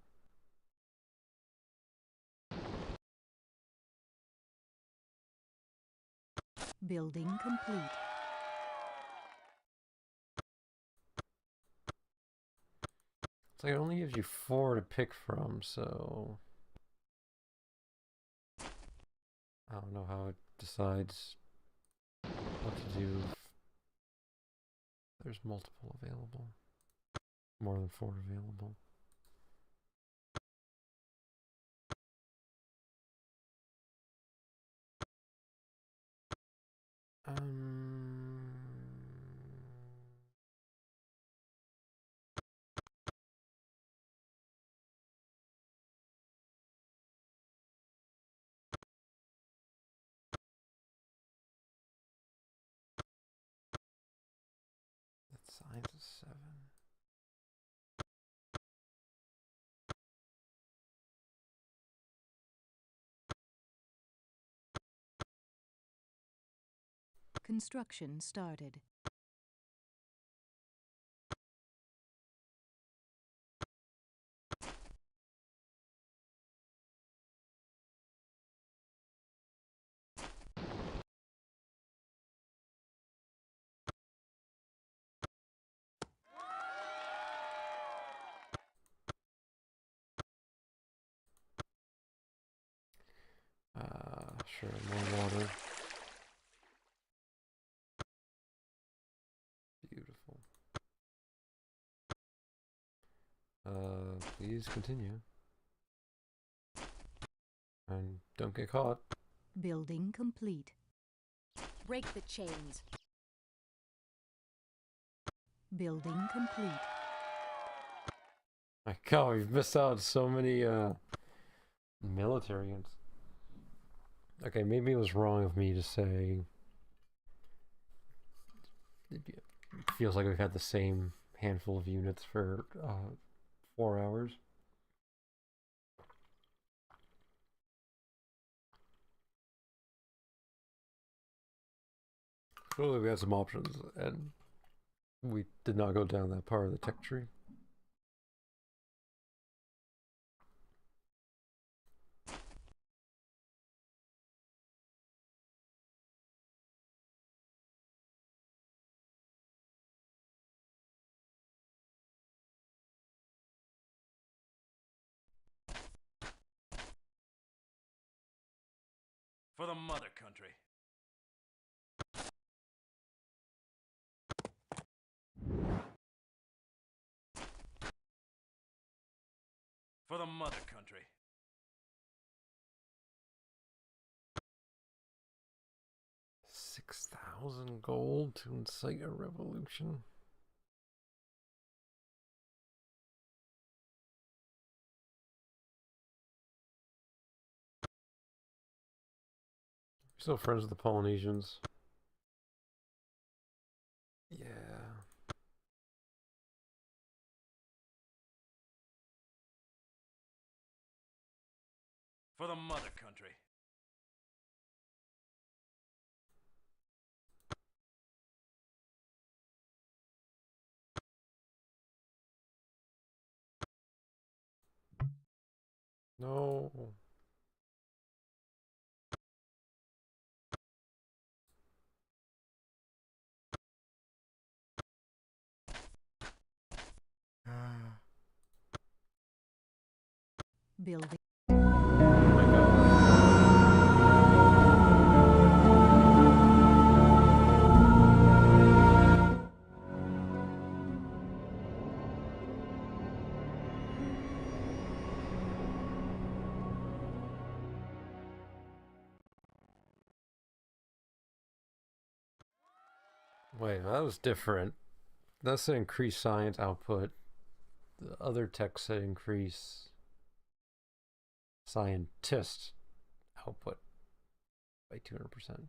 Building complete. It's like it only gives you 4 to pick from, so... I don't know how it decides what to do if there's multiple available. More than 4 available. Um... That science is 7. Construction started. Sure, more water. Beautiful. Please continue. And don't get caught. Building complete. Break the chains. Building complete. My God, we've missed out on so many military units. Okay, maybe it was wrong of me to say it feels like we've had the same handful of units for 4 hours. Clearly we had some options and we did not go down that part of the tech tree. For the mother country. For the mother country. 6,000 gold to incite a revolution. Still friends with the Polynesians. Yeah. For the mother country. No. Building. Oh my god. Wait, that was different. That's to increase science output. The other text said increase scientist output by 200%.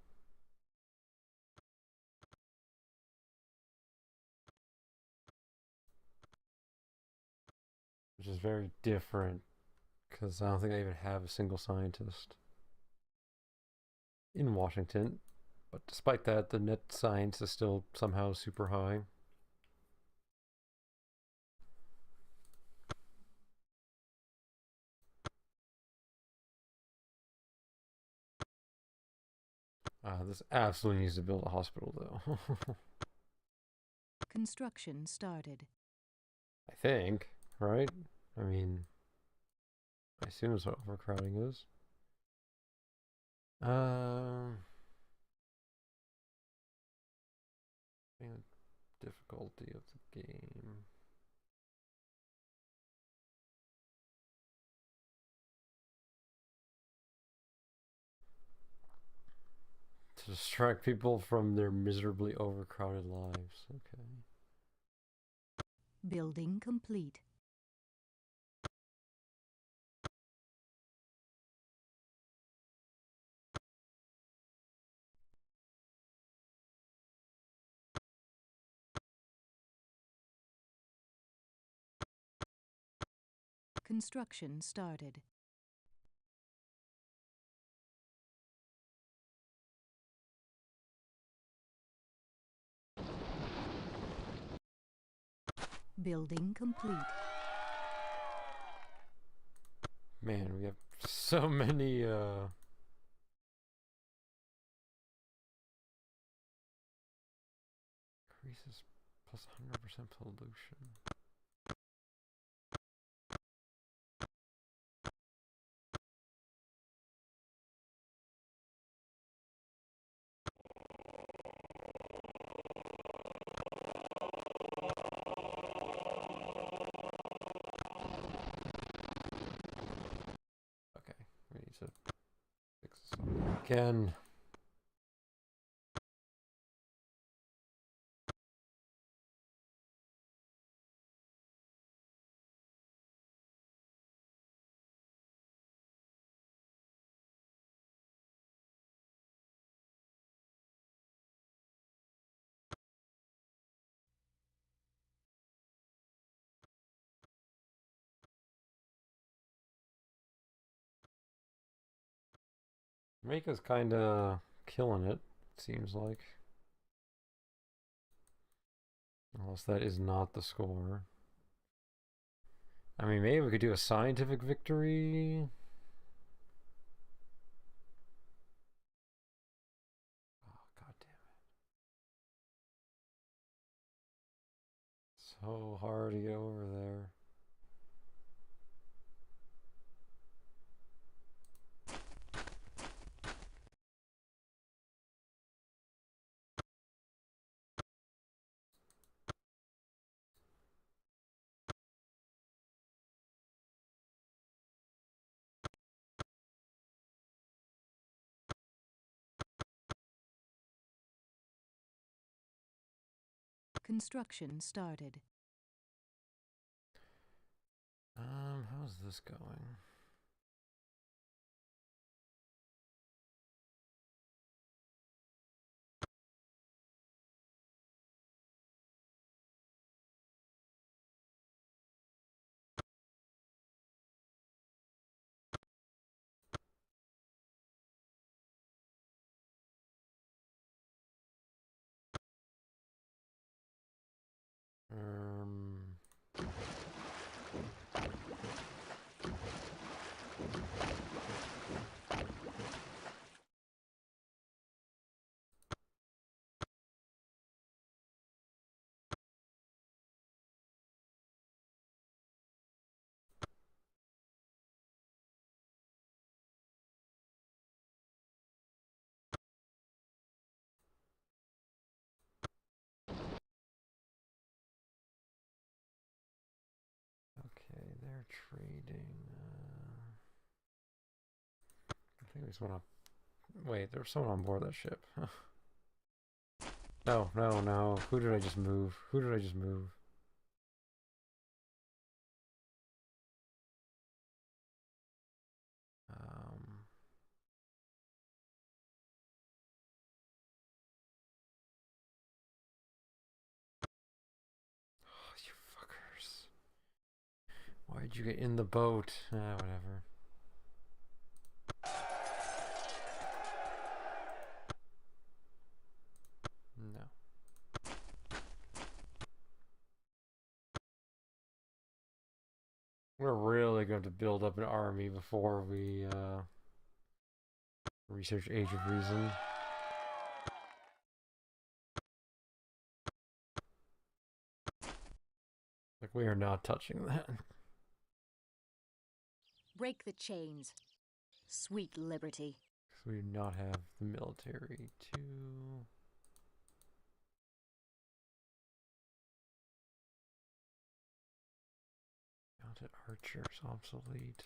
Which is very different, because I don't think I even have a single scientist in Washington. But despite that, the net science is still somehow super high. This absolutely needs to build a hospital, though. Construction started. I think, right? I mean, I assume that's what overcrowding is. And difficulty of the game. To distract people from their miserably overcrowded lives. Okay. Building complete. Construction started. Building complete. Man, we have so many increases plus 100% pollution. Okay, we need to fix this up again. Jamaica's kind of killing it, seems like. Unless that is not the score. I mean, maybe we could do a scientific victory. Oh, god damn it. So hard to get over there. Construction started. How's this going? Um, okay, they're trading. I think there's one on. Wait, there's someone on board that ship. No, no, no. Who did I just move? Who did I just move? Um, oh, you fuckers. Why'd you get in the boat? Whatever. No. We're really going to build up an army before we research Age of Reason. Like, we are not touching that. Break the chains. Sweet liberty. So we do not have the military to... Mounted archers obsolete.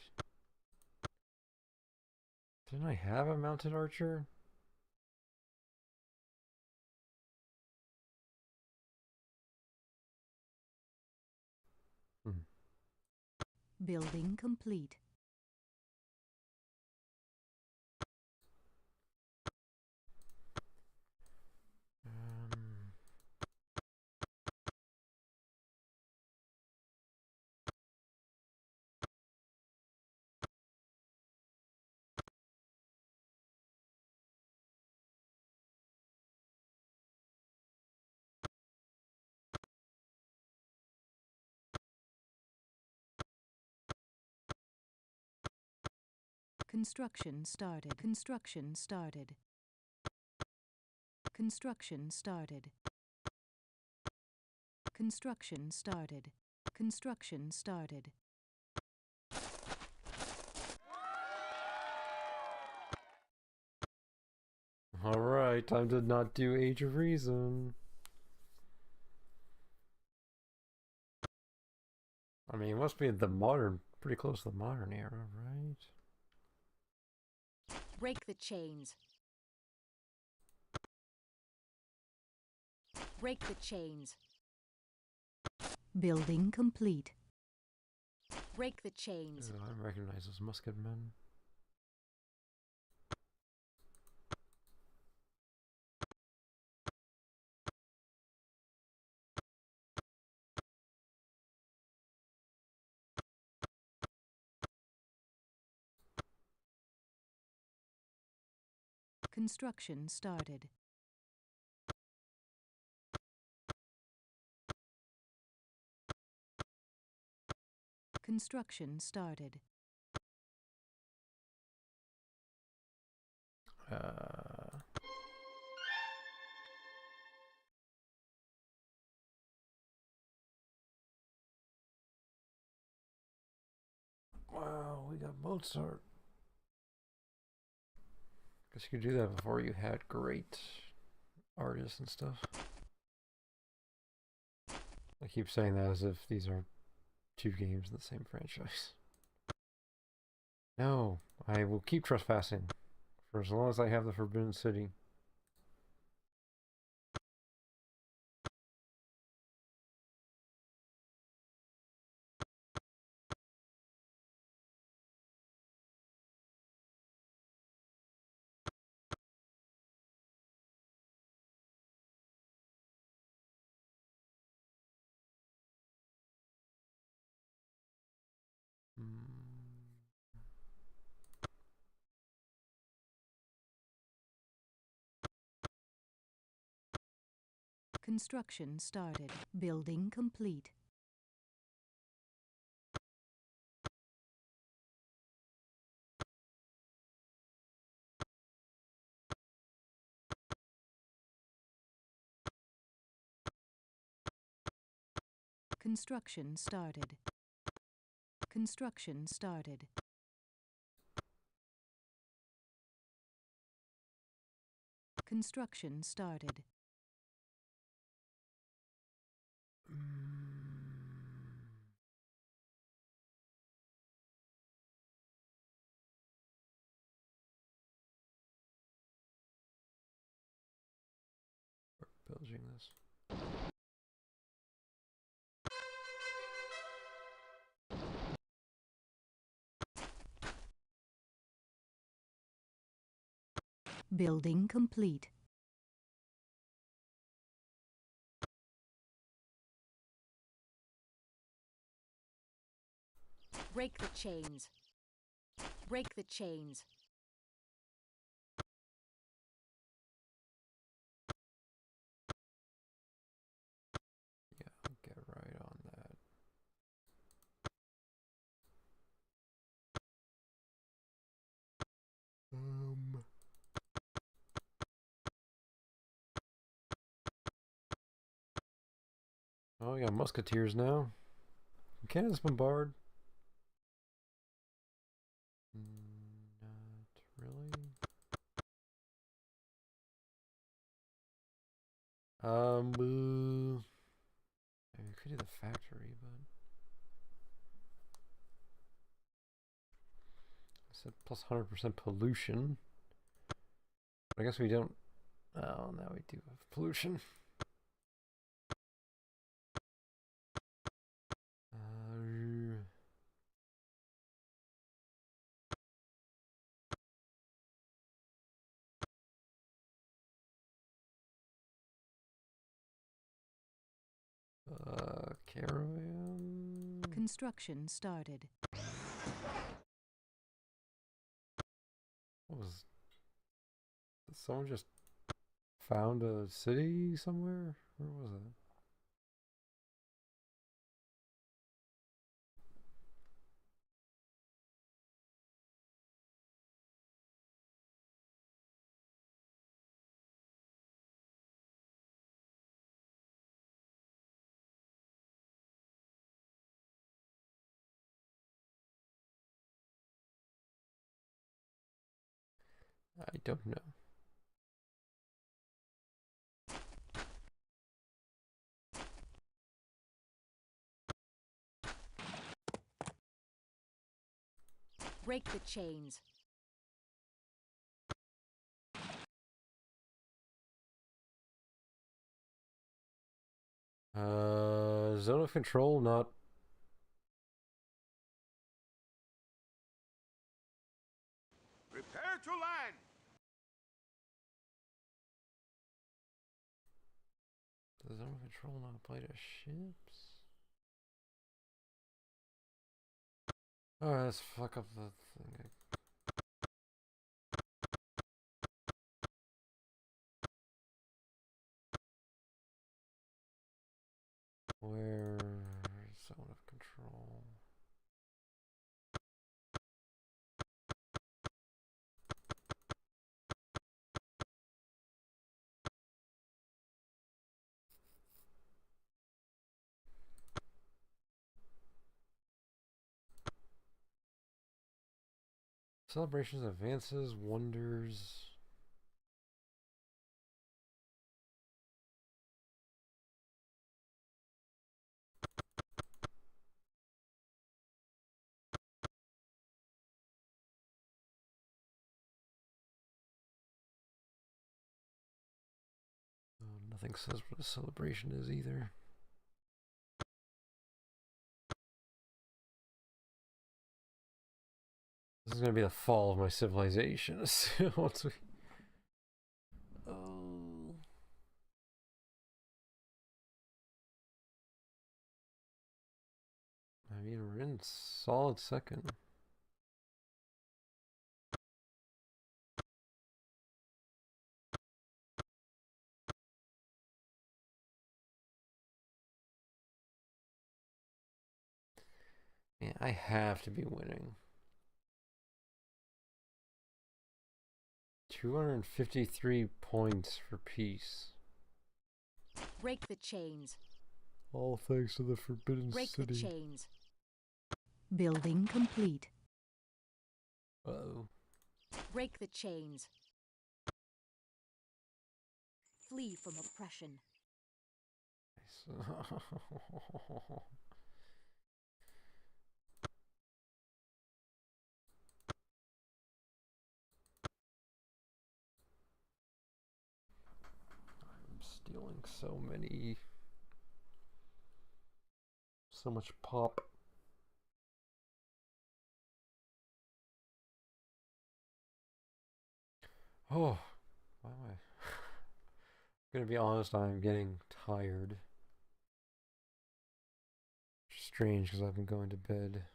Didn't I have a mounted archer? Building complete. Construction started. Construction started. Construction started. Construction started. Construction started. Alright, time to not do Age of Reason. I mean, it must be the modern, pretty close to the modern era, right? Break the chains. Break the chains. Building complete. Break the chains. I recognize those musket men. Construction started. Construction started. Wow, we got Mozart. Guess you could do that before you had great artists and stuff. I keep saying that as if these are two games in the same franchise. No, I will keep trespassing for as long as I have the Forbidden City. Construction started. Building complete. Construction started. Construction started. Construction started. Pillaging this. Building complete. Break the chains. Break the chains. Yeah, I'll get right on that. Oh, we got musketeers now. Cannons bombard. Not really. I mean, we could do the factory, but I said plus 100% pollution. I guess we don't. Oh, now we do have pollution. Caravan. Construction started. What was? Did someone just found a city somewhere? Where was it? I don't know. Break the chains. Zone of control not. Prepare to land. The zone of control not apply to ships? Alright, let's fuck up the thing. Where zone of control? Celebrations, advances, wonders. Oh, nothing says what a celebration is either. This is gonna be the fall of my civilization. Once we. Oh. I mean, we're in solid second. I have to be winning. 253 points for peace. Break the chains. All thanks to the Forbidden Break City. the chains. Building complete. Uh-oh. Break the chains. Flee from oppression. I'm stealing so much pop. Oh, why am I? Gonna be honest, I'm getting tired. Strange because I've been going to bed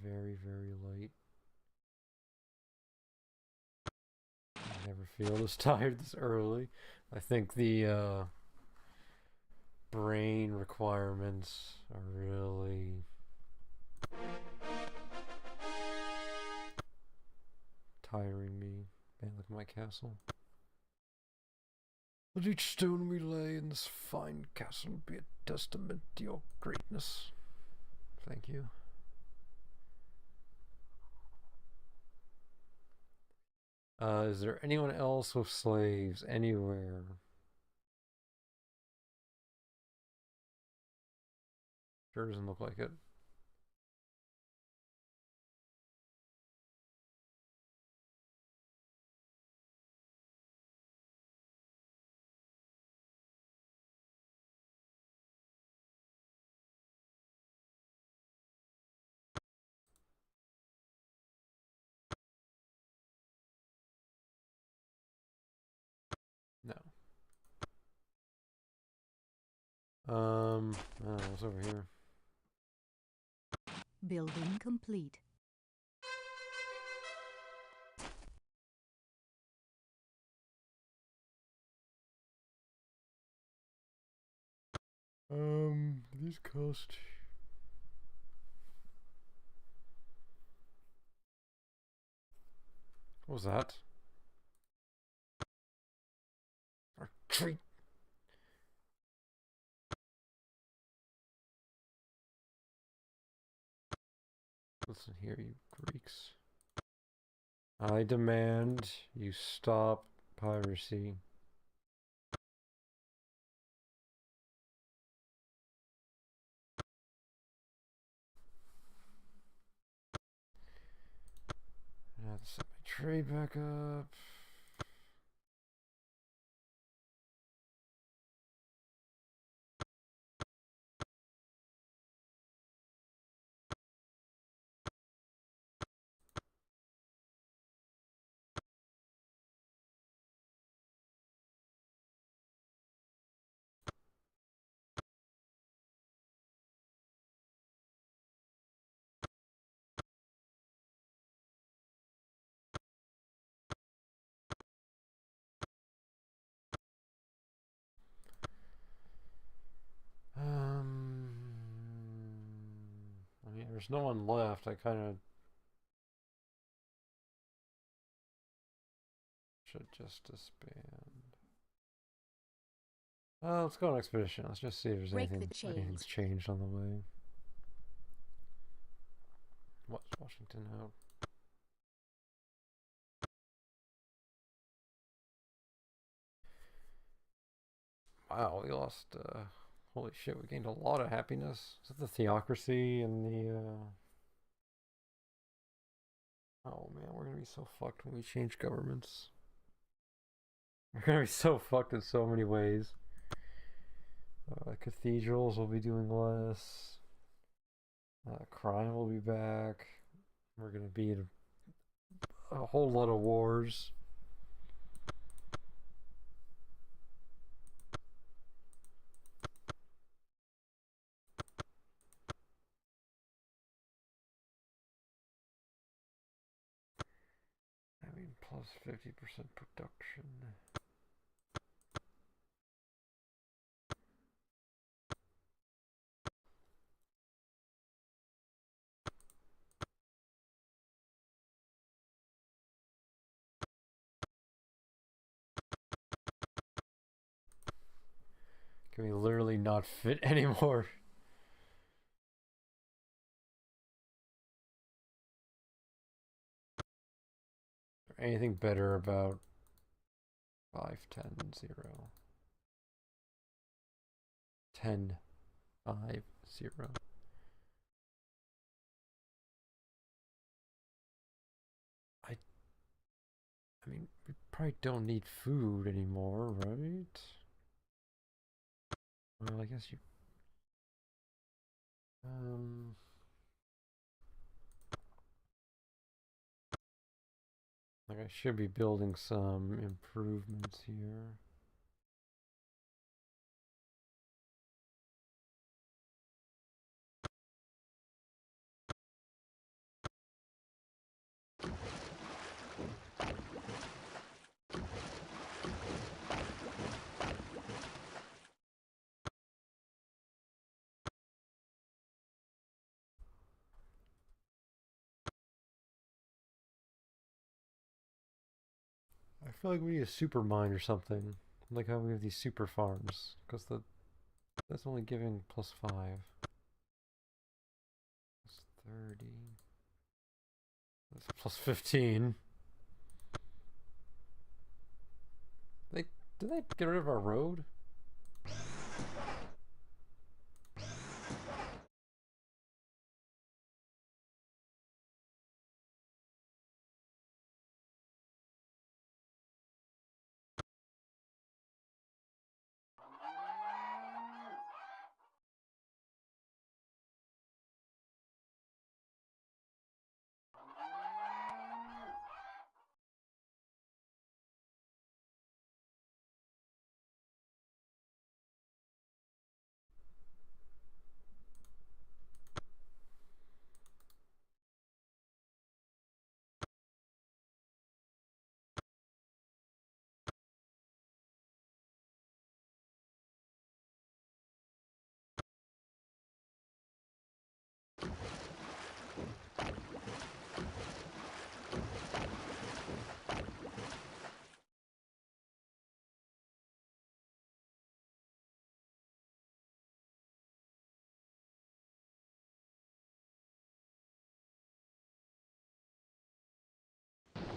very, very late. I never feel this tired this early. I think the brain requirements are really tiring me. Man, look at my castle. Let each stone we lay in this fine castle be a testament to your greatness. Thank you. Is there anyone else with slaves anywhere? Sure doesn't look like it. No. Oh, what's over here? Building complete. These cost. What was that? Retreat. Listen here, you Greeks. I demand you stop piracy. I have to set my trade back up. I mean, there's no one left. I kind of should just disband. Let's go on expedition. Let's just see if there's Break the anything's chains. changed on the way. What's Washington out? Wow, we lost. Holy shit, we gained a lot of happiness. Is that the theocracy and the? Oh man, we're gonna be so fucked when we change governments. We're gonna be so fucked in so many ways. Cathedrals will be doing less. Crime will be back. We're gonna be in a whole lot of wars. I mean, plus 50% production. Can we literally not fit anymore? Anything better about 5, 10, 0? 10, 5, 0. I mean, we probably don't need food anymore, right? Well, I guess you... Like I should be building some improvements here. I feel like we need a super mine or something. Like how we have these super farms. Because that's only giving +5. That's 30. That's +15. Did they get rid of our road?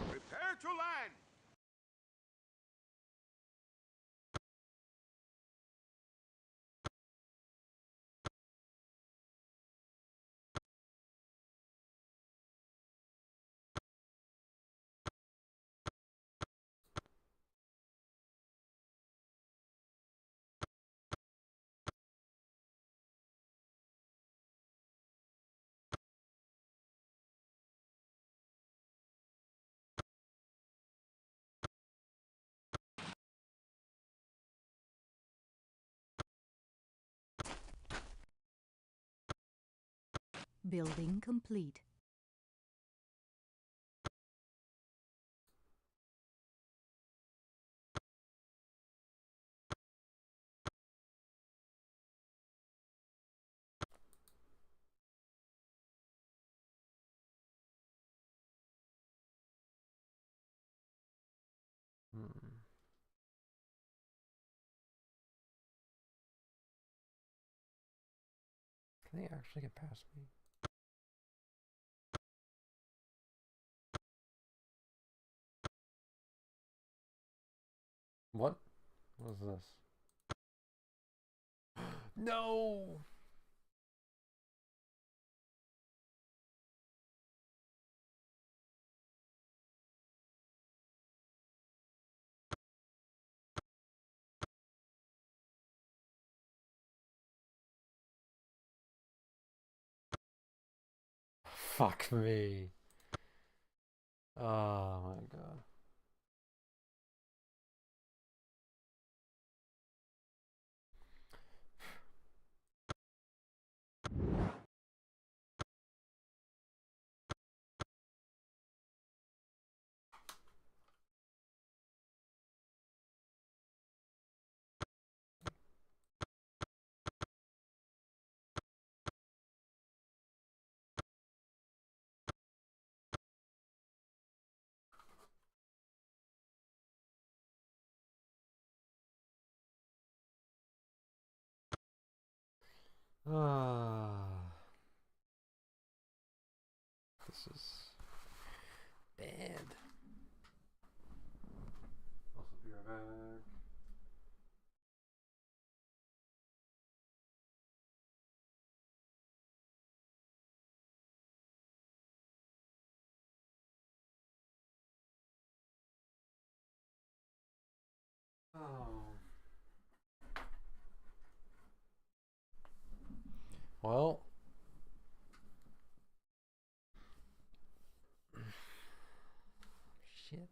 Prepare to land! Building complete. Can they actually get past me? What? What is this? No! Fuck me. Oh my god. Ah, this is bad. Also be right back. Oh. Well. Shit.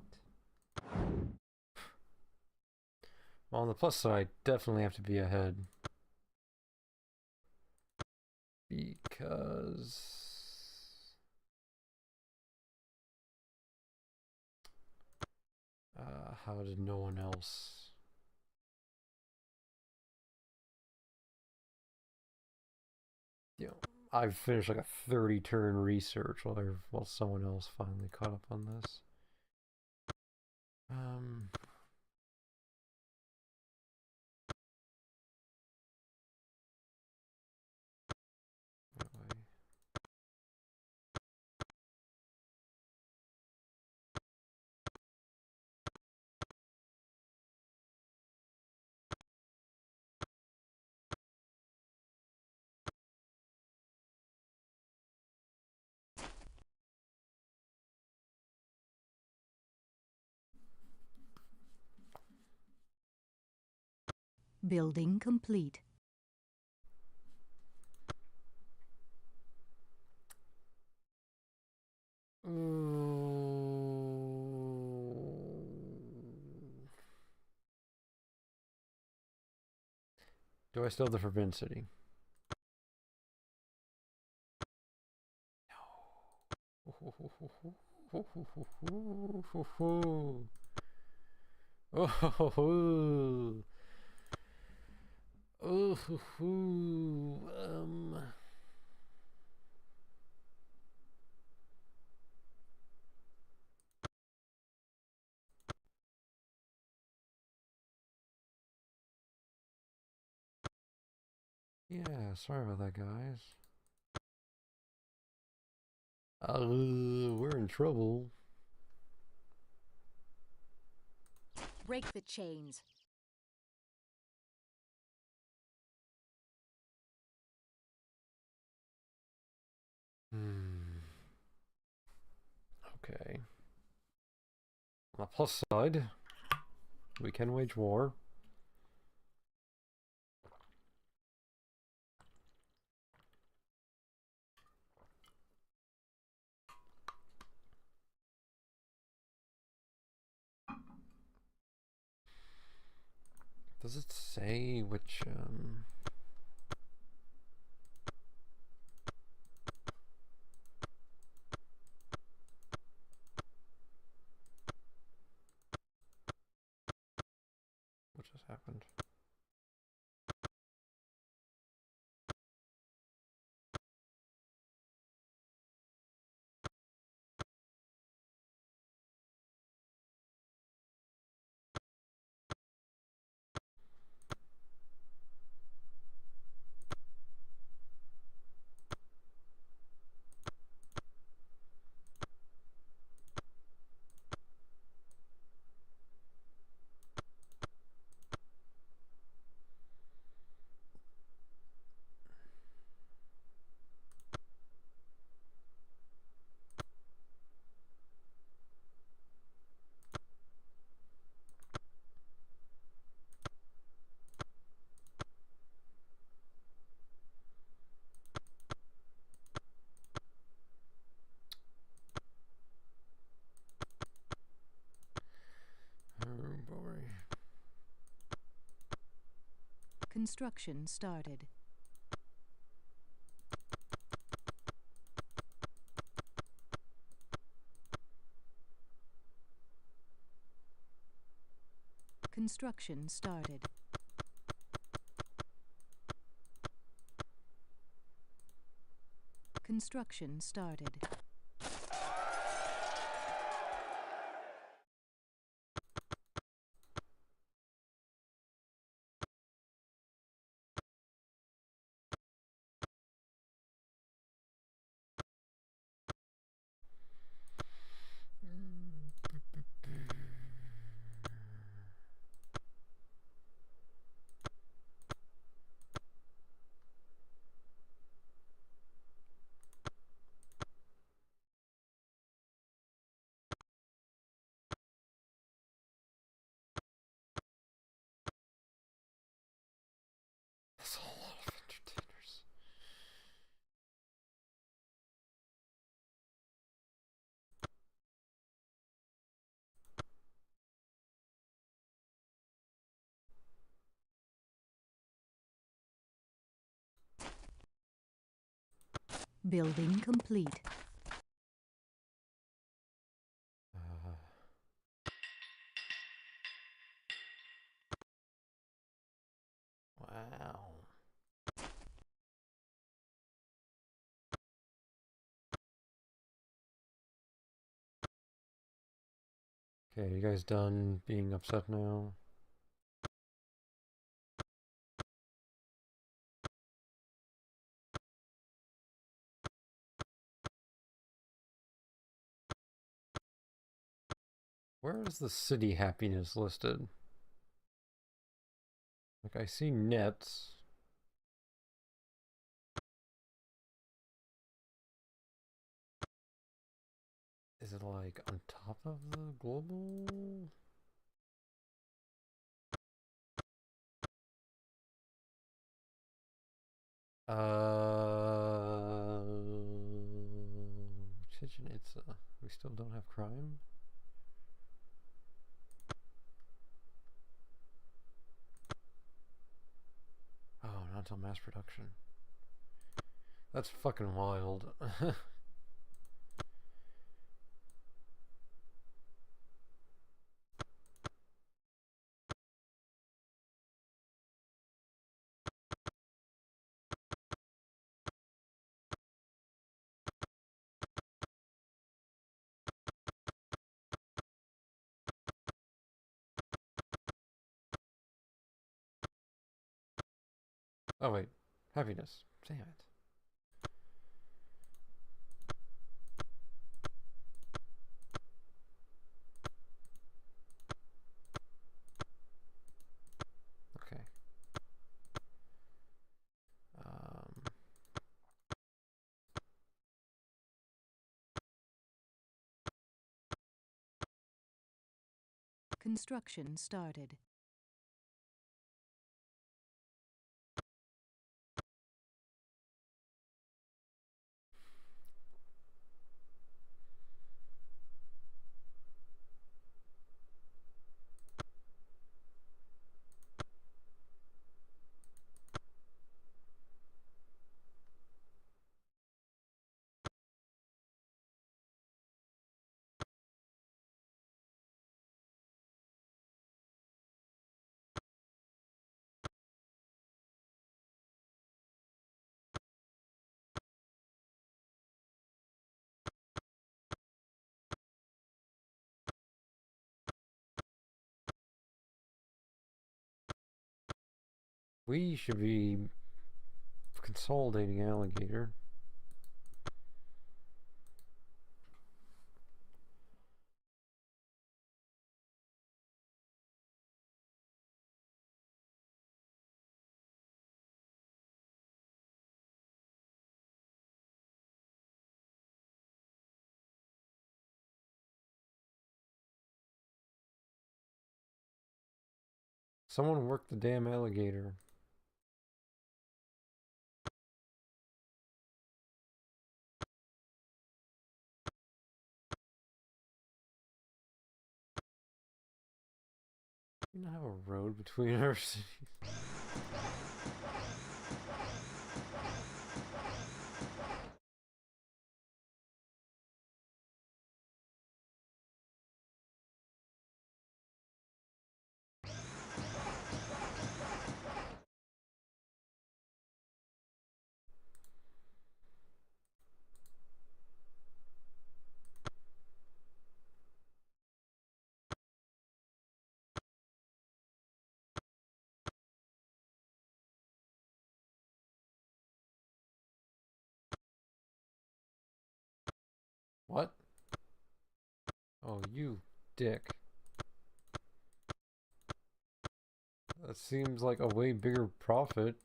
Well, on the plus side, definitely have to be ahead. Because... how did no one else... You know, I've finished like a 30 turn research while someone else finally caught up on this. Anyway. Building complete. Do I still have the Forbidden City? No. Yeah, sorry about that, guys. We're in trouble. Break the chains. Okay. On the plus side, we can wage war. Does it say which, what just happened? Oh boy. Construction started. Construction started. Construction started. lot of entertainers. Building complete. Wow. Okay, you guys done being upset now? Where is the city happiness listed? Like, I see nets. Is it like on top of the global? Chichen Itza. We still don't have crime? Oh, not until mass production. That's fucking wild. Oh wait, happiness. Damn it. Okay. Um, Construction started. we should be consolidating alligator. Someone work the damn alligator. We don't have a road between our cities. What? Oh, you dick. That seems like a way bigger profit.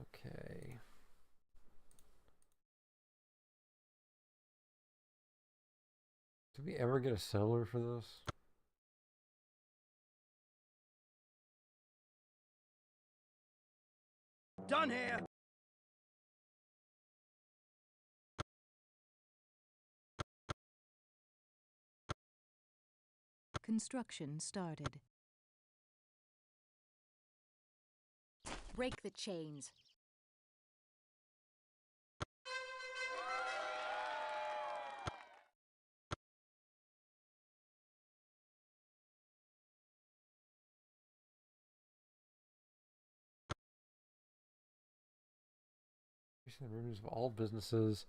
Okay. Did we ever get a settler for this? Done here. Construction started. Break the chains. The revenues of all businesses.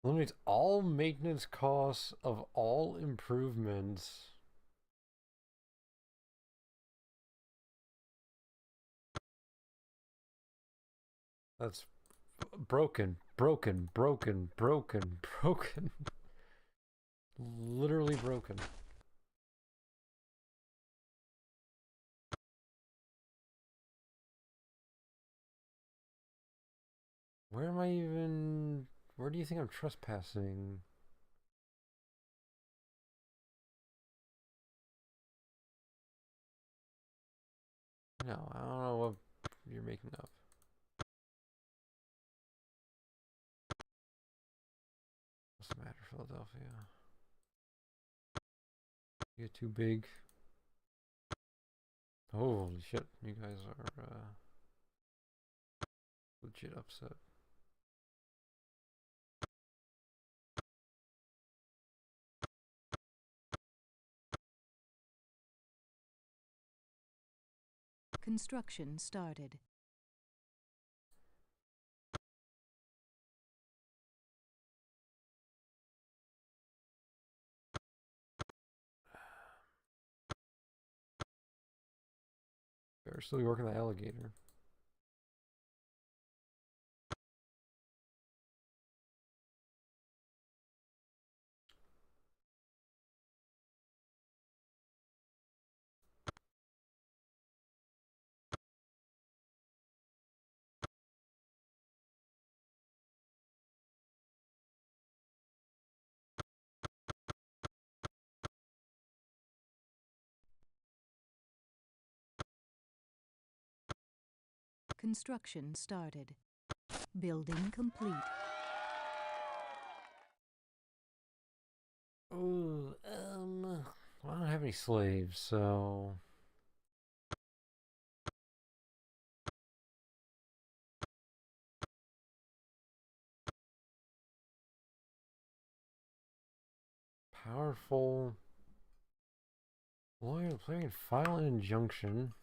Eliminates all maintenance costs of all improvements. That's broken. Literally broken. Where am I even... Where do you think I'm trespassing? No, I don't know what you're making up. What's the matter, Philadelphia? You get too big. Holy shit, you guys are legit upset. Construction started. Better still be working the alligator. Construction started. Building complete. Ooh, well, I don't have any slaves, so... Powerful... Lawyer, the player can file an injunction.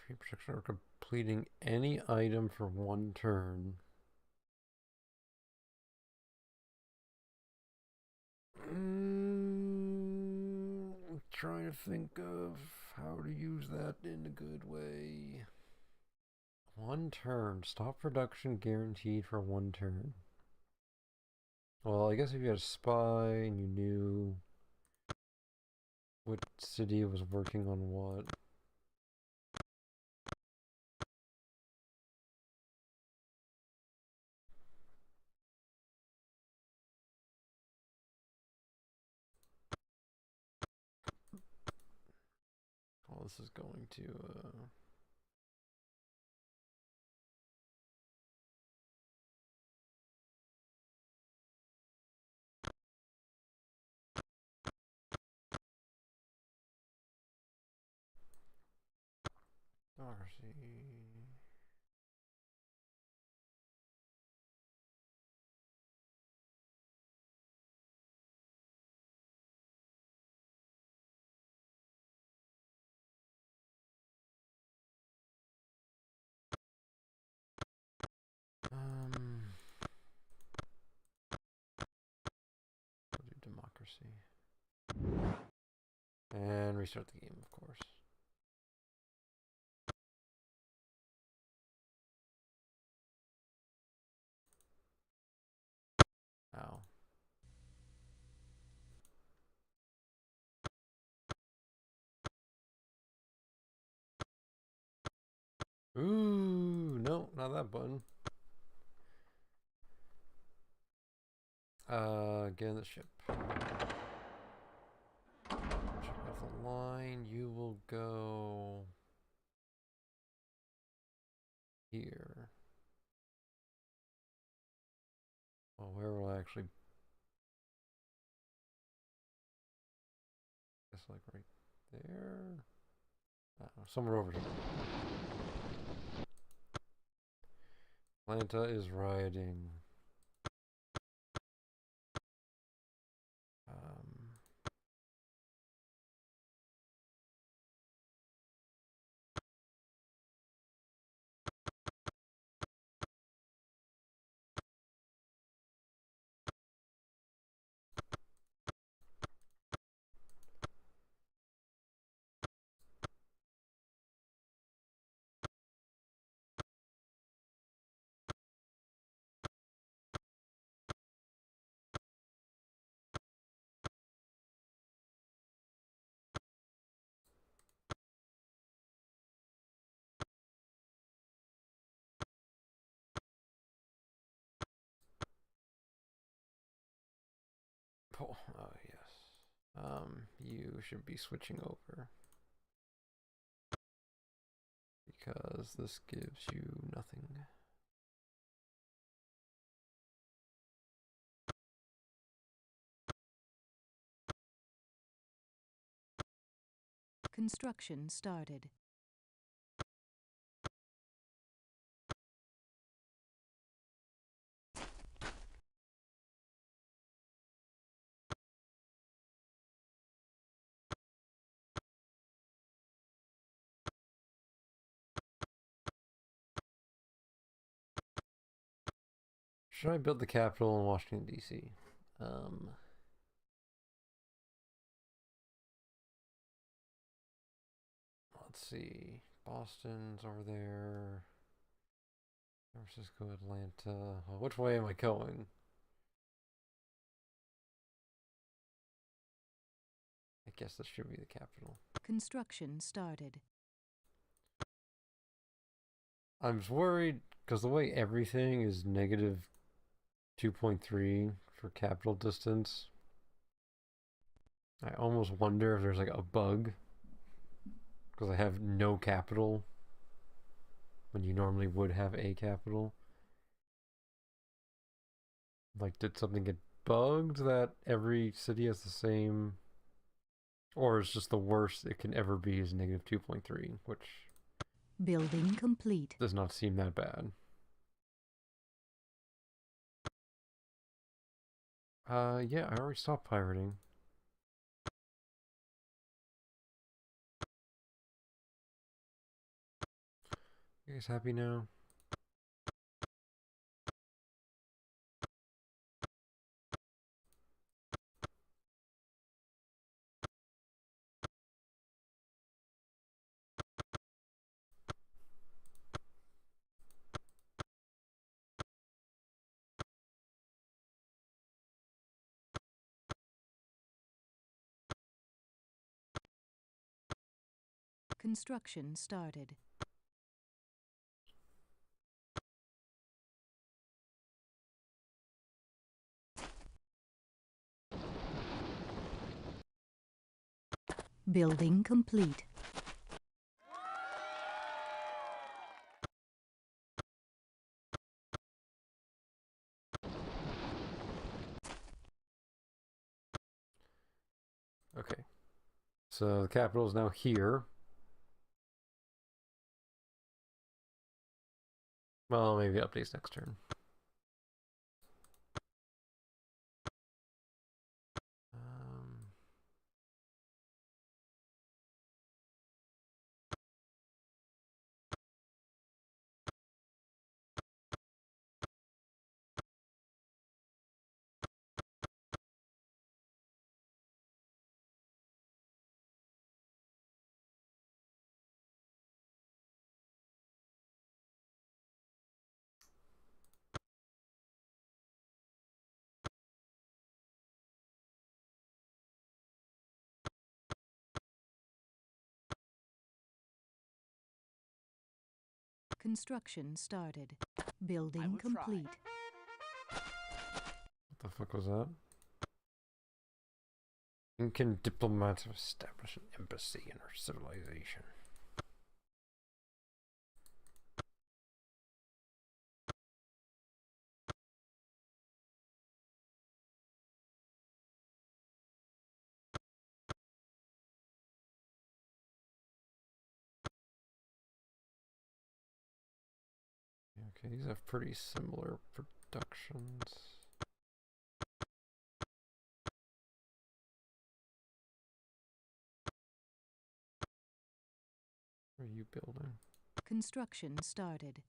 Create protection or completing any item for one turn. I'm trying to think of how to use that in a good way. One turn. Stop production guaranteed for one turn. Well, I guess if you had a spy and you knew what city was working on what. Oh, this is going to democracy. We'll do democracy. And restart the game, of course. Ooh, no, not that button. Get in the ship. Check off the line. You will go here. Oh, where will I actually? Guess like right there. I don't know, somewhere over here. Atlanta is rioting. Oh, yes. You should be switching over because this gives you nothing. Construction started. Should I build the capital in Washington, D.C.? Let's see. Boston's over there. San Francisco, Atlanta. Well, which way am I going? I guess this should be the capital. Construction started. I'm just worried because the way everything is negative 2.3 for capital distance, I almost wonder if there's like a bug because I have no capital when you normally would have a capital. Like, did something get bugged that every city has the same, or is just the worst it can ever be is negative 2.3, which Building complete. does not seem that bad. Yeah, I already stopped pirating. You guys happy now? Construction started. Building complete. Okay. So the capital is now here. Well, maybe updates next turn. Construction started. Building will try. complete. What the fuck was that? Incan diplomats have established an embassy in our civilization. Okay, these have pretty similar productions. What are you building? Construction started.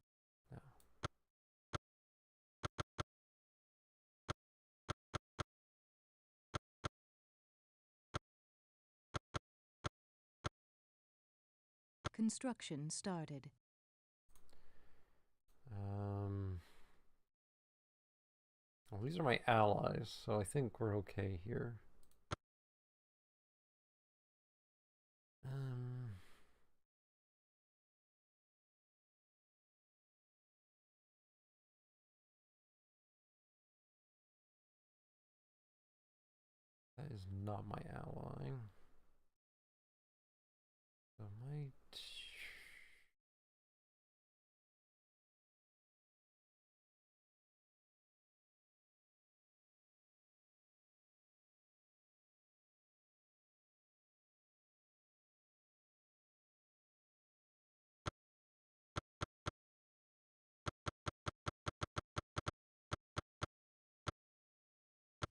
No. Construction started. Well, these are my allies, so I think we're okay here. That is not my ally. So might.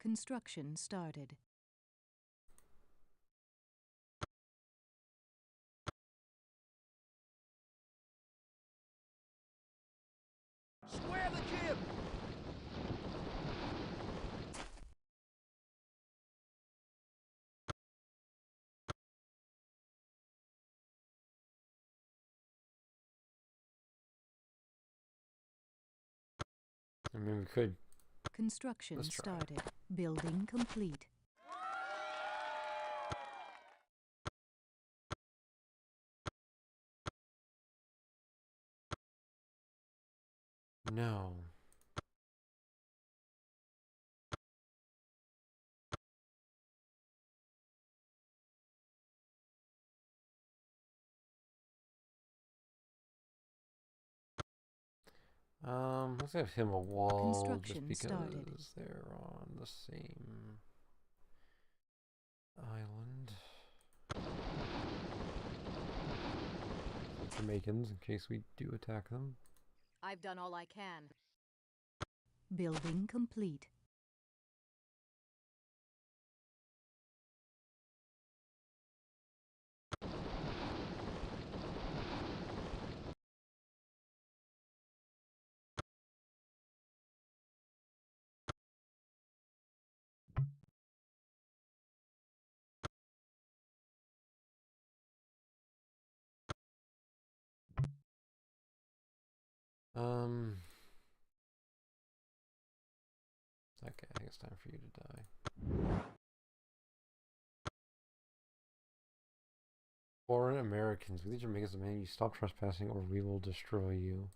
Construction started. Square the jib! I mean, we could. Construction Let's try. started. Building complete. No. Let's have him a wall Construction just because started. they're on the same island. Jamaicans, in case we do attack them. I've done all I can. Building complete. Okay, I think it's time for you to die. Foreign Americans, we need Jamaicans demand you stop trespassing or we will destroy you.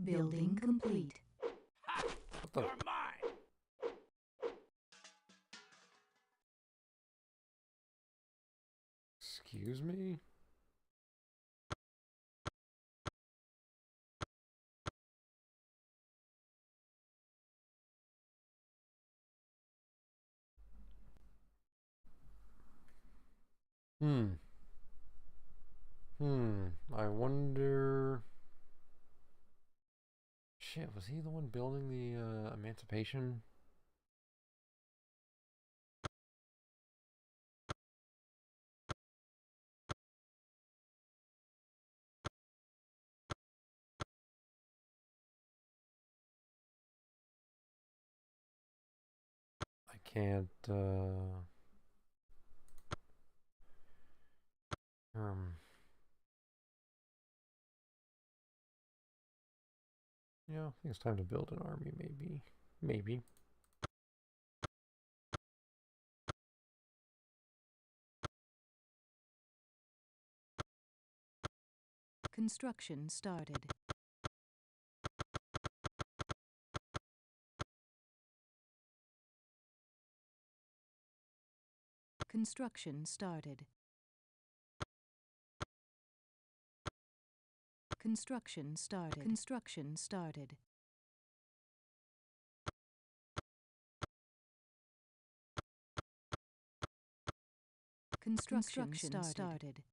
Building complete. Ha! What the? You're mine! Excuse me? Hmm. I wonder. Shit, was he the one building the Emancipation? I can't, Yeah, I think it's time to build an army, maybe. Maybe. Construction started. Construction started. Construction started. Construction started. Construction started.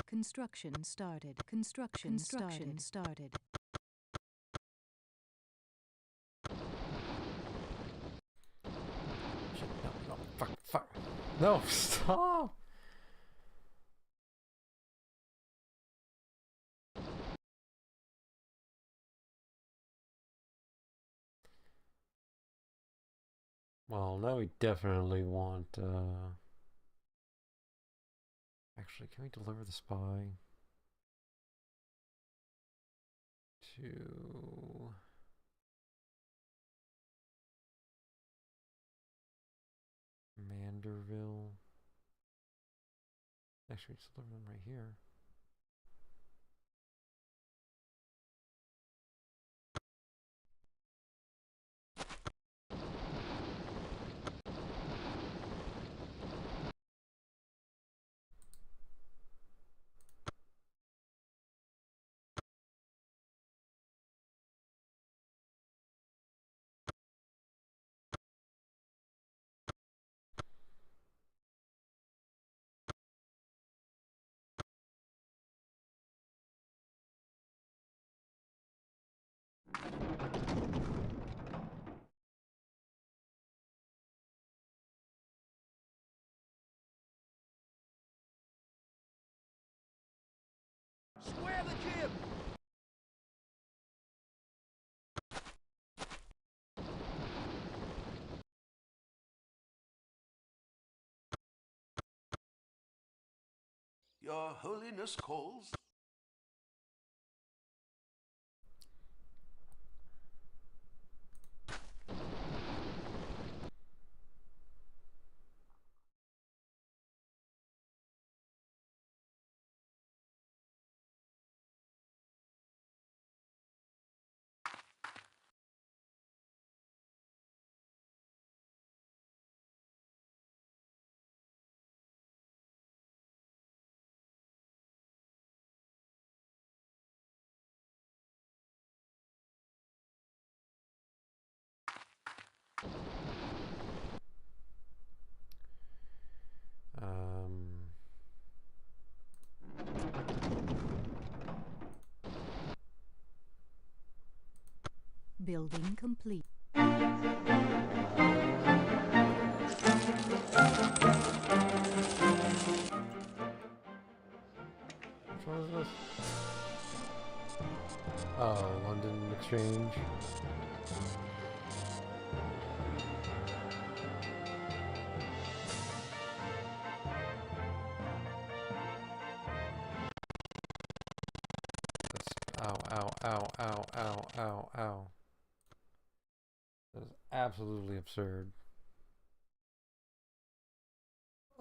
Construction started. Construction started. Shit, no, fuck. No, stop! Well, now we definitely want, actually, can we deliver the spy to Manderville? Actually, just deliver them right here. Square the jib! Your Holiness calls. Um, Building complete. which one is this? Oh, London Exchange. Ow. That is absolutely absurd.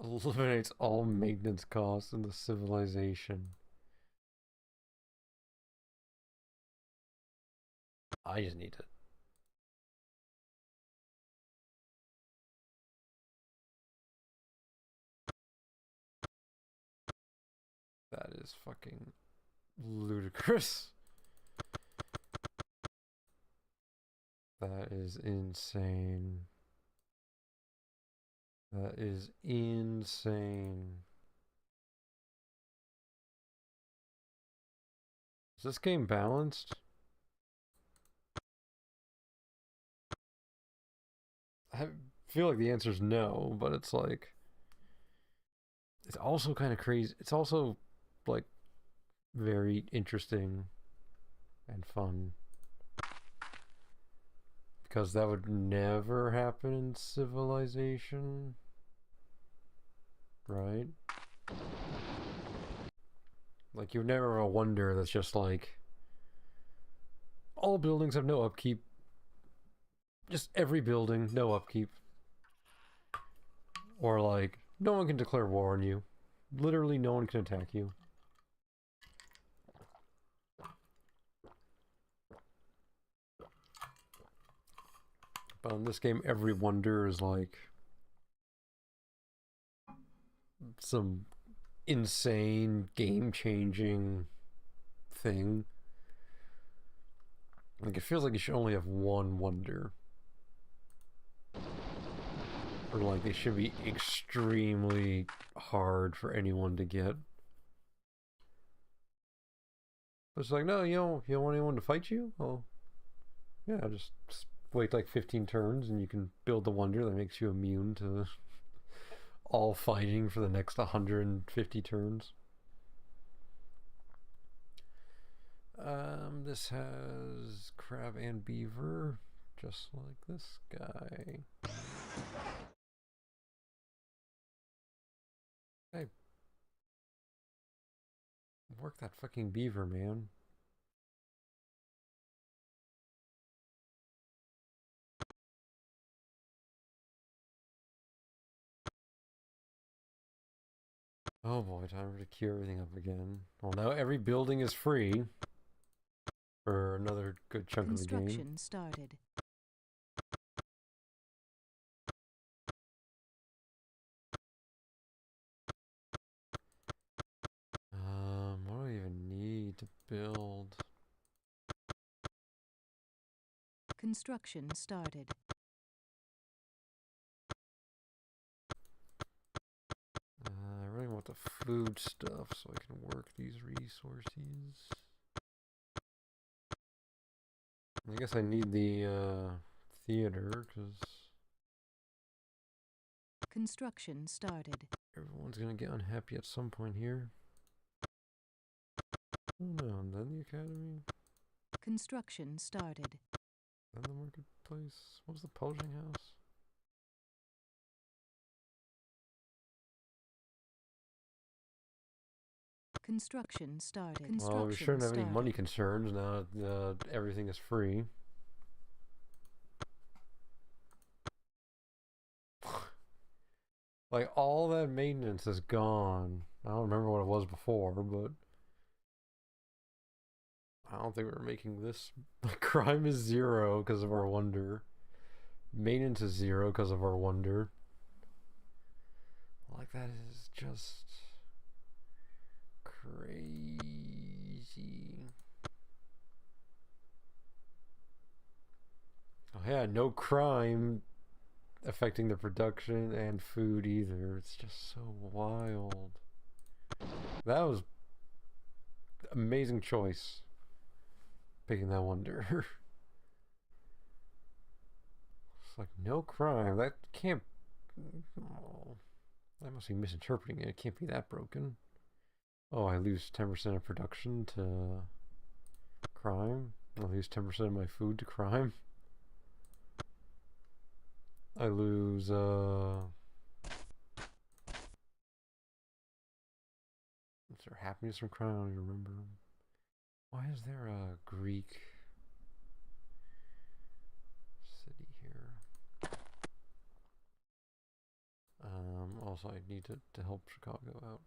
Eliminates all maintenance costs in the civilization. I just need to. That is fucking ludicrous. That is insane. That is insane. Is this game balanced? I feel like the answer is no, but it's like, it's also kind of crazy. It's also like very interesting and fun, because that would never happen in civilization, right? Like, you're never a wonder that's just like, all buildings have no upkeep. Just every building, no upkeep. Or like, no one can declare war on you. Literally no one can attack you. But in this game, every wonder is like some insane, game-changing thing. Like, it feels like you should only have one wonder. Or like, they should be extremely hard for anyone to get. But it's like, no, you don't want anyone to fight you? Well, yeah, just wait like 15 turns and you can build the wonder that makes you immune to all fighting for the next 150 turns. This has crab and beaver, just like this guy. Hey, work that fucking beaver, man. Oh boy, time to cure everything up again. Well, now every building is free for another good chunk of the game. Construction started. What do I even need to build? Construction started. I really want the food stuff so I can work these resources. I guess I need the theater because Construction started. everyone's gonna get unhappy at some point here. Oh no, and then the academy, Construction started. then the marketplace. What was the publishing house? Construction started. Well, we shouldn't have any money concerns now that everything is free. Like, all that maintenance is gone. I don't remember what it was before, but I don't think we were making this. Crime is 0 because of our wonder. Maintenance is 0 because of our wonder. Like, that is just crazy. Oh yeah, no crime affecting the production and food either. It's just so wild. That was amazing choice, picking that wonder. It's like, no crime. That can't... Oh, I must be misinterpreting it. It can't be that broken. Oh, I lose 10% of production to crime. I lose 10% of my food to crime. I lose, is there happiness from crime? I don't even remember. Why is there a Greek city here? Also I need to help Chicago out.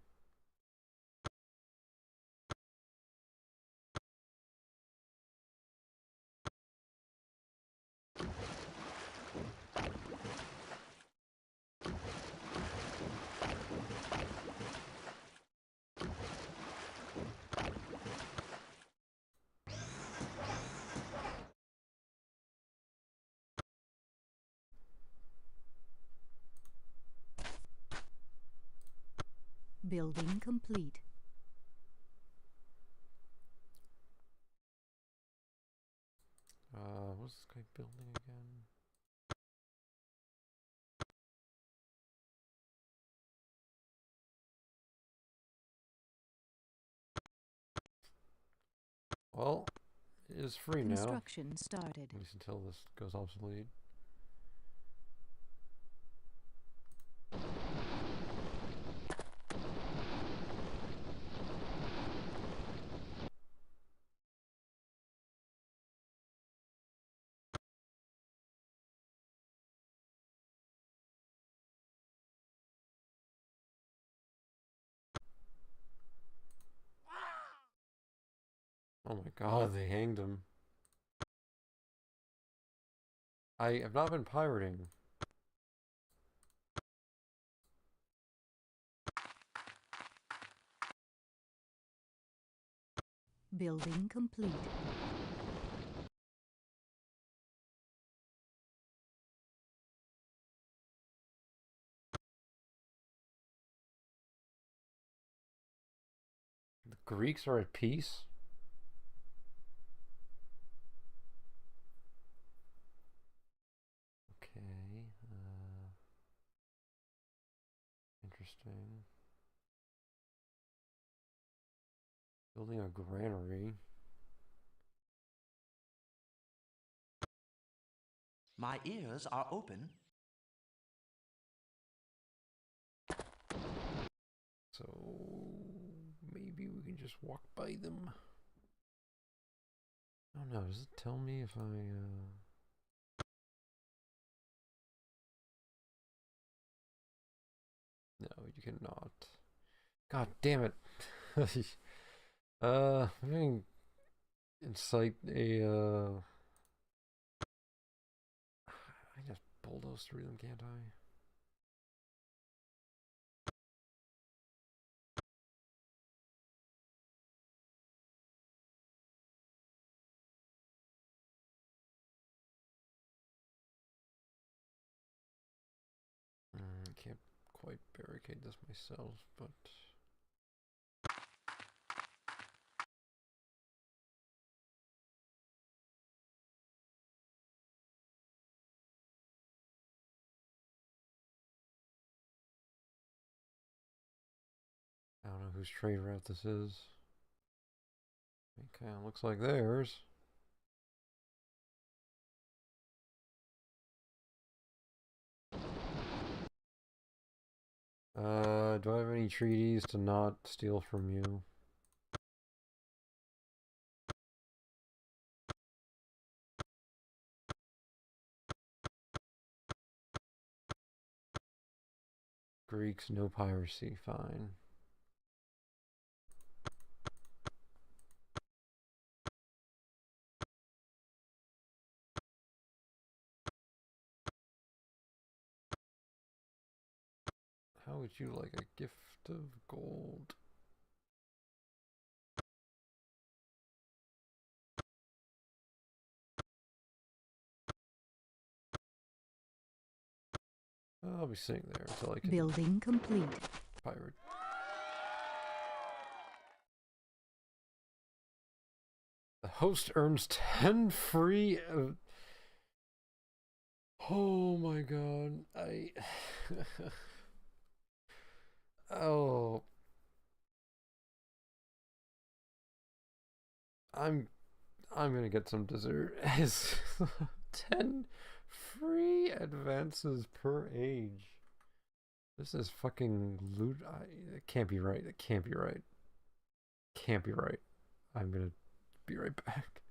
Building complete. What's this guy building again? Well, it is free now. Construction started. At least until this goes obsolete. Oh my god, they hanged him. I have not been pirating. Building complete. The Greeks are at peace? Okay. Interesting. Building a granary. My ears are open. So maybe we can just walk by them. I don't know, does it tell me if I No, you cannot. God damn it. I'm gonna incite a I just bulldoze through them, can't I? I can't quite barricade this myself, but I don't know whose trade route this is. It kind of looks like theirs. Do I have any treaties to not steal from you? Greeks, no piracy, fine. How would you like a gift of gold? I'll be sitting there until I can Building complete. pirate. The host earns 10 free. Oh my god. Oh. I'm gonna get some dessert. Is 10 free advances per age. This is fucking loot. It can't be right. It can't be right. Can't be right. I'm gonna be right back.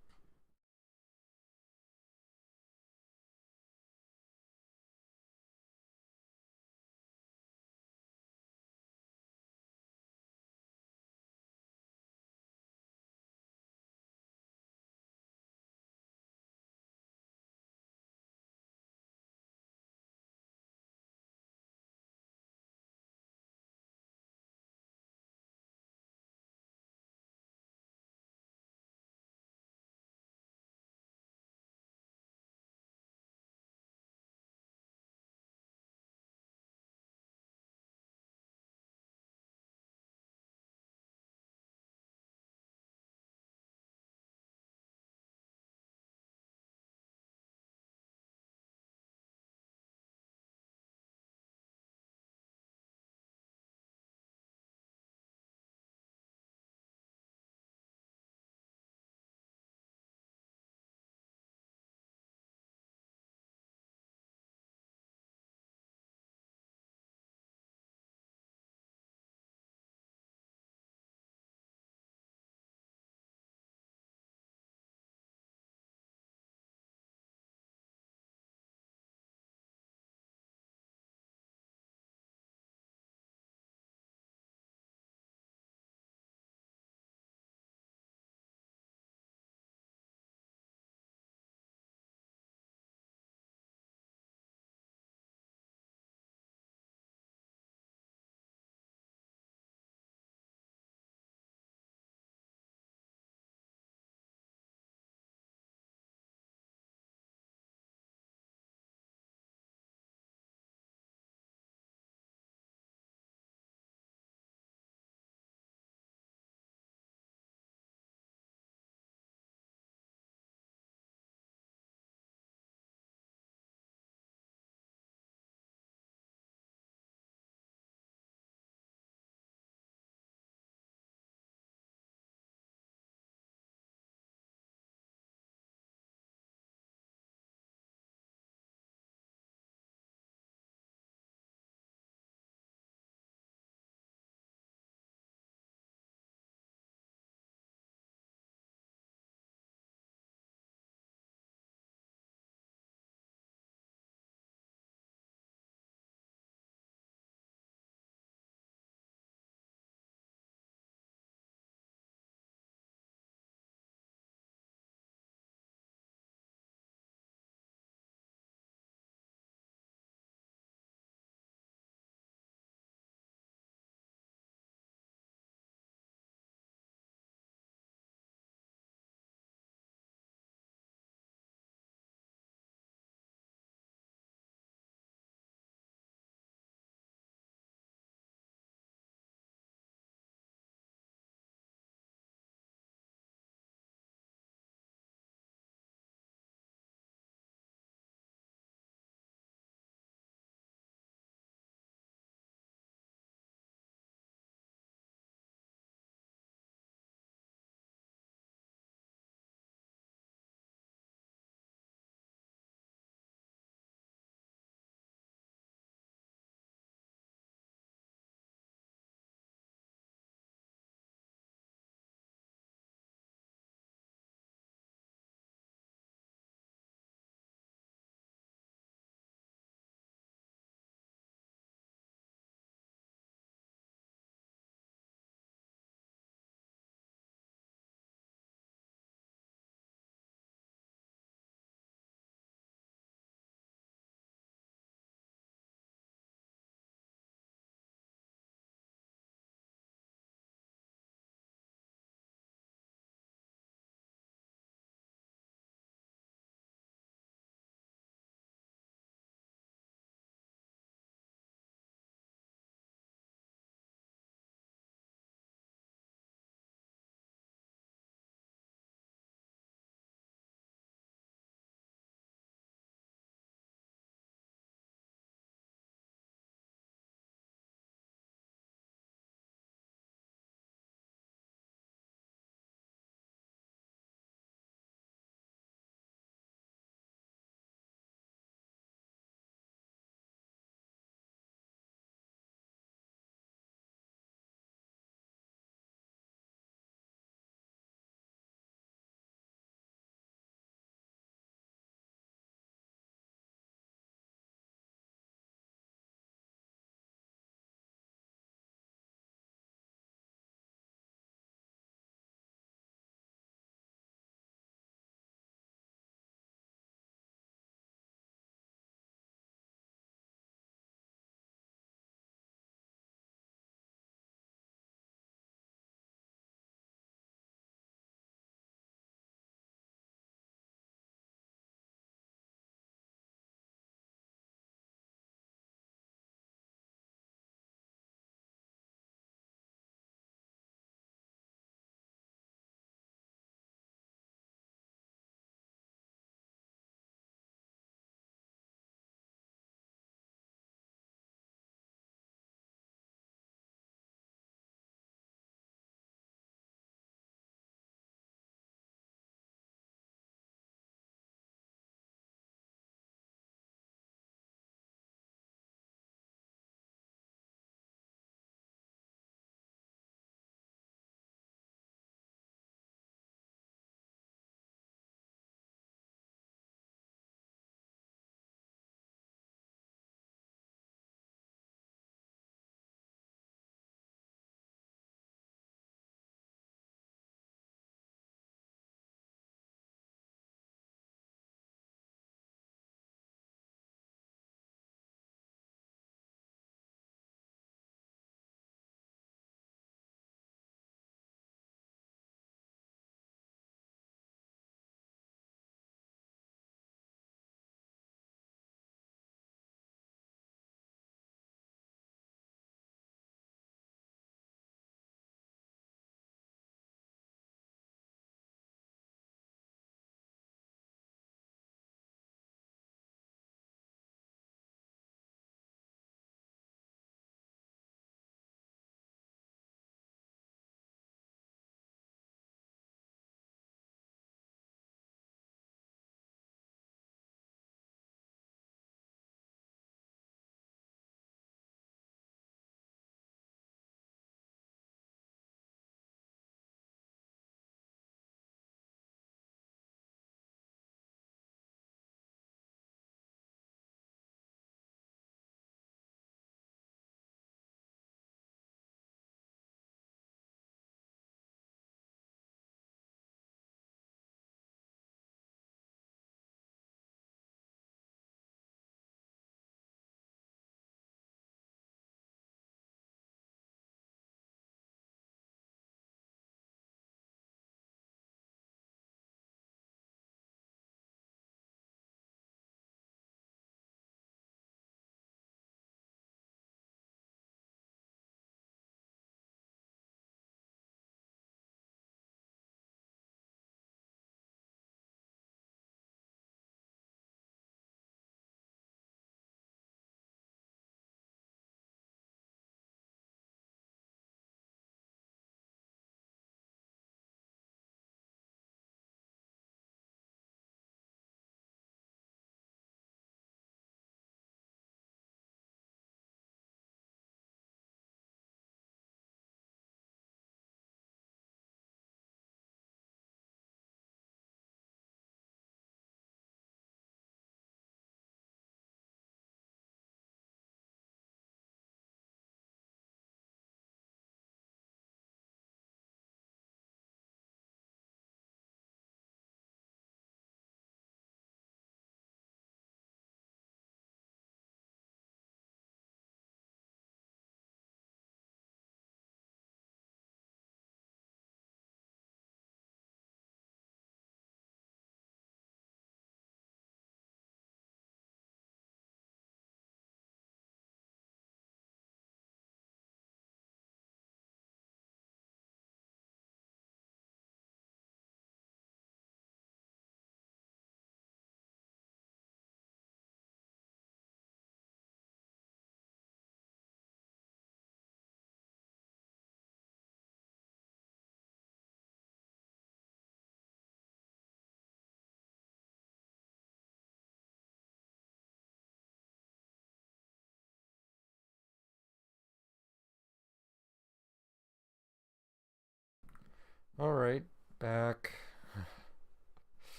Alright, back.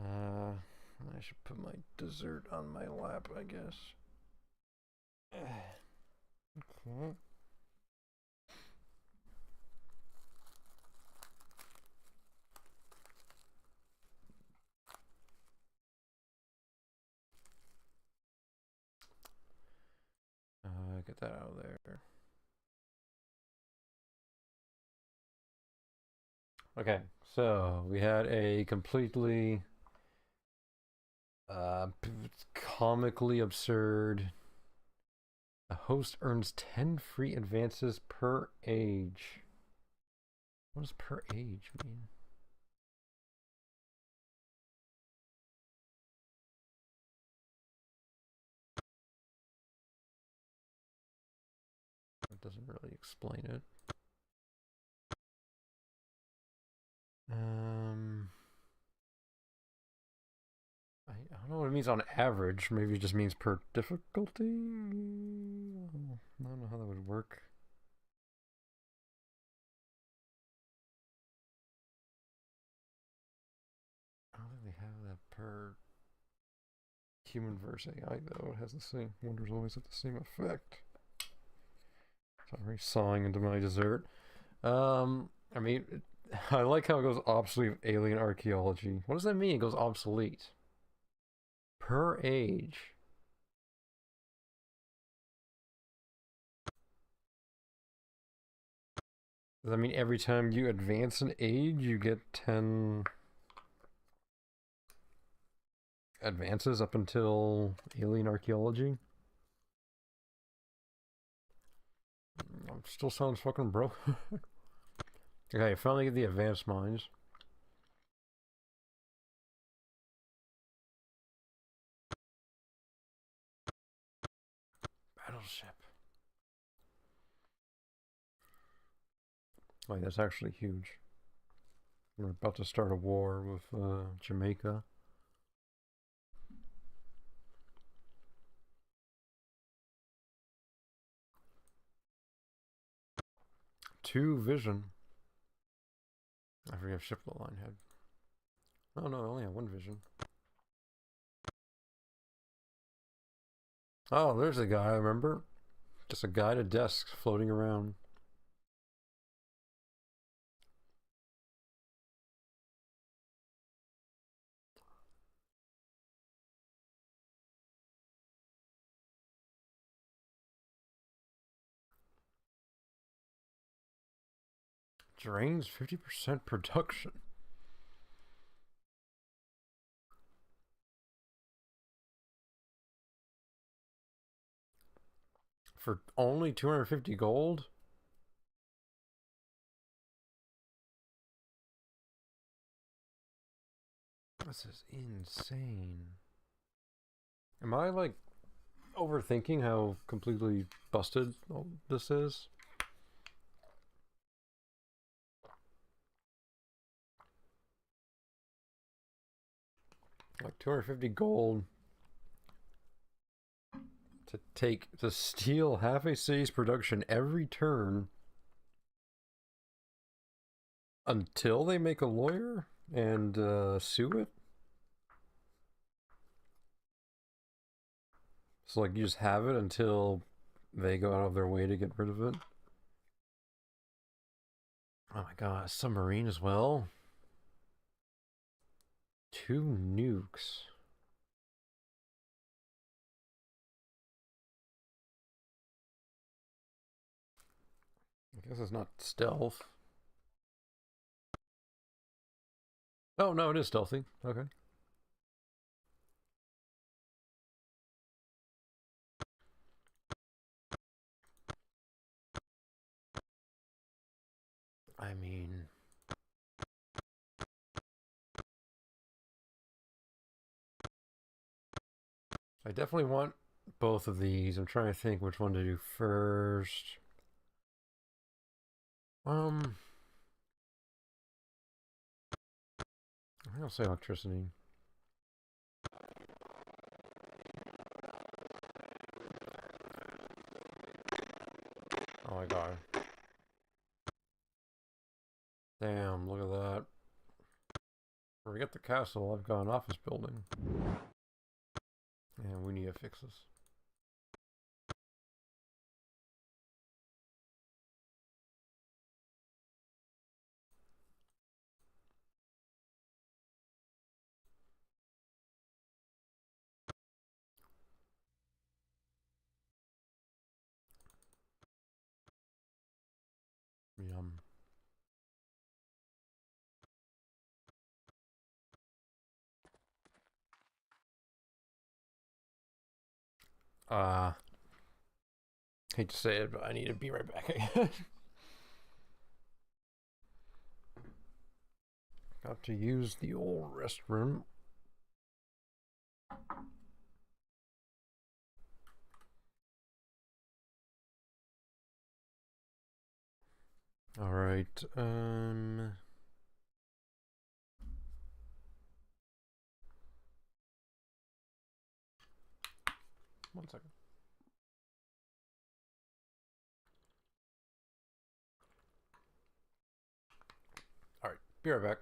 I should put my dessert on my lap, I guess. Okay. Get that out of there. Okay, so we had a completely comically absurd. A host earns 10 free advances per age. What does per age mean? It doesn't really explain it. I don't know what it means on average. Maybe it just means per difficulty. I don't know how that would work. I don't think they have that per human versus AI though. It has the same. Wonders always have the same effect. Sorry, sawing into my dessert. I mean, I like how it goes obsolete alien archaeology. What does that mean? It goes obsolete per age. Does that mean every time you advance an age, you get 10 advances up until alien archaeology? Still sounds fucking broke. Okay, finally get the advanced mines. Battleship. Like, that's actually huge. We're about to start a war with Jamaica. Two vision. I forget if ship the line had. Oh no, I only have one vision. Oh, there's a guy I remember. Just a guy at a desk floating around. Drains 50% production. For only 250 gold? This is insane. Am I like overthinking how completely busted this is? Like 250 gold to steal half a city's production every turn until they make a lawyer and sue it. So like you just have it until they go out of their way to get rid of it. Oh my god, a submarine as well. 2 nukes. I guess it's not stealth. Oh no, it is stealthy. Okay. I mean, I definitely want both of these. I'm trying to think which one to do first. I think I'll say electricity. Oh my god. Damn. at the castle, I've got an office building. And we need to fix this. Yum. Hate to say it, but I need to be right back again. Got to use the old restroom. All right. One second. All right. Be right back.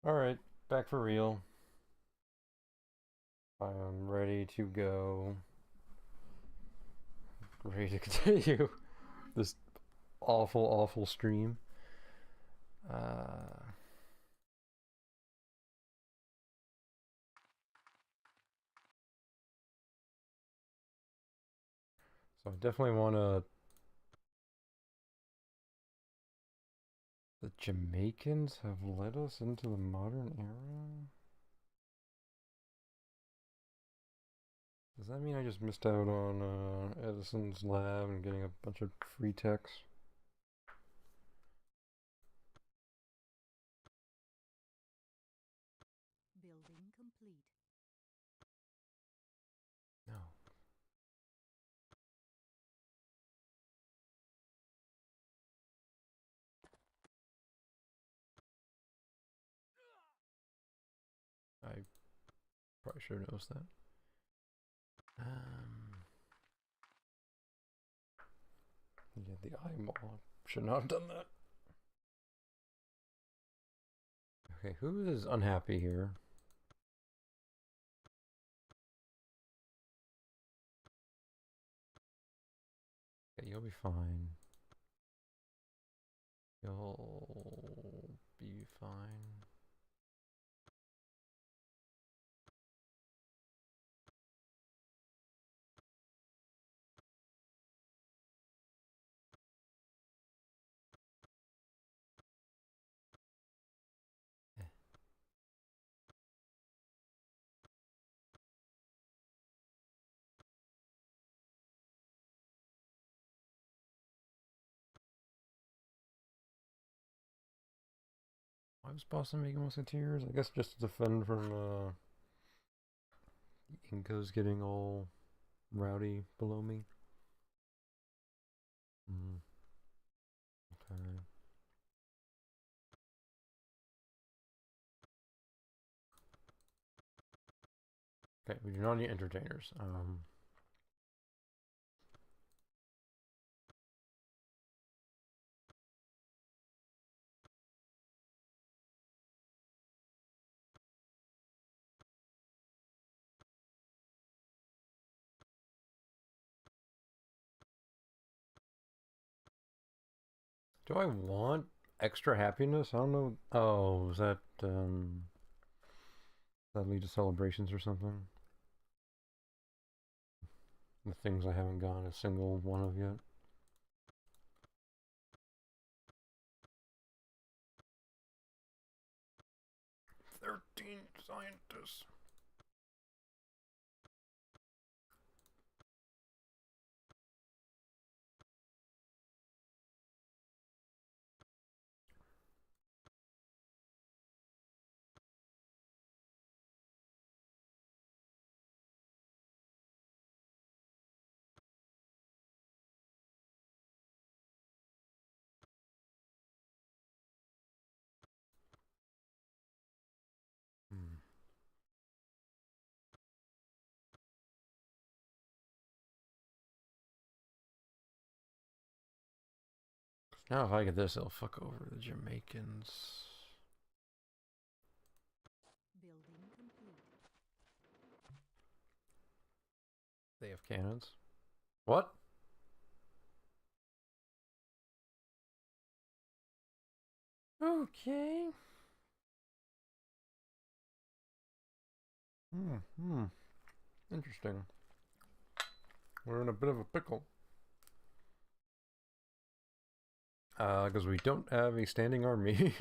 Alright, back for real. I'm ready to go. Ready to continue this awful, awful stream. So I definitely want to. The Jamaicans have led us into the modern era? Does that mean I just missed out on Edison's lab and getting a bunch of free techs? Building complete. No. I probably should have noticed that. Yeah, the eyeball. Should not have done that. Okay, who is unhappy here? Okay, you'll be fine. You'll be fine. Why was Boston making musketeers? I guess just to defend from the Incas getting all rowdy below me. Okay. Okay, we do not need entertainers. Do I want extra happiness? I don't know. Oh, is that that lead to celebrations or something? The things I haven't gotten a single one of yet. Scientists. Now if I get this, it'll fuck over the Jamaicans. Building complete. They have cannons. What? Okay. Interesting. We're in a bit of a pickle. Because we don't have a standing army.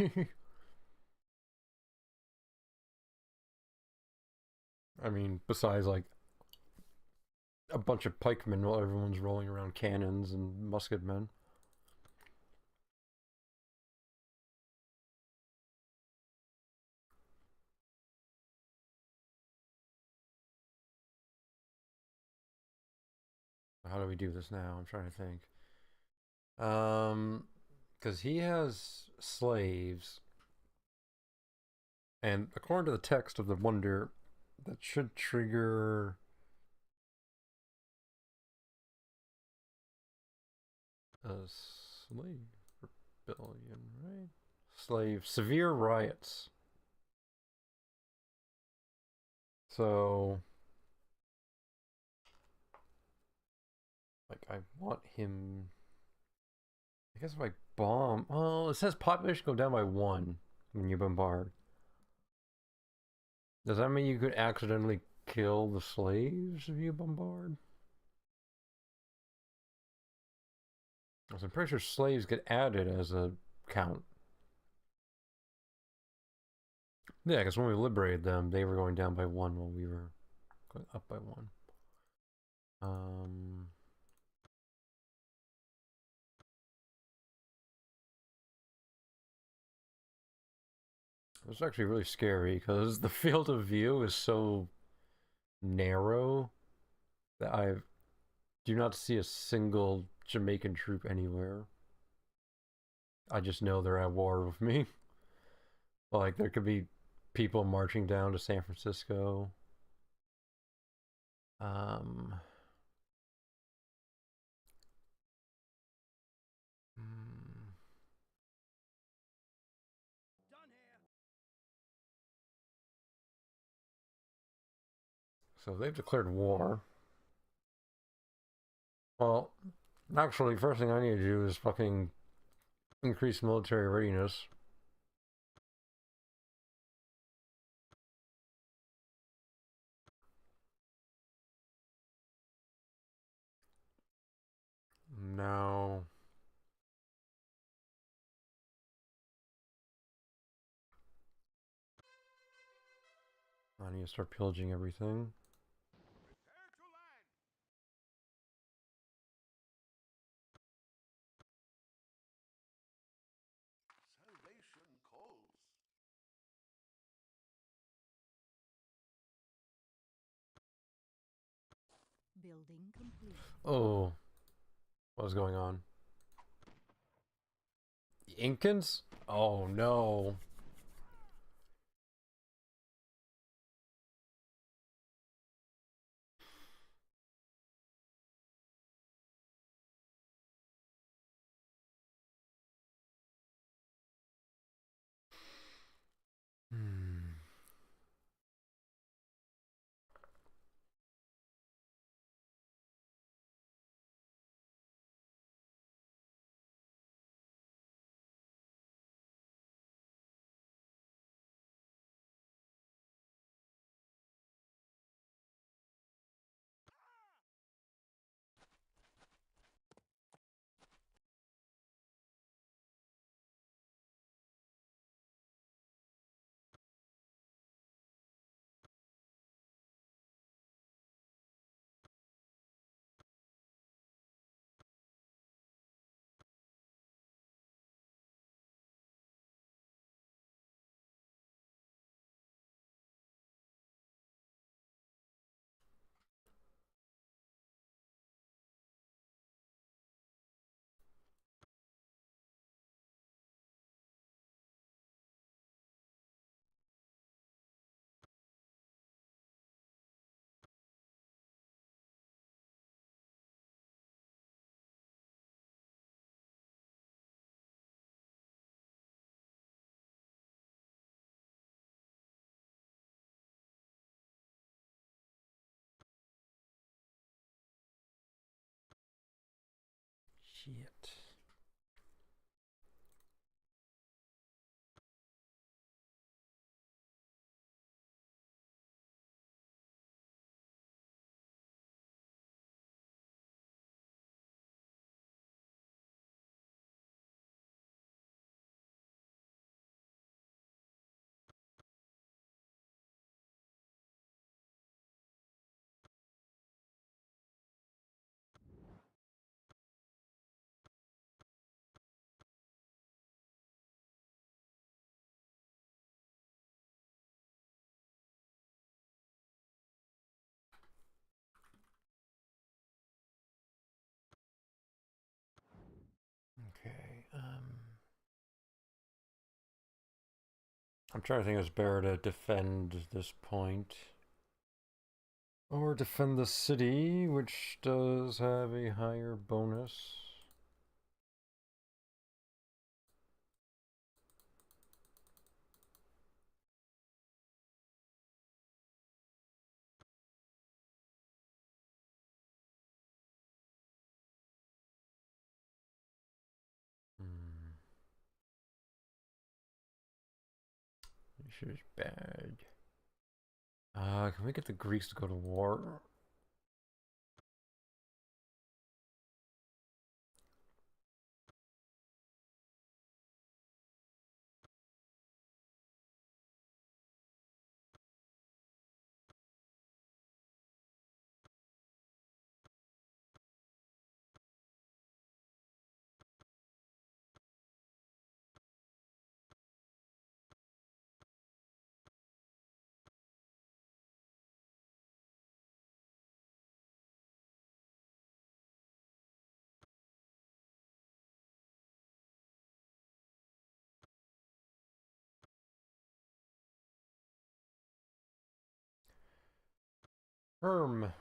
I mean, besides like a bunch of pikemen while everyone's rolling around cannons and musketmen. How do we do this now? I'm trying to think. Because he has slaves, and according to the text of the Wonder, that should trigger a slave rebellion, right? Severe riots. So, like, I want him. I guess if I bomb. Well, it says population go down by 1 when you bombard. Does that mean you could accidentally kill the slaves if you bombard? So I'm pretty sure slaves get added as a count. Yeah, because when we liberated them, they were going down by 1 while we were going up by 1. It's actually really scary because the field of view is so narrow that I do not see a single Jamaican troop anywhere. I just know they're at war with me. Like, there could be people marching down to San Francisco. Hmm. So they've declared war. Well, actually, first thing I need to do is fucking increase military readiness. No. I need to start pillaging everything. Prepare to land. Salvation calls. Building complete. Oh, what's going on? The Incans? Oh no. Hmm. Shit. Okay, I'm trying to think it's better to defend this point. Or defend the city, which does have a higher bonus. This is bad. Can we get the Greeks to go to war? Herm.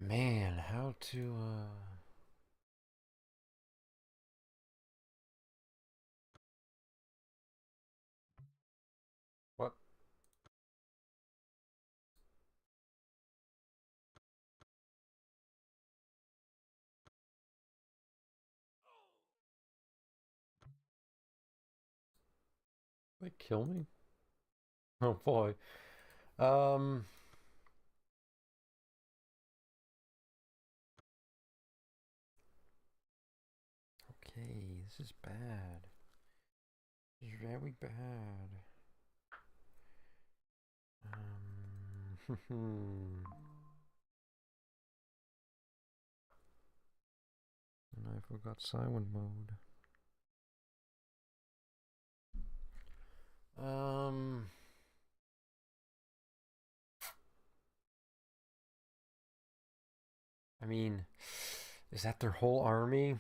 Man, how to, What? They kill me? Oh boy. Okay, this is bad. This is very bad. And I forgot silent mode. I mean, is that their whole army?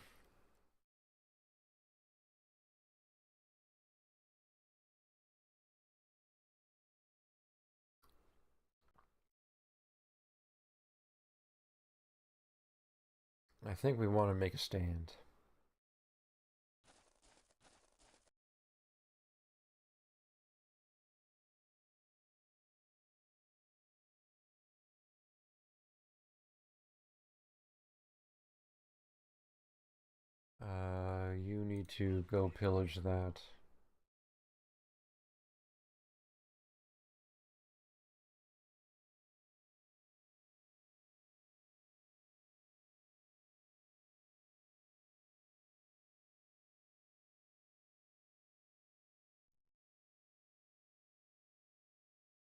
I think we want to make a stand. You need to go pillage that.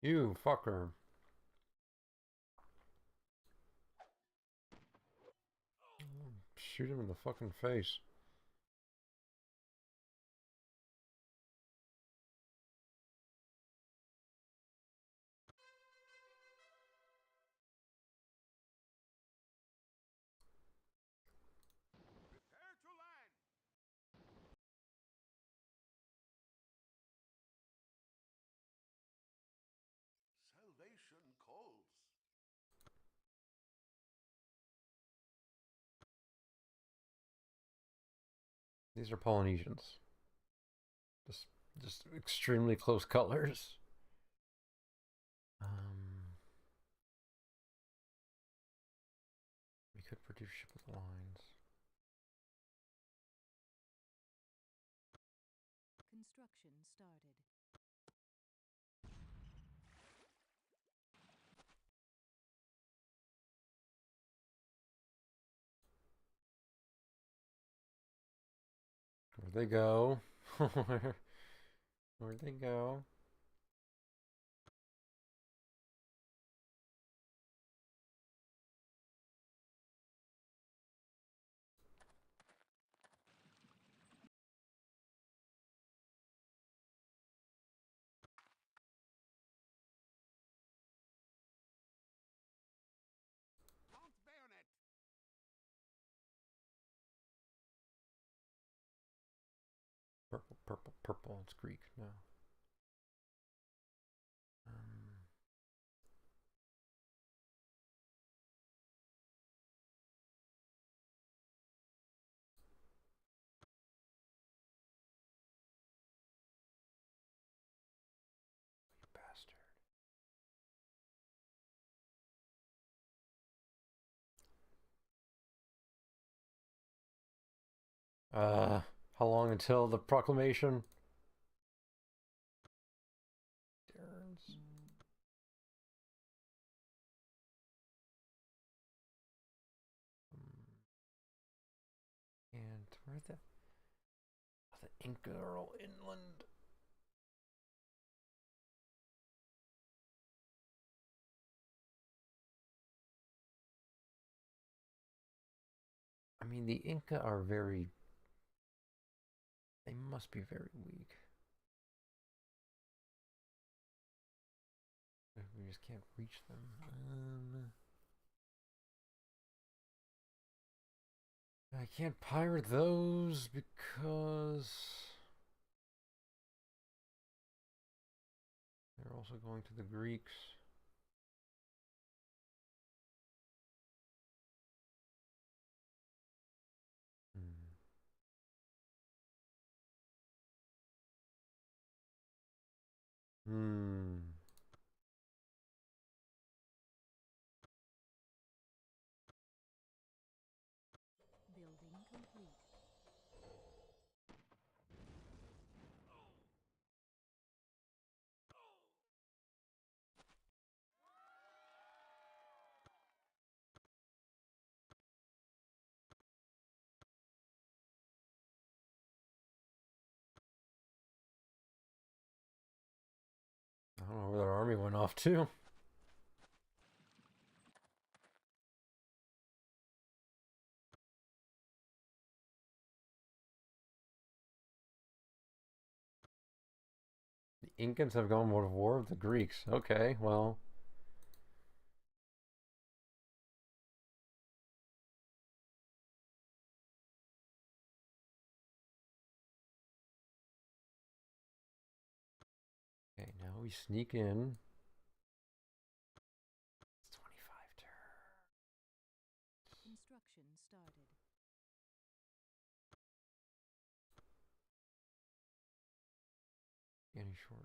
You fucker. Shoot him in the fucking face. Prepare to land. Salvation calls. These are Polynesians. Just, just extremely close colors. We could produce ship with lines. Construction started. Where'd they go? Where'd they go? purple. It's Greek. No. Um, you bastard. How long until the proclamation? Darren's. And where the Inca are all inland. I mean, the Inca are very. They must be very weak. We just can't reach them. I can't pirate those because they're also going to the Greeks. Hmm. Building complete. I don't know where their army went off to. The Incans have gone to war with the Greeks. Okay, well. Okay, now we sneak in. It's 25 turns. Construction started. Any shorter.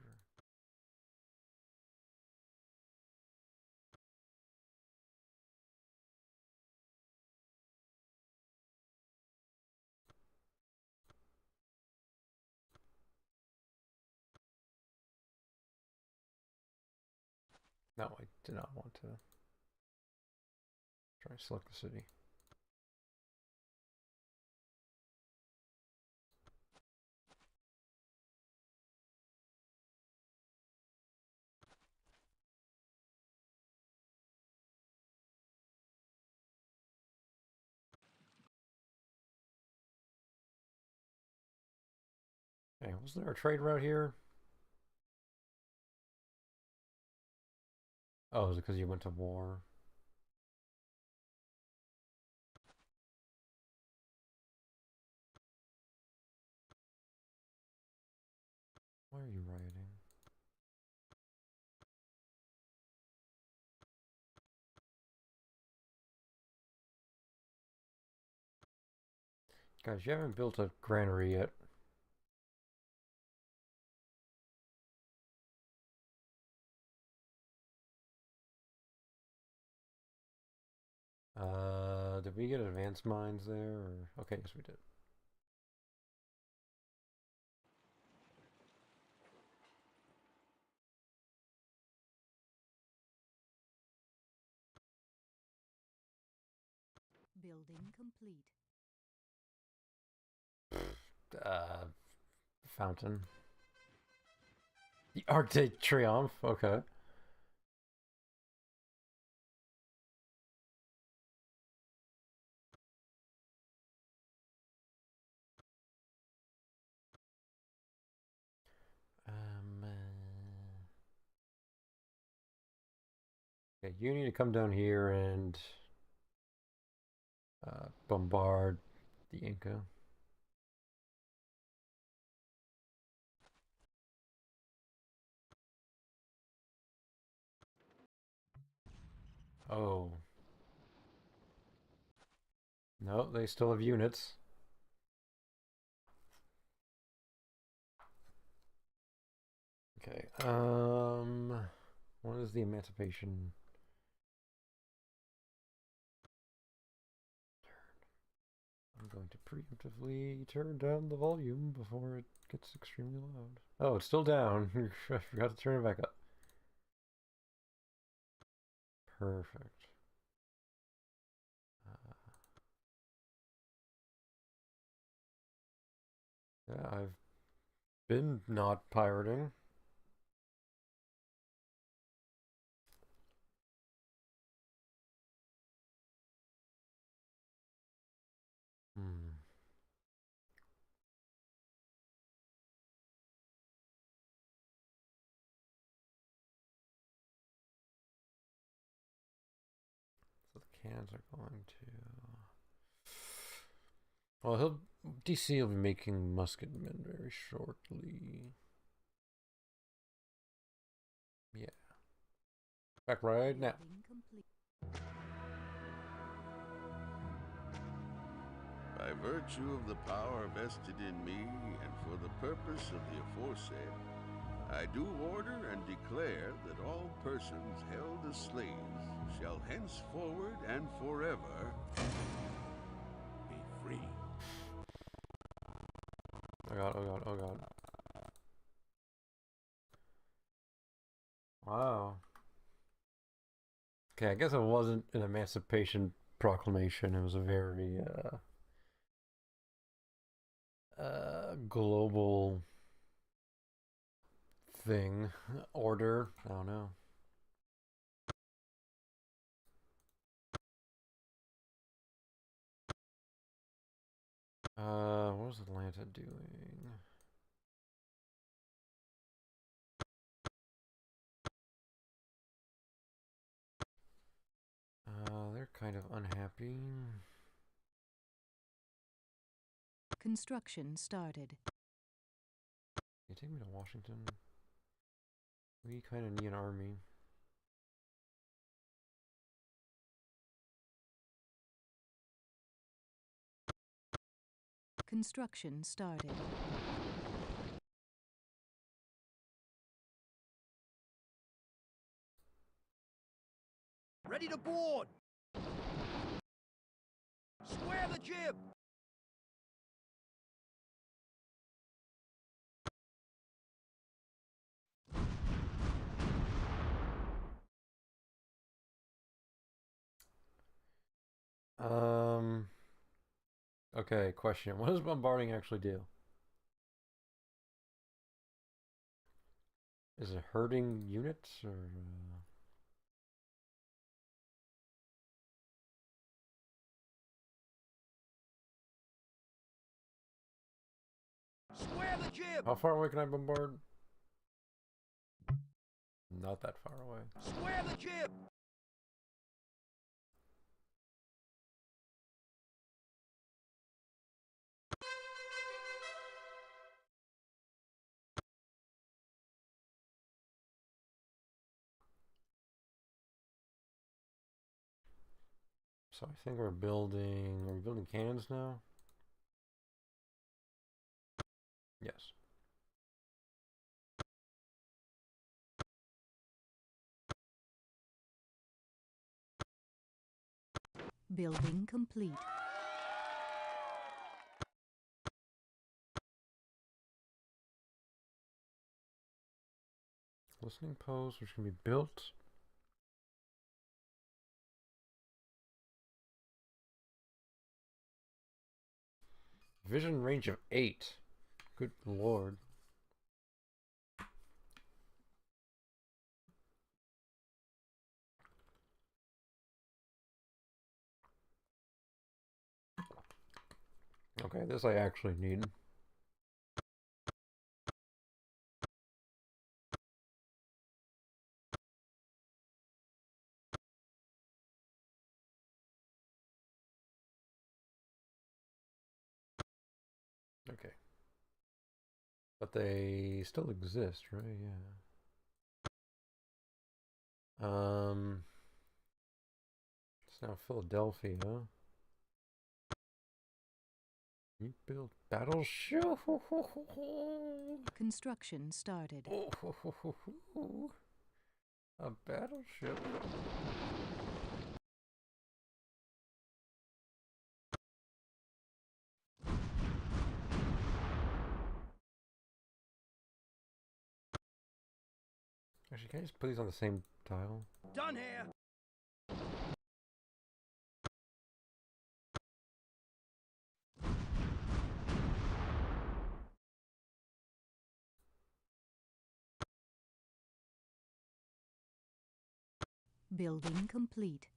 No, I did not want to try and select the city. Hey, wasn't there a trade route here? Oh, is it because you went to war? Why are you rioting? Guys, you haven't built a granary yet. Did we get advanced mines there? Or... Okay, yes we did. Building complete. Fountain. The Arc de Triomphe, okay. Okay, you need to come down here and bombard the Inca. Oh. No, they still have units. Okay. What is the emancipation? I'm going to preemptively turn down the volume before it gets extremely loud. Oh, it's still down. I forgot to turn it back up. Perfect. Yeah, I've been not pirating. Hmm. So the cans are going to. Well, DC will be making musketmen very shortly. Yeah. Back right now. Building complete. By virtue of the power vested in me, and for the purpose of the aforesaid, I do order and declare that all persons held as slaves shall henceforward and forever be free. Oh god, oh god, oh god. Wow. Okay, I guess it wasn't an Emancipation Proclamation. It was a very global thing. Order. I don't know. What was Atlanta doing? They're kind of unhappy. Construction started. You take me to Washington? We kind of need an army. Construction started. Ready to board! Square the jib! Okay, question. What does bombarding actually do? Is it hurting units or? Square the jib! How far away can I bombard? Not that far away. Square the jib! So I think we're building. Are we building cannons now? Yes. Building complete. Listening post, which can be built. Vision range of 8. Good lord. Okay, this I actually need. Okay. But they still exist, right? Yeah. It's now Philadelphia. You build battleship. Construction started. A battleship. Actually, can I just put these on the same tile? Done here. Building complete.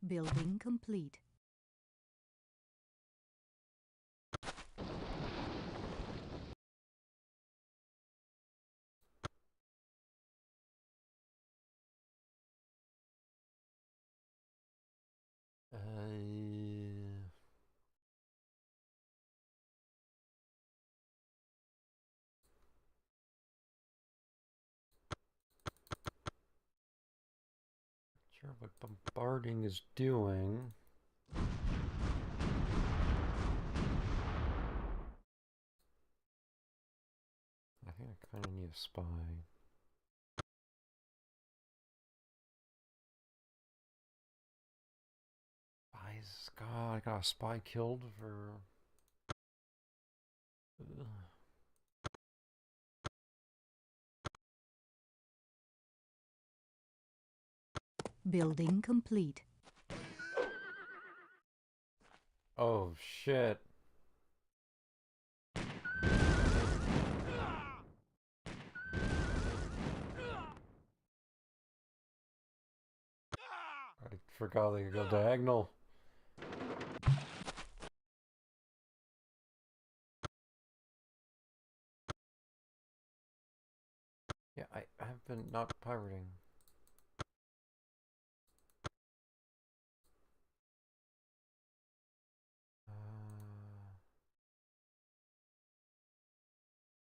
Building complete. Sure what bombarding is doing. I think I kind of need a spy. Spies. God, I got a spy killed for. Ugh. Building complete. Oh shit. I forgot they could go diagonal. Yeah, I have been not pirating.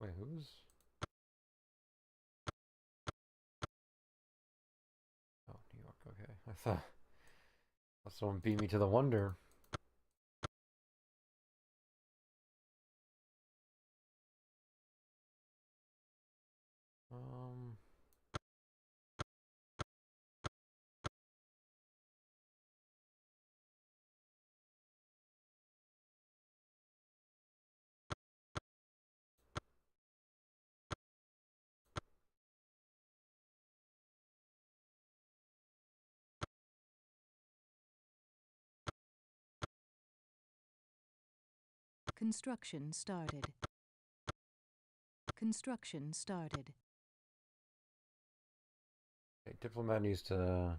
Wait, who's? Oh, New York, okay. I thought someone beat me to the wonder. Um, Construction started. Construction started. okay, diplomat needs to.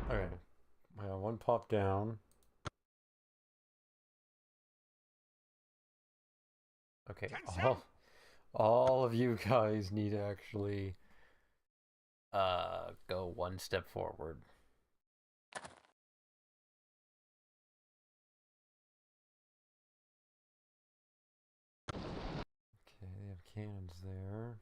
Okay, one pop down. Okay, all of you guys need to actually go one step forward. Okay, they have cannons there.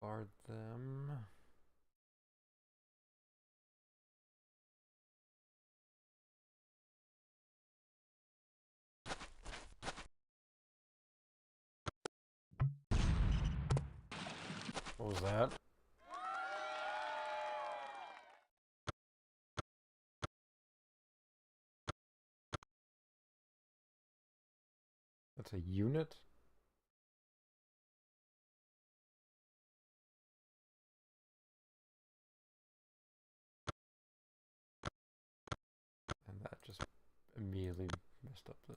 Guard them. What was that? That's a unit? immediately messed up the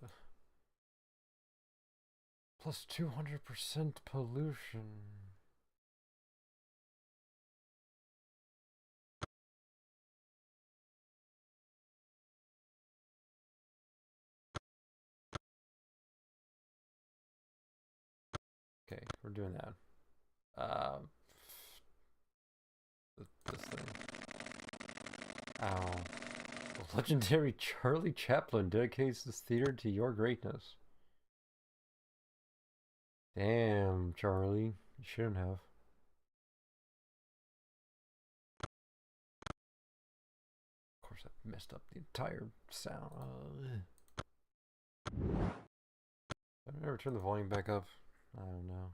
plus 200% pollution. Okay, we're doing that. This thing. Ow. The legendary Charlie Chaplin dedicates this theater to your greatness. Damn, Charlie. You shouldn't have. Of course, I messed up the entire sound. Did I ever turn the volume back up? I don't know.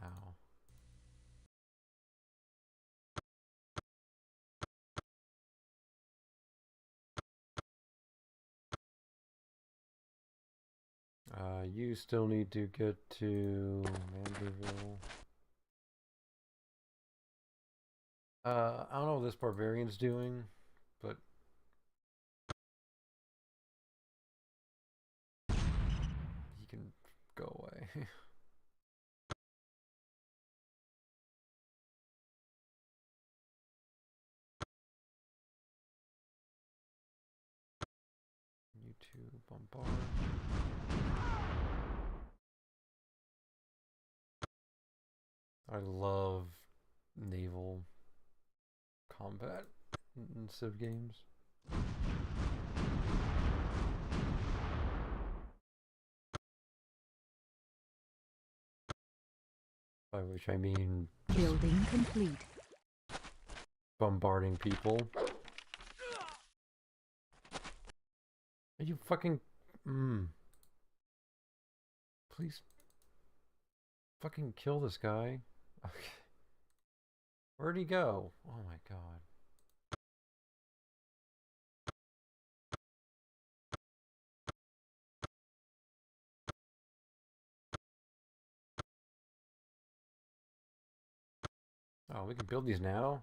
Ow. You still need to get to Manderville. I don't know what this barbarian's doing, but he can go away. You two bombard. I love naval combat in Civ games. By which I mean Building complete. bombarding people. Are you fucking... Please fucking kill this guy. Okay. Where'd he go? Oh my god. Oh, we can build these now?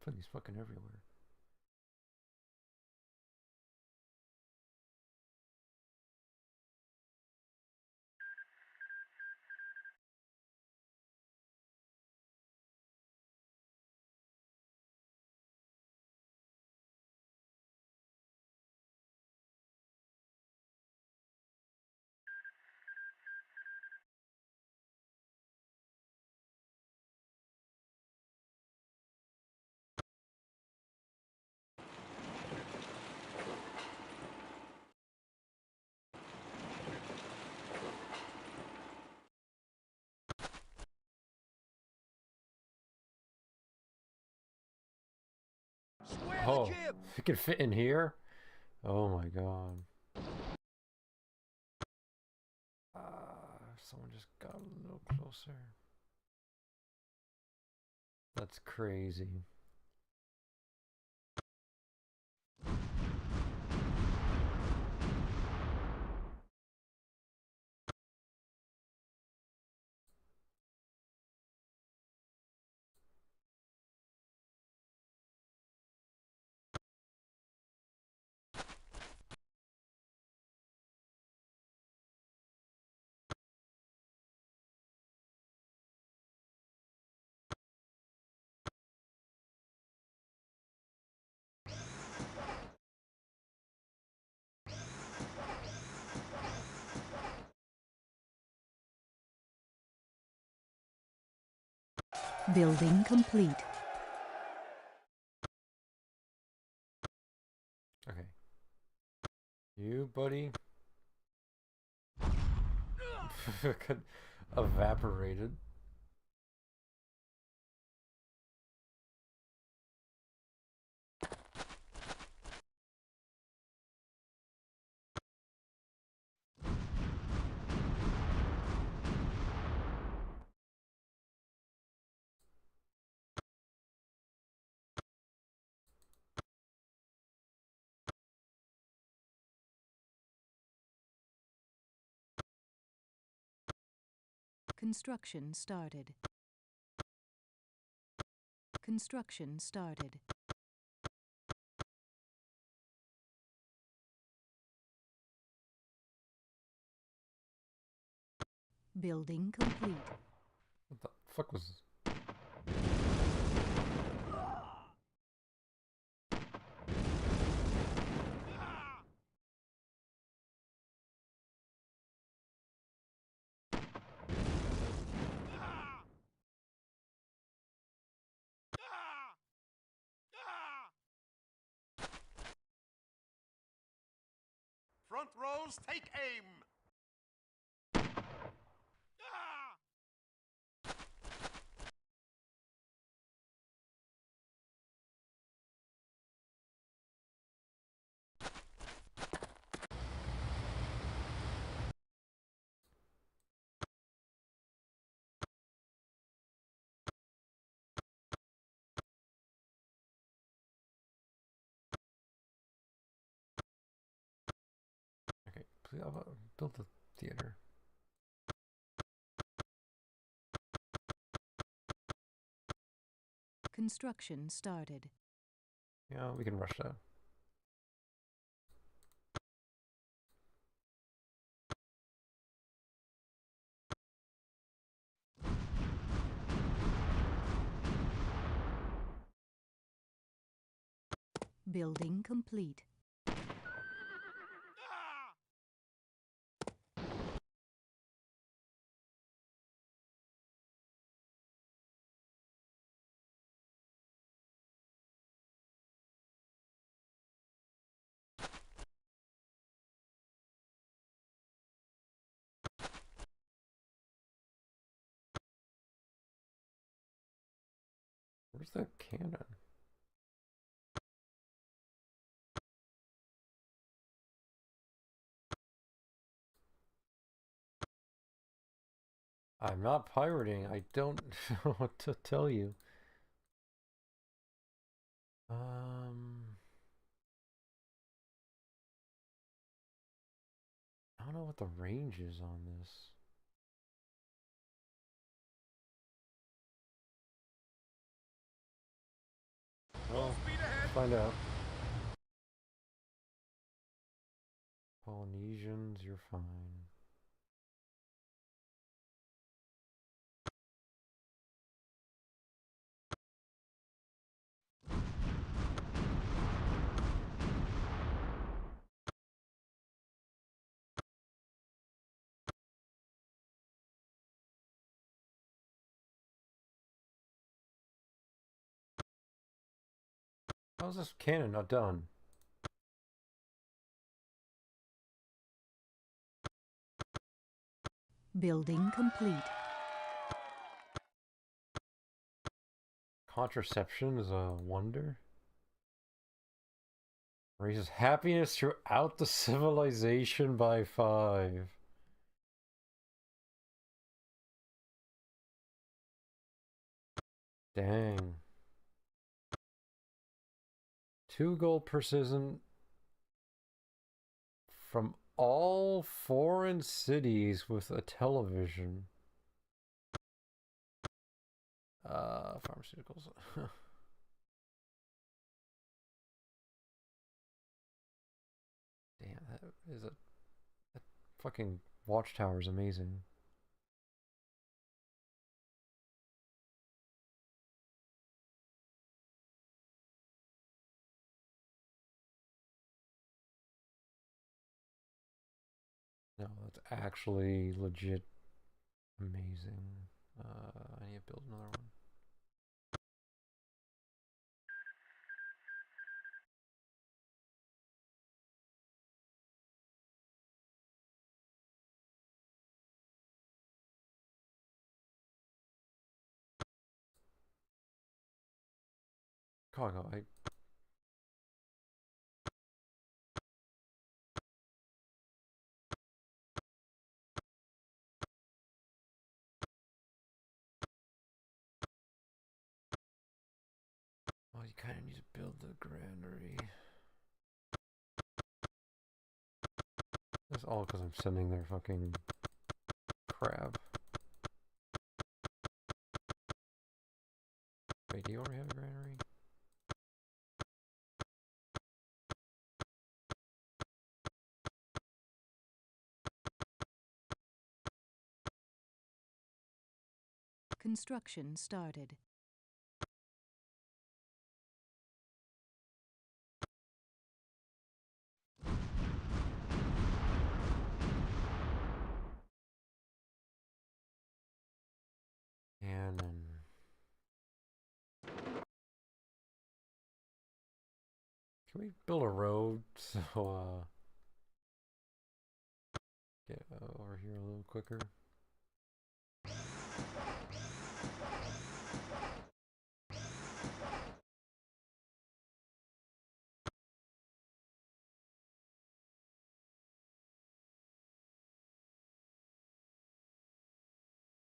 Put these fucking everywhere. Oh, it can fit in here? Oh my god. Someone just got a little closer. That's crazy. Building complete. Okay. You, buddy. Got evaporated. Construction started. Construction started. Building complete. What the fuck was this? Front rows, take aim! Okay, please, I'll build the theater. Construction started. Yeah, we can rush that. Building complete. Where's the cannon? I'm not pirating. I don't know what to tell you. I don't know what the range is on this. Well, let's find out. Polynesians, you're fine. How's this cannon not done? Building complete. Contraception is a wonder. Raises happiness throughout the civilization by 5. Dang. 2 gold per citizen from all foreign cities with a television. Pharmaceuticals. Damn, that is that fucking watchtower is amazing. No, that's actually legit amazing. I need to build another one. Chicago, well, you kind of need to build the granary. That's all because I'm sending their fucking crab. Wait, do you already have a granary? Construction started. Cannon. Can we build a road so get over here a little quicker?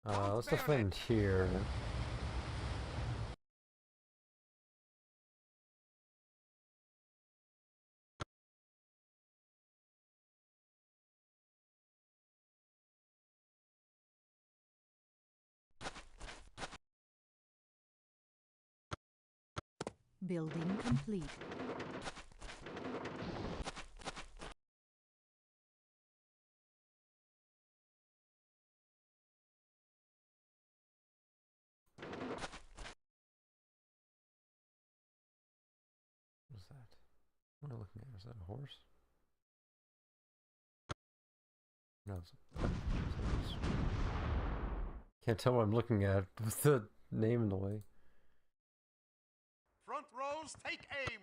Let's defend here. Building complete. What's that? What am I looking at? Is that a horse? No, it's can't tell what I'm looking at with the name in the way. Front rows, take aim!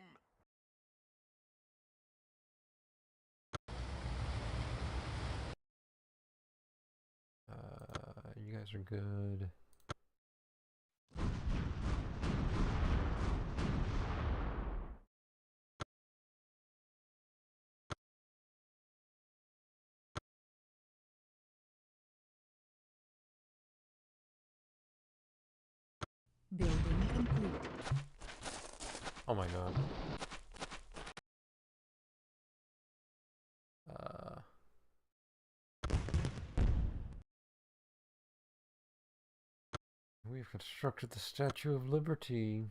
You guys are good. Building complete. Oh my god. We've constructed the Statue of Liberty.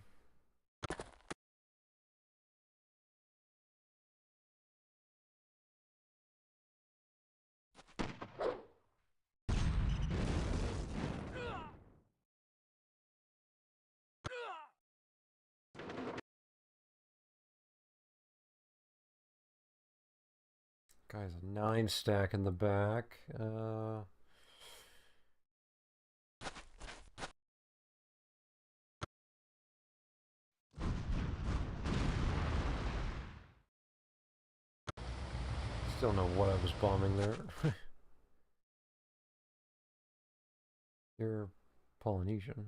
Guy's a 9 stack in the back. Still know what I was bombing there. You're Polynesian.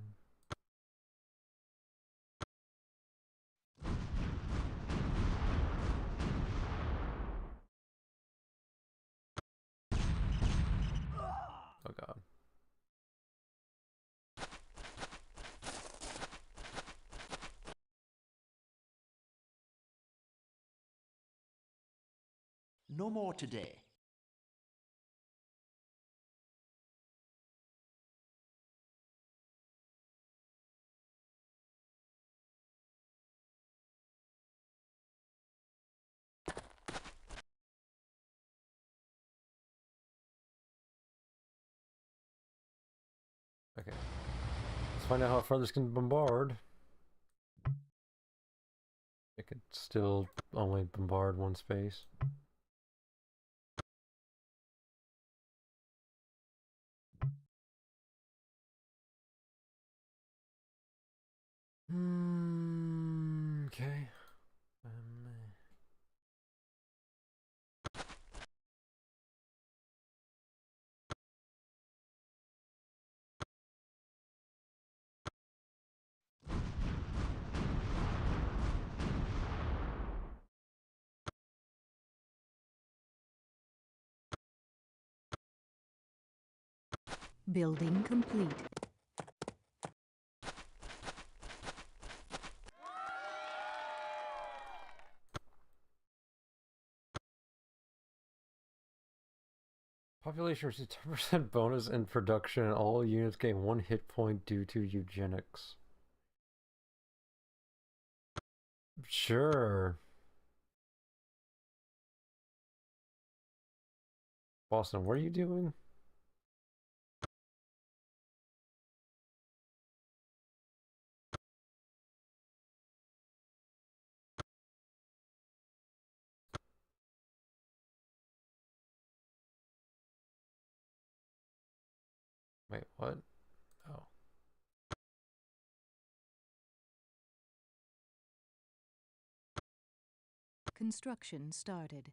Oh god. No more today. Okay. Let's find out how far this can bombard. It could still only bombard one space. Okay. Building complete. Population receives 10% bonus in production and all units gain 1 hit point due to eugenics. Sure. Boston, what are you doing? Wait, what? Oh. Construction started.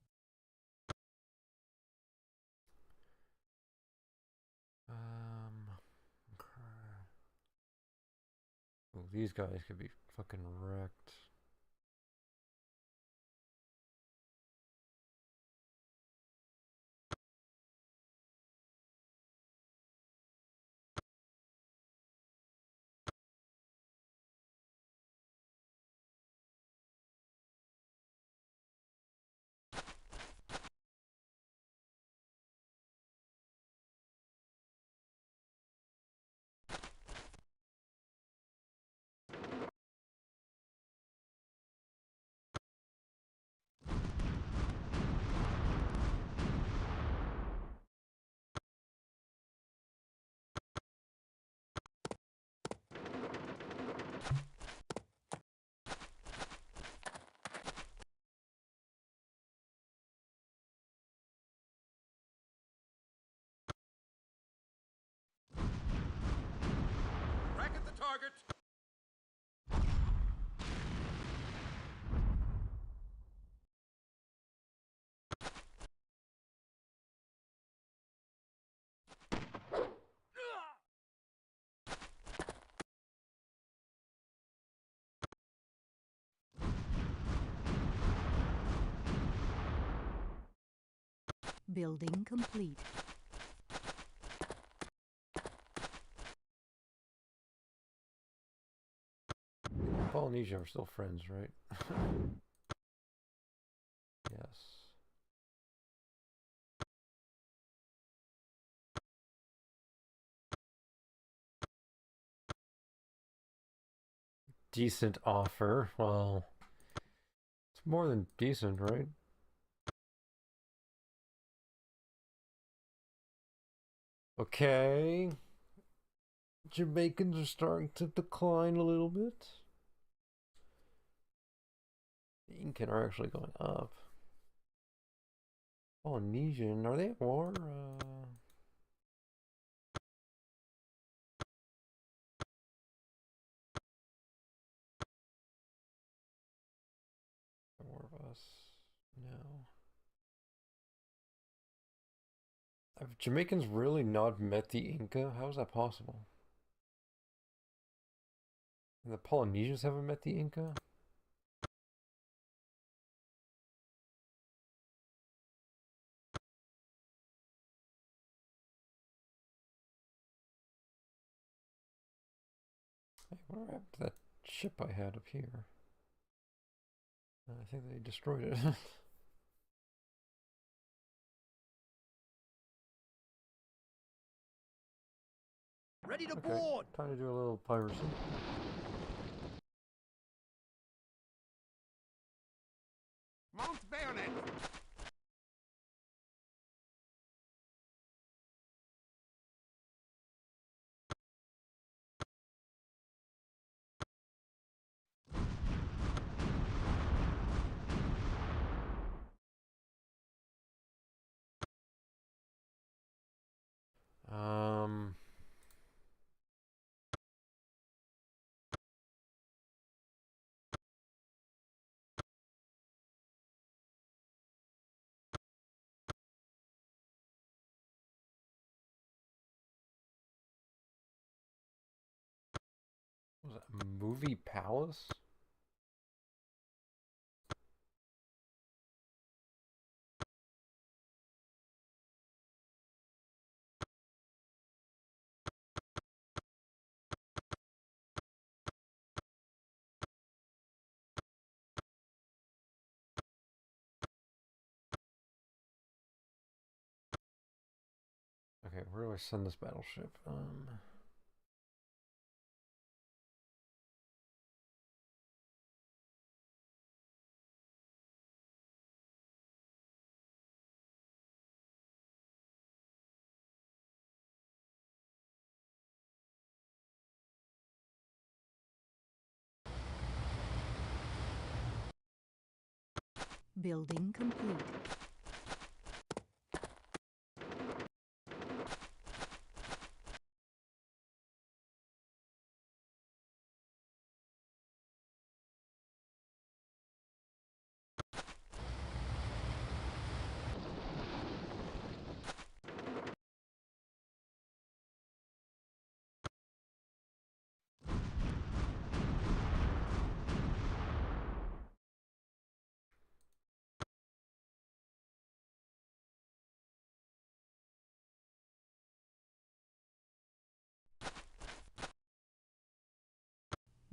Okay. Ooh, these guys could be fucking wrecked. Bracket the target. Building complete. Polynesia are still friends, right? Yes. Decent offer. Well, it's more than decent, right? Okay. Jamaicans are starting to decline a little bit. The Incan are actually going up. Polynesian, are they at war? More of us? No. Have Jamaicans really not met the Inca? How is that possible? And the Polynesians haven't met the Inca? Hey, what happened to that ship I had up here? I think they destroyed it. Ready to Okay, board! time to do a little piracy. Mount bayonet. Um, was it a movie palace? Okay, where do I send this battleship? Building complete.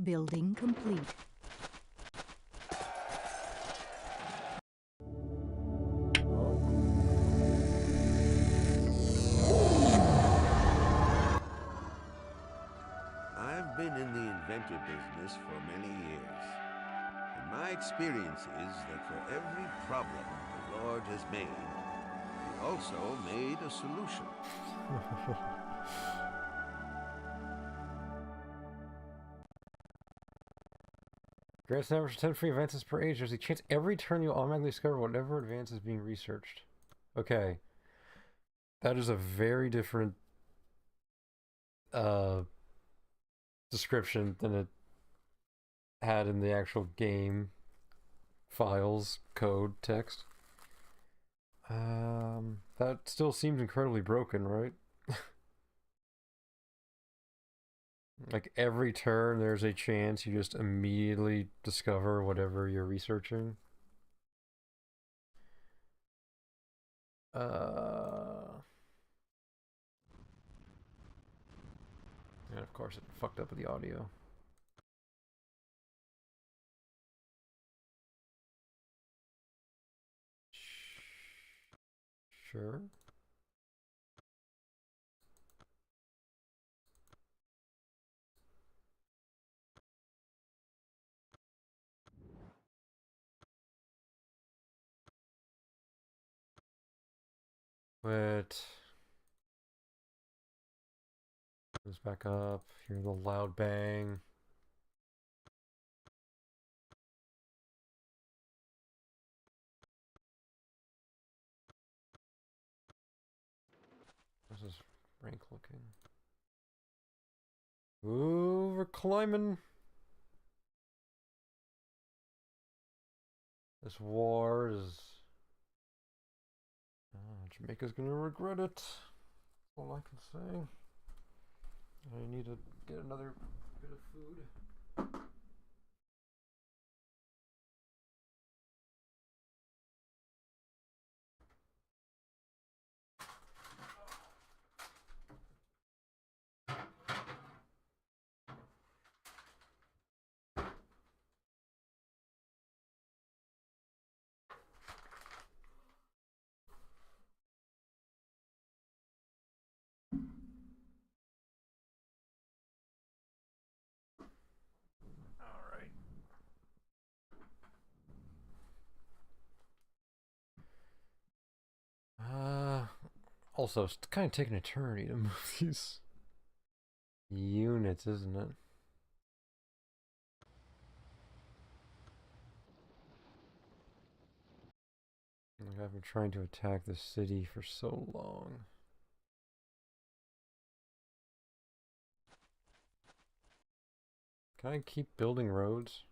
Building complete. I've been in the inventor business for many years, and my experience is that for every problem the Lord has made, He also made a solution. Grants an average of 10 free advances per age. There's a chance every turn you automatically discover whatever advance is being researched. Okay. That is a very different description than it had in the actual game files, code, text. That still seems incredibly broken, right? Like every turn there's a chance you just immediately discover whatever you're researching. And of course it fucked up with the audio. Sure. But goes back up. Hear the loud bang. This is rank looking. Ooh, we're climbing. This war is. Jamaica's gonna regret it. That's all I can say. I need to get another bit of food. Also, it's kind of taking an eternity to move these units, isn't it? Like I've been trying to attack the city for so long. Can I keep building roads?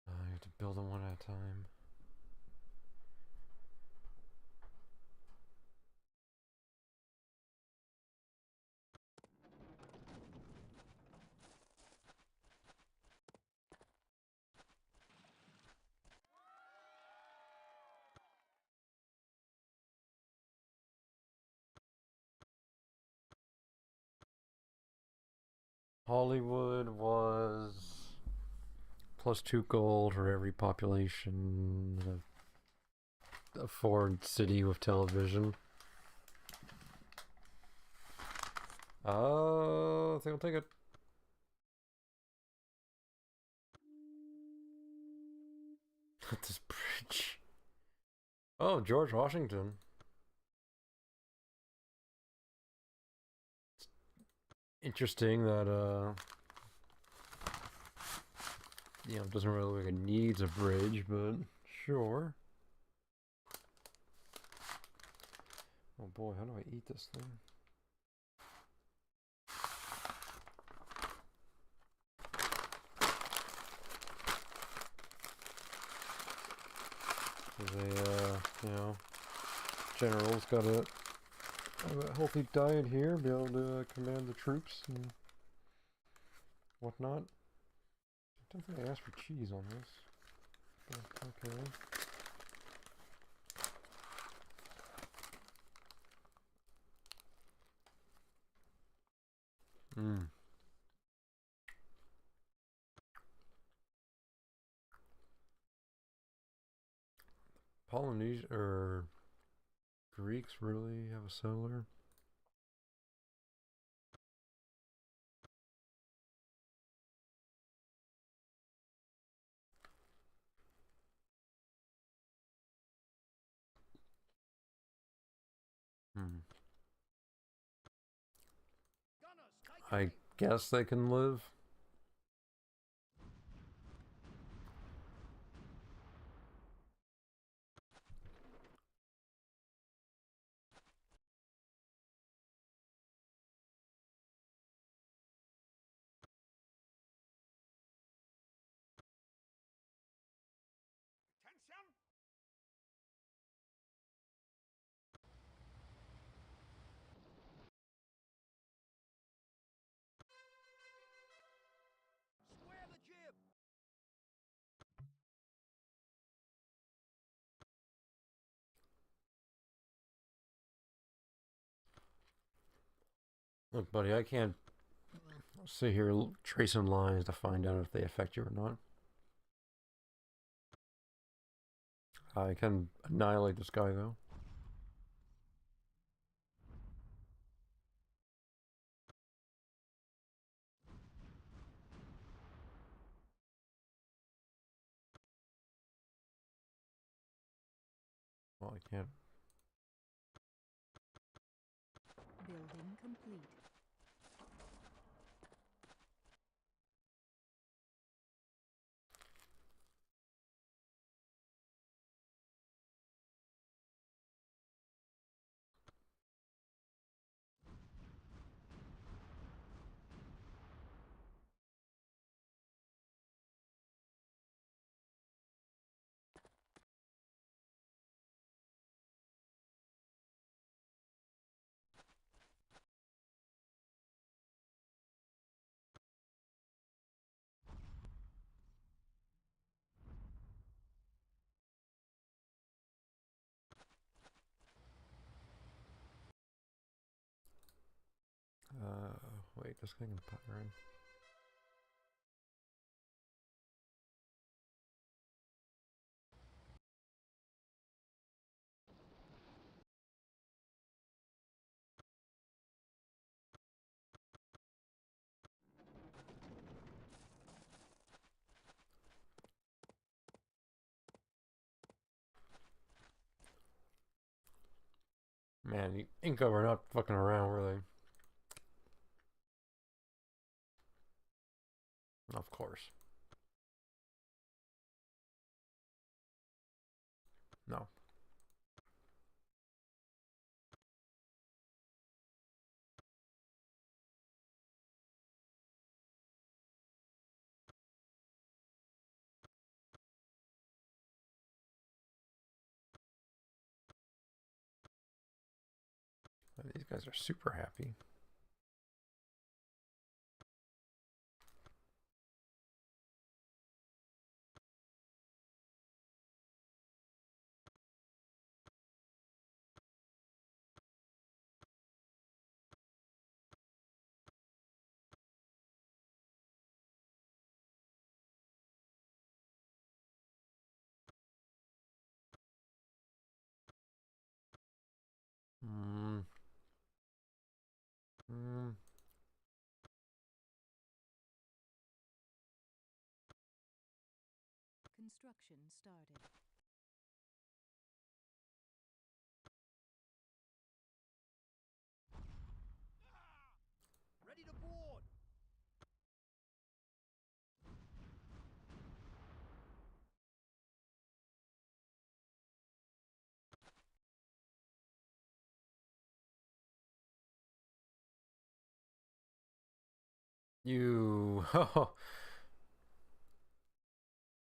I have to build them one at a time. Hollywood was +2 gold for every population of a foreign city with television. Oh, I think I'll take it. This bridge. Oh, George Washington. It's interesting that You know, it doesn't really look like it needs a bridge, but sure. Oh boy, how do I eat this thing? You know, general's got to have a healthy diet here, be able to command the troops and whatnot. I don't think I asked for cheese on this. But okay. Mmm. Polynesia or Greeks really have a settler? Hmm. I guess they can live. Attention! Square the jib! Look, buddy, I can't sit here tracing lines to find out if they affect you or not. I can annihilate this guy, though. Well, I can't. Building complete. Wait, this thing can pattern. Man, the Inca were not fucking around, were they? Of course. No. These guys are super happy. Hmm. Hmm. Construction started. Ready to board! You. Oh,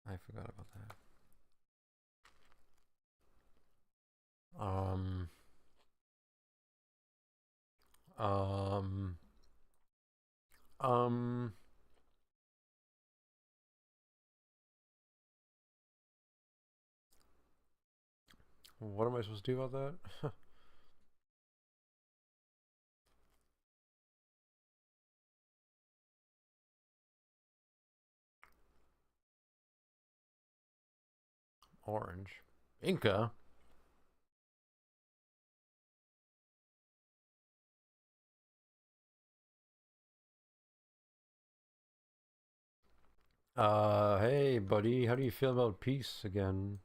I forgot about that. Um. Um. Um. What am I supposed to do about that? Orange. Inca? Hey, buddy, how do you feel about peace again?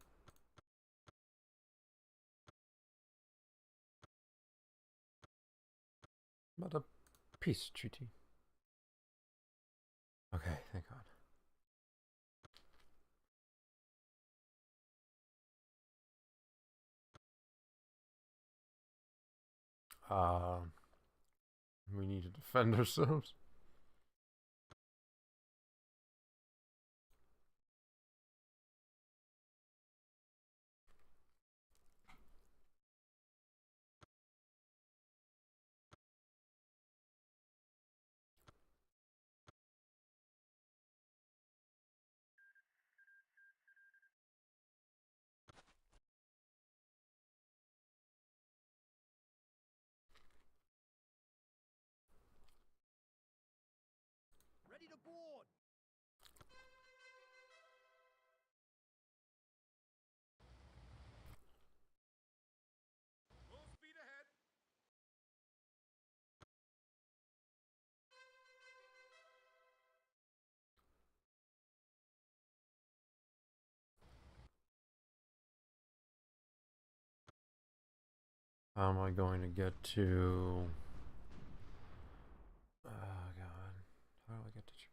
About a peace treaty. Okay, thank God. Uh, we need to defend ourselves. Ready to board. Full speed ahead. How am I going to get to... Oh, God. How do I get to Jamaica?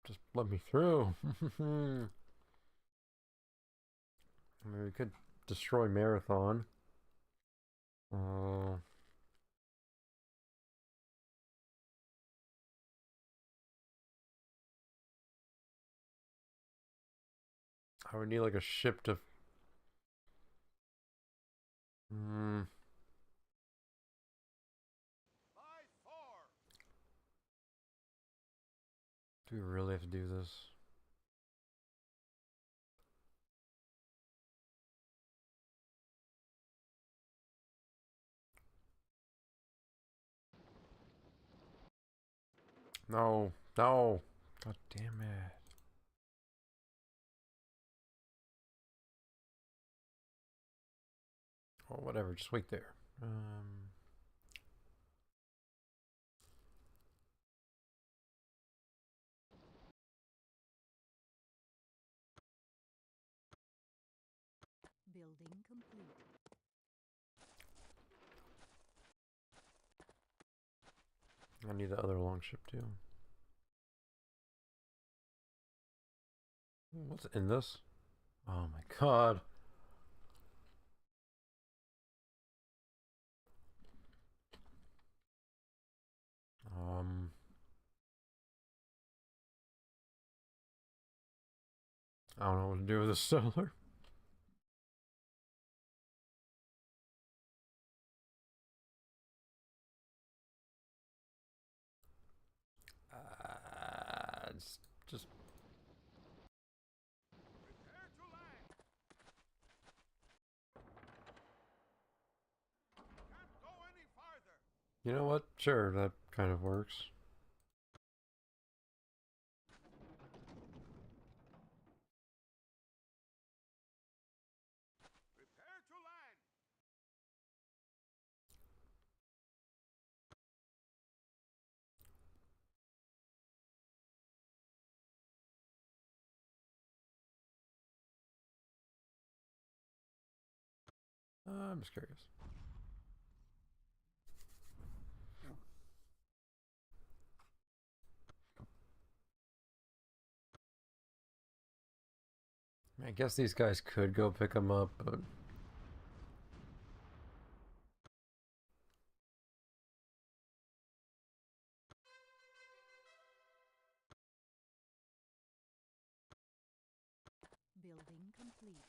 Just let me through. I mean, we could destroy Marathon. Uh, I would need like a ship to... Hmm. By 4. Do we really have to do this? No. No. God damn it. Oh, whatever. Just wait there. Building complete. I need the other longship too. What's in this? Oh my God. I don't know what to do with this settler. Just Prepare to land. Can't go any farther. you know what? Sure, that kind of works. Prepare to land. I'm just curious. I guess these guys could go pick them up, but Building complete.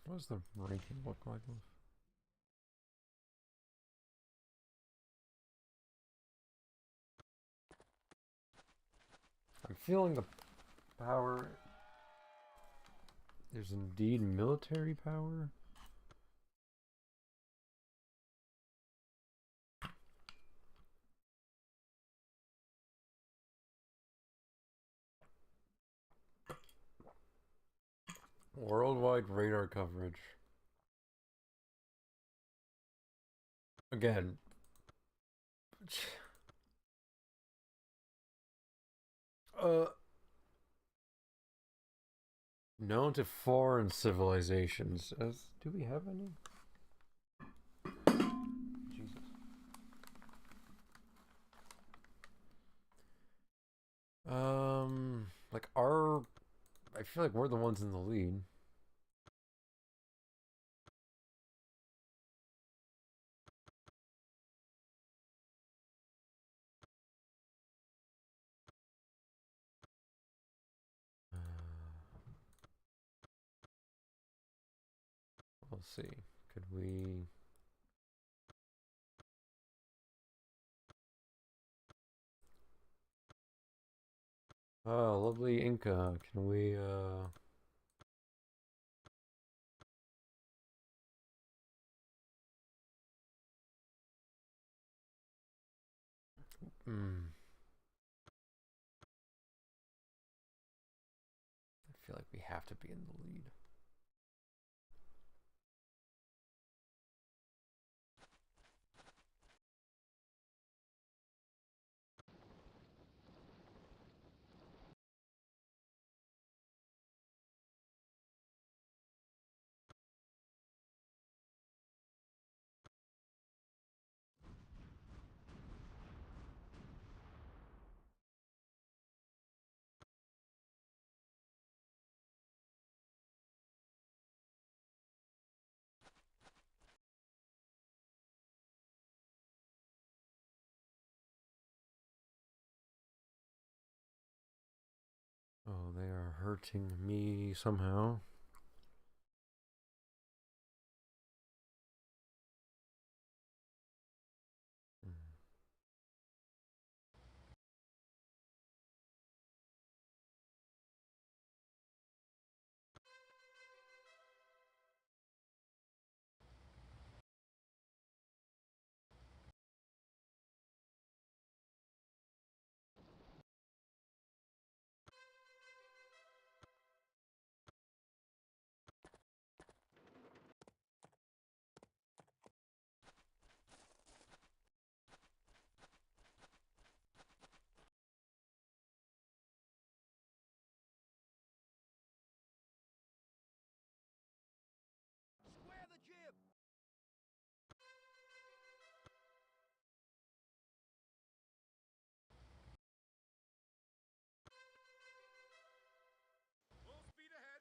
what does the ranking look like? I'm feeling the power. There's indeed military power. Worldwide radar coverage. Again. Known to foreign civilizations. Do we have any? Jesus. Like I feel like we're the ones in the lead. We'll see. Could we... Oh, lovely Inca. Can we, I feel like we have to be in the lead. Oh, they are hurting me somehow. Square the jib! Full speed ahead!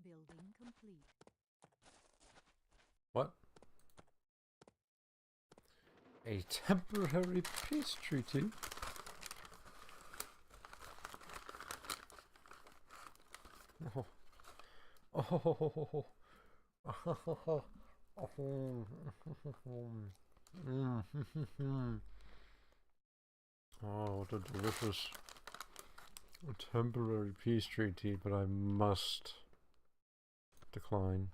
Building complete. What? A temporary peace treaty? Oh. Oh. Oh, what a delicious temporary peace treaty, but I must Decline.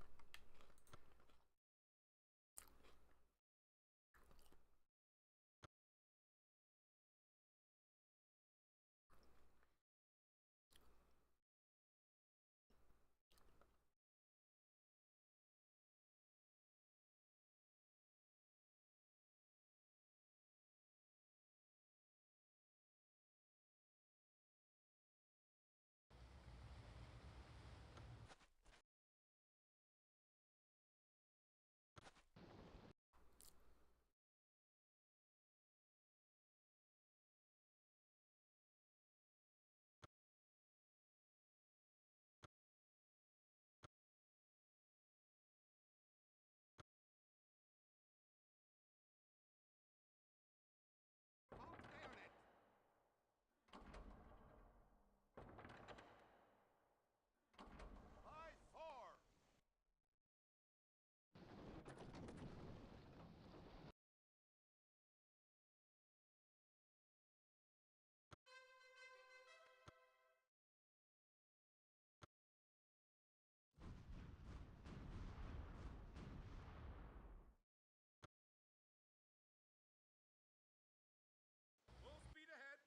Full speed ahead.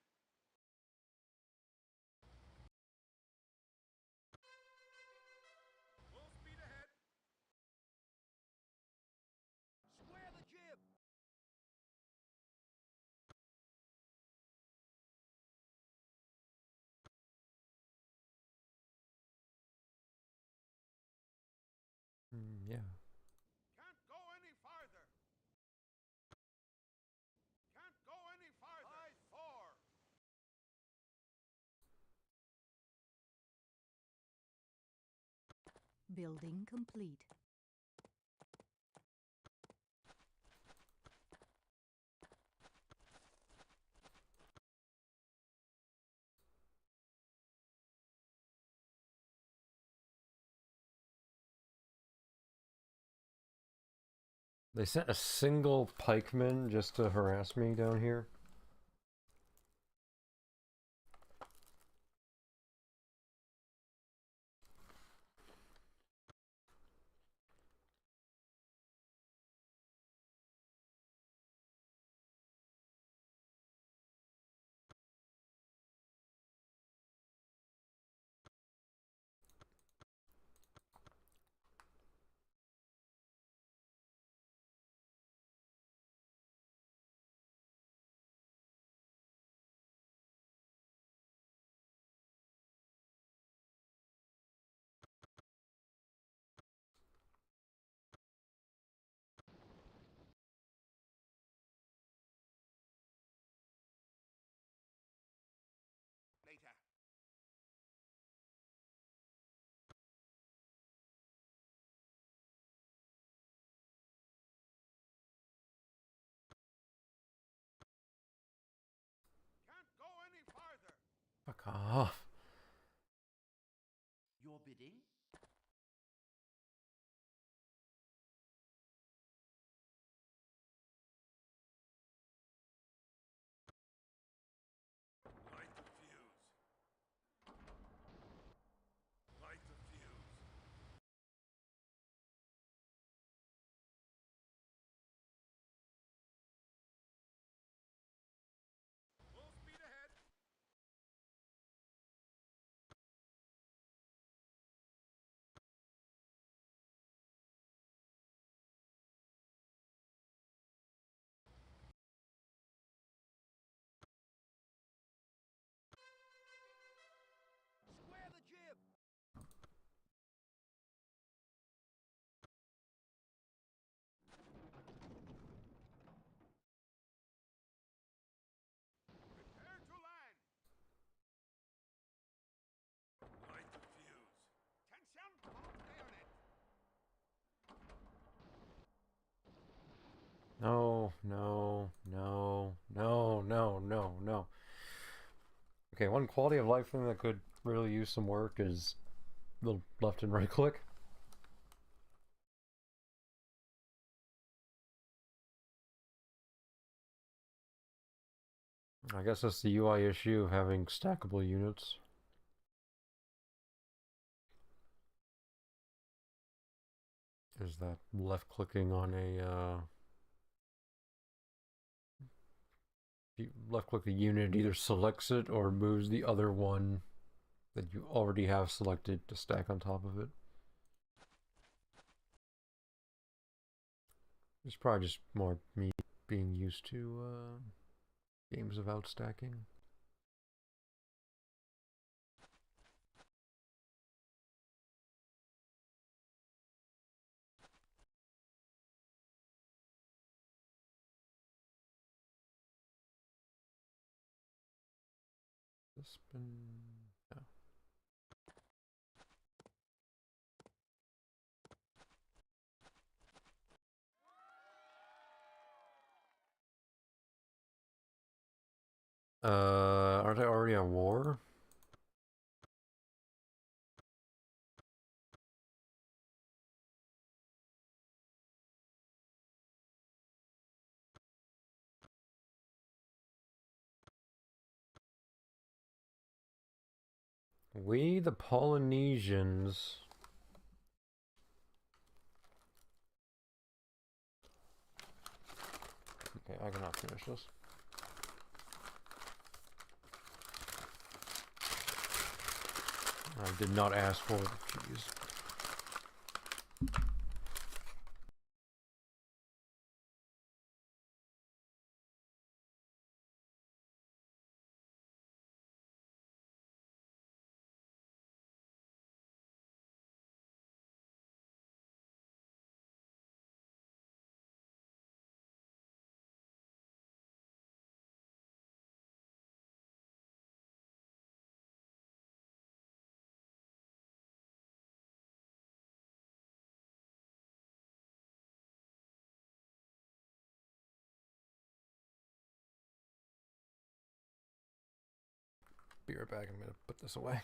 Full speed ahead. Square the jib. Yeah. Can't go any farther. Can't go any farther. High four. Building complete. They sent a single pikeman just to harass me down here. Later. Can't go any farther. Fuck off. Your bidding? Light the fuse. Light the fuse. Full speed ahead. Square the jib. Prepare to land. Light the fuse. Tension. Mount bayonet. No, no, no, no, no, no, no. Okay, one quality of life thing that could really use some work is the left and right click. I guess that's the UI issue of having stackable units. is that left clicking on a you left click a unit, either selects it or moves the other one that you already have selected to stack on top of it. It's probably just more me being used to games of outstacking. This been no. Aren't I already at war? We, the Polynesians. Okay, I cannot finish this. I did not ask for it, jeez. Be right back, I'm gonna put this away.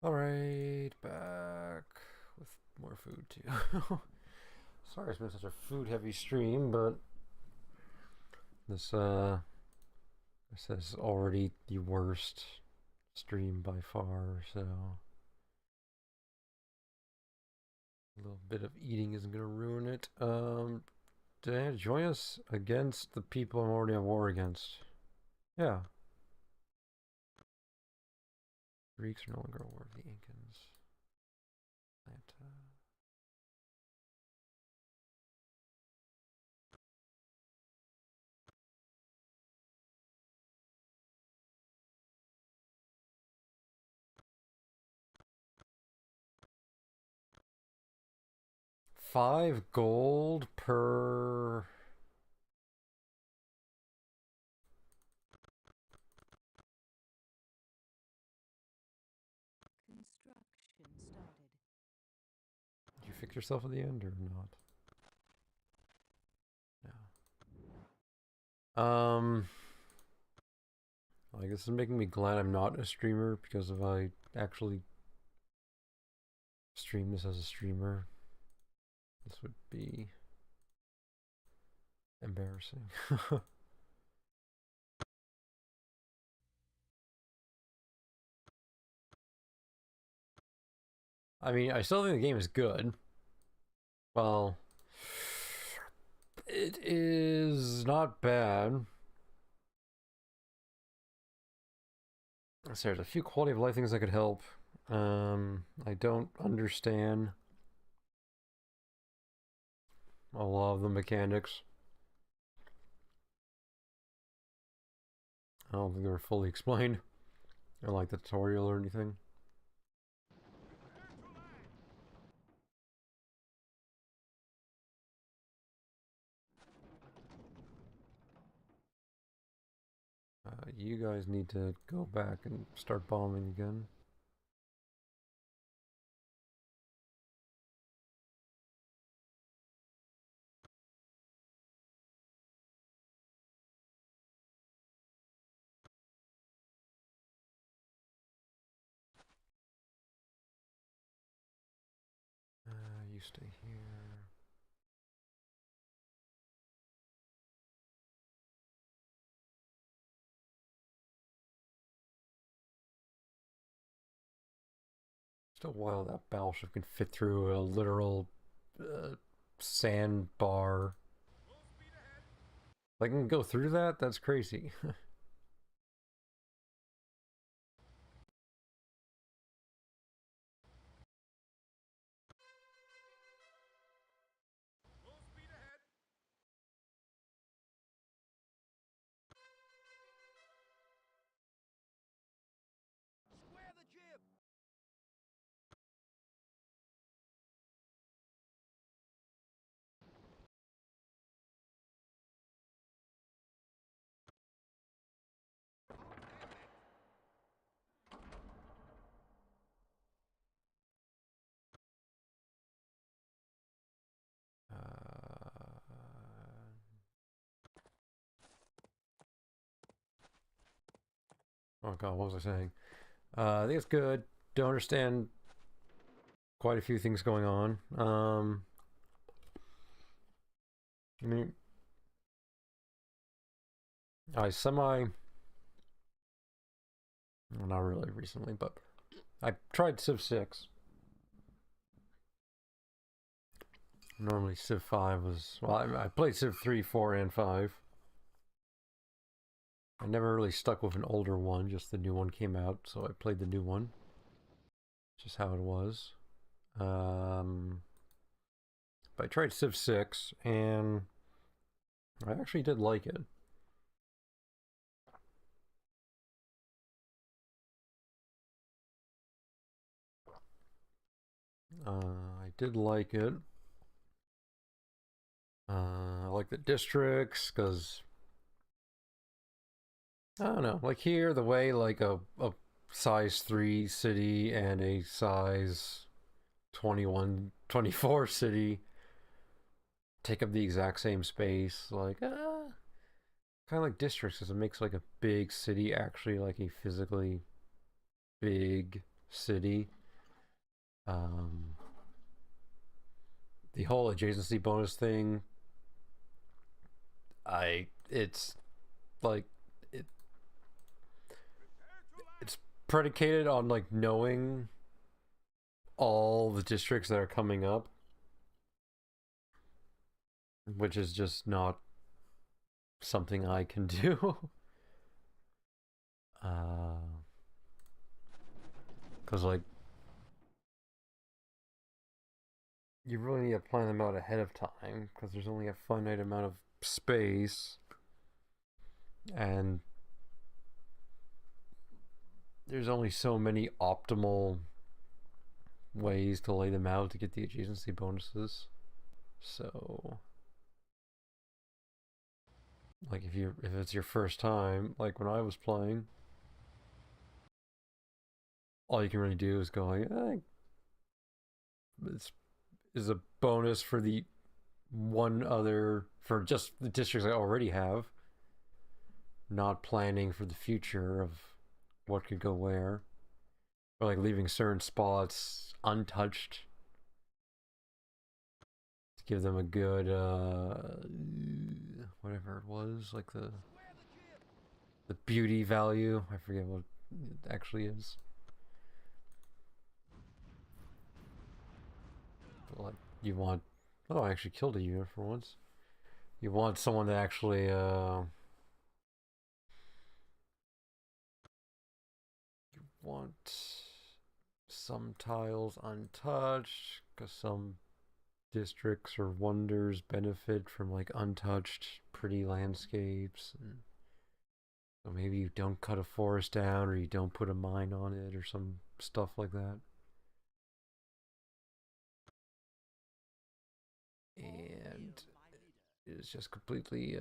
Alright, back with more food too. Sorry it's been such a food heavy stream, but this is already the worst stream by far, so a little bit of eating isn't gonna ruin it. Dan, join us against the people I'm already at war against. Yeah. Greeks are no longer at war with the Incans. Atlanta. 5 gold per... Construction started. Did you fix yourself at the end or not? No. I guess it's making me glad I'm not a streamer, because if I actually stream this as a streamer, this would be embarrassing. I mean, I still think the game is good. Well, it is not bad. So there's a few quality of life things that could help. I don't understand a lot of the mechanics. I don't think they were fully explained, or like the tutorial or anything. You guys need to go back and start bombing again. You stay here. Still wild that battleship can fit through a literal sandbar. Like, can go through that? That's crazy. Oh god, what was I saying? I think it's good. Don't understand quite a few things going on. I mean, well, not really recently, but I tried Civ 6. Normally Civ 5 was... Well, I played Civ 3, 4, and 5. I never really stuck with an older one, just the new one came out, so I played the new one. Just how it was. But I tried Civ 6, and I actually did like it. I did like it. I like the districts, because I don't know, like here, the way like a size 3 city and a size 21, 24 city take up the exact same space, like, kind of like districts, because it makes like a big city actually like a physically big city. The whole adjacency bonus thing, it's like it's predicated on like knowing all the districts that are coming up, which is just not something I can do. Because like you really need to plan them out ahead of time, because there's only a finite amount of space, and there's only so many optimal ways to lay them out to get the adjacency bonuses. So like if it's your first time, like when I was playing, all you can really do is go like, this is a bonus for the one other, for just the districts I already have, not planning for the future of what could go where, or like leaving certain spots untouched to give them a good whatever it was, like the beauty value. I forget what it actually is. But like you want, oh, I actually killed a unit for once. You want someone to actually you want some tiles untouched, because some districts or wonders benefit from like untouched pretty landscapes, and so maybe you don't cut a forest down, or you don't put a mine on it, or some stuff like that. And it's just completely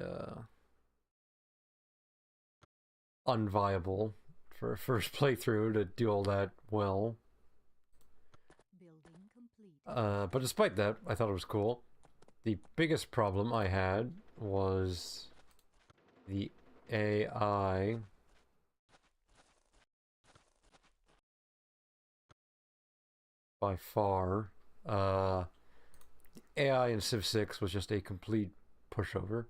unviable for a first playthrough to do all that well. Building complete. But despite that, I thought it was cool. The biggest problem I had was the AI. By far. AI in Civ 6 was just a complete pushover.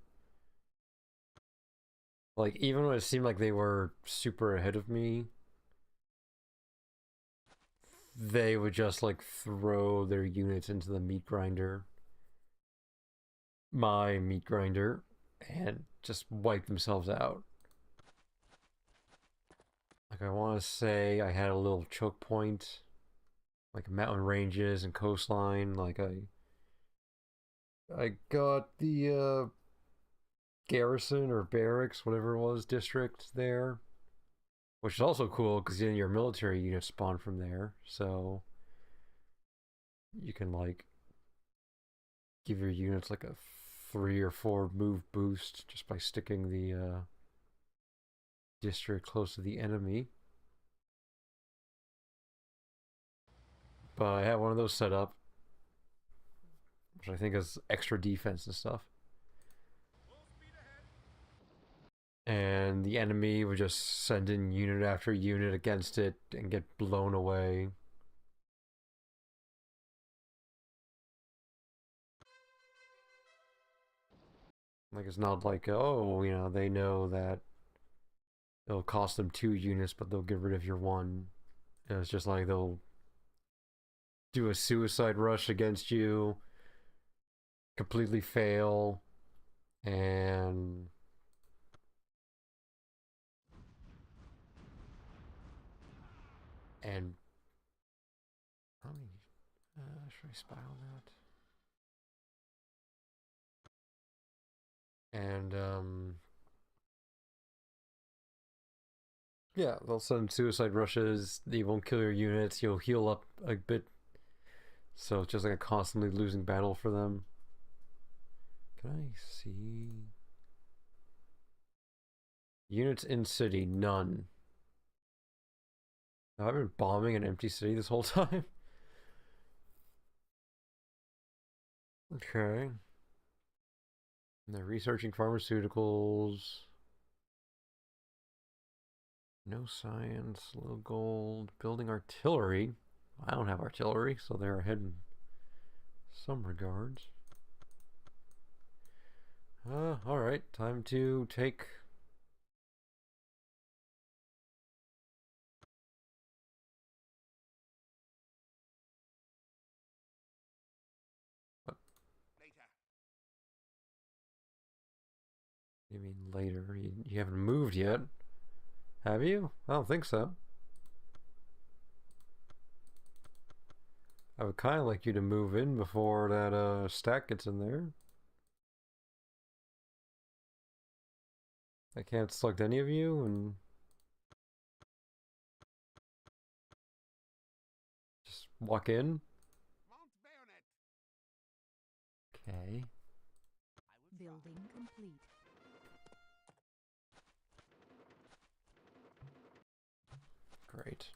Like, even when it seemed like they were super ahead of me, they would just like throw their units into the meat grinder, my meat grinder, and just wipe themselves out. Like, I want to say I had a little choke point, like mountain ranges and coastline. Like I got the garrison or barracks, whatever it was, district there, which is also cool because then your military units spawn from there, so you can like give your units like a 3 or 4 move boost just by sticking the district close to the enemy. But I had one of those set up, which I think is extra defense and stuff. And the enemy would just send in unit after unit against it and get blown away. Like, it's not like, oh, you know, they know that it'll cost them 2 units, but they'll get rid of your 1. And it's just like they'll do a suicide rush against you, completely fail, and how many should I spy on that? And yeah, they'll send suicide rushes. They won't kill your units. You'll heal up a bit, so it's just like a constantly losing battle for them. Can I see units in city? None. I've been bombing an empty city this whole time. Okay. And they're researching pharmaceuticals. No science, low gold, building artillery. I don't have artillery, so they're ahead in some regards. Alright, time to take... What? Later. You mean later? You haven't moved yet? Have you? I don't think so. I would kind of like you to move in before that stack gets in there. I can't select any of you and just walk in. Mount bayonet. Okay. Building complete. Great.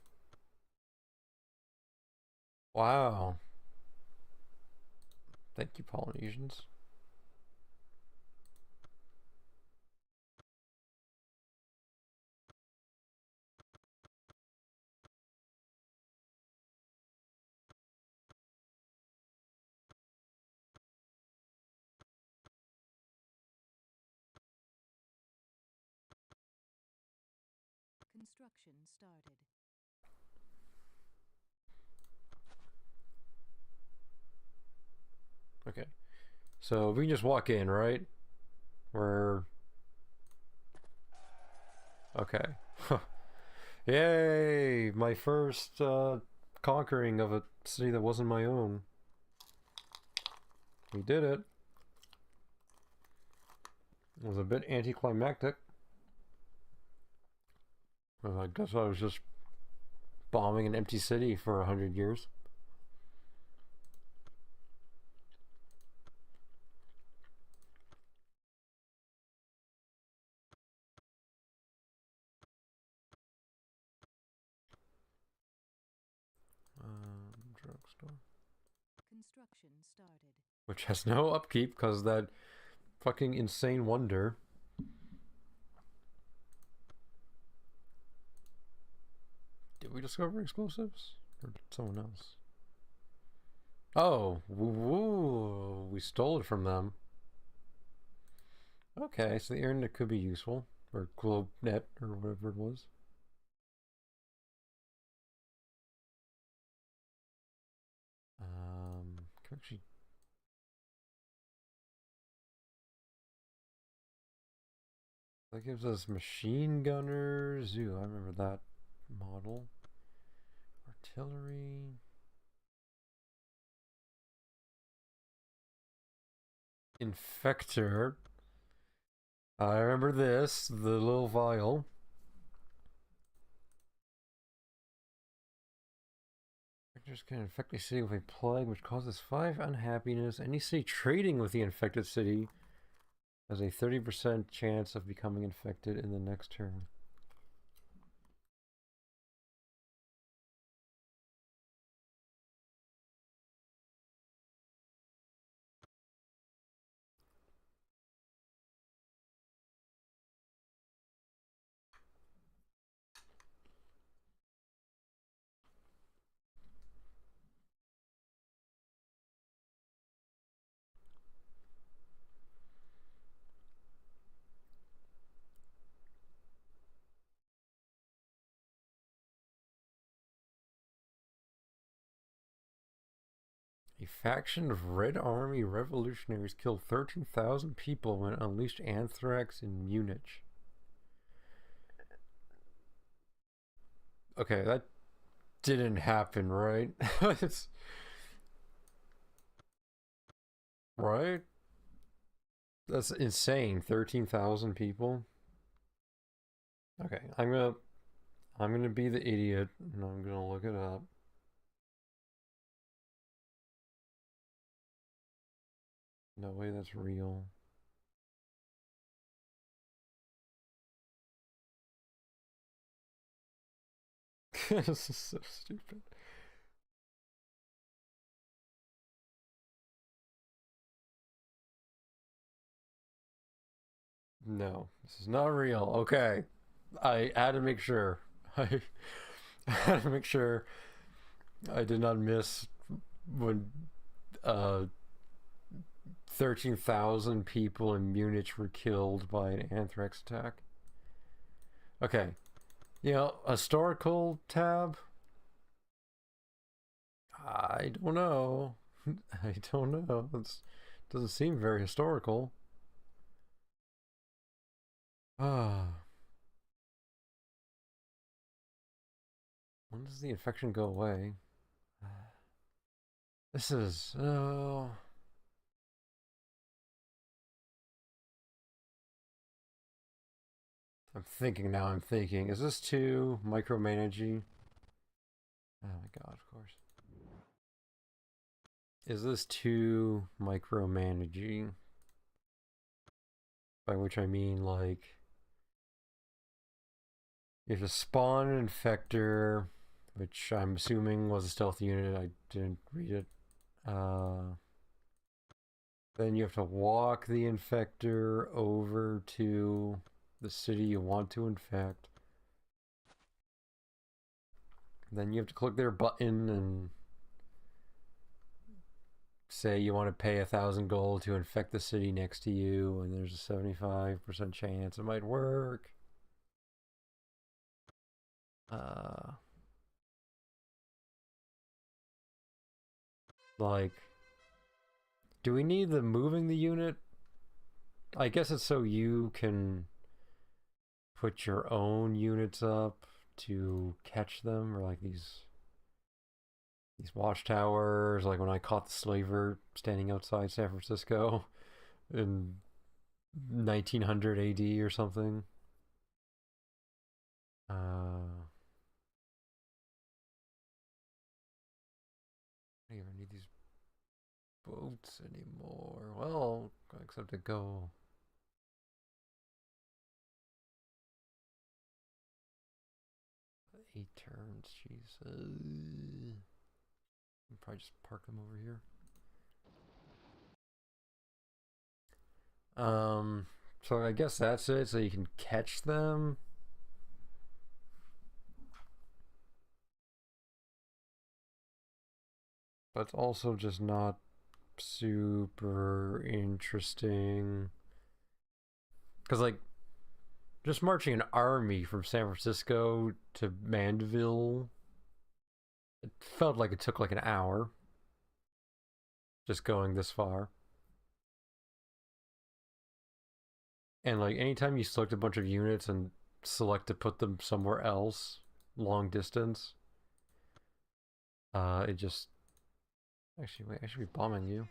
Wow. Thank you, Polynesians. Construction started. Okay. So we can just walk in, right? We're... Okay. Yay! My first conquering of a city that wasn't my own. We did it. It was a bit anticlimactic. I guess I was just bombing an empty city for 100 years. Drugstore. Construction started. Which has no upkeep because that fucking insane wonder. Did we discover explosives? Or did someone else? Oh, woo, we stole it from them. Okay, so the internet could be useful. Or GlobeNet, or whatever it was. Can actually... That gives us machine gunners. Ooh, I remember that model. Artillery. Infector. I remember this, the little vial. Infectors can infect a city with a plague which causes 5 unhappiness. Any city trading with the infected city has a 30% chance of becoming infected in the next turn. A faction of Red Army revolutionaries killed 13,000 people when it unleashed anthrax in Munich. Okay, that didn't happen, right? Right? That's insane. 13,000 people. Okay, I'm gonna be the idiot and I'm gonna look it up. No way that's real. This is so stupid. No, this is not real. Okay. I had to make sure. I had to make sure I did not miss when 13,000 people in Munich were killed by an anthrax attack. Okay. You know, historical tab? I don't know. I don't know. It doesn't seem very historical. Ah. When does the infection go away? This is... Oh... I'm thinking now, I'm thinking. Is this too micromanaging? Oh my god, of course. Is this too micromanaging? By which I mean, like, you have to spawn an infector, which I'm assuming was a stealth unit. I didn't read it. Then you have to walk the infector over to the city you want to infect. Then you have to click their button and say you want to pay 1,000 gold to infect the city next to you, and there's a 75% chance it might work. Like, do we need the moving the unit? I guess it's so you can put your own units up to catch them, or like these watchtowers, like when I caught the slaver standing outside San Francisco in 1900 AD or something. I don't even need these boats anymore. Well, except to go. 8 turns, jeez. I'll probably just park them over here. So I guess that's it, so you can catch them. But it's also just not super interesting. Because, like, just marching an army from San Francisco to Mandeville, it felt like it took like an hour. Just going this far. And, like, anytime you select a bunch of units and select to put them somewhere else, long distance, it just... Actually, wait, I should be bombing you.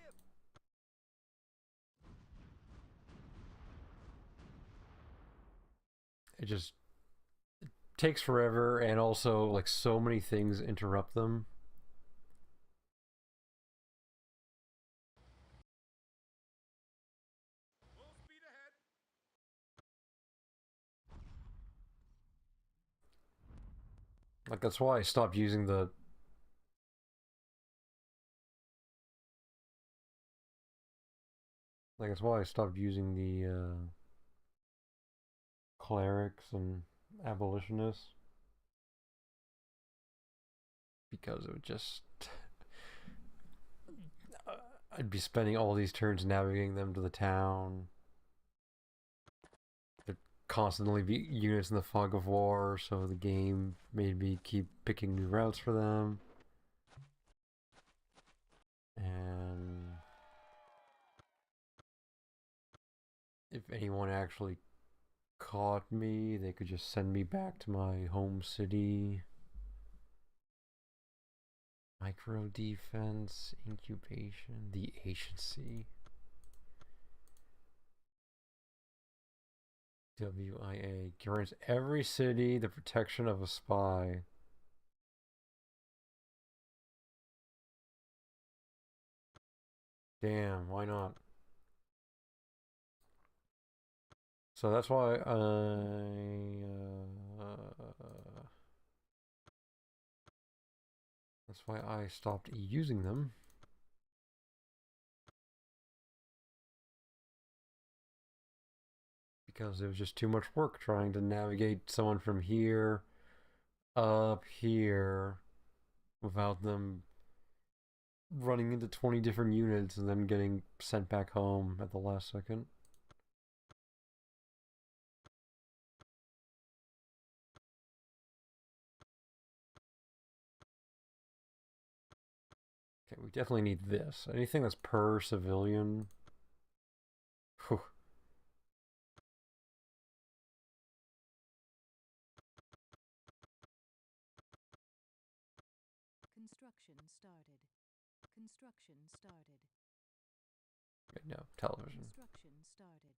It just takes forever, and also, like, so many things interrupt them. Full speed ahead. Like, that's why I stopped using the... Like, that's why I stopped using the, clerics and abolitionists. Because it would just... I'd be spending all these turns navigating them to the town. There'd constantly be units in the fog of war, so the game made me keep picking new routes for them. And if anyone actually caught me, they could just send me back to my home city. Micro defense, incubation, the agency. WIA grants every city the protection of a spy. Damn, why not? So that's why I stopped using them. because it was just too much work trying to navigate someone from here up here without them running into 20 different units and then getting sent back home at the last second. Okay, we definitely need this. Anything that's per civilian. Whew. Construction started. Construction started. Okay, no, television. Construction started.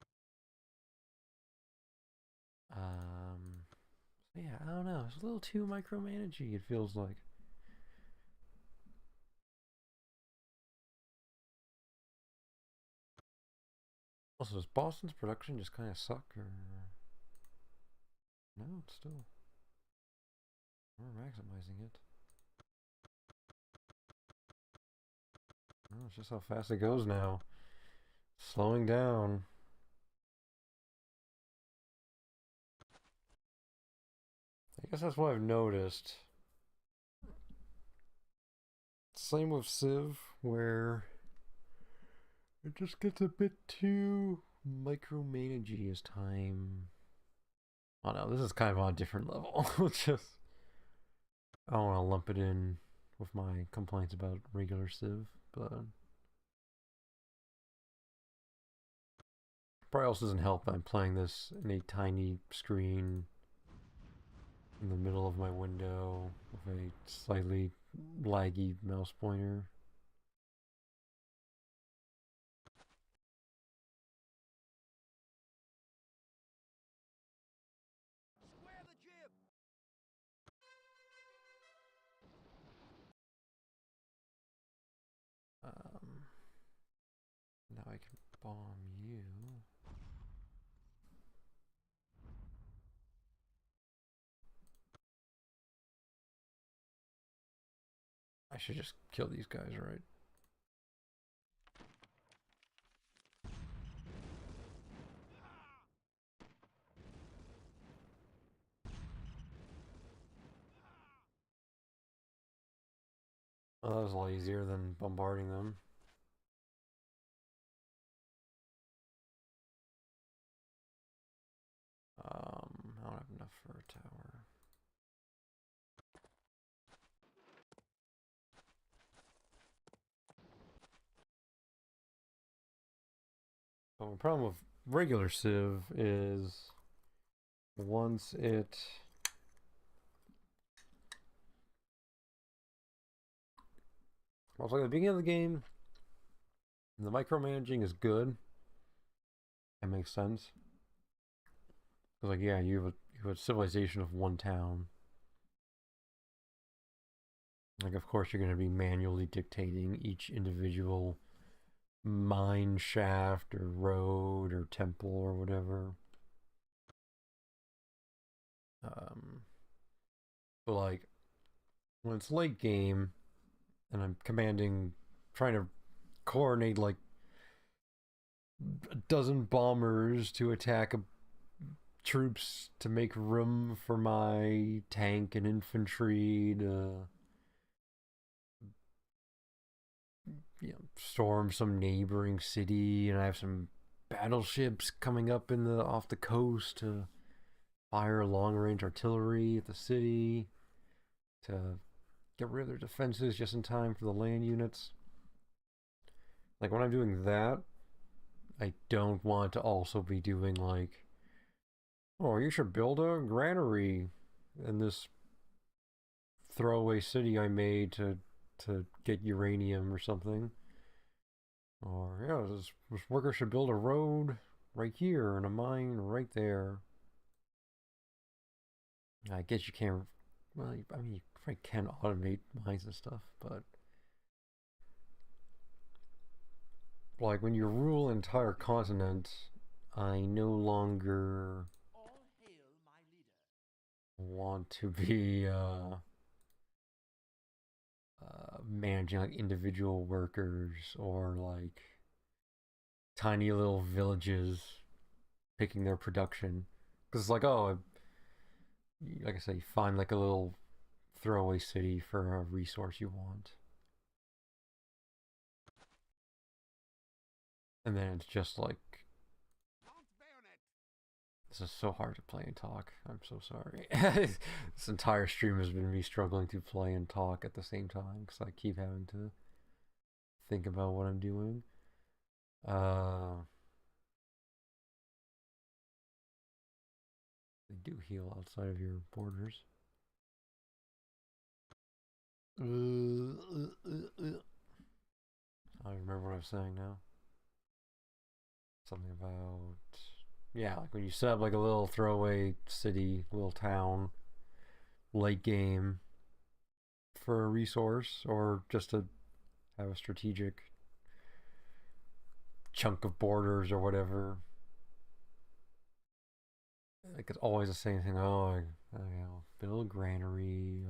Yeah, I don't know. It's a little too micromanagey, it feels like. Also, does Boston's production just kind of suck, or no? It's still we're maximizing it. Oh, it's just how fast it goes now. Slowing down. I guess that's what I've noticed. Same with Civ, where it just gets a bit too micromanagey as time. Oh no, this is kind of on a different level. Just I don't want to lump it in with my complaints about regular Civ, but probably also doesn't help that I'm playing this in a tiny screen in the middle of my window with a slightly laggy mouse pointer. Square the jib! Now I can bomb you. I should just kill these guys, right? Oh, that was a lot easier than bombarding them. I don't have enough for a tower. So the problem with regular Civ is once it like at the beginning of the game, the micromanaging is good. It makes sense. Because like yeah, you have a civilization of one town. Like of course you're gonna be manually dictating each individual mine shaft or road or temple or whatever. But like when it's late game and I'm trying to coordinate like a dozen bombers to attack troops to make room for my tank and infantry to storm some neighboring city, and I have some battleships coming up off the coast to fire long-range artillery at the city to get rid of their defenses just in time for the land units. Like when I'm doing that, I don't want to also be doing like, oh, you should build a granary in this throwaway city I made to get uranium or something. Or yeah, this worker should build a road right here and a mine right there. I guess you can't. Well, I mean, you probably can automate mines and stuff, but like when you rule an entire continent, I no longer want to be managing like individual workers or like tiny little villages picking their production. Because it's like, oh, like I say, you find like a little throwaway city for a resource you want. And then it's just like, this is so hard to play and talk. I'm so sorry. This entire stream has been me struggling to play and talk at the same time because I keep having to think about what I'm doing. They do heal outside of your borders. I don't remember what I was saying now. Something about, yeah, like when you set up like a little throwaway city, little town, late game for a resource, or just to have a strategic chunk of borders or whatever. Like it's always the same thing. Oh, I'll build a granary.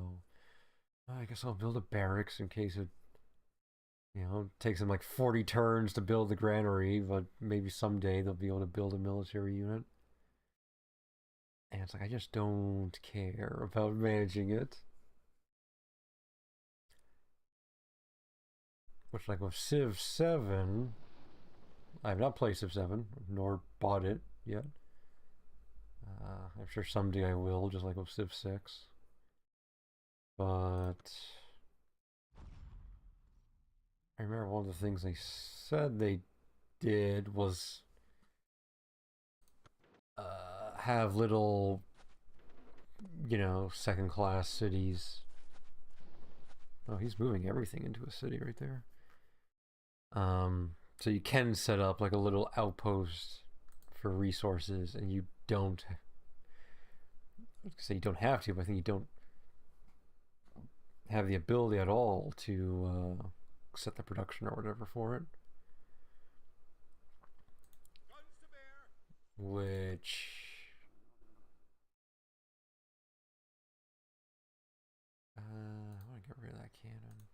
I guess I'll build a barracks in case it, takes them like 40 turns to build the granary, but maybe someday they'll be able to build a military unit. And it's like, I just don't care about managing it. Which, like with Civ 7, I have not played Civ 7, nor bought it yet. I'm sure someday I will, just like with Civ 6. But I remember one of the things they said they did was have little, second class cities. Oh, he's moving everything into a city right there. So you can set up like a little outpost for resources, and you don't, I was gonna say you don't have to, but I think you don't have the ability at all to set the production or whatever for it. Which I want to get rid of that cannon.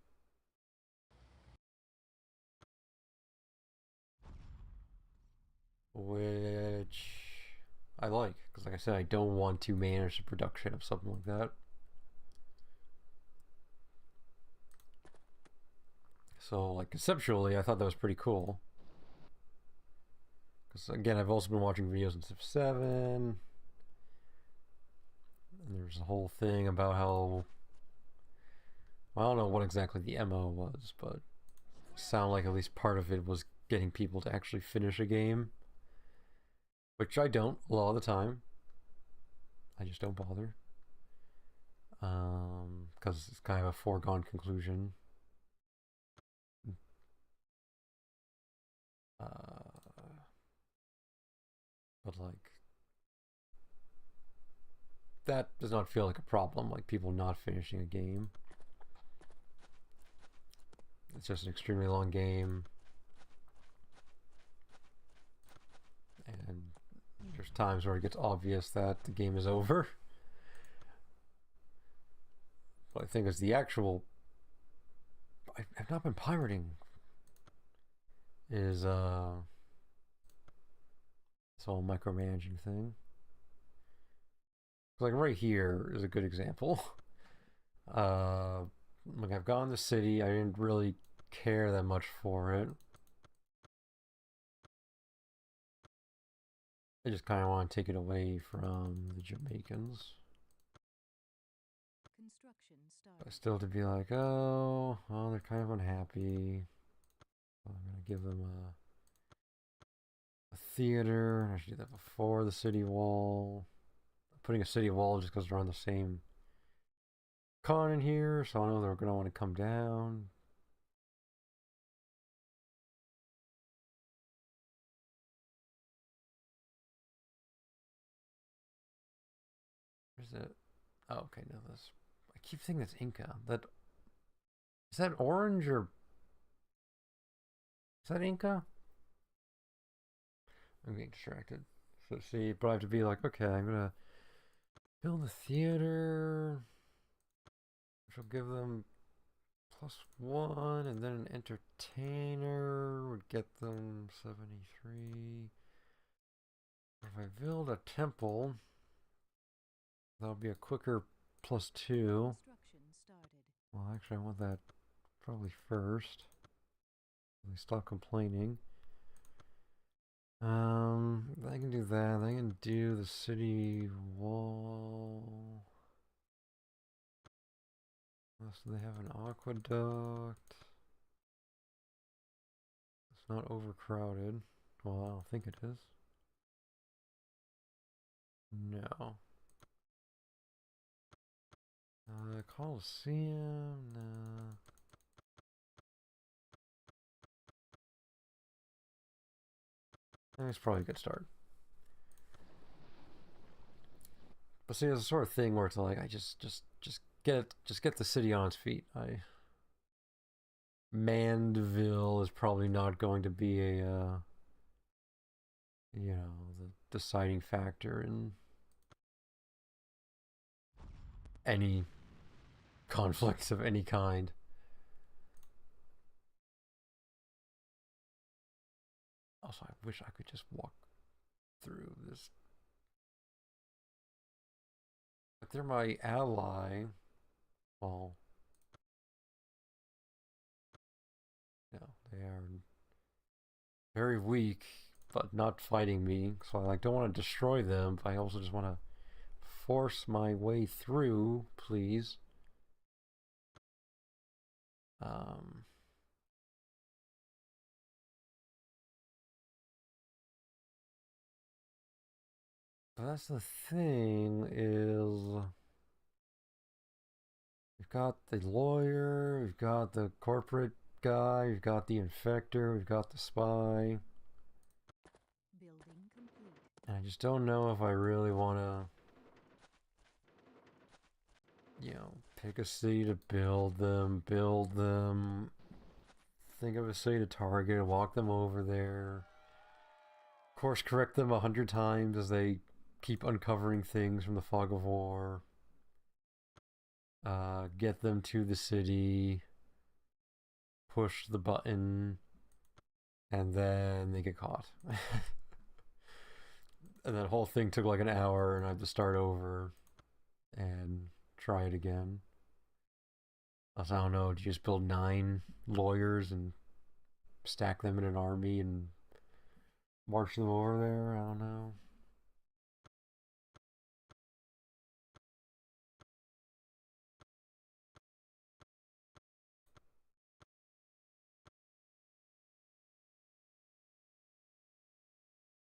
Which I like, because like I said, I don't want to manage the production of something like that. So, like, conceptually, I thought that was pretty cool. Because, again, I've also been watching videos in Civ 7. And there's a whole thing about how, I don't know what exactly the MO was, but it sounded like at least part of it was getting people to actually finish a game. Which I don't a lot of the time. I just don't bother. Because it's kind of a foregone conclusion. But like, that does not feel like a problem, like people not finishing a game. It's just an extremely long game. And there's times where it gets obvious that the game is over. But I think it's the actual, I've not been pirating, is this whole micromanaging thing. Like right here is a good example. Like I've gone to the city, I didn't really care that much for it. I just kind of want to take it away from the Jamaicans. Construction started. But still to be like, oh, well, they're kind of unhappy. Well, I'm going to give them a theater. I should do that before the city wall. Putting a city wall just because they're on the same con in here, so I know they're going to want to come down. Where's it? Oh, okay, no, this. I keep thinking that's Inca. Is that orange or is that Inca? I'm getting distracted. So see, but I have to be like, okay, I'm gonna build a theater, which will give them +1, and then an entertainer would get them 73. If I build a temple, that'll be a quicker +2. Construction started. Well, actually, I want that probably first. They stop complaining. I can do that. I can do the city wall. Unless they have an aqueduct. It's not overcrowded. Well, I don't think it is. No. Coliseum? No. It's probably a good start. But see, it's the sort of thing where it's like I just get the city on its feet. Mandeville is probably not going to be a the deciding factor in any conflicts of any kind. Also, I wish I could just walk through this. But they're my ally. Well, no, they are very weak, but not fighting me. So I don't want to destroy them, but I also just want to force my way through, please. But that's the thing is we've got the lawyer, we've got the corporate guy, we've got the infector, we've got the spy. Building complete. And I just don't know if I really want to, pick a city to build them, think of a city to target, walk them over there, course correct them 100 times as they keep uncovering things from the fog of war, get them to the city, push the button, and then they get caught. And that whole thing took like an hour, and I had to start over and try it again. I don't know, do you just build 9 lawyers and stack them in an army and march them over there? I don't know.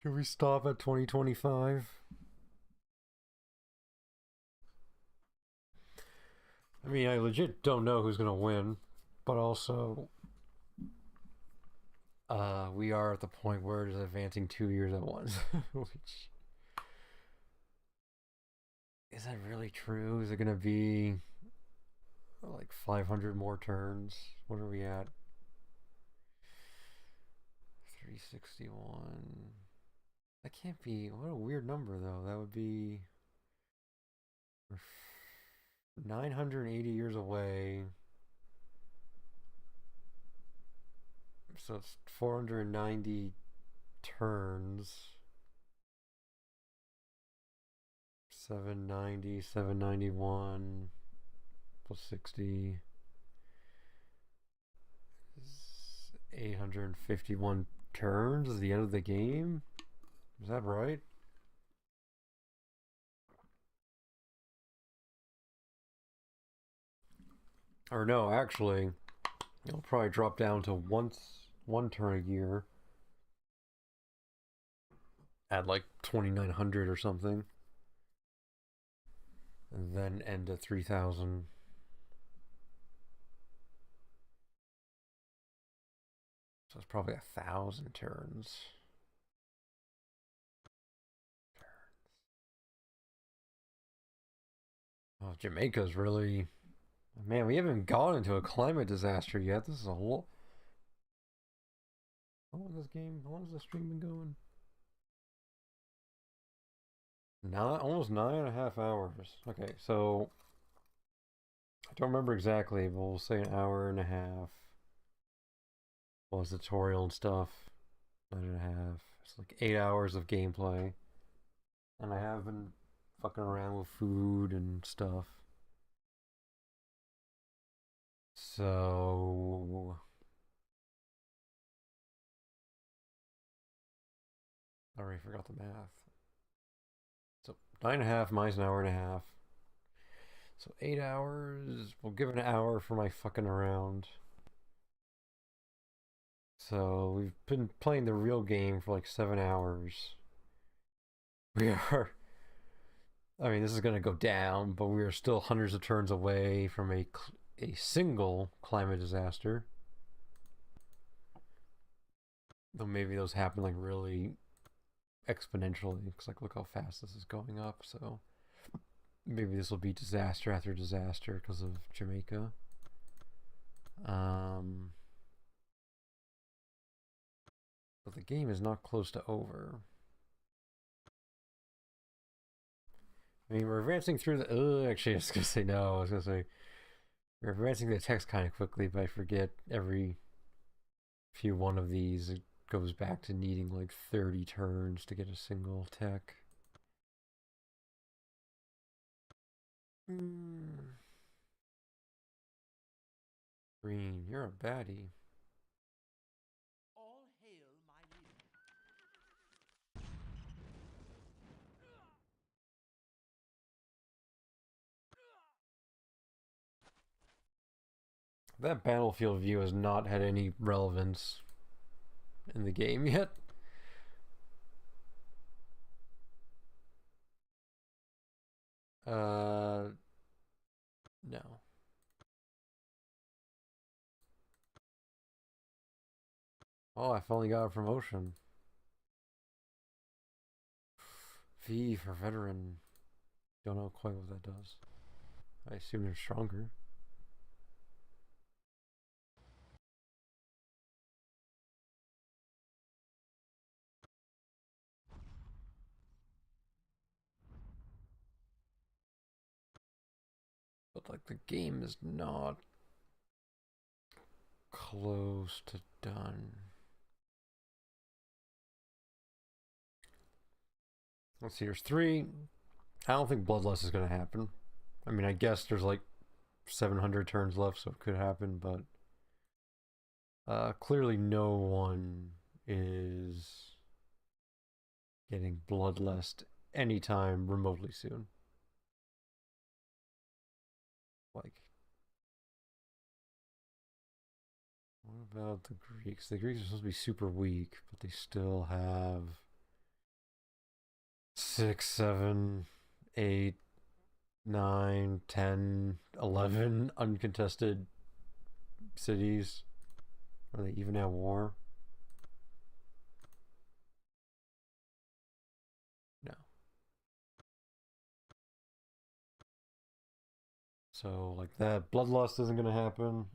Should we stop at 2025? I mean, I legit don't know who's gonna win, but also, we are at the point where it is advancing 2 years at once, which is that really true? Is it gonna be like 500 more turns? What are we at? 361. That can't be. What a weird number, though. That would be 980 years away. So it's 490 turns. 790, 791 plus 60 is 851 turns is the end of the game. Is that right? Or no, actually, it'll probably drop down to one turn a year at like 2900 or something, and then end at 3000. So it's probably 1,000 turns. Oh, Jamaica's really... Man, we haven't gone into a climate disaster yet. This is a whole... How long is this game? How long has the stream been going? Almost 9.5 hours. Okay, so... I don't remember exactly, but we'll say an hour and a half. Well, it's tutorial and stuff. 9.5. It's like 8 hours of gameplay. And I have been fucking around with food and stuff. So I already forgot the math. So 9.5 minus an hour and a half. So 8 hours. We'll give it an hour for my fucking around. So we've been playing the real game for like 7 hours. We are. I mean, this is gonna go down, but we are still hundreds of turns away from a single climate disaster. Though maybe those happen like really exponentially, because like look how fast this is going up. So maybe this will be disaster after disaster because of Jamaica. But the game is not close to over. I mean, we're advancing through the. Actually, I was gonna say no. I was gonna say we're advancing the text kind of quickly, but I forget every few one of these it goes back to needing like 30 turns to get a single tech. Green, you're a baddie. All hail my leader. That battlefield view has not had any relevance in the game yet. No. Oh, I finally got a promotion. V for veteran. Don't know quite what that does. I assume they're stronger. But like the game is not close to done. Let's see, there's 3. I don't think Bloodlust is going to happen. I mean, I guess there's like 700 turns left, so it could happen, but clearly no one is getting Bloodlust anytime remotely soon. Like, what about the Greeks? The Greeks are supposed to be super weak, but they still have 6, 7, 8, 9, 10, 11 uncontested cities. Are they even at war? No. So, like that, Bloodlust isn't going to happen.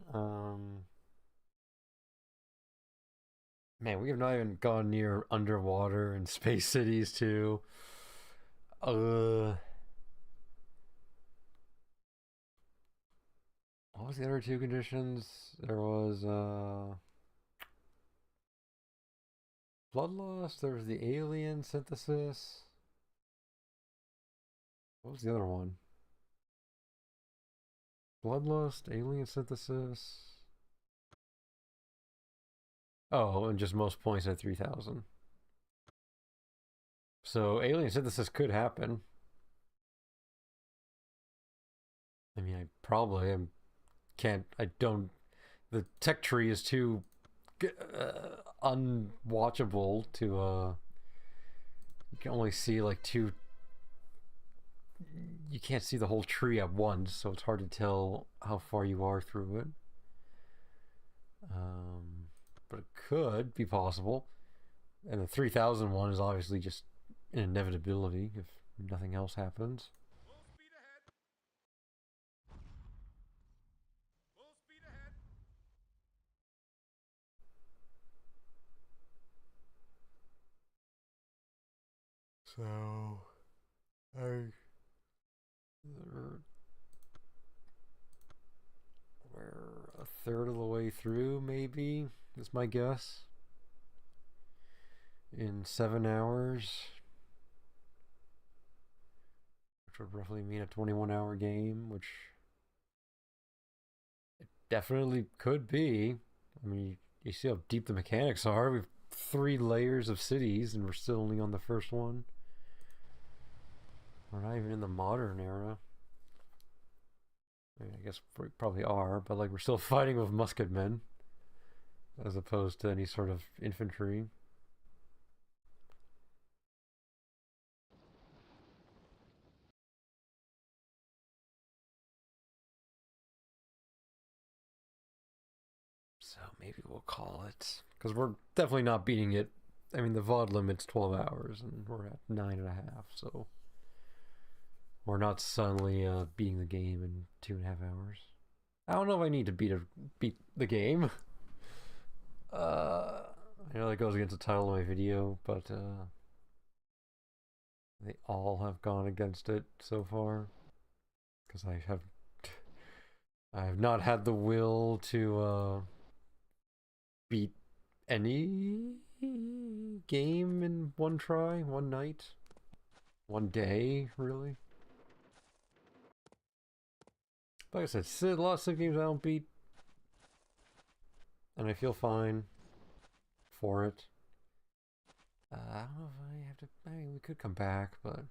Man, we have not even gone near underwater and space cities too. What was the other 2 conditions? There was Bloodlust, there was the alien synthesis. What was the other one? Bloodlust, alien synthesis. Oh, and just most points at 3,000. So alien synthesis could happen. I mean, I don't. The tech tree is too unwatchable to. You can only see like 2. You can't see the whole tree at once, so it's hard to tell how far you are through it. But it could be possible. And the 3,000 one is obviously just an inevitability if nothing else happens. Full speed ahead. Full speed ahead. So, we're a third of the way through, maybe, is my guess. In 7 hours. which would roughly mean a 21-hour game, which it definitely could be. I mean, you see how deep the mechanics are. We've 3 layers of cities, and we're still only on the first one. We're not even in the modern era. I mean, I guess we probably are, but like we're still fighting with musket men as opposed to any sort of infantry. So maybe we'll call it, because we're definitely not beating it. I mean, the VOD limit's 12 hours, and we're at 9.5, so we're not suddenly beating the game in 2.5 hours. I don't know if I need to beat the game. I know that goes against the title of my video, but they all have gone against it so far, because I have not had the will to beat any game in one try, one night, one day, really. Like I said, lots of games I don't beat, and I feel fine for it. I don't know if I have to. I mean, we could come back, but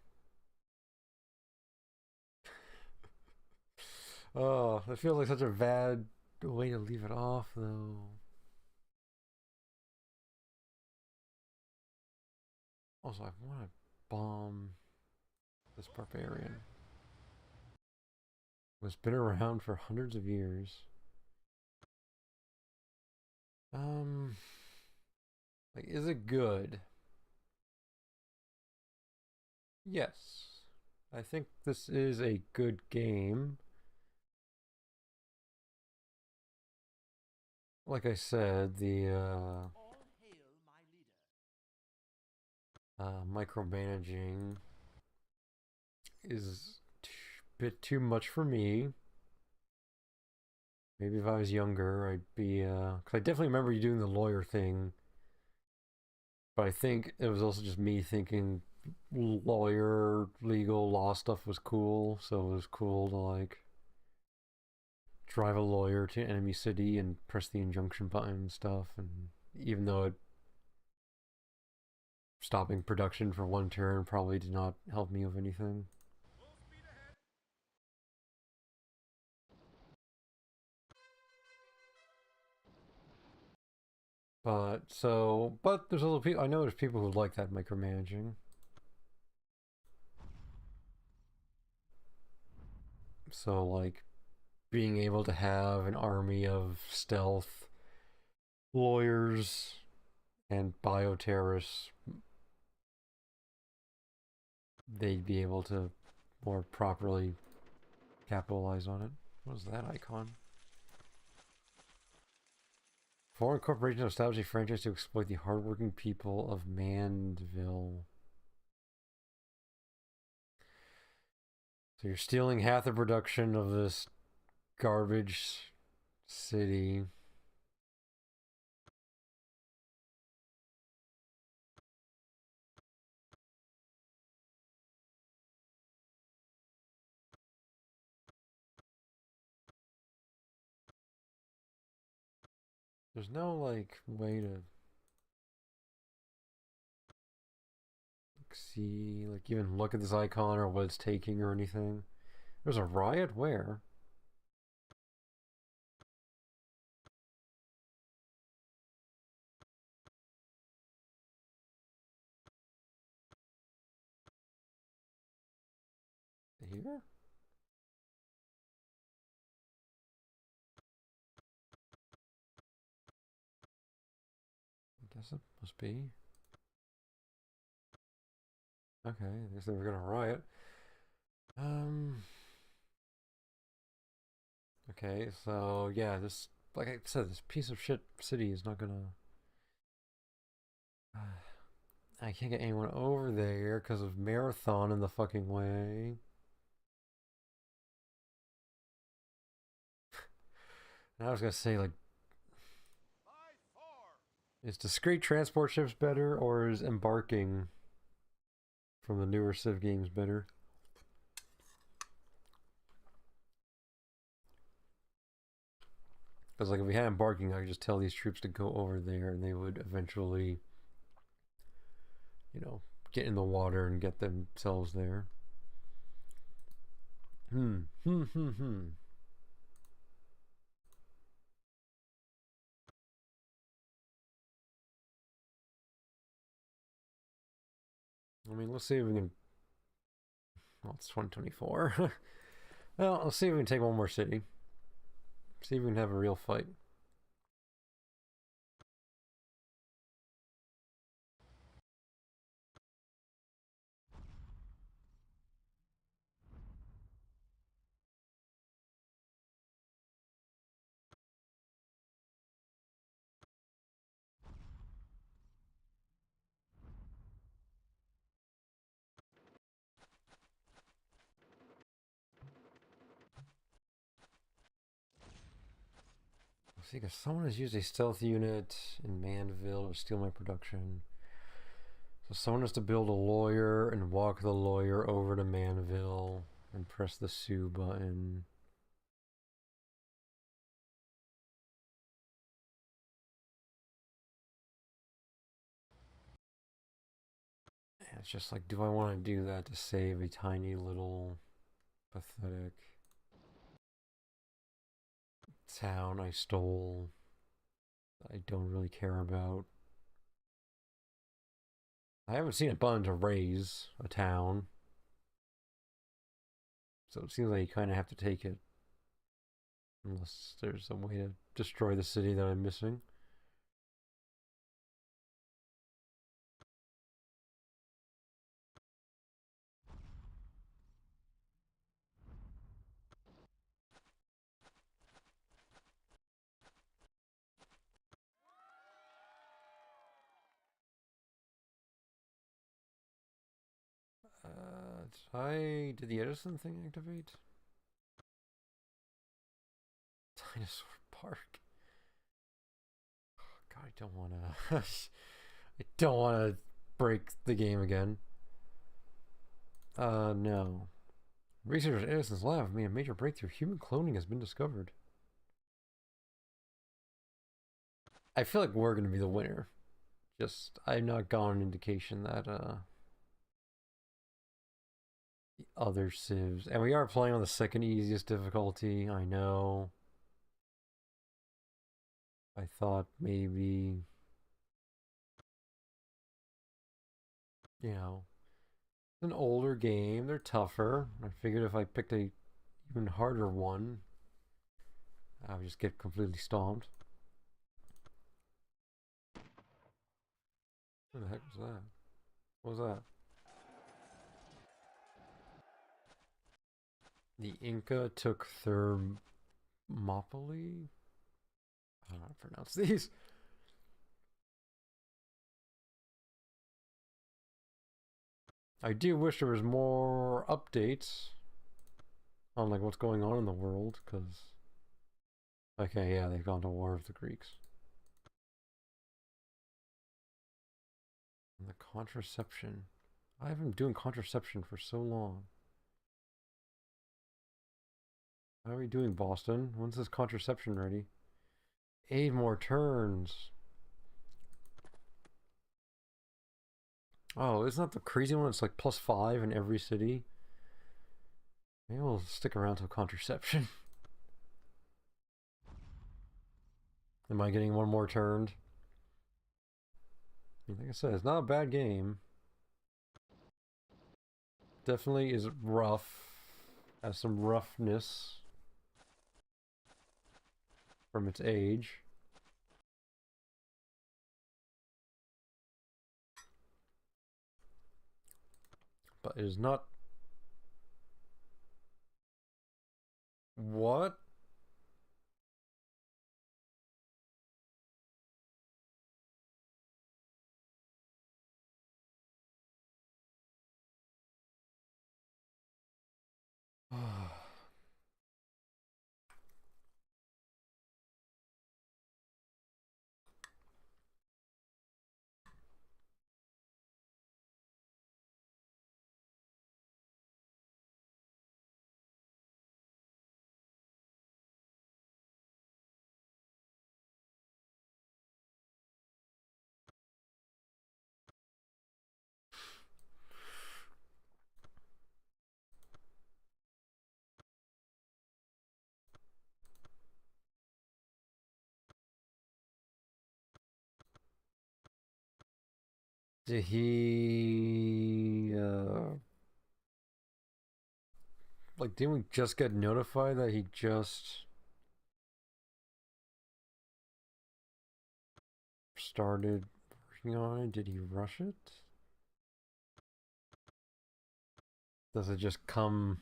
oh, that feels like such a bad way to leave it off, though. Also, I want to bomb this barbarian. Who's been around for hundreds of years. Like, is it good? Yes. I think this is a good game. Like I said, the micromanaging is a bit too much for me. Maybe if I was younger, I'd be, because I definitely remember you doing the lawyer thing. But I think it was also just me thinking lawyer, legal, law stuff was cool. So it was cool to, like, drive a lawyer to enemy city and press the injunction button and stuff. And even though it stopping production for one turn probably did not help me with anything. But there's other people. I know there's people who like that micromanaging. So, like, being able to have an army of stealth lawyers and bioterrorists, they'd be able to more properly capitalize on it. What was that icon? Foreign corporations establish a franchise to exploit the hardworking people of Mandeville. So you're stealing half the production of this garbage city. There's no, like, way to see, like, even look at this icon or what it's taking or anything. There's a riot? Where? Here? I guess it must be. Okay, I guess they were gonna riot. Okay, so yeah, this, like I said, this piece of shit city is not gonna. I can't get anyone over there because of Marathon in the fucking way. And I was gonna say, like, is discrete transport ships better, or is embarking from the newer Civ games better? Because like if we had embarking, I could just tell these troops to go over there, and they would eventually, you know, get in the water and get themselves there. I mean, let's see if we can. Well, it's 2024. Well, let's see if we can take one more city. See if we can have a real fight. See, because someone has used a stealth unit in Manville to steal my production. So someone has to build a lawyer and walk the lawyer over to Manville and press the sue button. And it's just like, do I want to do that to save a tiny little pathetic town I stole that I don't really care about? I haven't seen a button to raise a town, so it seems like you kind of have to take it, unless there's a way to destroy the city that I'm missing. Did the Edison thing activate? Dinosaur Park. Oh, God, I don't want to. I don't want to break the game again. No. Researchers at Edison's lab have made a major breakthrough. Human cloning has been discovered. I feel like we're going to be the winner. Just, I've not gotten an indication that, the other civs. And we are playing on the second easiest difficulty, I know. I thought maybe, you know, it's an older game, they're tougher. I figured if I picked a even harder one, I would just get completely stomped. What the heck was that? What was that? The Inca took Thermopylae? I don't know how to pronounce these. I do wish there was more updates on like what's going on in the world, because okay, yeah, they've gone to war with the Greeks. And the contraception. I haven't been doing contraception for so long. How are we doing, Boston? When's this contraception ready? 8 more turns. Oh, isn't that the crazy one? It's like +5 in every city. Maybe we'll stick around till contraception. Am I getting one more turned? Like I said, it's not a bad game. Definitely is rough. Has some roughness from its age. But it is not. What? Did he like didn't we just get notified that he just started working on it? Did he rush it? Does it just come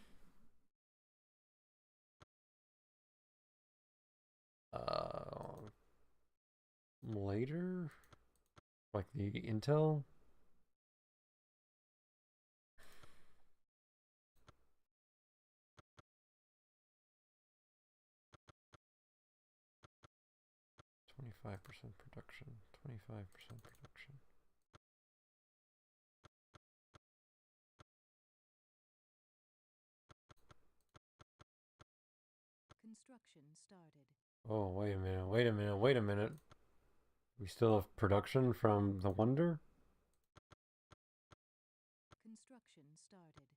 later? Like the Intel? %, production. 25% production. Construction started. Oh, wait a minute, wait a minute, wait a minute. We still have production from the Wonder? Construction started.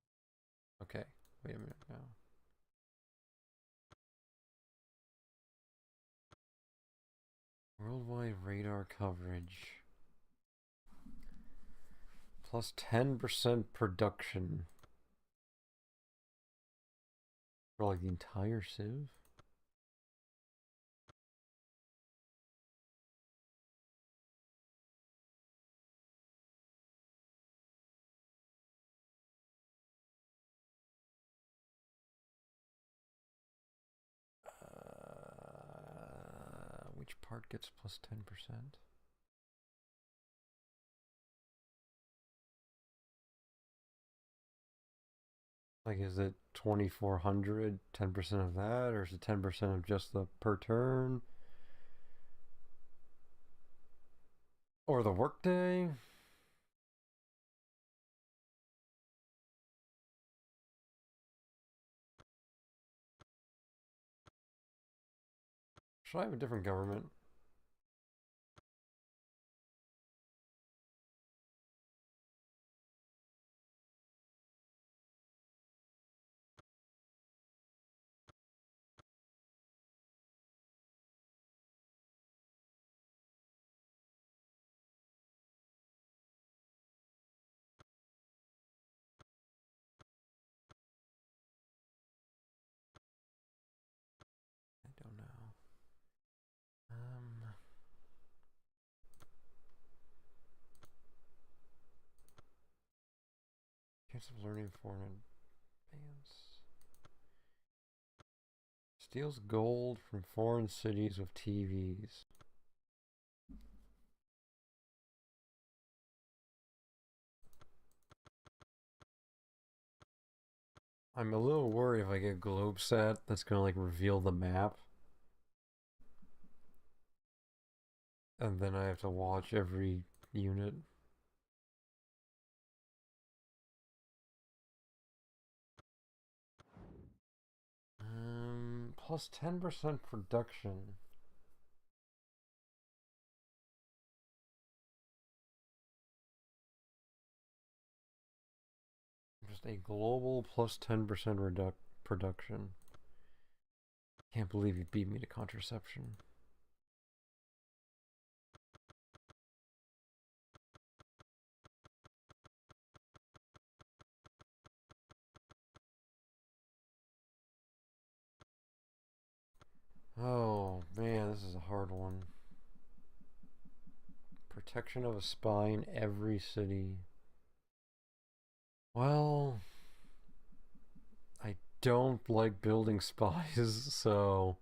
Okay, wait a minute now. Worldwide radar coverage. Plus 10% production. For like the entire Civ? Which part gets plus 10%? Like, is it 2400, 10% of that, or is it 10% of just the per turn? Or the workday? Should I have a different government? I don't know. Chance of learning foreign advance. Steals gold from foreign cities with TVs. I'm a little worried if I get Globesat, that's gonna like reveal the map. And then I have to watch every unit. Plus 10% production. Just a global plus 10% production. Can't believe you beat me to contraception. Oh man, this is a hard one. Protection of a spy in every city. Well, I don't like building spies, so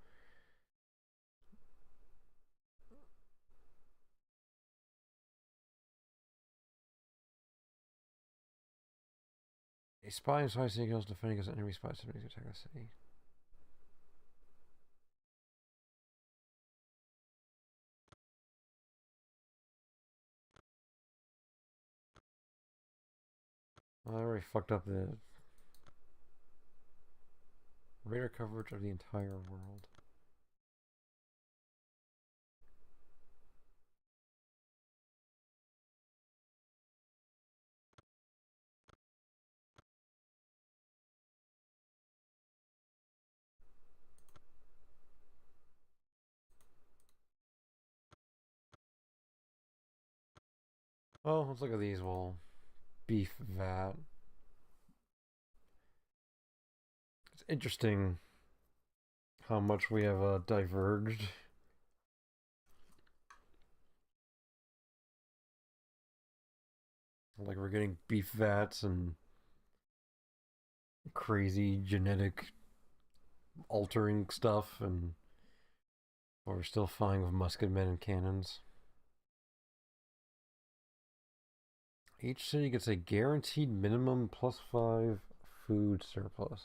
a spy inside city goes defending against enemy spies to attack the city. I already fucked up the radar coverage of the entire world. Well, let's look at these. Well, beef vat. It's interesting how much we have diverged. Like we're getting beef vats and crazy genetic altering stuff, and we're still fine with musketmen and cannons. Each city gets a guaranteed minimum +5 food surplus.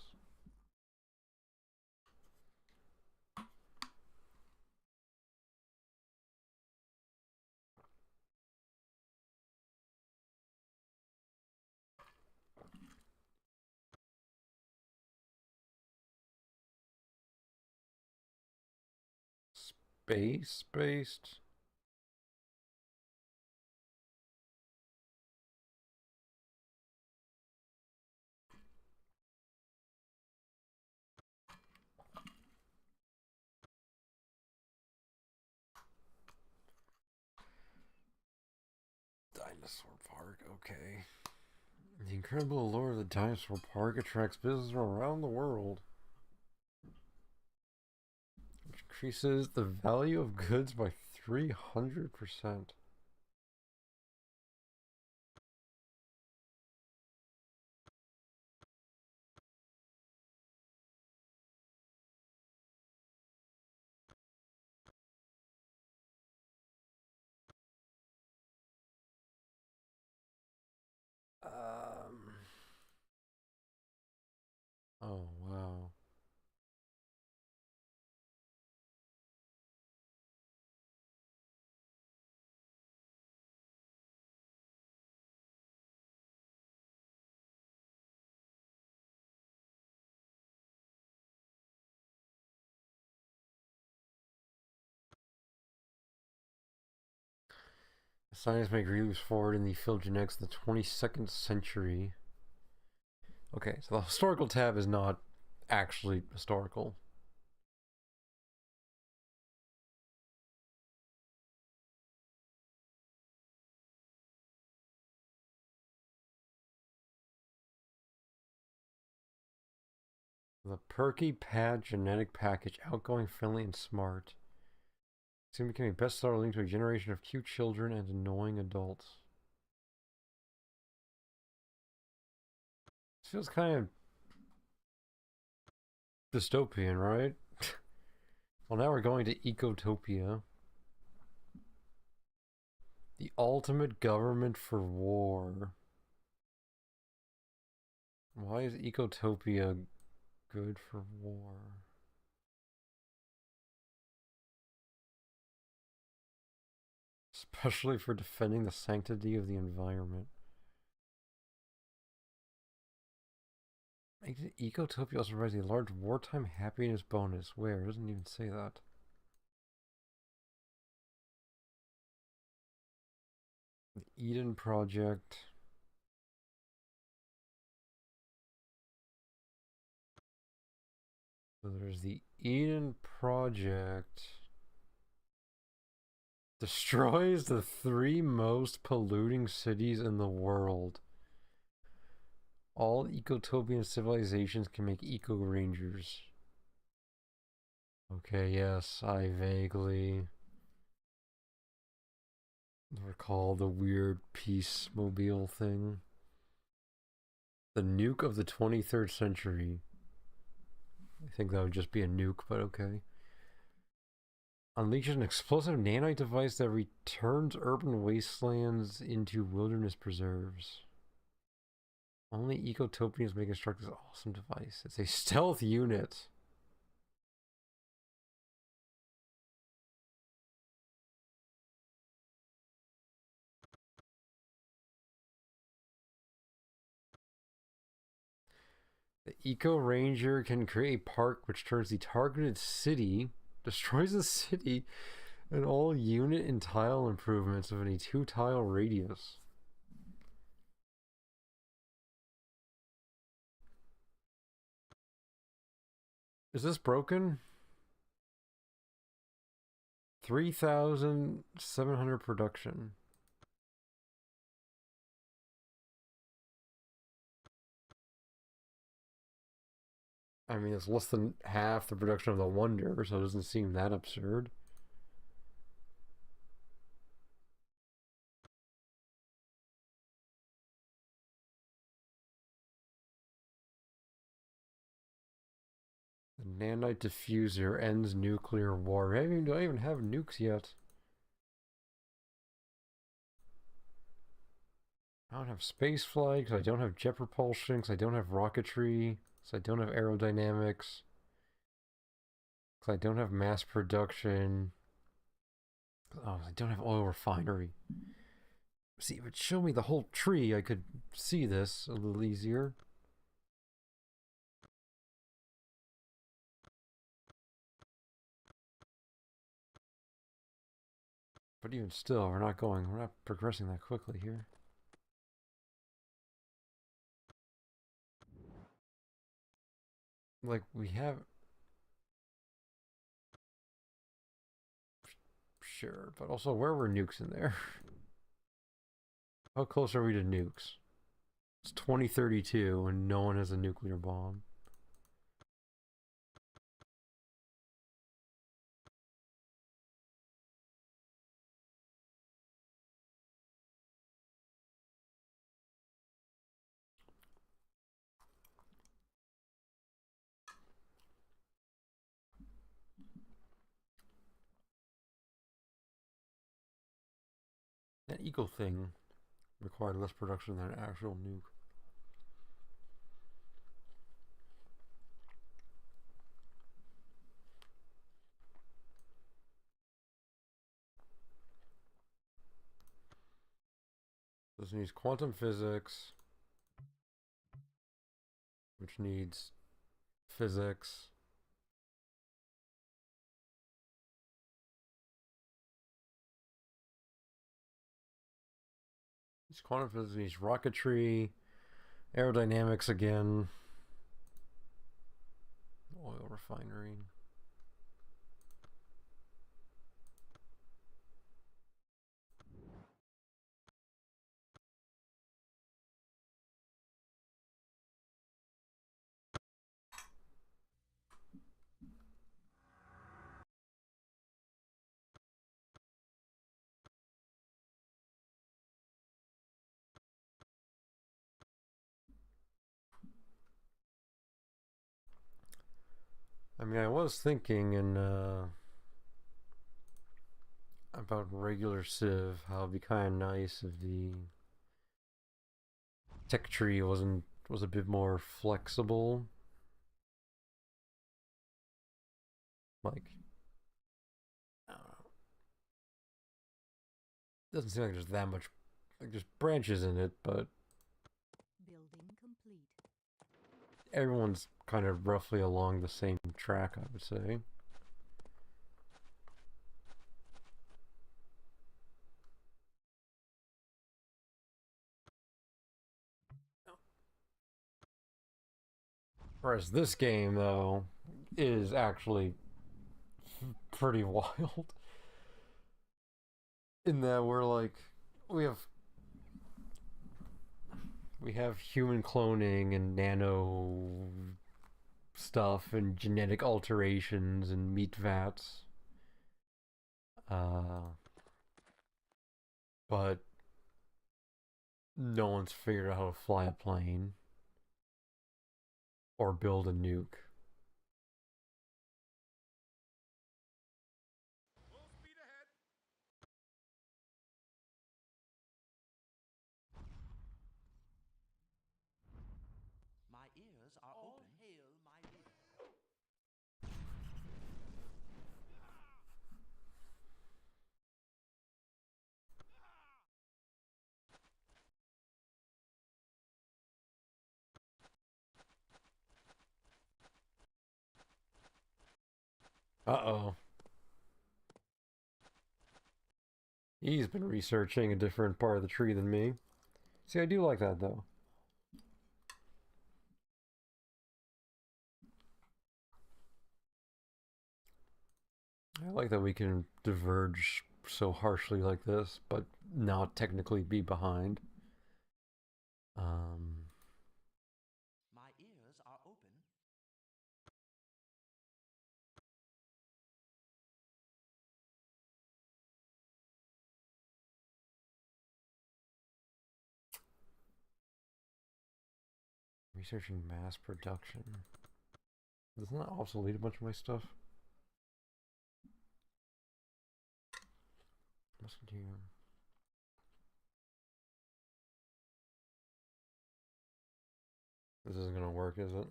Space-based? Dinosaur Park, okay. The incredible allure of the dinosaur park attracts visitors from around the world. Which increases the value of goods by 300%. Oh, wow. Science make leaps forward in the field of genetics in the 22nd century. Okay, so the historical tab is not actually historical. The Perky Pad genetic package, outgoing, friendly, and smart. Soon became a bestseller linked to a generation of cute children and annoying adults. This feels kind of dystopian, right? Well, now we're going to Ecotopia. The ultimate government for war. Why is Ecotopia good for war? Especially for defending the sanctity of the environment. Ecotopia also provides a large wartime happiness bonus. Where? It doesn't even say that. The Eden Project. So there's the Eden Project. Destroys the 3 most polluting cities in the world. All ecotopian civilizations can make eco rangers. Okay, yes, I vaguely recall the weird peace mobile thing. The nuke of the 23rd century. I think that would just be a nuke, but okay. Unleashes an explosive nanite device that returns urban wastelands into wilderness preserves. Only Ecotopians may construct this awesome device. It's a stealth unit. The Eco Ranger can create a park which turns the targeted city, destroys the city, and all unit and tile improvements within a 2-tile radius. Is this broken? 3,700 production. I mean, it's less than half the production of the Wonder, so it doesn't seem that absurd. The nanite diffuser ends nuclear war. I don't even have nukes yet. I don't have space flight, because I don't have jet propulsion, because I don't have rocketry, because I don't have aerodynamics, because I don't have mass production. Oh, I don't have oil refinery. See, if it showed me the whole tree, I could see this a little easier. But even still, we're not progressing that quickly here. Like, we have... Sure, but also, where were nukes in there? How close are we to nukes? It's 2032 and no one has a nuclear bomb. That eco thing required less production than an actual nuke. This needs quantum physics, which needs physics. These quantum physics needs rocketry, aerodynamics again, oil refinery. I mean, I was thinking about regular Civ, how it'd be kind of nice if the tech tree was a bit more flexible. Like, I don't know. Doesn't seem like there's that much, like there's branches in it, but Building complete. everyone's kind of roughly along the same track, I would say. Whereas this game, though, is actually pretty wild. In that we're like, we have human cloning and nano stuff and genetic alterations and meat vats. But no one's figured out how to fly a plane or build a nuke. Full speed ahead. My ears are open. Hail my leader. Uh-oh. He's been researching a different part of the tree than me. See, I do like that, though. I like that we can diverge so harshly like this, but not technically be behind. My ears are open. Researching mass production. Doesn't that obsolete a bunch of my stuff? Musketeer. This isn't gonna work, is it?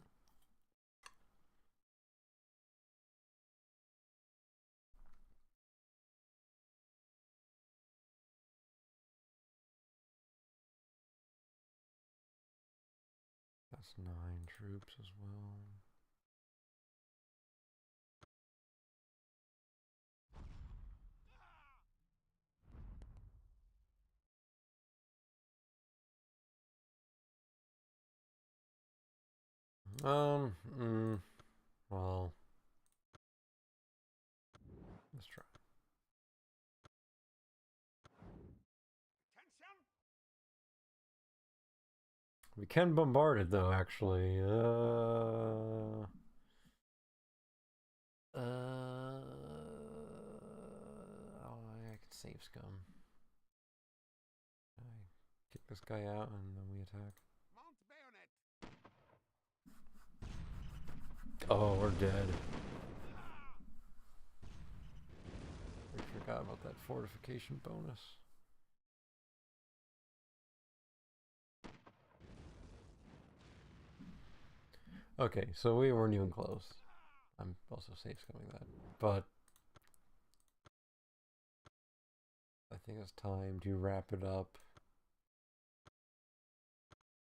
That's 9 troops as well. Well, let's try. Attention! We can bombard it though, actually. Oh, I can save scum. I kick this guy out and then we attack. Mount bayonet! Oh, we're dead. I forgot about that fortification bonus. Okay, so we weren't even close. I'm also safe scumming that. But I think it's time to wrap it up.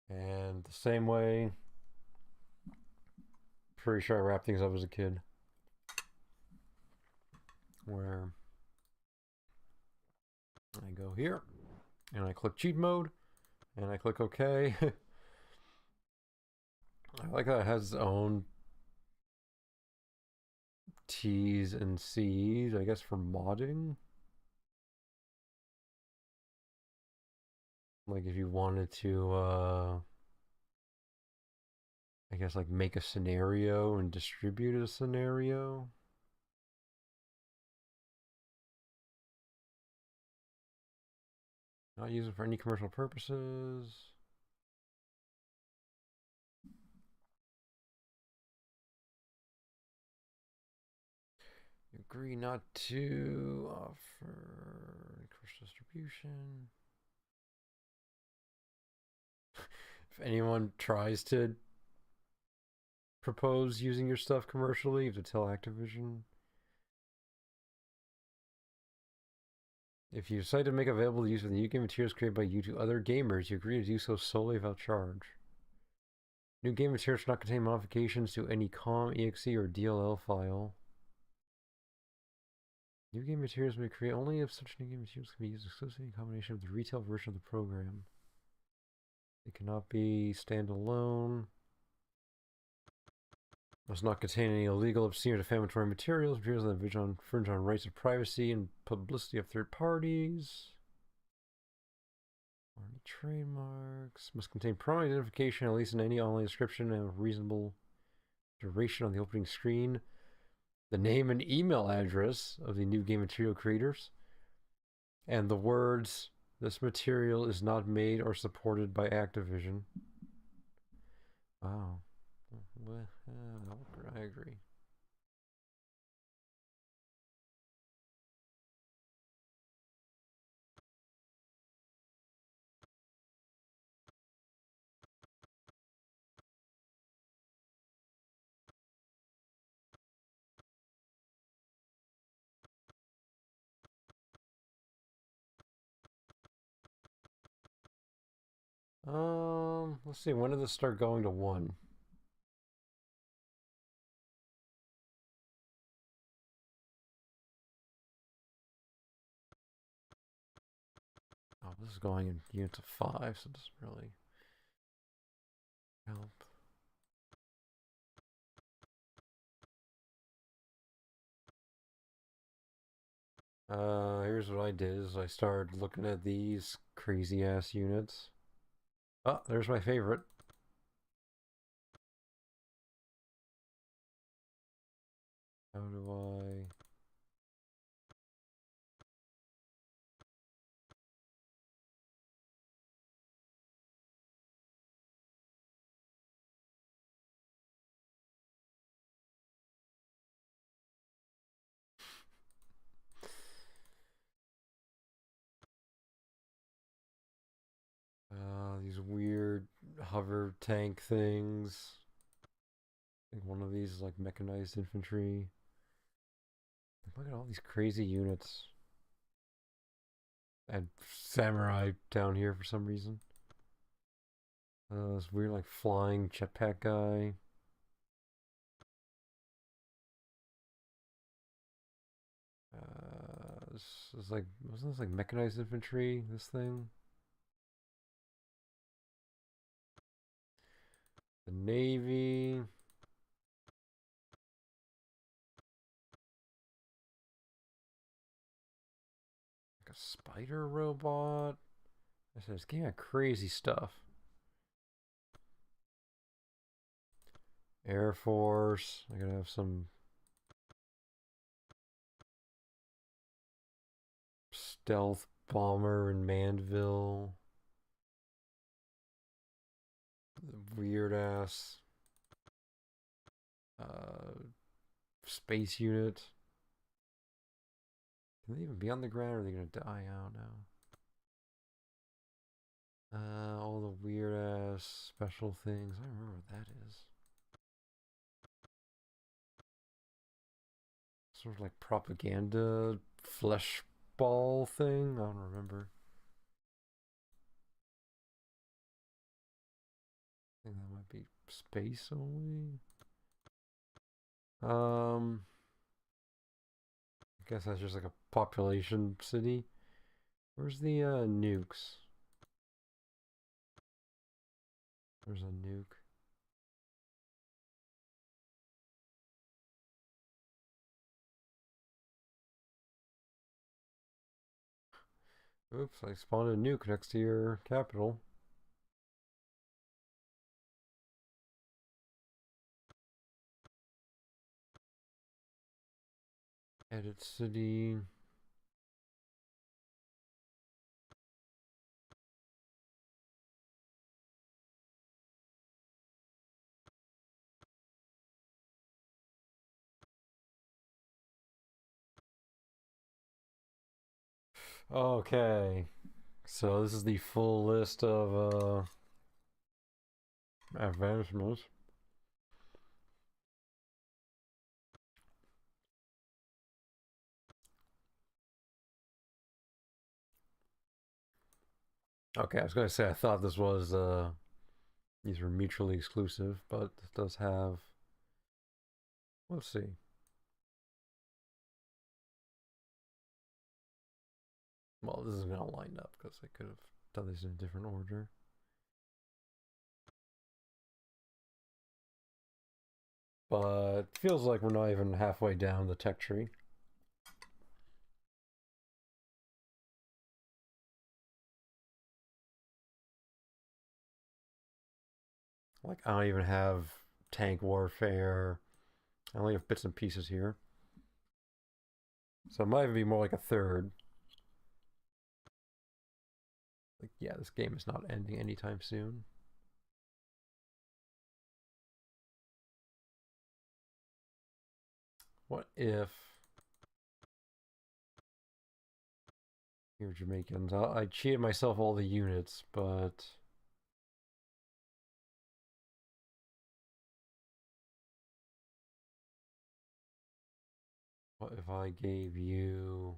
And the same way, pretty sure I wrapped things up as a kid. Where I go here, and I click cheat mode, and I click OK. I like how it has its own T's and C's, I guess, for modding. Like if you wanted to, I guess, like make a scenario and distribute a scenario. Not use it for any commercial purposes. You agree not to offer cross distribution. If anyone tries to propose using your stuff commercially, you have to tell Activision. If you decide to make available the use of the new game materials created by you to other gamers, you agree to do so solely without charge. New game materials should not contain modifications to any COM, EXE, or DLL file. New game materials may create only if such new game materials can be used exclusively in combination with the retail version of the program. They cannot be standalone. Must not contain any illegal, obscene, or defamatory materials. Materials that infringe on rights of privacy and publicity of third parties. Or any trademarks. Must contain prominent identification, at least in any online description, and a reasonable duration on the opening screen. The name and email address of the new game material creators. And the words, "This material is not made or supported by Activision." Wow. Well, I agree. Let's see, when did this start going to 1? Oh, this is going in units of 5, so it doesn't really help. Here's what I did is I started looking at these crazy ass units. Oh, there's my favorite. How do I... these weird hover tank things. I think one of these is like mechanized infantry. Look at all these crazy units. And samurai down here for some reason. This weird like flying jetpack guy. This is like, wasn't this like mechanized infantry, this thing? The Navy. Like a spider robot. I said, this game had crazy stuff. Air Force. I gotta have some stealth bomber in Mandeville. Weird ass space unit. Can they even be on the ground or are they gonna die out now? All the weird ass special things. I don't remember what that is. Sort of like propaganda flesh ball thing. I don't remember. I think that might be space only. I guess that's just like a population city. Where's the nukes? There's a nuke. Oops, I spawned a nuke next to your capital. Edit city. Okay. So this is the full list of advancements. Okay, I was gonna say I thought this was these were mutually exclusive, but it does have, let's see. Well, this isn't gonna line up because I could have done these in a different order. But it feels like we're not even halfway down the tech tree. Like, I don't even have tank warfare. I only have bits and pieces here. So it might even be more like a third. Like, yeah, this game is not ending anytime soon. What if... Here, Jamaicans. I cheated myself all the units, but... What if I gave you...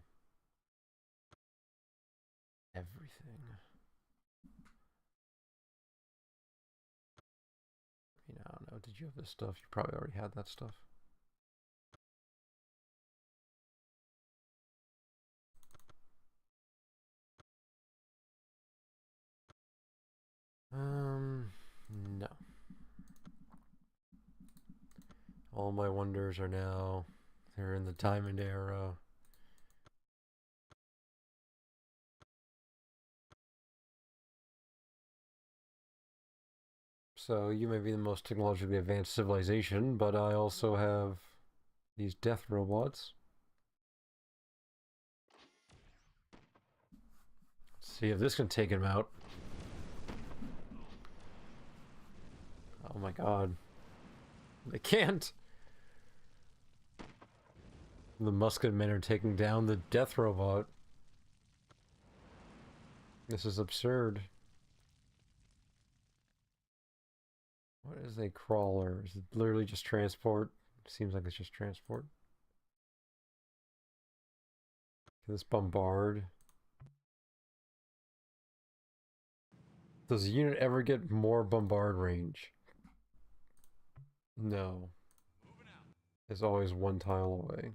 everything? I mean, I don't know. Did you have this stuff? You probably already had that stuff. No. All my wonders are now, they're in the Diamond Era. So you may be the most technologically advanced civilization, but I also have these death robots. Let's see if this can take him out. Oh my god. They can't! The musket men are taking down the death robot. This is absurd. is a crawler? Is it literally just transport? Seems like it's just transport. Can this bombard? Does the unit ever get more bombard range? No. It's always one tile away.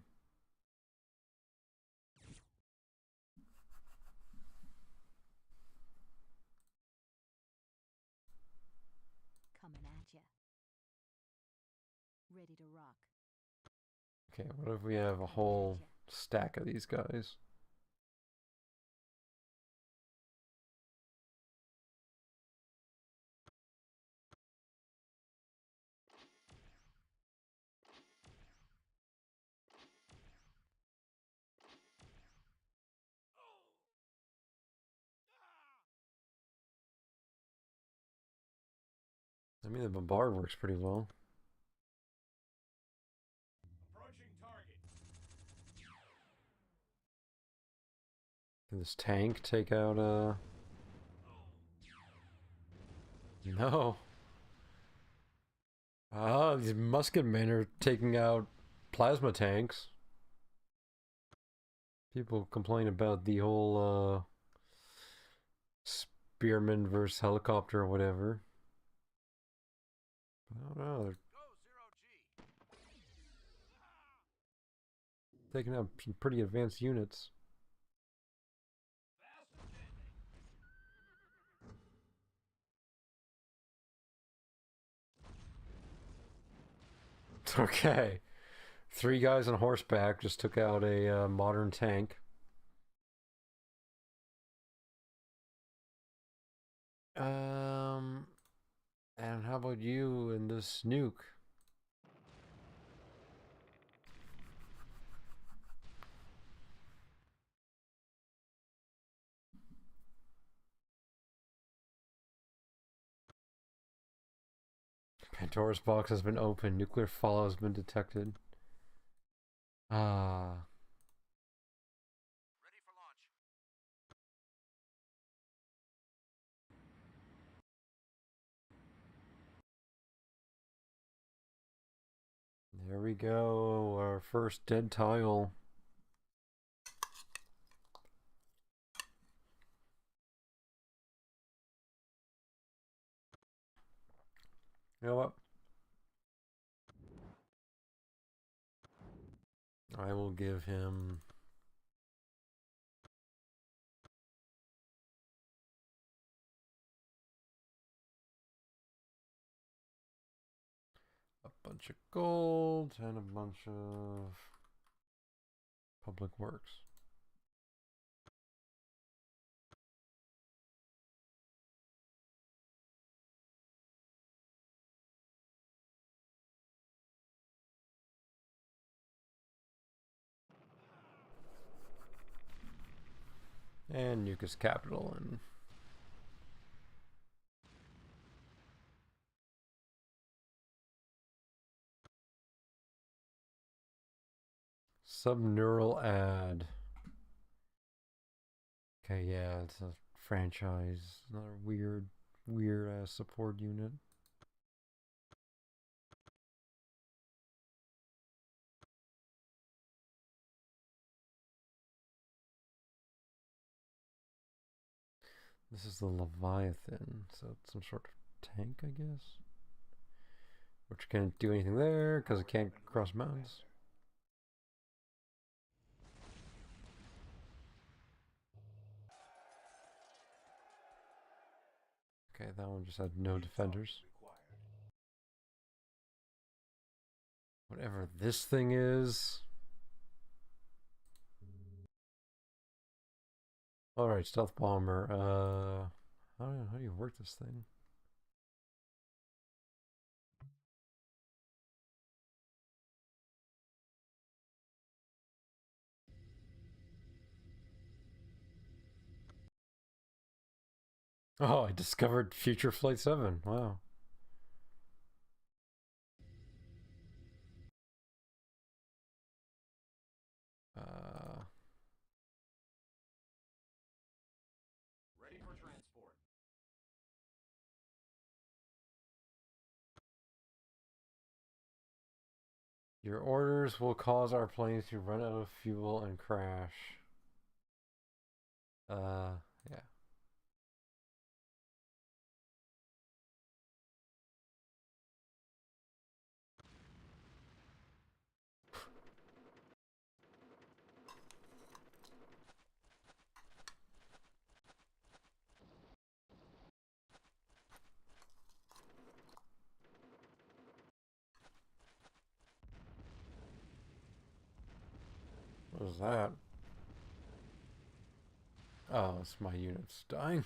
Coming at ya. Ready to rock. Okay, what if we have a whole stack of these guys? I mean, the bombard works pretty well. Approaching target. Can this tank take out No. Ah, these musket men are taking out plasma tanks. People complain about the whole spearman versus helicopter or whatever. I don't know. They're taking out some pretty advanced units. Okay. 3 guys on horseback just took out a modern tank. And how about you and this nuke? Pandora's box has been opened. Nuclear fallout has been detected. Ah. Ready for launch. There we go. Our first dead tile. You know what? I will give him a bunch of gold and a bunch of public works. And nuke his capital and subneural ad. Okay, yeah, it's a franchise. Another weird ass support unit. This is the Leviathan, so it's some sort of tank, I guess. Which can't do anything there because it can't cross mountains. Okay, that one just had no defenders. Whatever this thing is. Alright, stealth bomber. How do you work this thing? Oh, I discovered Future Flight 7. Wow. Ready for transport. Your orders will cause our planes to run out of fuel and crash. Yeah. What was that? Oh, it's my units dying.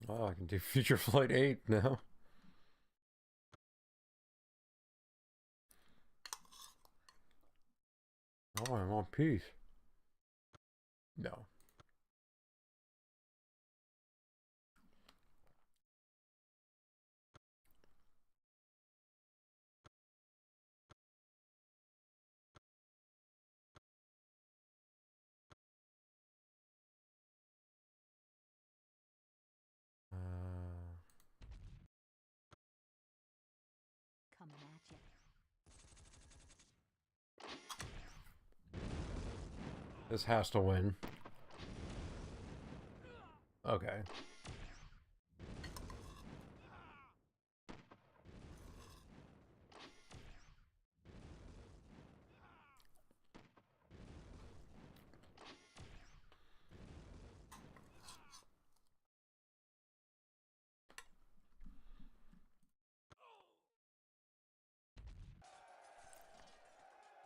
Oh, I can do Future Flight 8 now. Oh, I want peace. No. Coming at you. This has to win. Okay.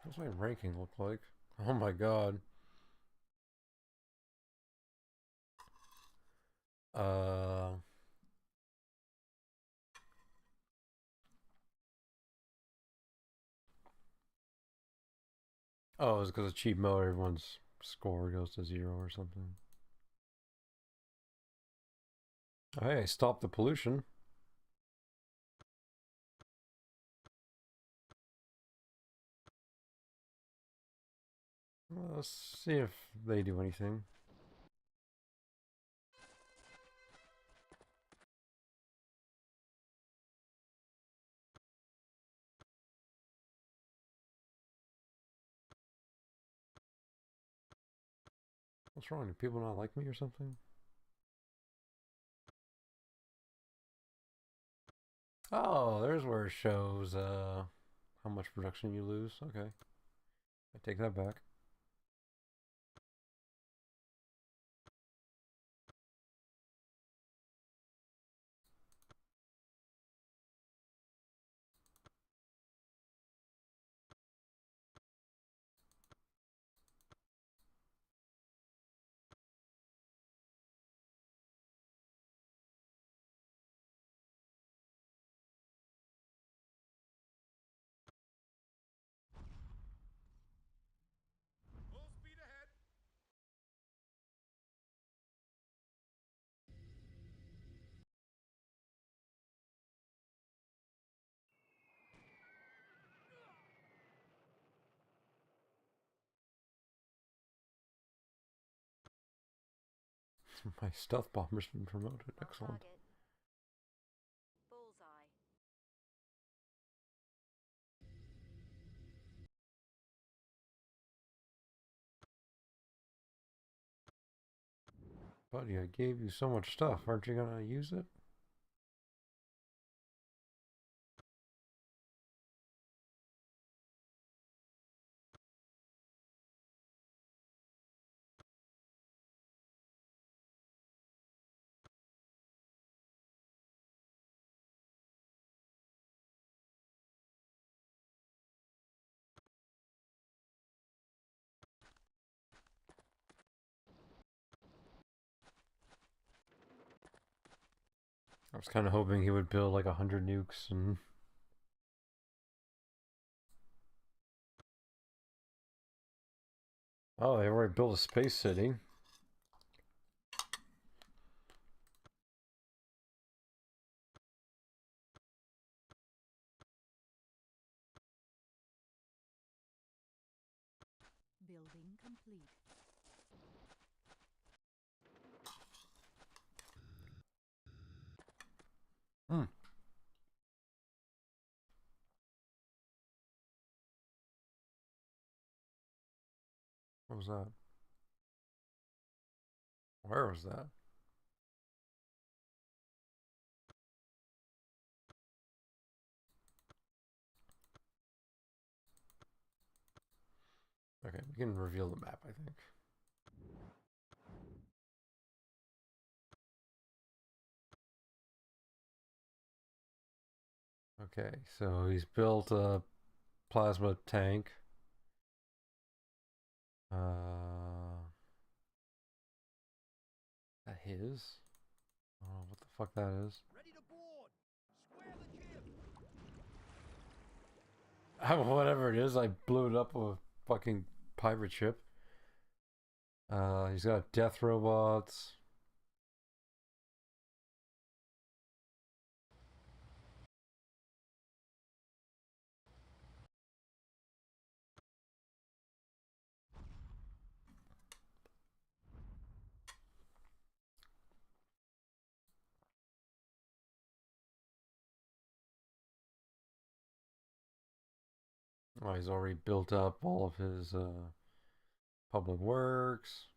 What's my ranking look like? Oh my god. Oh, it's because of cheap mode, everyone's score goes to 0 or something. Hey, stop the pollution. Well, let's see if they do anything. What's wrong? Do people not like me or something? Oh, there's where it shows how much production you lose. Okay. I take that back. Full speed ahead. My stealth bomber's been promoted. Excellent. Target. Bullseye. Buddy, I gave you so much stuff. Aren't you gonna use it? I was kind of hoping he would build like 100 nukes and... Oh, they already built a space city. Building complete. What was that? Where was that? Okay, we can reveal the map, I think. Okay, so he's built a plasma tank. That his? Oh, what the fuck that is? Ready to board. Square the jib. Whatever it is, I blew it up with a fucking pirate ship. He's got death robots. Oh, he's already built up all of his public works.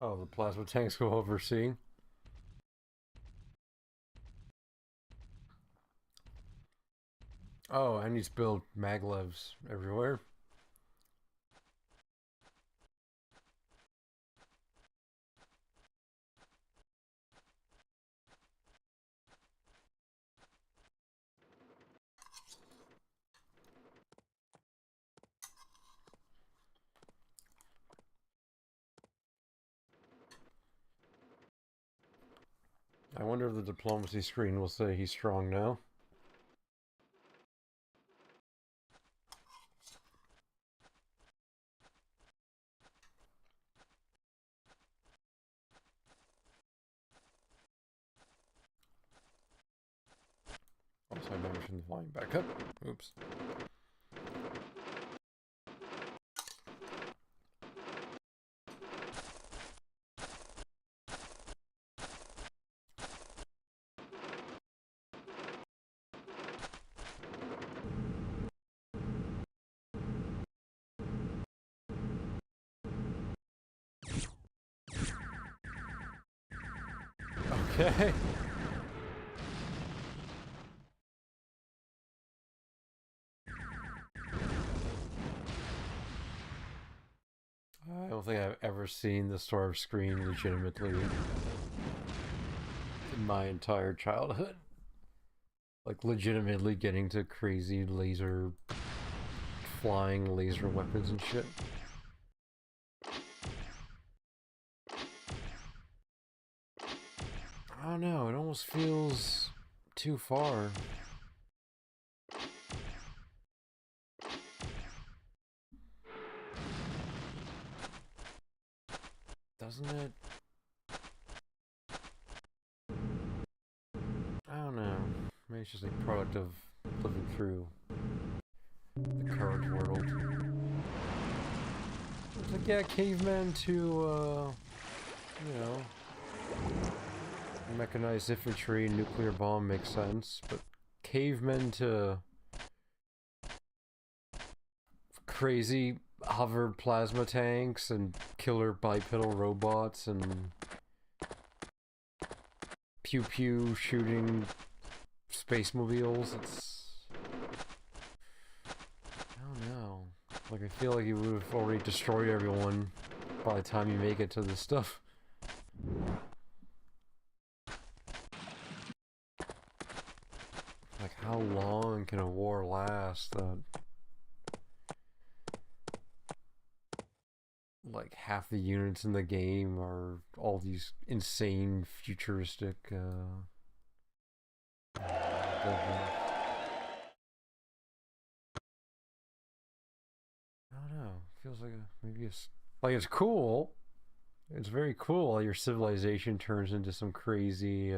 Oh, the plasma tanks go overseeing. Oh, and he's built maglevs everywhere. I wonder if the diplomacy screen will say he's strong now. Also, I never turned the volume back up. Oops. Okay. I don't think I've ever seen this sort of screen legitimately in my entire childhood. Like, legitimately getting to crazy laser, flying laser weapons and shit. I don't know, it almost feels too far. Doesn't it? I don't know. Maybe it's just a product of living through the current world. It's like, yeah, cavemen to, you know, mechanized infantry, nuclear bomb makes sense, but cavemen to crazy hover plasma tanks and killer bipedal robots and pew pew shooting space mobiles, it's... I don't know. Like, I feel like you would have already destroyed everyone by the time you make it to this stuff. Like, how long can a war last that... like, half the units in the game are all these insane, futuristic, I don't know. Feels like maybe it's like it's cool, It's very cool how your civilization turns into some crazy,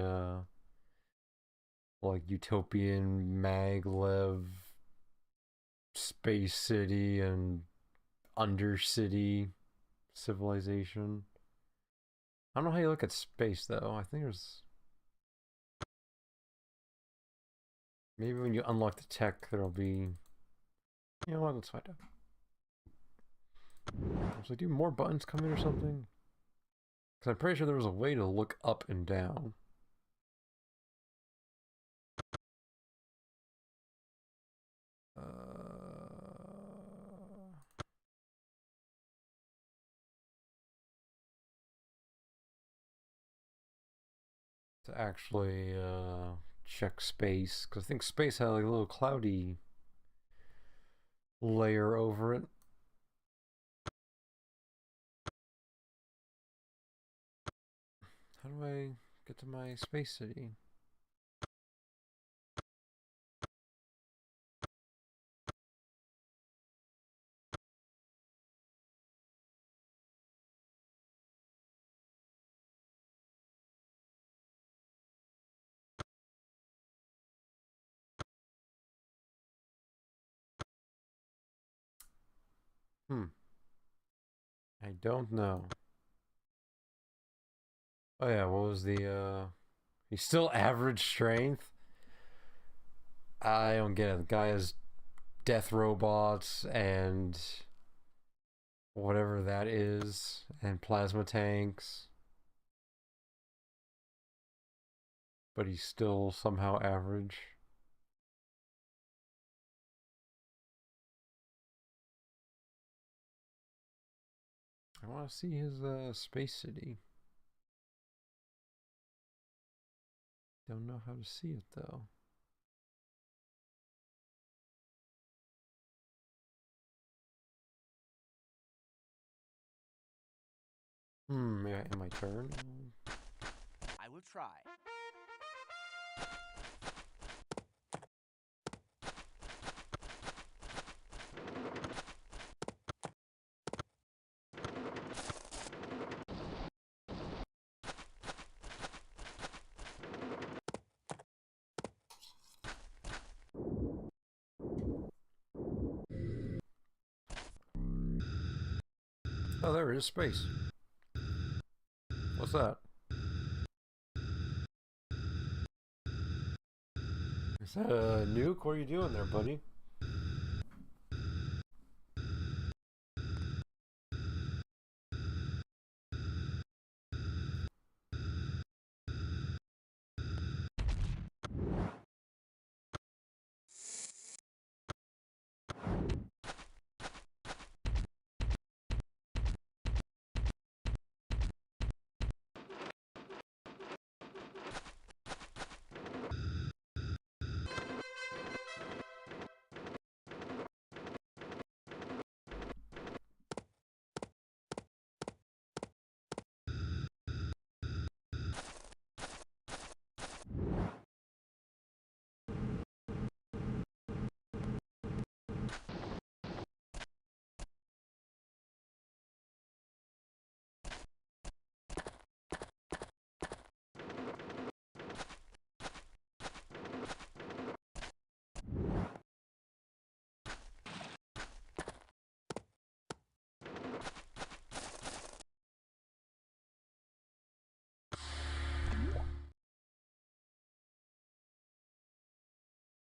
like utopian maglev space city and undercity civilization. I don't know how you look at space though. I think there's maybe when you unlock the tech, there'll be. You know what? Let's find out. Was like, do more buttons come in or something? Because I'm pretty sure there was a way to look up and down. To actually check space, because I think space had like a little cloudy layer over it. How do I get to my space city? I don't know. Oh yeah, what was the he's still average strength? I don't get it. The guy has death robots and whatever that is, and plasma tanks. But he's still somehow average. I want to see his space city. Don't know how to see it though. My turn? I will try. Oh, there it is, space. What's that? Is that a nuke? What are you doing there, buddy?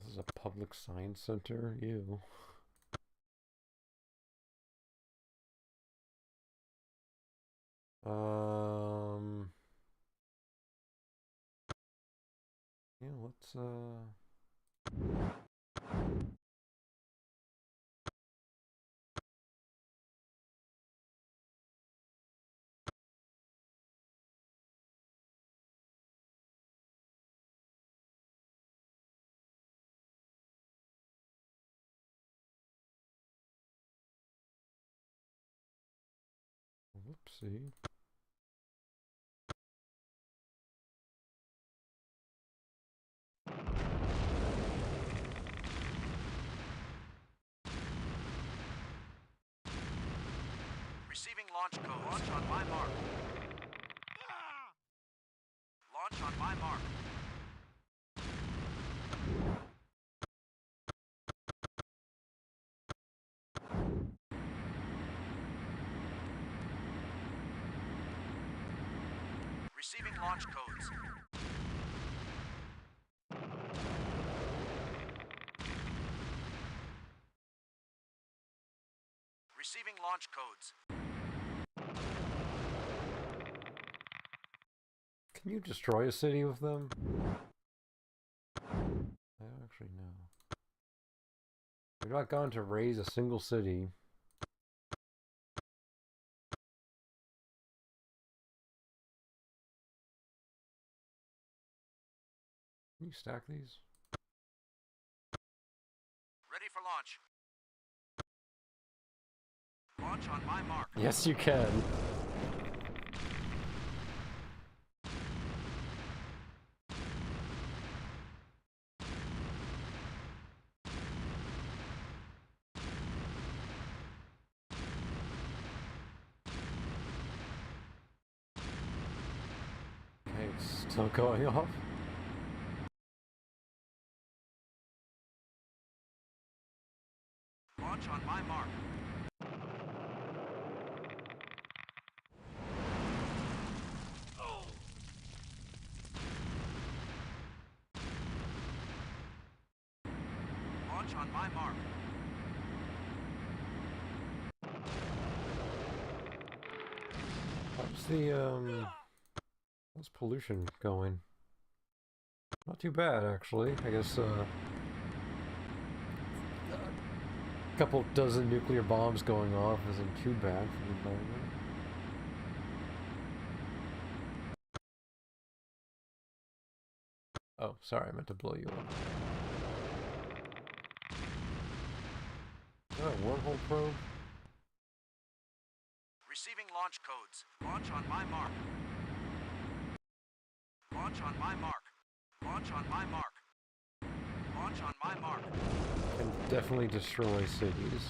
This is a public science center? Ew. Yeah, let's whoopsie. Receiving launch code. Launch on my mark. Launch on my mark. Receiving launch codes. Receiving launch codes. Can you destroy a city with them? I don't actually know. We've not gone to raise a single city. Can you stack these? Ready for launch. Launch on my mark. Yes, you can. Okay, it's still going off. Launch on my mark. Launch on my mark. How's pollution going? Not too bad, actually. I guess, a couple dozen nuclear bombs going off isn't too bad for the environment. Oh, sorry, I meant to blow you up. Is that a wormhole probe? Receiving launch codes. Launch on my mark. Launch on my mark. Launch on my mark. Launch on my mark. Can definitely destroy cities.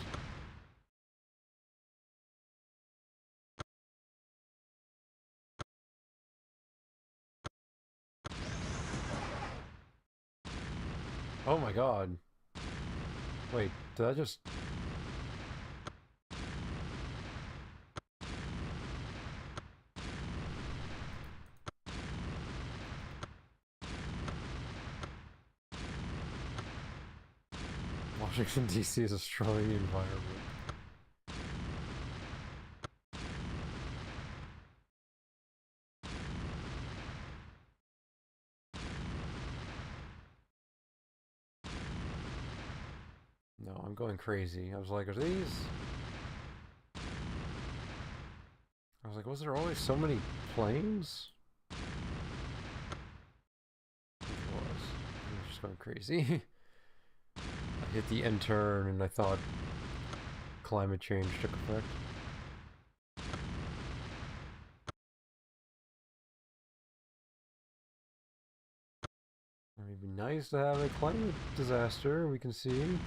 Oh my god. Wait, did I just... Washington, D.C. is destroying the environment. No, I'm going crazy. I was like, are these... I was like, was there always so many planes? I think it was. I was just going crazy. I hit the end turn and I thought climate change took effect. It would be nice to have a climate disaster, we can see.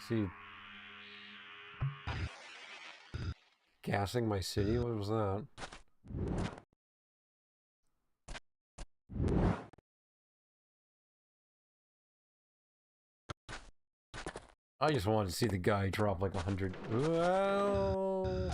See, gassing my city? What was that? I just wanted to see the guy drop like 100. Well...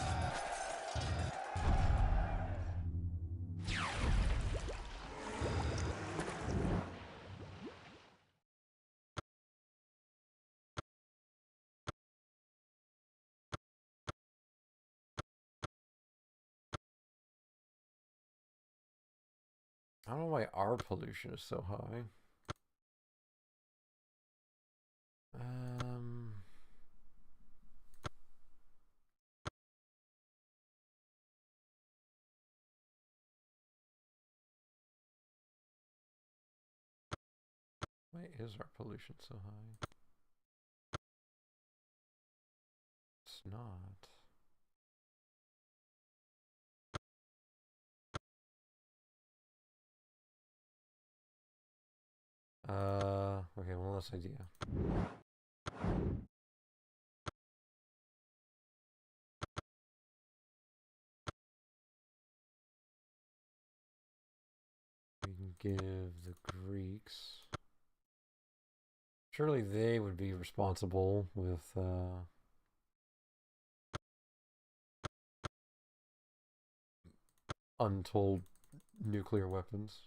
I don't know why our pollution is so high. Why is our pollution so high? It's not. Okay, one last idea. We can give the Greeks. Surely they would be responsible with untold nuclear weapons.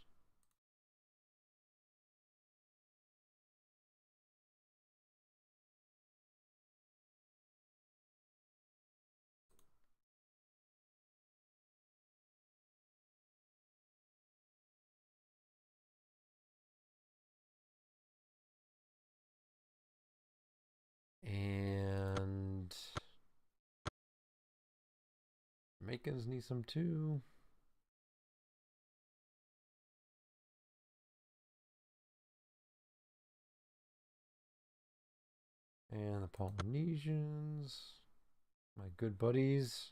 And Jamaicans need some too. And the Polynesians, my good buddies.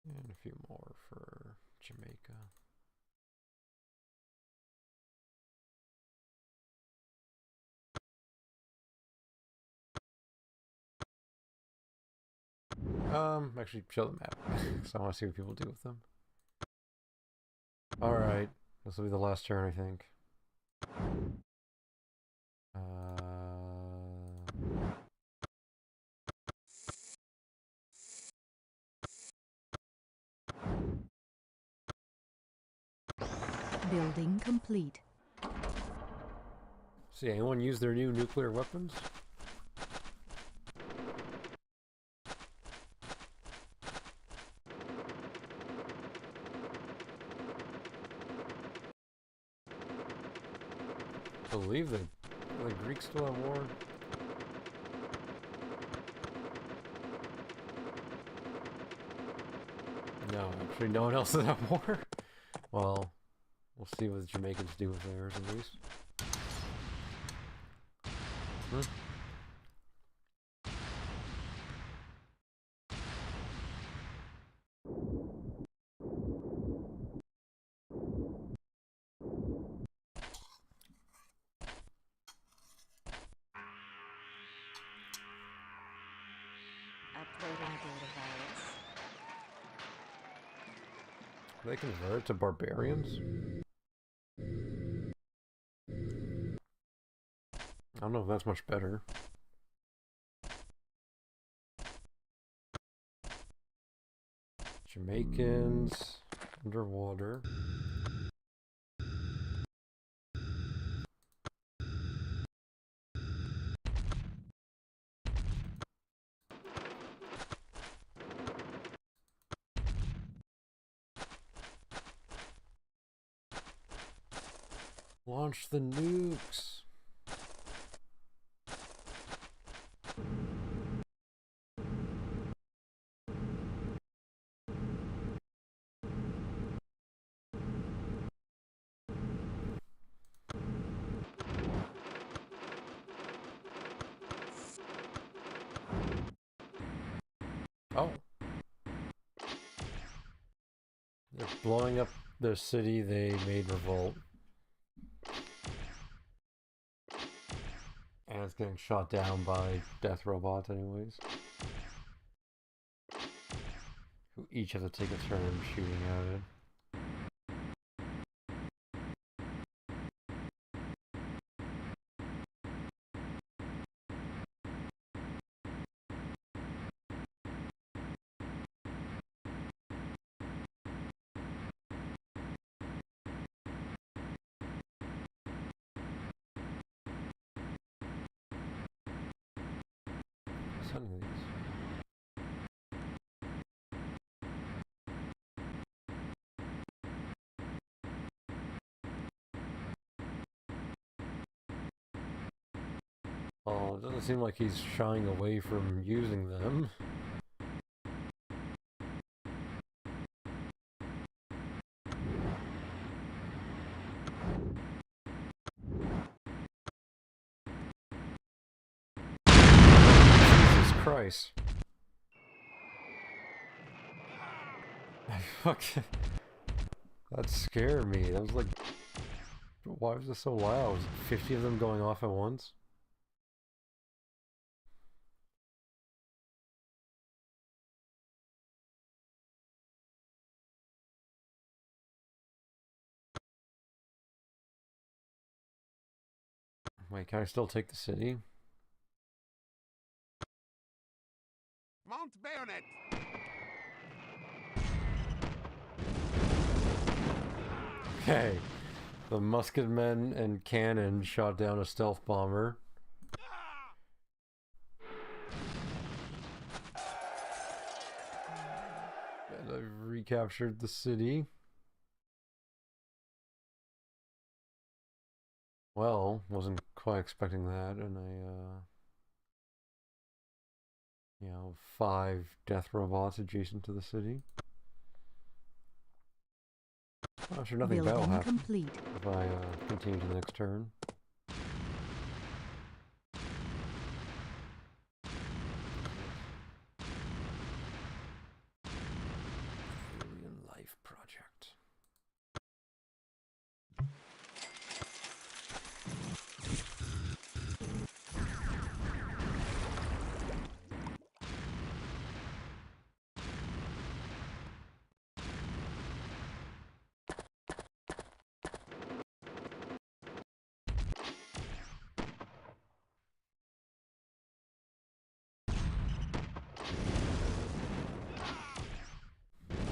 And a few more for Jamaica. Actually, show the map because I want to see what people do with them. All right, this will be the last turn, I think. Building complete. See, anyone use their new nuclear weapons? I believe the Greeks still at war. No, actually, no one else is at war. Well, we'll see what the Jamaicans do with theirs, at least. Uploading data files. They convert to barbarians? I don't know if that's much better. Jamaicans underwater. Launch the nukes. Oh. They're blowing up the city they made revolt. And it's getting shot down by death robots anyways. Who each have to take a turn shooting at it. sending these? Oh, it doesn't seem like he's shying away from using them. Jesus Christ. Fuck. That scared me. That was like... Why was it so loud? Was it 50 of them going off at once? Wait, can I still take the city? Mount Bayonet! Okay. The musketmen and cannon shot down a stealth bomber. And I've recaptured the city. Well, wasn't quite expecting that, and you know, 5 death robots adjacent to the city. I'm sure nothing bad will Building happen complete. if I continue to the next turn. Alien Life Project.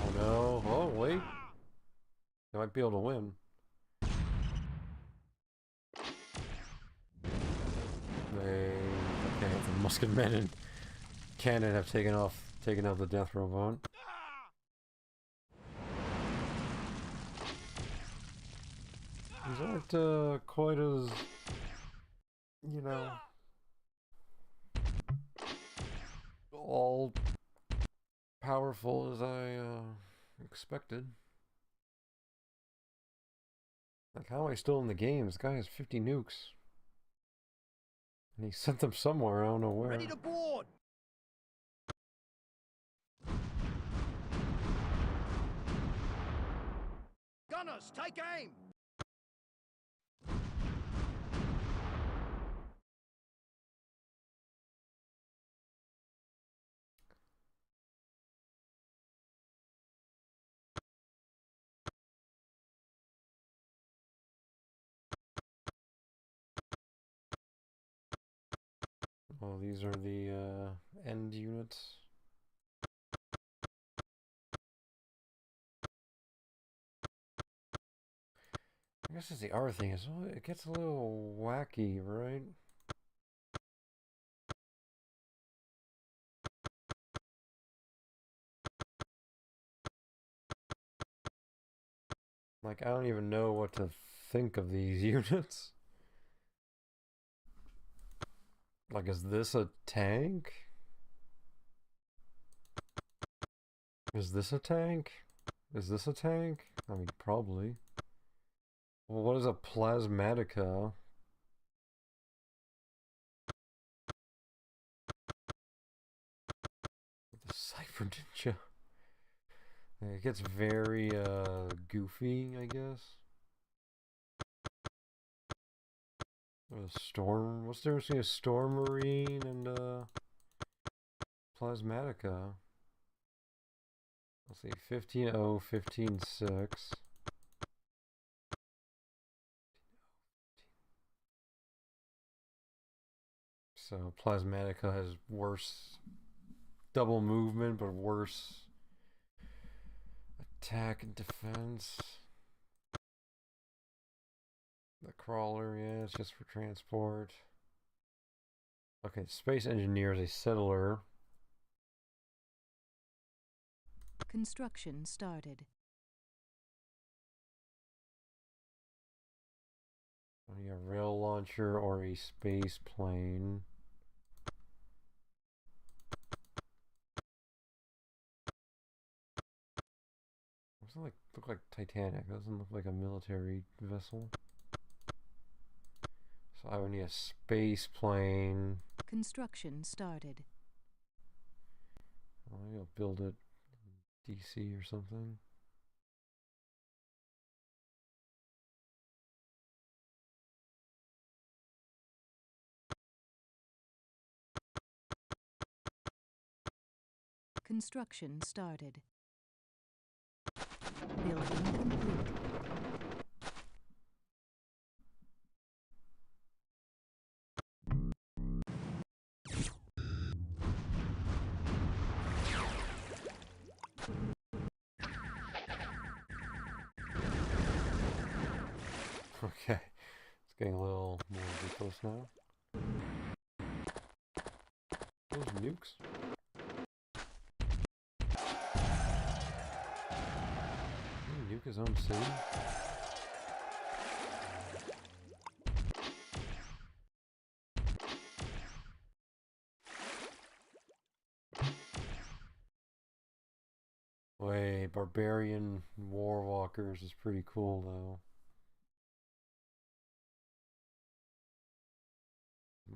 Oh no, oh wait. They might be able to win. Okay, the musketmen and cannon have taken out the death robot. These aren't quite as, you know, all powerful as I expected. Like, how am I still in the game? This guy has 50 nukes. And he sent them somewhere, I don't know where. Ready to board! Gunners, take aim! Oh, these are the end units. I guess that's the other thing, is it gets a little wacky, right? Like, I don't even know what to think of these units. Like, is this a tank? Is this a tank? Is this a tank? I mean, probably. Well, what is a plasmatica? The Cypher Ninja. It gets very goofy, I guess. A storm. What's the difference between a storm marine and plasmatica? Let's see, 15.0, 15.6. So plasmatica has worse double movement, but worse attack and defense. The crawler, yeah, it's just for transport. Okay, space engineer is a settler. Construction started. A rail launcher or a space plane. Doesn't look like Titanic. Doesn't look like a military vessel. So I would need a space plane. Construction started. Well, maybe I'll build it in DC or something. Construction started. Building complete. Okay, it's getting a little more ridiculous now. Those nukes. Did he nuke his own city? Wait, barbarian warwalkers is pretty cool though.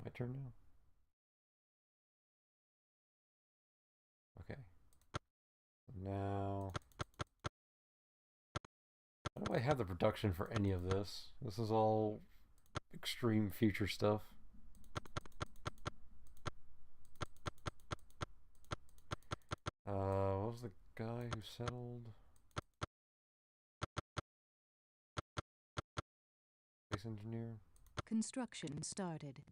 My turn now? Okay. Now, how do I have the production for any of this? This is all extreme future stuff. What was the guy who settled? Space engineer? Construction started.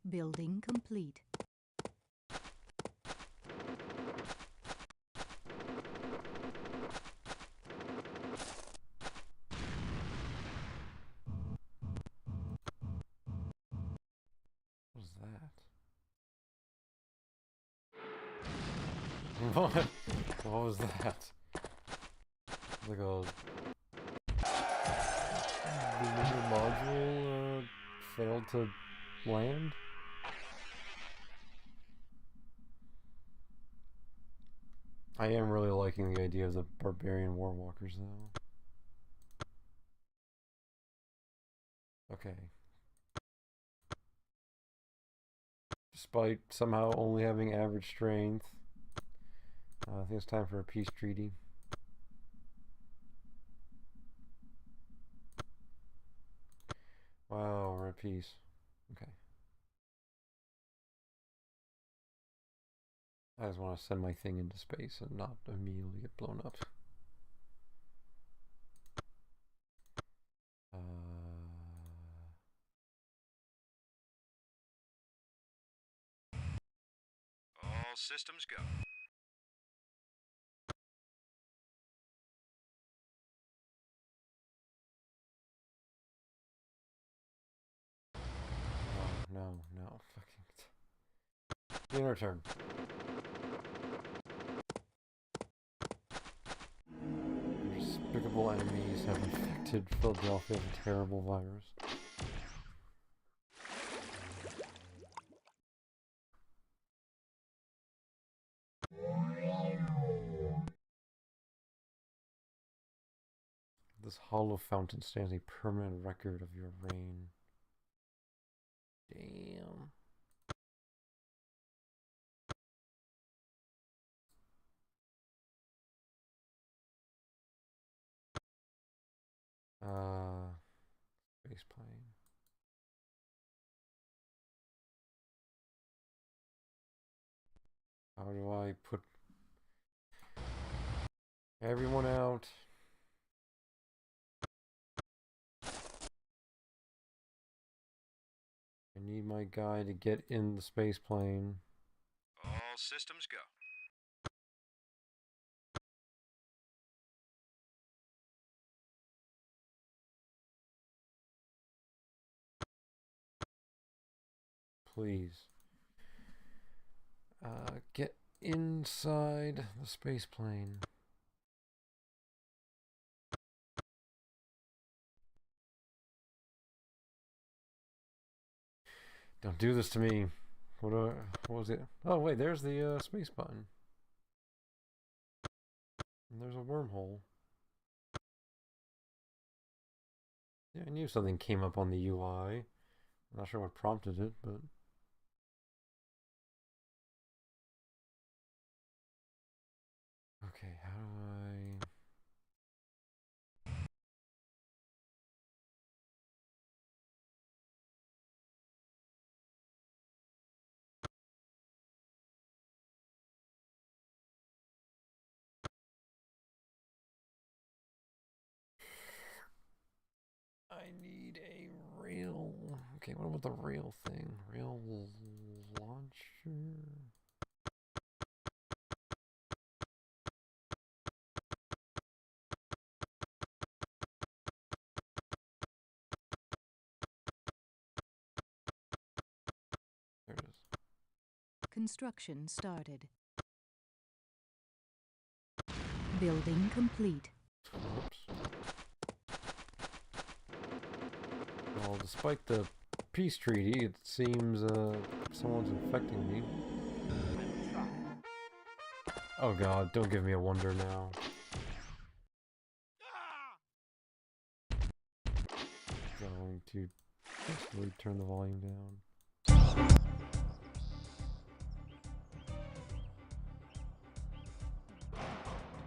Building complete. What was that? What? What was that? Like a lunar module failed to land? I am really liking the idea of the barbarian warwalkers though. Okay. Despite somehow only having average strength, I think it's time for a peace treaty. Wow, we're at peace. Okay. I just want to send my thing into space and not immediately get blown up. All systems go. No, fucking. Your turn. Your despicable enemies have infected Philadelphia with a terrible virus. This hollow fountain stands a permanent record of your reign. Damn. Space plane. How do I put everyone out? I need my guy to get in the space plane. All systems go. Please. Get inside the space plane. Don't do this to me. What was it? Oh wait, there's the space button. And there's a wormhole. Yeah, I knew something came up on the UI. I'm not sure what prompted it, but... Okay, how do I need a rail... Okay, what about the rail thing? Rail launcher? There it is. Construction started. Building complete. Whoops. Well, despite the peace treaty, it seems someone's infecting me. Oh god, don't give me a wonder now. Going to basically turn the volume down.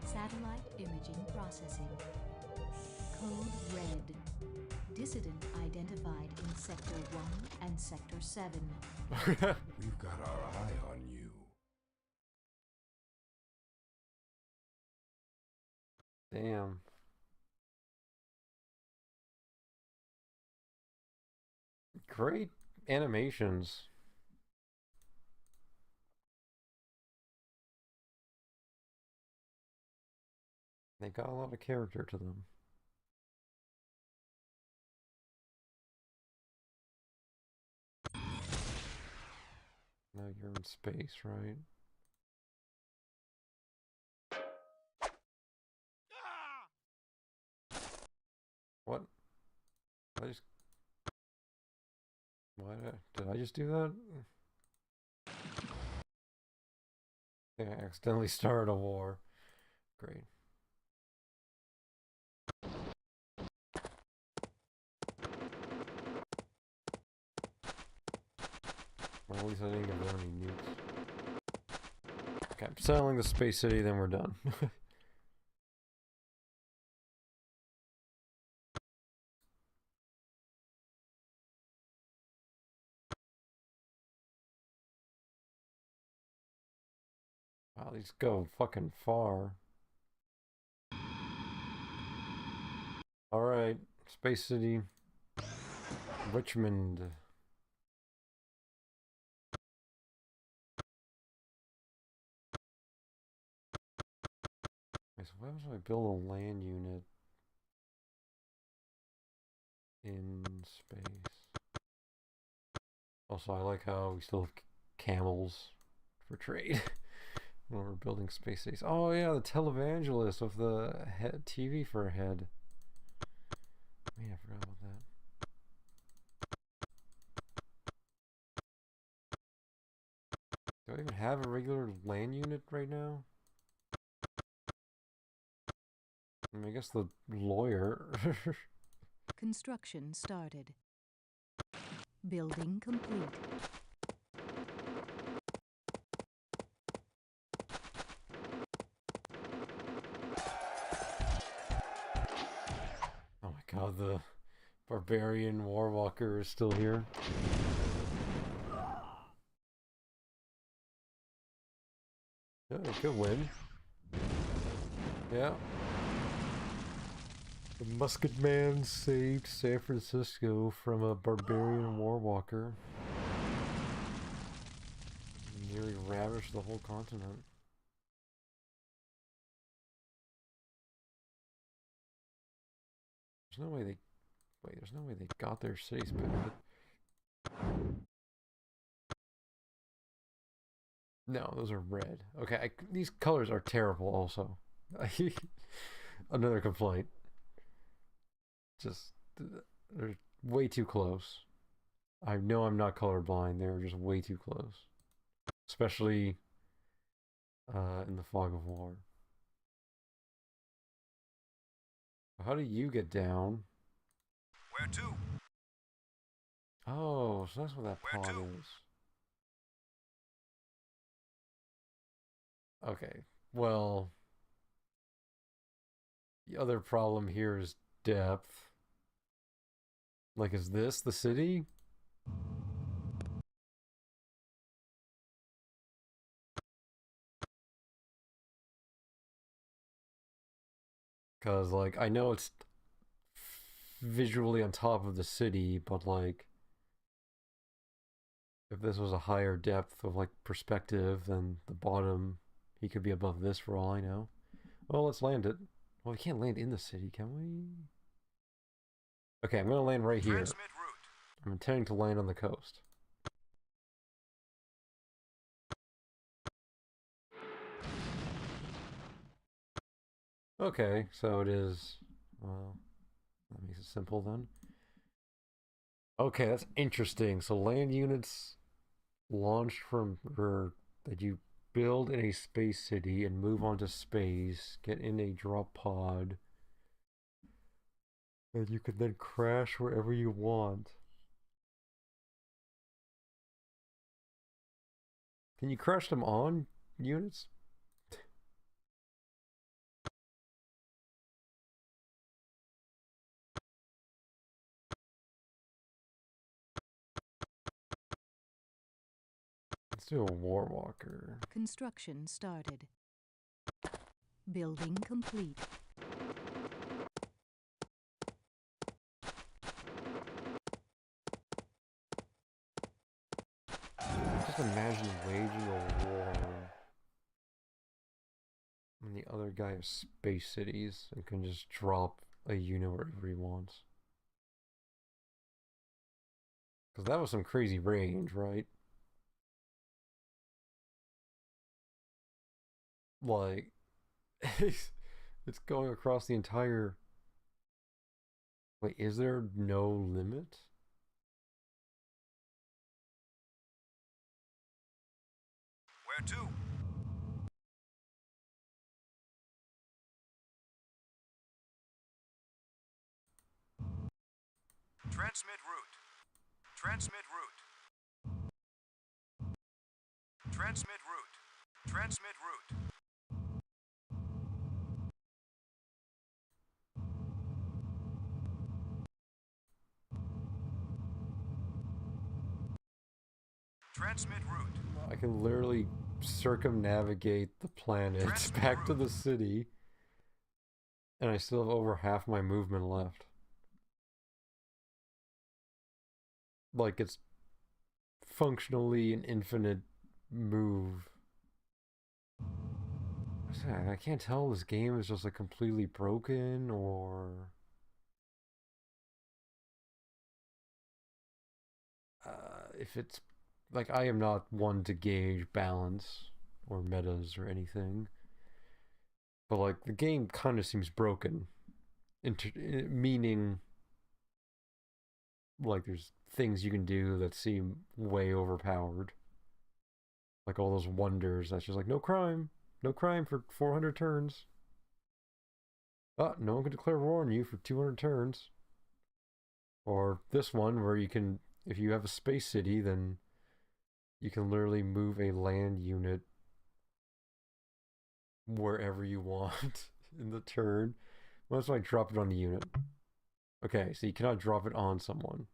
Satellite imaging processing. Code red. Dissident identified in Sector 1 and Sector 7. We've got our eye on you. Damn. Great animations. They got a lot of character to them. Now you're in space, right? What? Why did I just do that? I think I accidentally started a war. Great. Well, at least I didn't get any nukes. Okay, I'm settling the space city, then we're done. Wow, these go fucking far. Alright, Space City. Richmond. Okay, so why would I build a land unit in space? Also, I like how we still have camels for trade. When we're building space cities. Oh yeah, the televangelist with the TV for a head. Man, I forgot about that. Do I even have a regular land unit right now? I mean, I guess the lawyer. Construction started. Building complete. Oh my god, the barbarian warwalker is still here. Yeah, it could win. Yeah. The musket man saved San Francisco from a barbarian warwalker. Nearly ravaged the whole continent. There's no way they... Wait, there's no way they got their cities back. No, those are red. Okay, these colors are terrible also. Another complaint. Just, they're way too close. I know I'm not colorblind, they're just way too close. Especially in the fog of war. How do you get down? Where to? Oh, so that's what that Where pod to? is. Okay, well, the other problem here is depth. Like, is this the city? Because, like, I know it's visually on top of the city, but, like, if this was a higher depth of, like, perspective, then the bottom, he could be above this for all I know. Well, let's land it. Well, we can't land in the city, can we? Okay, I'm going to land right here. Transmit route. I'm intending to land on the coast. Okay, so it is... Well, that makes it simple then. Okay, that's interesting. So land units launched from... or that you build in a space city and move on to space, get in a drop pod, and you can then crash wherever you want. Can you crash them on units? Let's do a war walker. Construction started. Building complete. Just imagine waging a war when the other guy has space cities and can just drop a unit wherever he wants. Because that was some crazy range, right? Like, it's going across the entire... Wait, is there no limit? Where to? Transmit route. Transmit route. Transmit route. Transmit route. Transmit route. I can literally circumnavigate the planet back to the city, and I still have over half my movement left. Like, it's functionally an infinite move. I can't tell if this game is just like completely broken or if it's like, I am not one to gauge balance or metas or anything, but like the game kind of seems broken, meaning like there's things you can do that seem way overpowered, like all those wonders that's just like no crime for 400 turns. No one can declare war on you for 200 turns. Or this one where you can, if you have a space city, then you can literally move a land unit wherever you want in the turn. Well, that's why I drop it on the unit. Okay, so you cannot drop it on someone.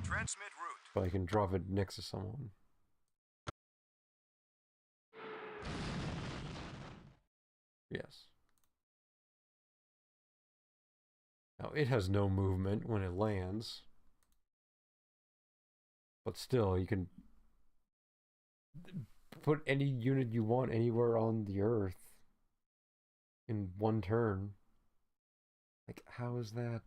Transmit route. But I can drop it next to someone. Yes. Now, it has no movement when it lands. But still, you can put any unit you want anywhere on the Earth in one turn. Like, how is that?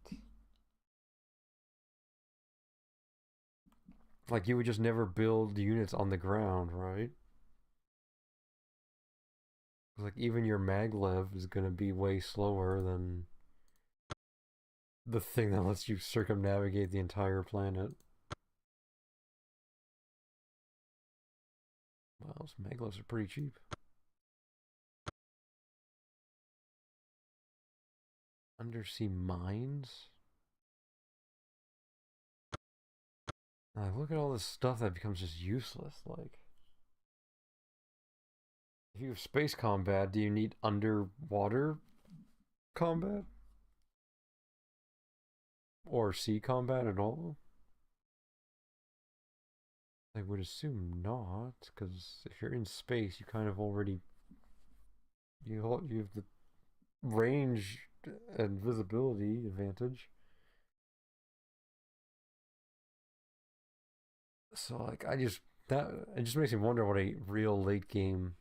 Like, you would just never build units on the ground, right? Like, even your maglev is gonna be way slower than the thing that lets you circumnavigate the entire planet. Well, those maglevs are pretty cheap. Undersea mines? Like, look at all this stuff that becomes just useless. Like, if you have space combat, do you need underwater combat? Or sea combat at all? I would assume not, because if you're in space, you kind of already you have the range and visibility advantage. So like that it just makes me wonder what a real late game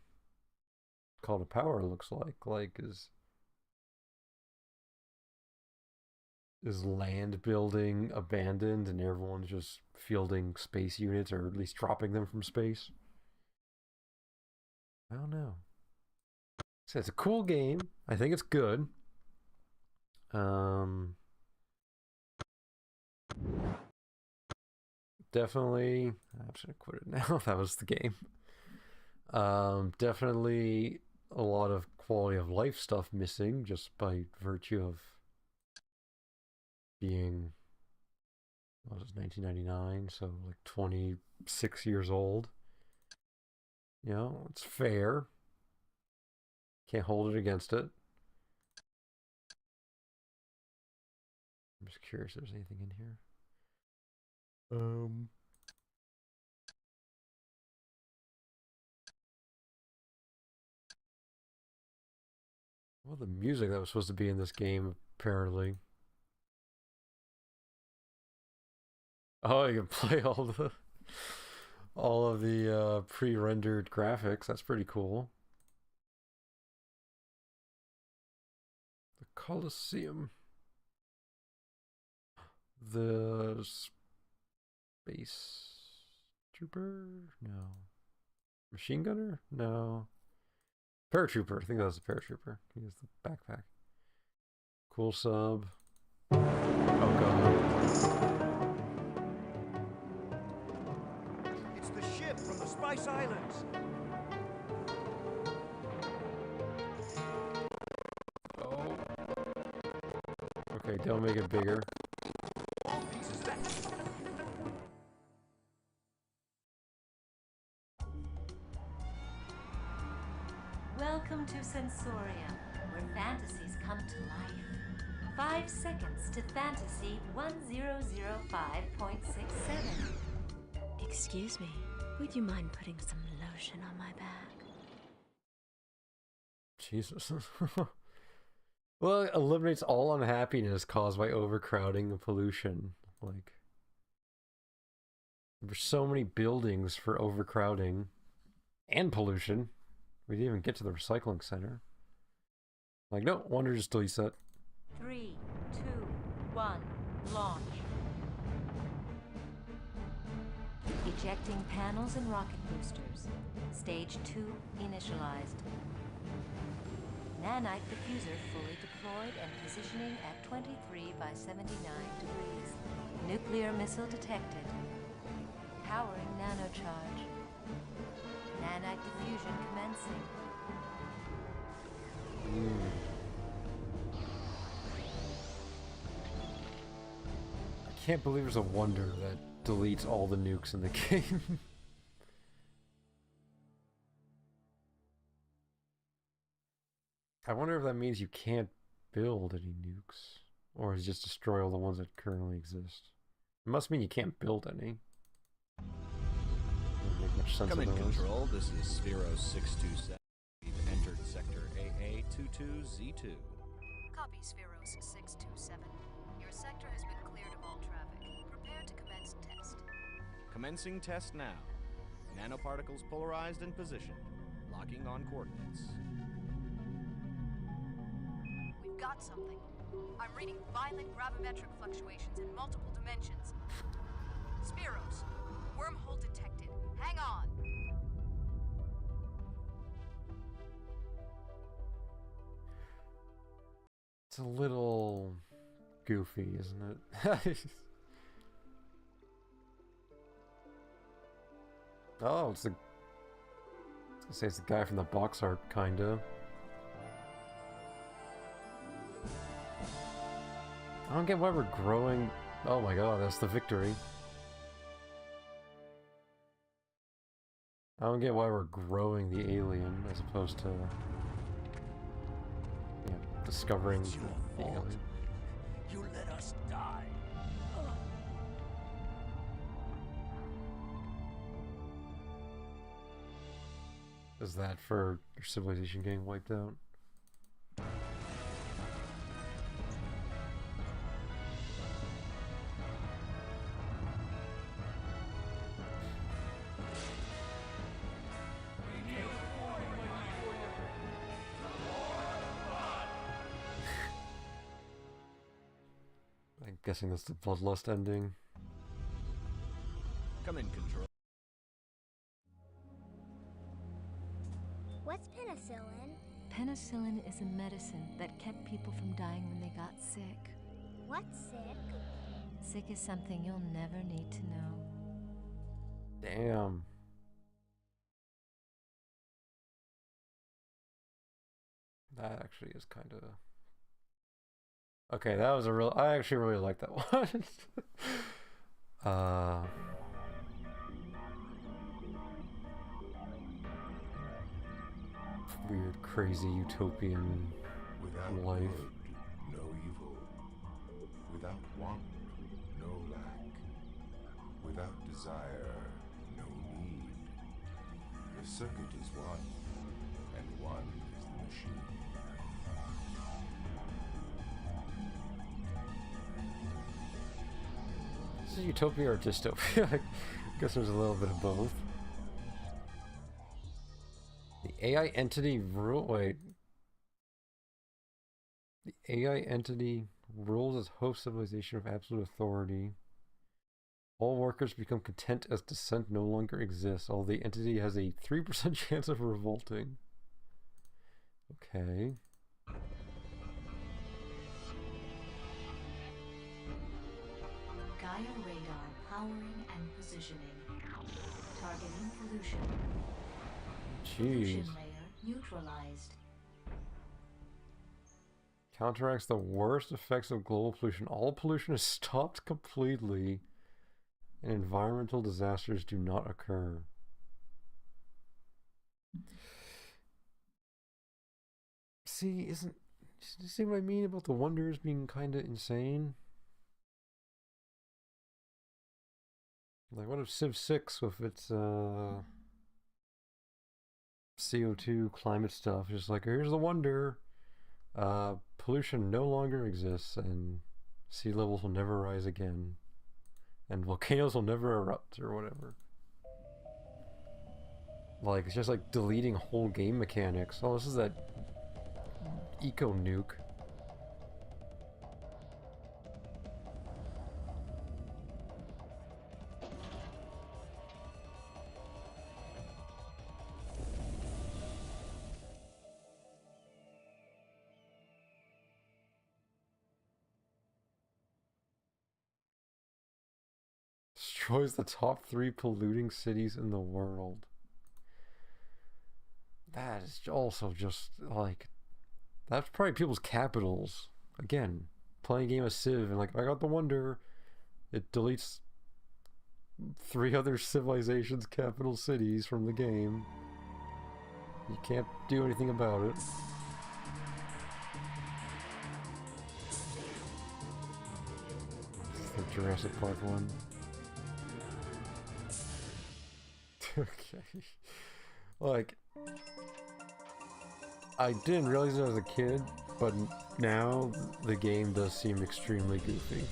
Call to Power looks like. Like is land building abandoned and everyone's just fielding space units or at least dropping them from space? I don't know. So it's a cool game. I think it's good. Definitely. I'm just gonna quit it now. That was the game. Definitely a lot of quality of life stuff missing just by virtue of being, what was it, 1999, so like 26 years old. You know, it's fair. Can't hold it against it. I'm just curious if there's anything in here. Well, the music that was supposed to be in this game, apparently. Oh, you can play all of the pre-rendered graphics. That's pretty cool. The Colosseum. The Space Trooper? No. Machine Gunner? No. Paratrooper. I think that was the Paratrooper. He has the backpack. Cool sub. Oh god. It's the ship from the Spice Islands. Oh. Okay, don't make it bigger. Welcome to Sensorium, where fantasies come to life. 5 seconds to fantasy 1005.67. Excuse me, would you mind putting some lotion on my back? Jesus. Well, it eliminates all unhappiness caused by overcrowding and pollution. Like, there's so many buildings for overcrowding and pollution. We didn't even get to the recycling center. Like, no wonder just deletes that. 3, 2, 1, launch. Ejecting panels and rocket boosters. Stage 2 initialized. Nanite diffuser fully deployed and positioning at 23 by 79 degrees. Nuclear missile detected. Powering nanocharge. Nanite diffusion commencing. I can't believe there's a wonder that deletes all the nukes in the game. I wonder if that means you can't build any nukes, or is it just destroy all the ones that currently exist. It must mean you can't build any. Doesn't make much sense. Come in, Control. This is Sphero 627. We've entered Sector AA22Z2. Copy, Spheros 627. Your sector has been cleared of all traffic. Prepare to commence test. Commencing test now. Nanoparticles polarized and positioned. Locking on coordinates. We've got something. I'm reading violent gravimetric fluctuations in multiple dimensions. Spiros, wormhole detected. Hang on. It's a little goofy, isn't it? Oh, it's the... I was gonna say it's the guy from the box art, kinda. I don't get why we're growing... Oh my god, that's the victory. I don't get why we're growing the alien as opposed to... yeah, discovering the alien. You let us die. Is that for your civilization getting wiped out? I'm guessing that's the bloodlust ending. Come in, Control. What's penicillin? Penicillin is a medicine that kept people from dying when they got sick. What's sick? Sick is something you'll never need to know. Damn. That actually is kind of... Okay, that was a real... I actually really like that one. Weird, crazy, utopian Without life. good, no evil. Without want, no lack. Without desire, no need. The circuit is one, and one is the machine. This is utopia or dystopia? I guess there's a little bit of both. The AI entity rule... Wait. The AI entity rules as host civilization of absolute authority. All workers become content as dissent no longer exists, although the entity has a 3% chance of revolting. Okay. Gaia radar powering and positioning. Targeting pollution. Pollution Jeez. layer neutralized. Counteracts the worst effects of global pollution. All pollution is stopped completely, and environmental disasters do not occur. See, you see what I mean about the wonders being kind of insane? Like, what if Civ 6 with its CO2 climate stuff? Just like, here's the wonder. Pollution no longer exists, and sea levels will never rise again, and volcanoes will never erupt, or whatever. Like, it's just like deleting whole game mechanics. Oh, this is that eco nuke. Destroys the top 3 polluting cities in the world. That is also just like, that's probably people's capitals. Again, playing a game of Civ and like, I got the wonder. It deletes 3 other civilizations' capital cities from the game. You can't do anything about it. It's the Jurassic Park one. Okay. Like, I didn't realize it as a kid, but now the game does seem extremely goofy.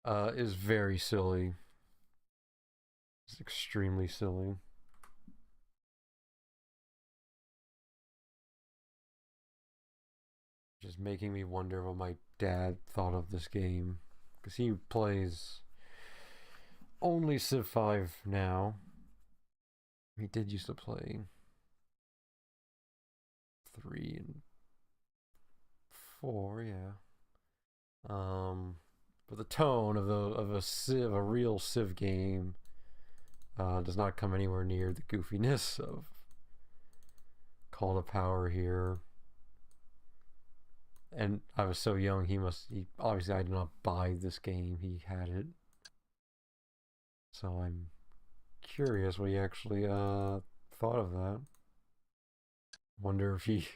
is very silly. It's extremely silly. Just making me wonder what my dad thought of this game. Because he plays only Civ 5 now. He did used to play 3 and 4, yeah. But the tone of a real Civ game does not come anywhere near the goofiness of Call to Power here. And I was so young, he obviously I did not buy this game, he had it. So I'm curious what he actually thought of that. Wonder if he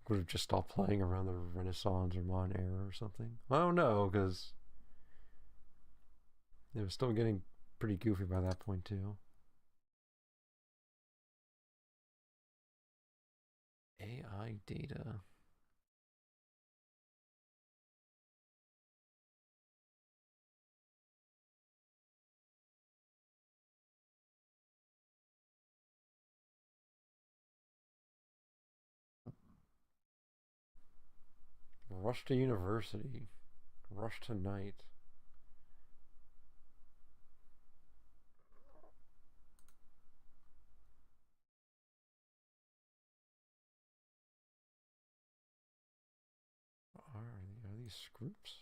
would have just stopped playing around the Renaissance or Modern Era or something. I don't know, because it was still getting pretty goofy by that point too. AI data. Rush to University. Rush to Night. Are these scripts?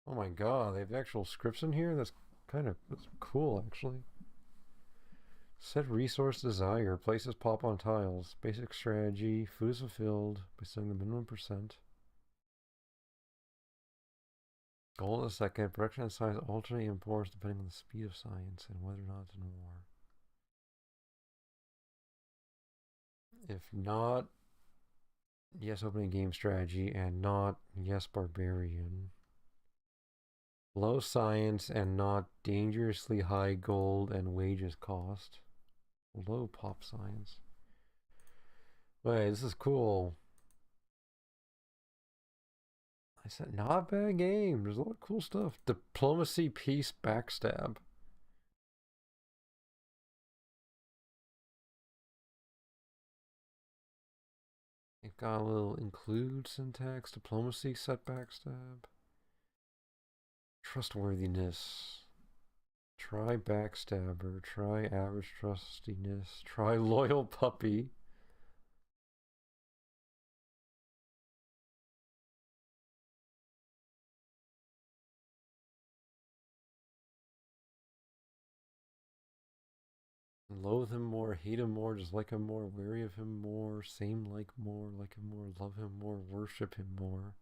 Oh my god, they have actual scripts in here? That's cool, actually. Set resource desire. Places pop on tiles. Basic strategy. Food is fulfilled by setting the minimum percent. Goal of the second. Production and size alternate imports depending on the speed of science and whether or not it's in war. If not, yes, opening game strategy, and not yes, barbarian. Low science and not dangerously high gold and wages cost. Low pop science. Wait, this is cool. I said, not a bad game. There's a lot of cool stuff. Diplomacy, peace, backstab. It got a little include syntax, diplomacy, set backstab. Trustworthiness. Try backstabber. Try average trustiness. Try loyal puppy. Loathe him more, hate him more, dislike him more, wary of him more, same like him more, love him more, worship him more.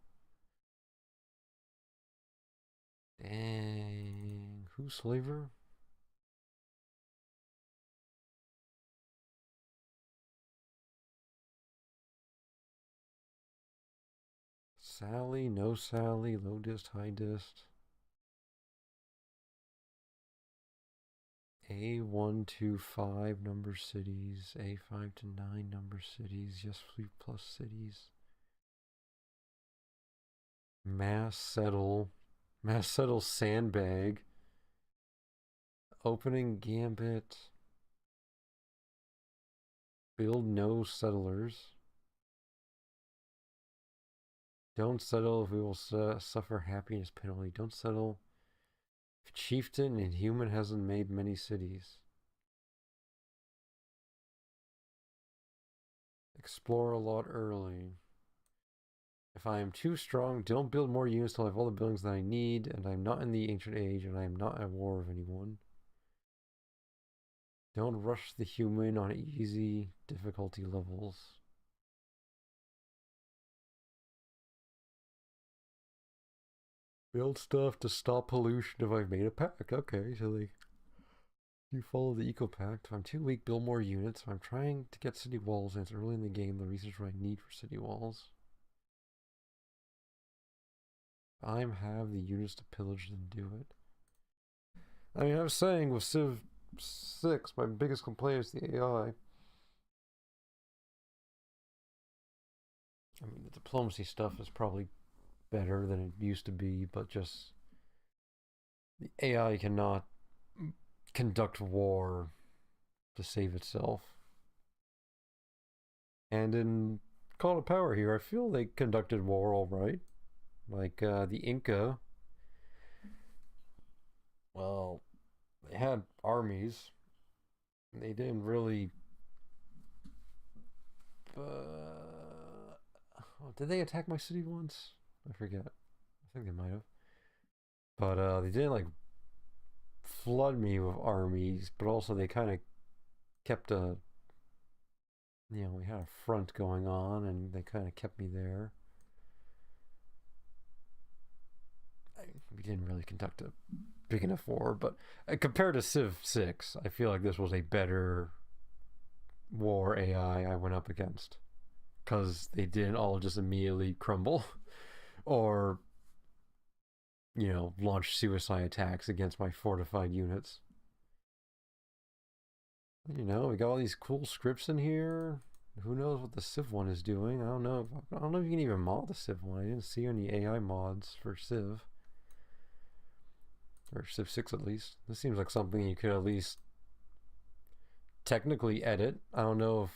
Dang. Who's Slaver? Sally, no Sally, low dist, high dist. A1 to 5 number cities, A5 to 9 number cities, yes fleet plus cities. Mass settle sandbag. Opening gambit. Build no settlers. Don't settle if we will suffer happiness penalty. Don't settle if chieftain and human hasn't made many cities. Explore a lot early. If I am too strong, don't build more units till I have all the buildings that I need, and I'm not in the ancient age, and I am not at war with anyone. Don't rush the human on easy difficulty levels. Build stuff to stop pollution if I've made a pact. Okay, so you follow the eco pact. If I'm too weak, build more units. If I'm trying to get city walls and it's early in the game, the research what I need for city walls. I have the units to pillage and do it. I mean, I was saying with Civ 6, my biggest complaint is the AI. I mean, the diplomacy stuff is probably better than it used to be, but just the AI cannot conduct war to save itself. And in Call of Power here, I feel they conducted war all right. Like the Inca, well, they had armies. They didn't really. Did they attack my city once? I forget. I think they might have. But they didn't like flood me with armies, but also they kind of kept a. We had a front going on, and they kind of kept me there. We didn't really conduct a big enough war, but compared to Civ 6, I feel like this was a better war AI I went up against. Because they didn't all just immediately crumble or, launch suicide attacks against my fortified units. We got all these cool scripts in here. Who knows what the Civ one is doing? I don't know if you can even mod the Civ one. I didn't see any AI mods for Civ. Or Civ 6 at least. This seems like something you could at least technically edit. I don't know if...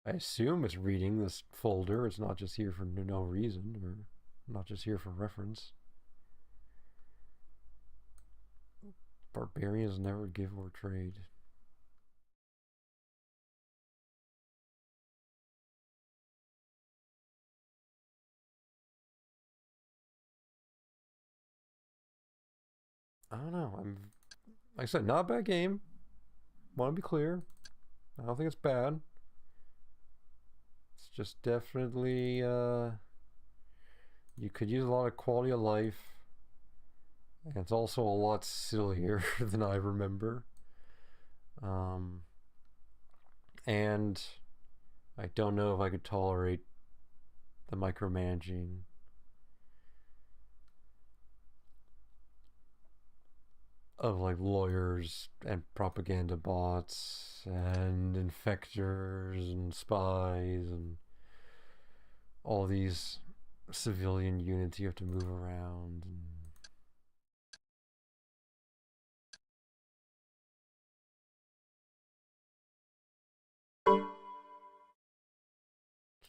I assume it's reading this folder. It's not just here for no reason, or not just here for reference. Barbarians never give or trade. I don't know. Like I said, not a bad game. Want to be clear. I don't think it's bad. It's just definitely, you could use a lot of quality of life. And it's also a lot sillier than I remember. And I don't know if I could tolerate the micromanaging. Of like lawyers and propaganda bots and infectors and spies and all these civilian units you have to move around.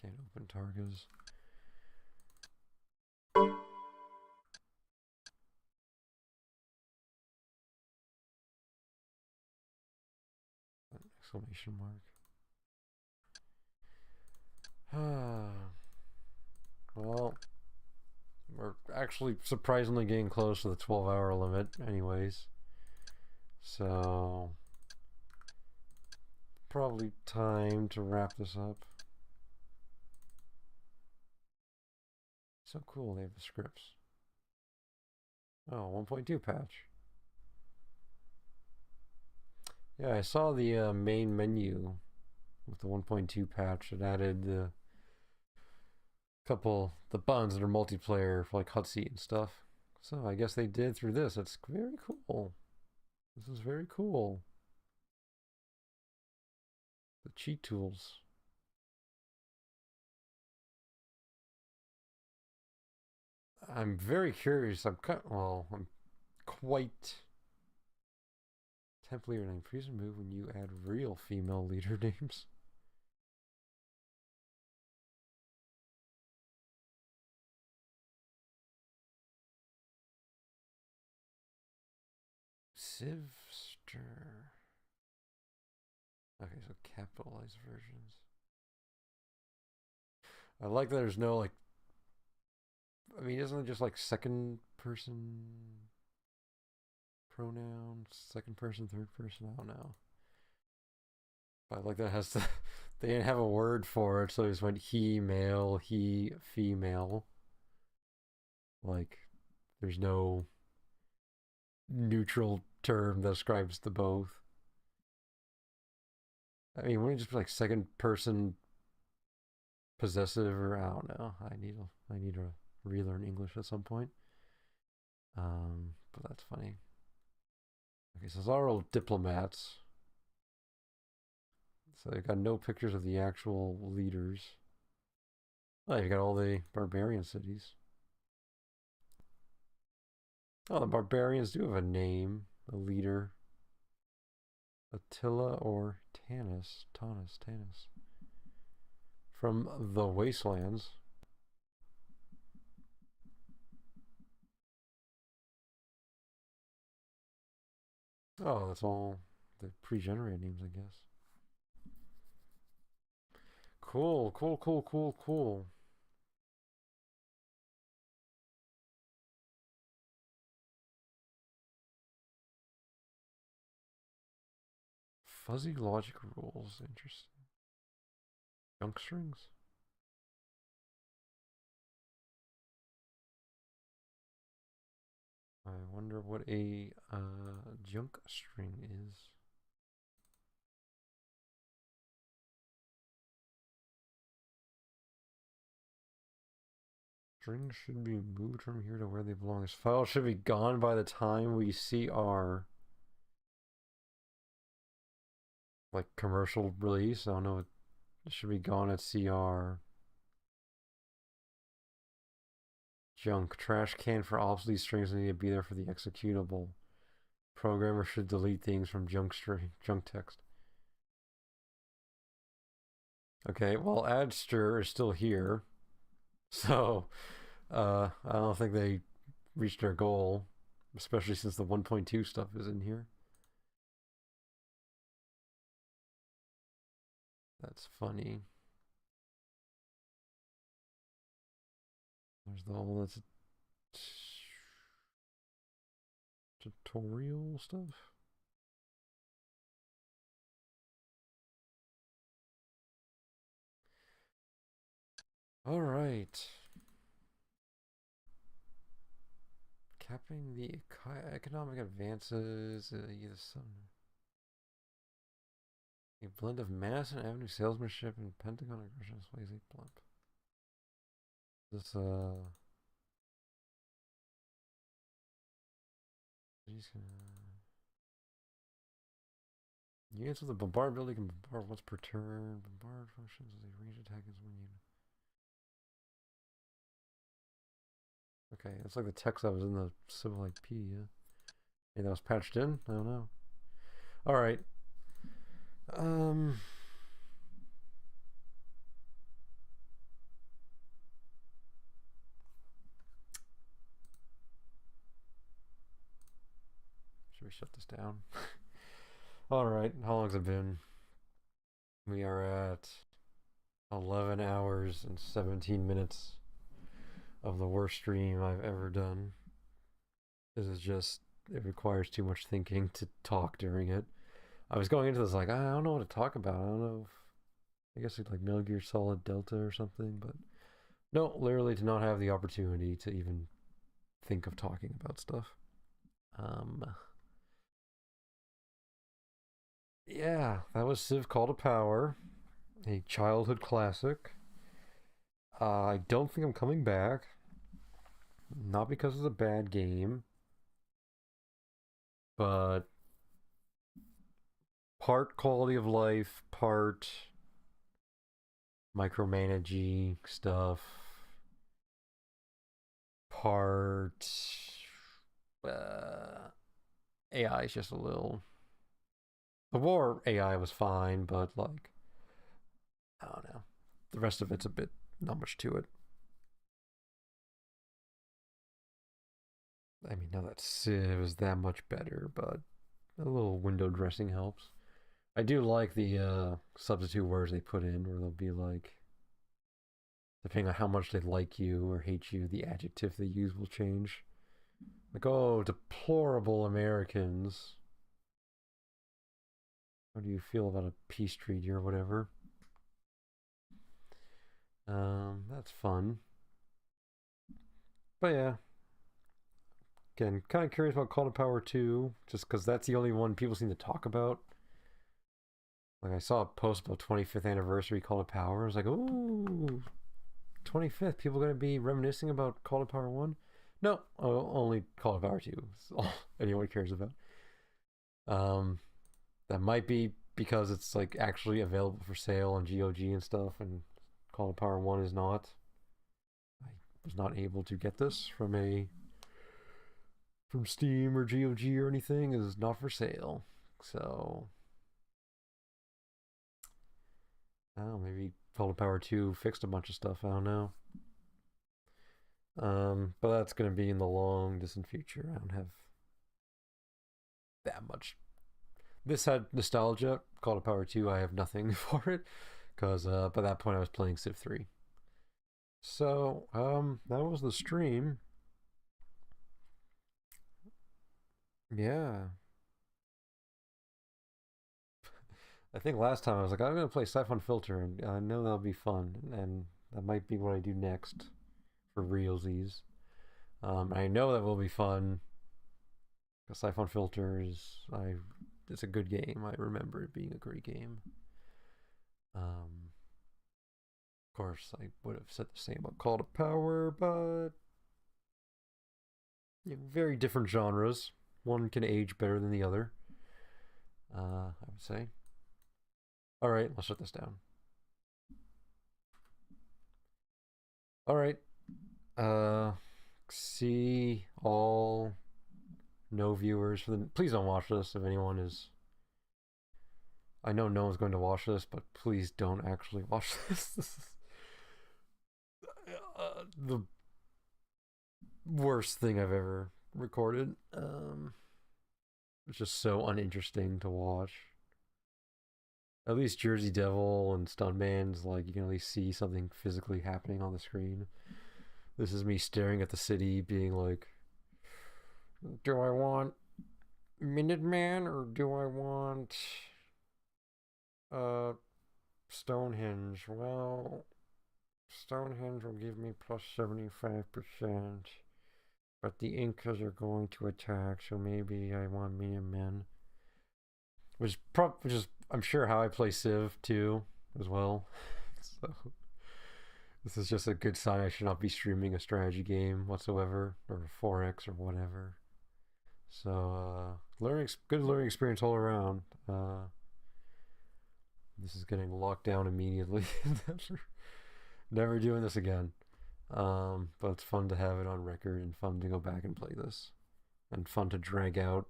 Can't open targets. Exclamation mark. Well, we're actually surprisingly getting close to the 12-hour limit anyways. So, probably time to wrap this up. So cool, they have the scripts. Oh, 1.2 patch. Yeah, I saw the main menu with the 1.2 patch. It added the buttons that are multiplayer for like cutscene and stuff. So I guess they did through this. It's very cool. This is very cool. The cheat tools. I'm very curious. I'm quite temp leader name. Freeze and move when you add real female leader names. Civster. Okay, so capitalized versions. I like that there's no like. I mean, isn't it just like second person pronouns? Second person, third person? I don't know. But I like that it has to. They didn't have a word for it, so they just went he male, he female. Like, there's no neutral term that describes the both. I mean, wouldn't it just be like second person possessive, or I don't know. I need to relearn English at some point. But that's funny. Okay, so Zaro diplomats. So they've got no pictures of the actual leaders. Oh, you got all the barbarian cities. Oh, the barbarians do have a name, a leader. Attila or Tanis. From the Wastelands. Oh, that's all the pre-generated names, I guess. Cool. Fuzzy logic rules. Interesting. Junk strings? I wonder what a junk string is. Strings should be moved from here to where they belong. This file should be gone by the time we see our like commercial release. I don't know. It should be gone at CR. Junk. Trash can for obsolete strings need to be there for the executable. Programmer should delete things from junk text. Okay, well, Adster is still here. So, I don't think they reached their goal, especially since the 1.2 stuff is in here. That's funny. There's the whole that's tutorial stuff. All right. Capping the economic advances. A blend of mass and avenue salesmanship and Pentagon aggression displays a blimp. This units with the bombard ability can bombard once per turn. Bombard functions as a range attack against one unit. Okay, that's like the text that was in the Civil IP, yeah. Maybe that was patched in? I don't know. Alright. Should we shut this down? Alright, how long's it been? We are at 11 hours and 17 minutes of the worst stream I've ever done. This is just, it requires too much thinking to talk during it. I was going into this like, I don't know what to talk about. I don't know if, I guess it's like Metal Gear Solid Delta or something, but no, literally to not have the opportunity to even think of talking about stuff. Yeah, that was Civ Call to Power, a childhood classic. I don't think I'm coming back. Not because it's a bad game, but part quality of life, part micromanaging stuff, part AI is just a little. The war AI was fine, but like, I don't know. The rest of it's a bit, not much to it. I mean, now that Civ is that much better, but a little window dressing helps. I do like the substitute words they put in, where they'll be like, depending on how much they like you or hate you, the adjective they use will change. Like, oh, deplorable Americans. How do you feel about a peace treaty or whatever? That's fun. But yeah. Again, kind of curious about Call to Power 2, just because that's the only one people seem to talk about. Like, I saw a post about 25th anniversary Call to Power. I was like, ooh, 25th. People going to be reminiscing about Call to Power 1? No, only Call to Power 2. That's all anyone cares about. That might be because it's like actually available for sale on GOG and stuff, and Call to Power 1 is not. was not able to get this from Steam or GOG or anything. It is not for sale. So I don't know, maybe Call of Power 2 fixed a bunch of stuff, I don't know. But that's gonna be in the long distant future. I don't have that much. This had nostalgia. Call of Power 2, I have nothing for it. Because by that point I was playing Civ 3. So, that was the stream. Yeah. I think last time I was like, I'm going to play Siphon Filter, and I know that'll be fun, and that might be what I do next for realsies. I know that will be fun, because Siphon Filter it's a good game. I remember it being a great game. Of course, I would have said the same about Call to Power, but very different genres. One can age better than the other, I would say. All right, let's shut this down. All right. See all no viewers for the. Please don't watch this if anyone is. I know no one's going to watch this, but please don't actually watch this. This is the worst thing I've ever recorded. It's just so uninteresting to watch. At least Jersey Devil and Stuntman's, like, you can at least see something physically happening on the screen. This is me staring at the city, being like, do I want Minuteman or do I want Stonehenge? Well, Stonehenge will give me plus 75%, but the Incas are going to attack, so maybe I want Minutemen. Which is, I'm sure, how I play Civ too, as well. So this is just a good sign I should not be streaming a strategy game whatsoever, or 4X or whatever. So good learning experience all around. This is getting locked down immediately. Never doing this again. But it's fun to have it on record and fun to go back and play this, and fun to drag out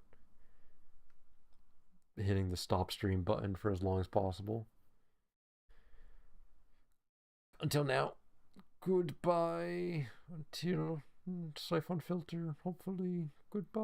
hitting the stop stream button for as long as possible. Until now, goodbye. Until Siphon Filter, hopefully. Goodbye.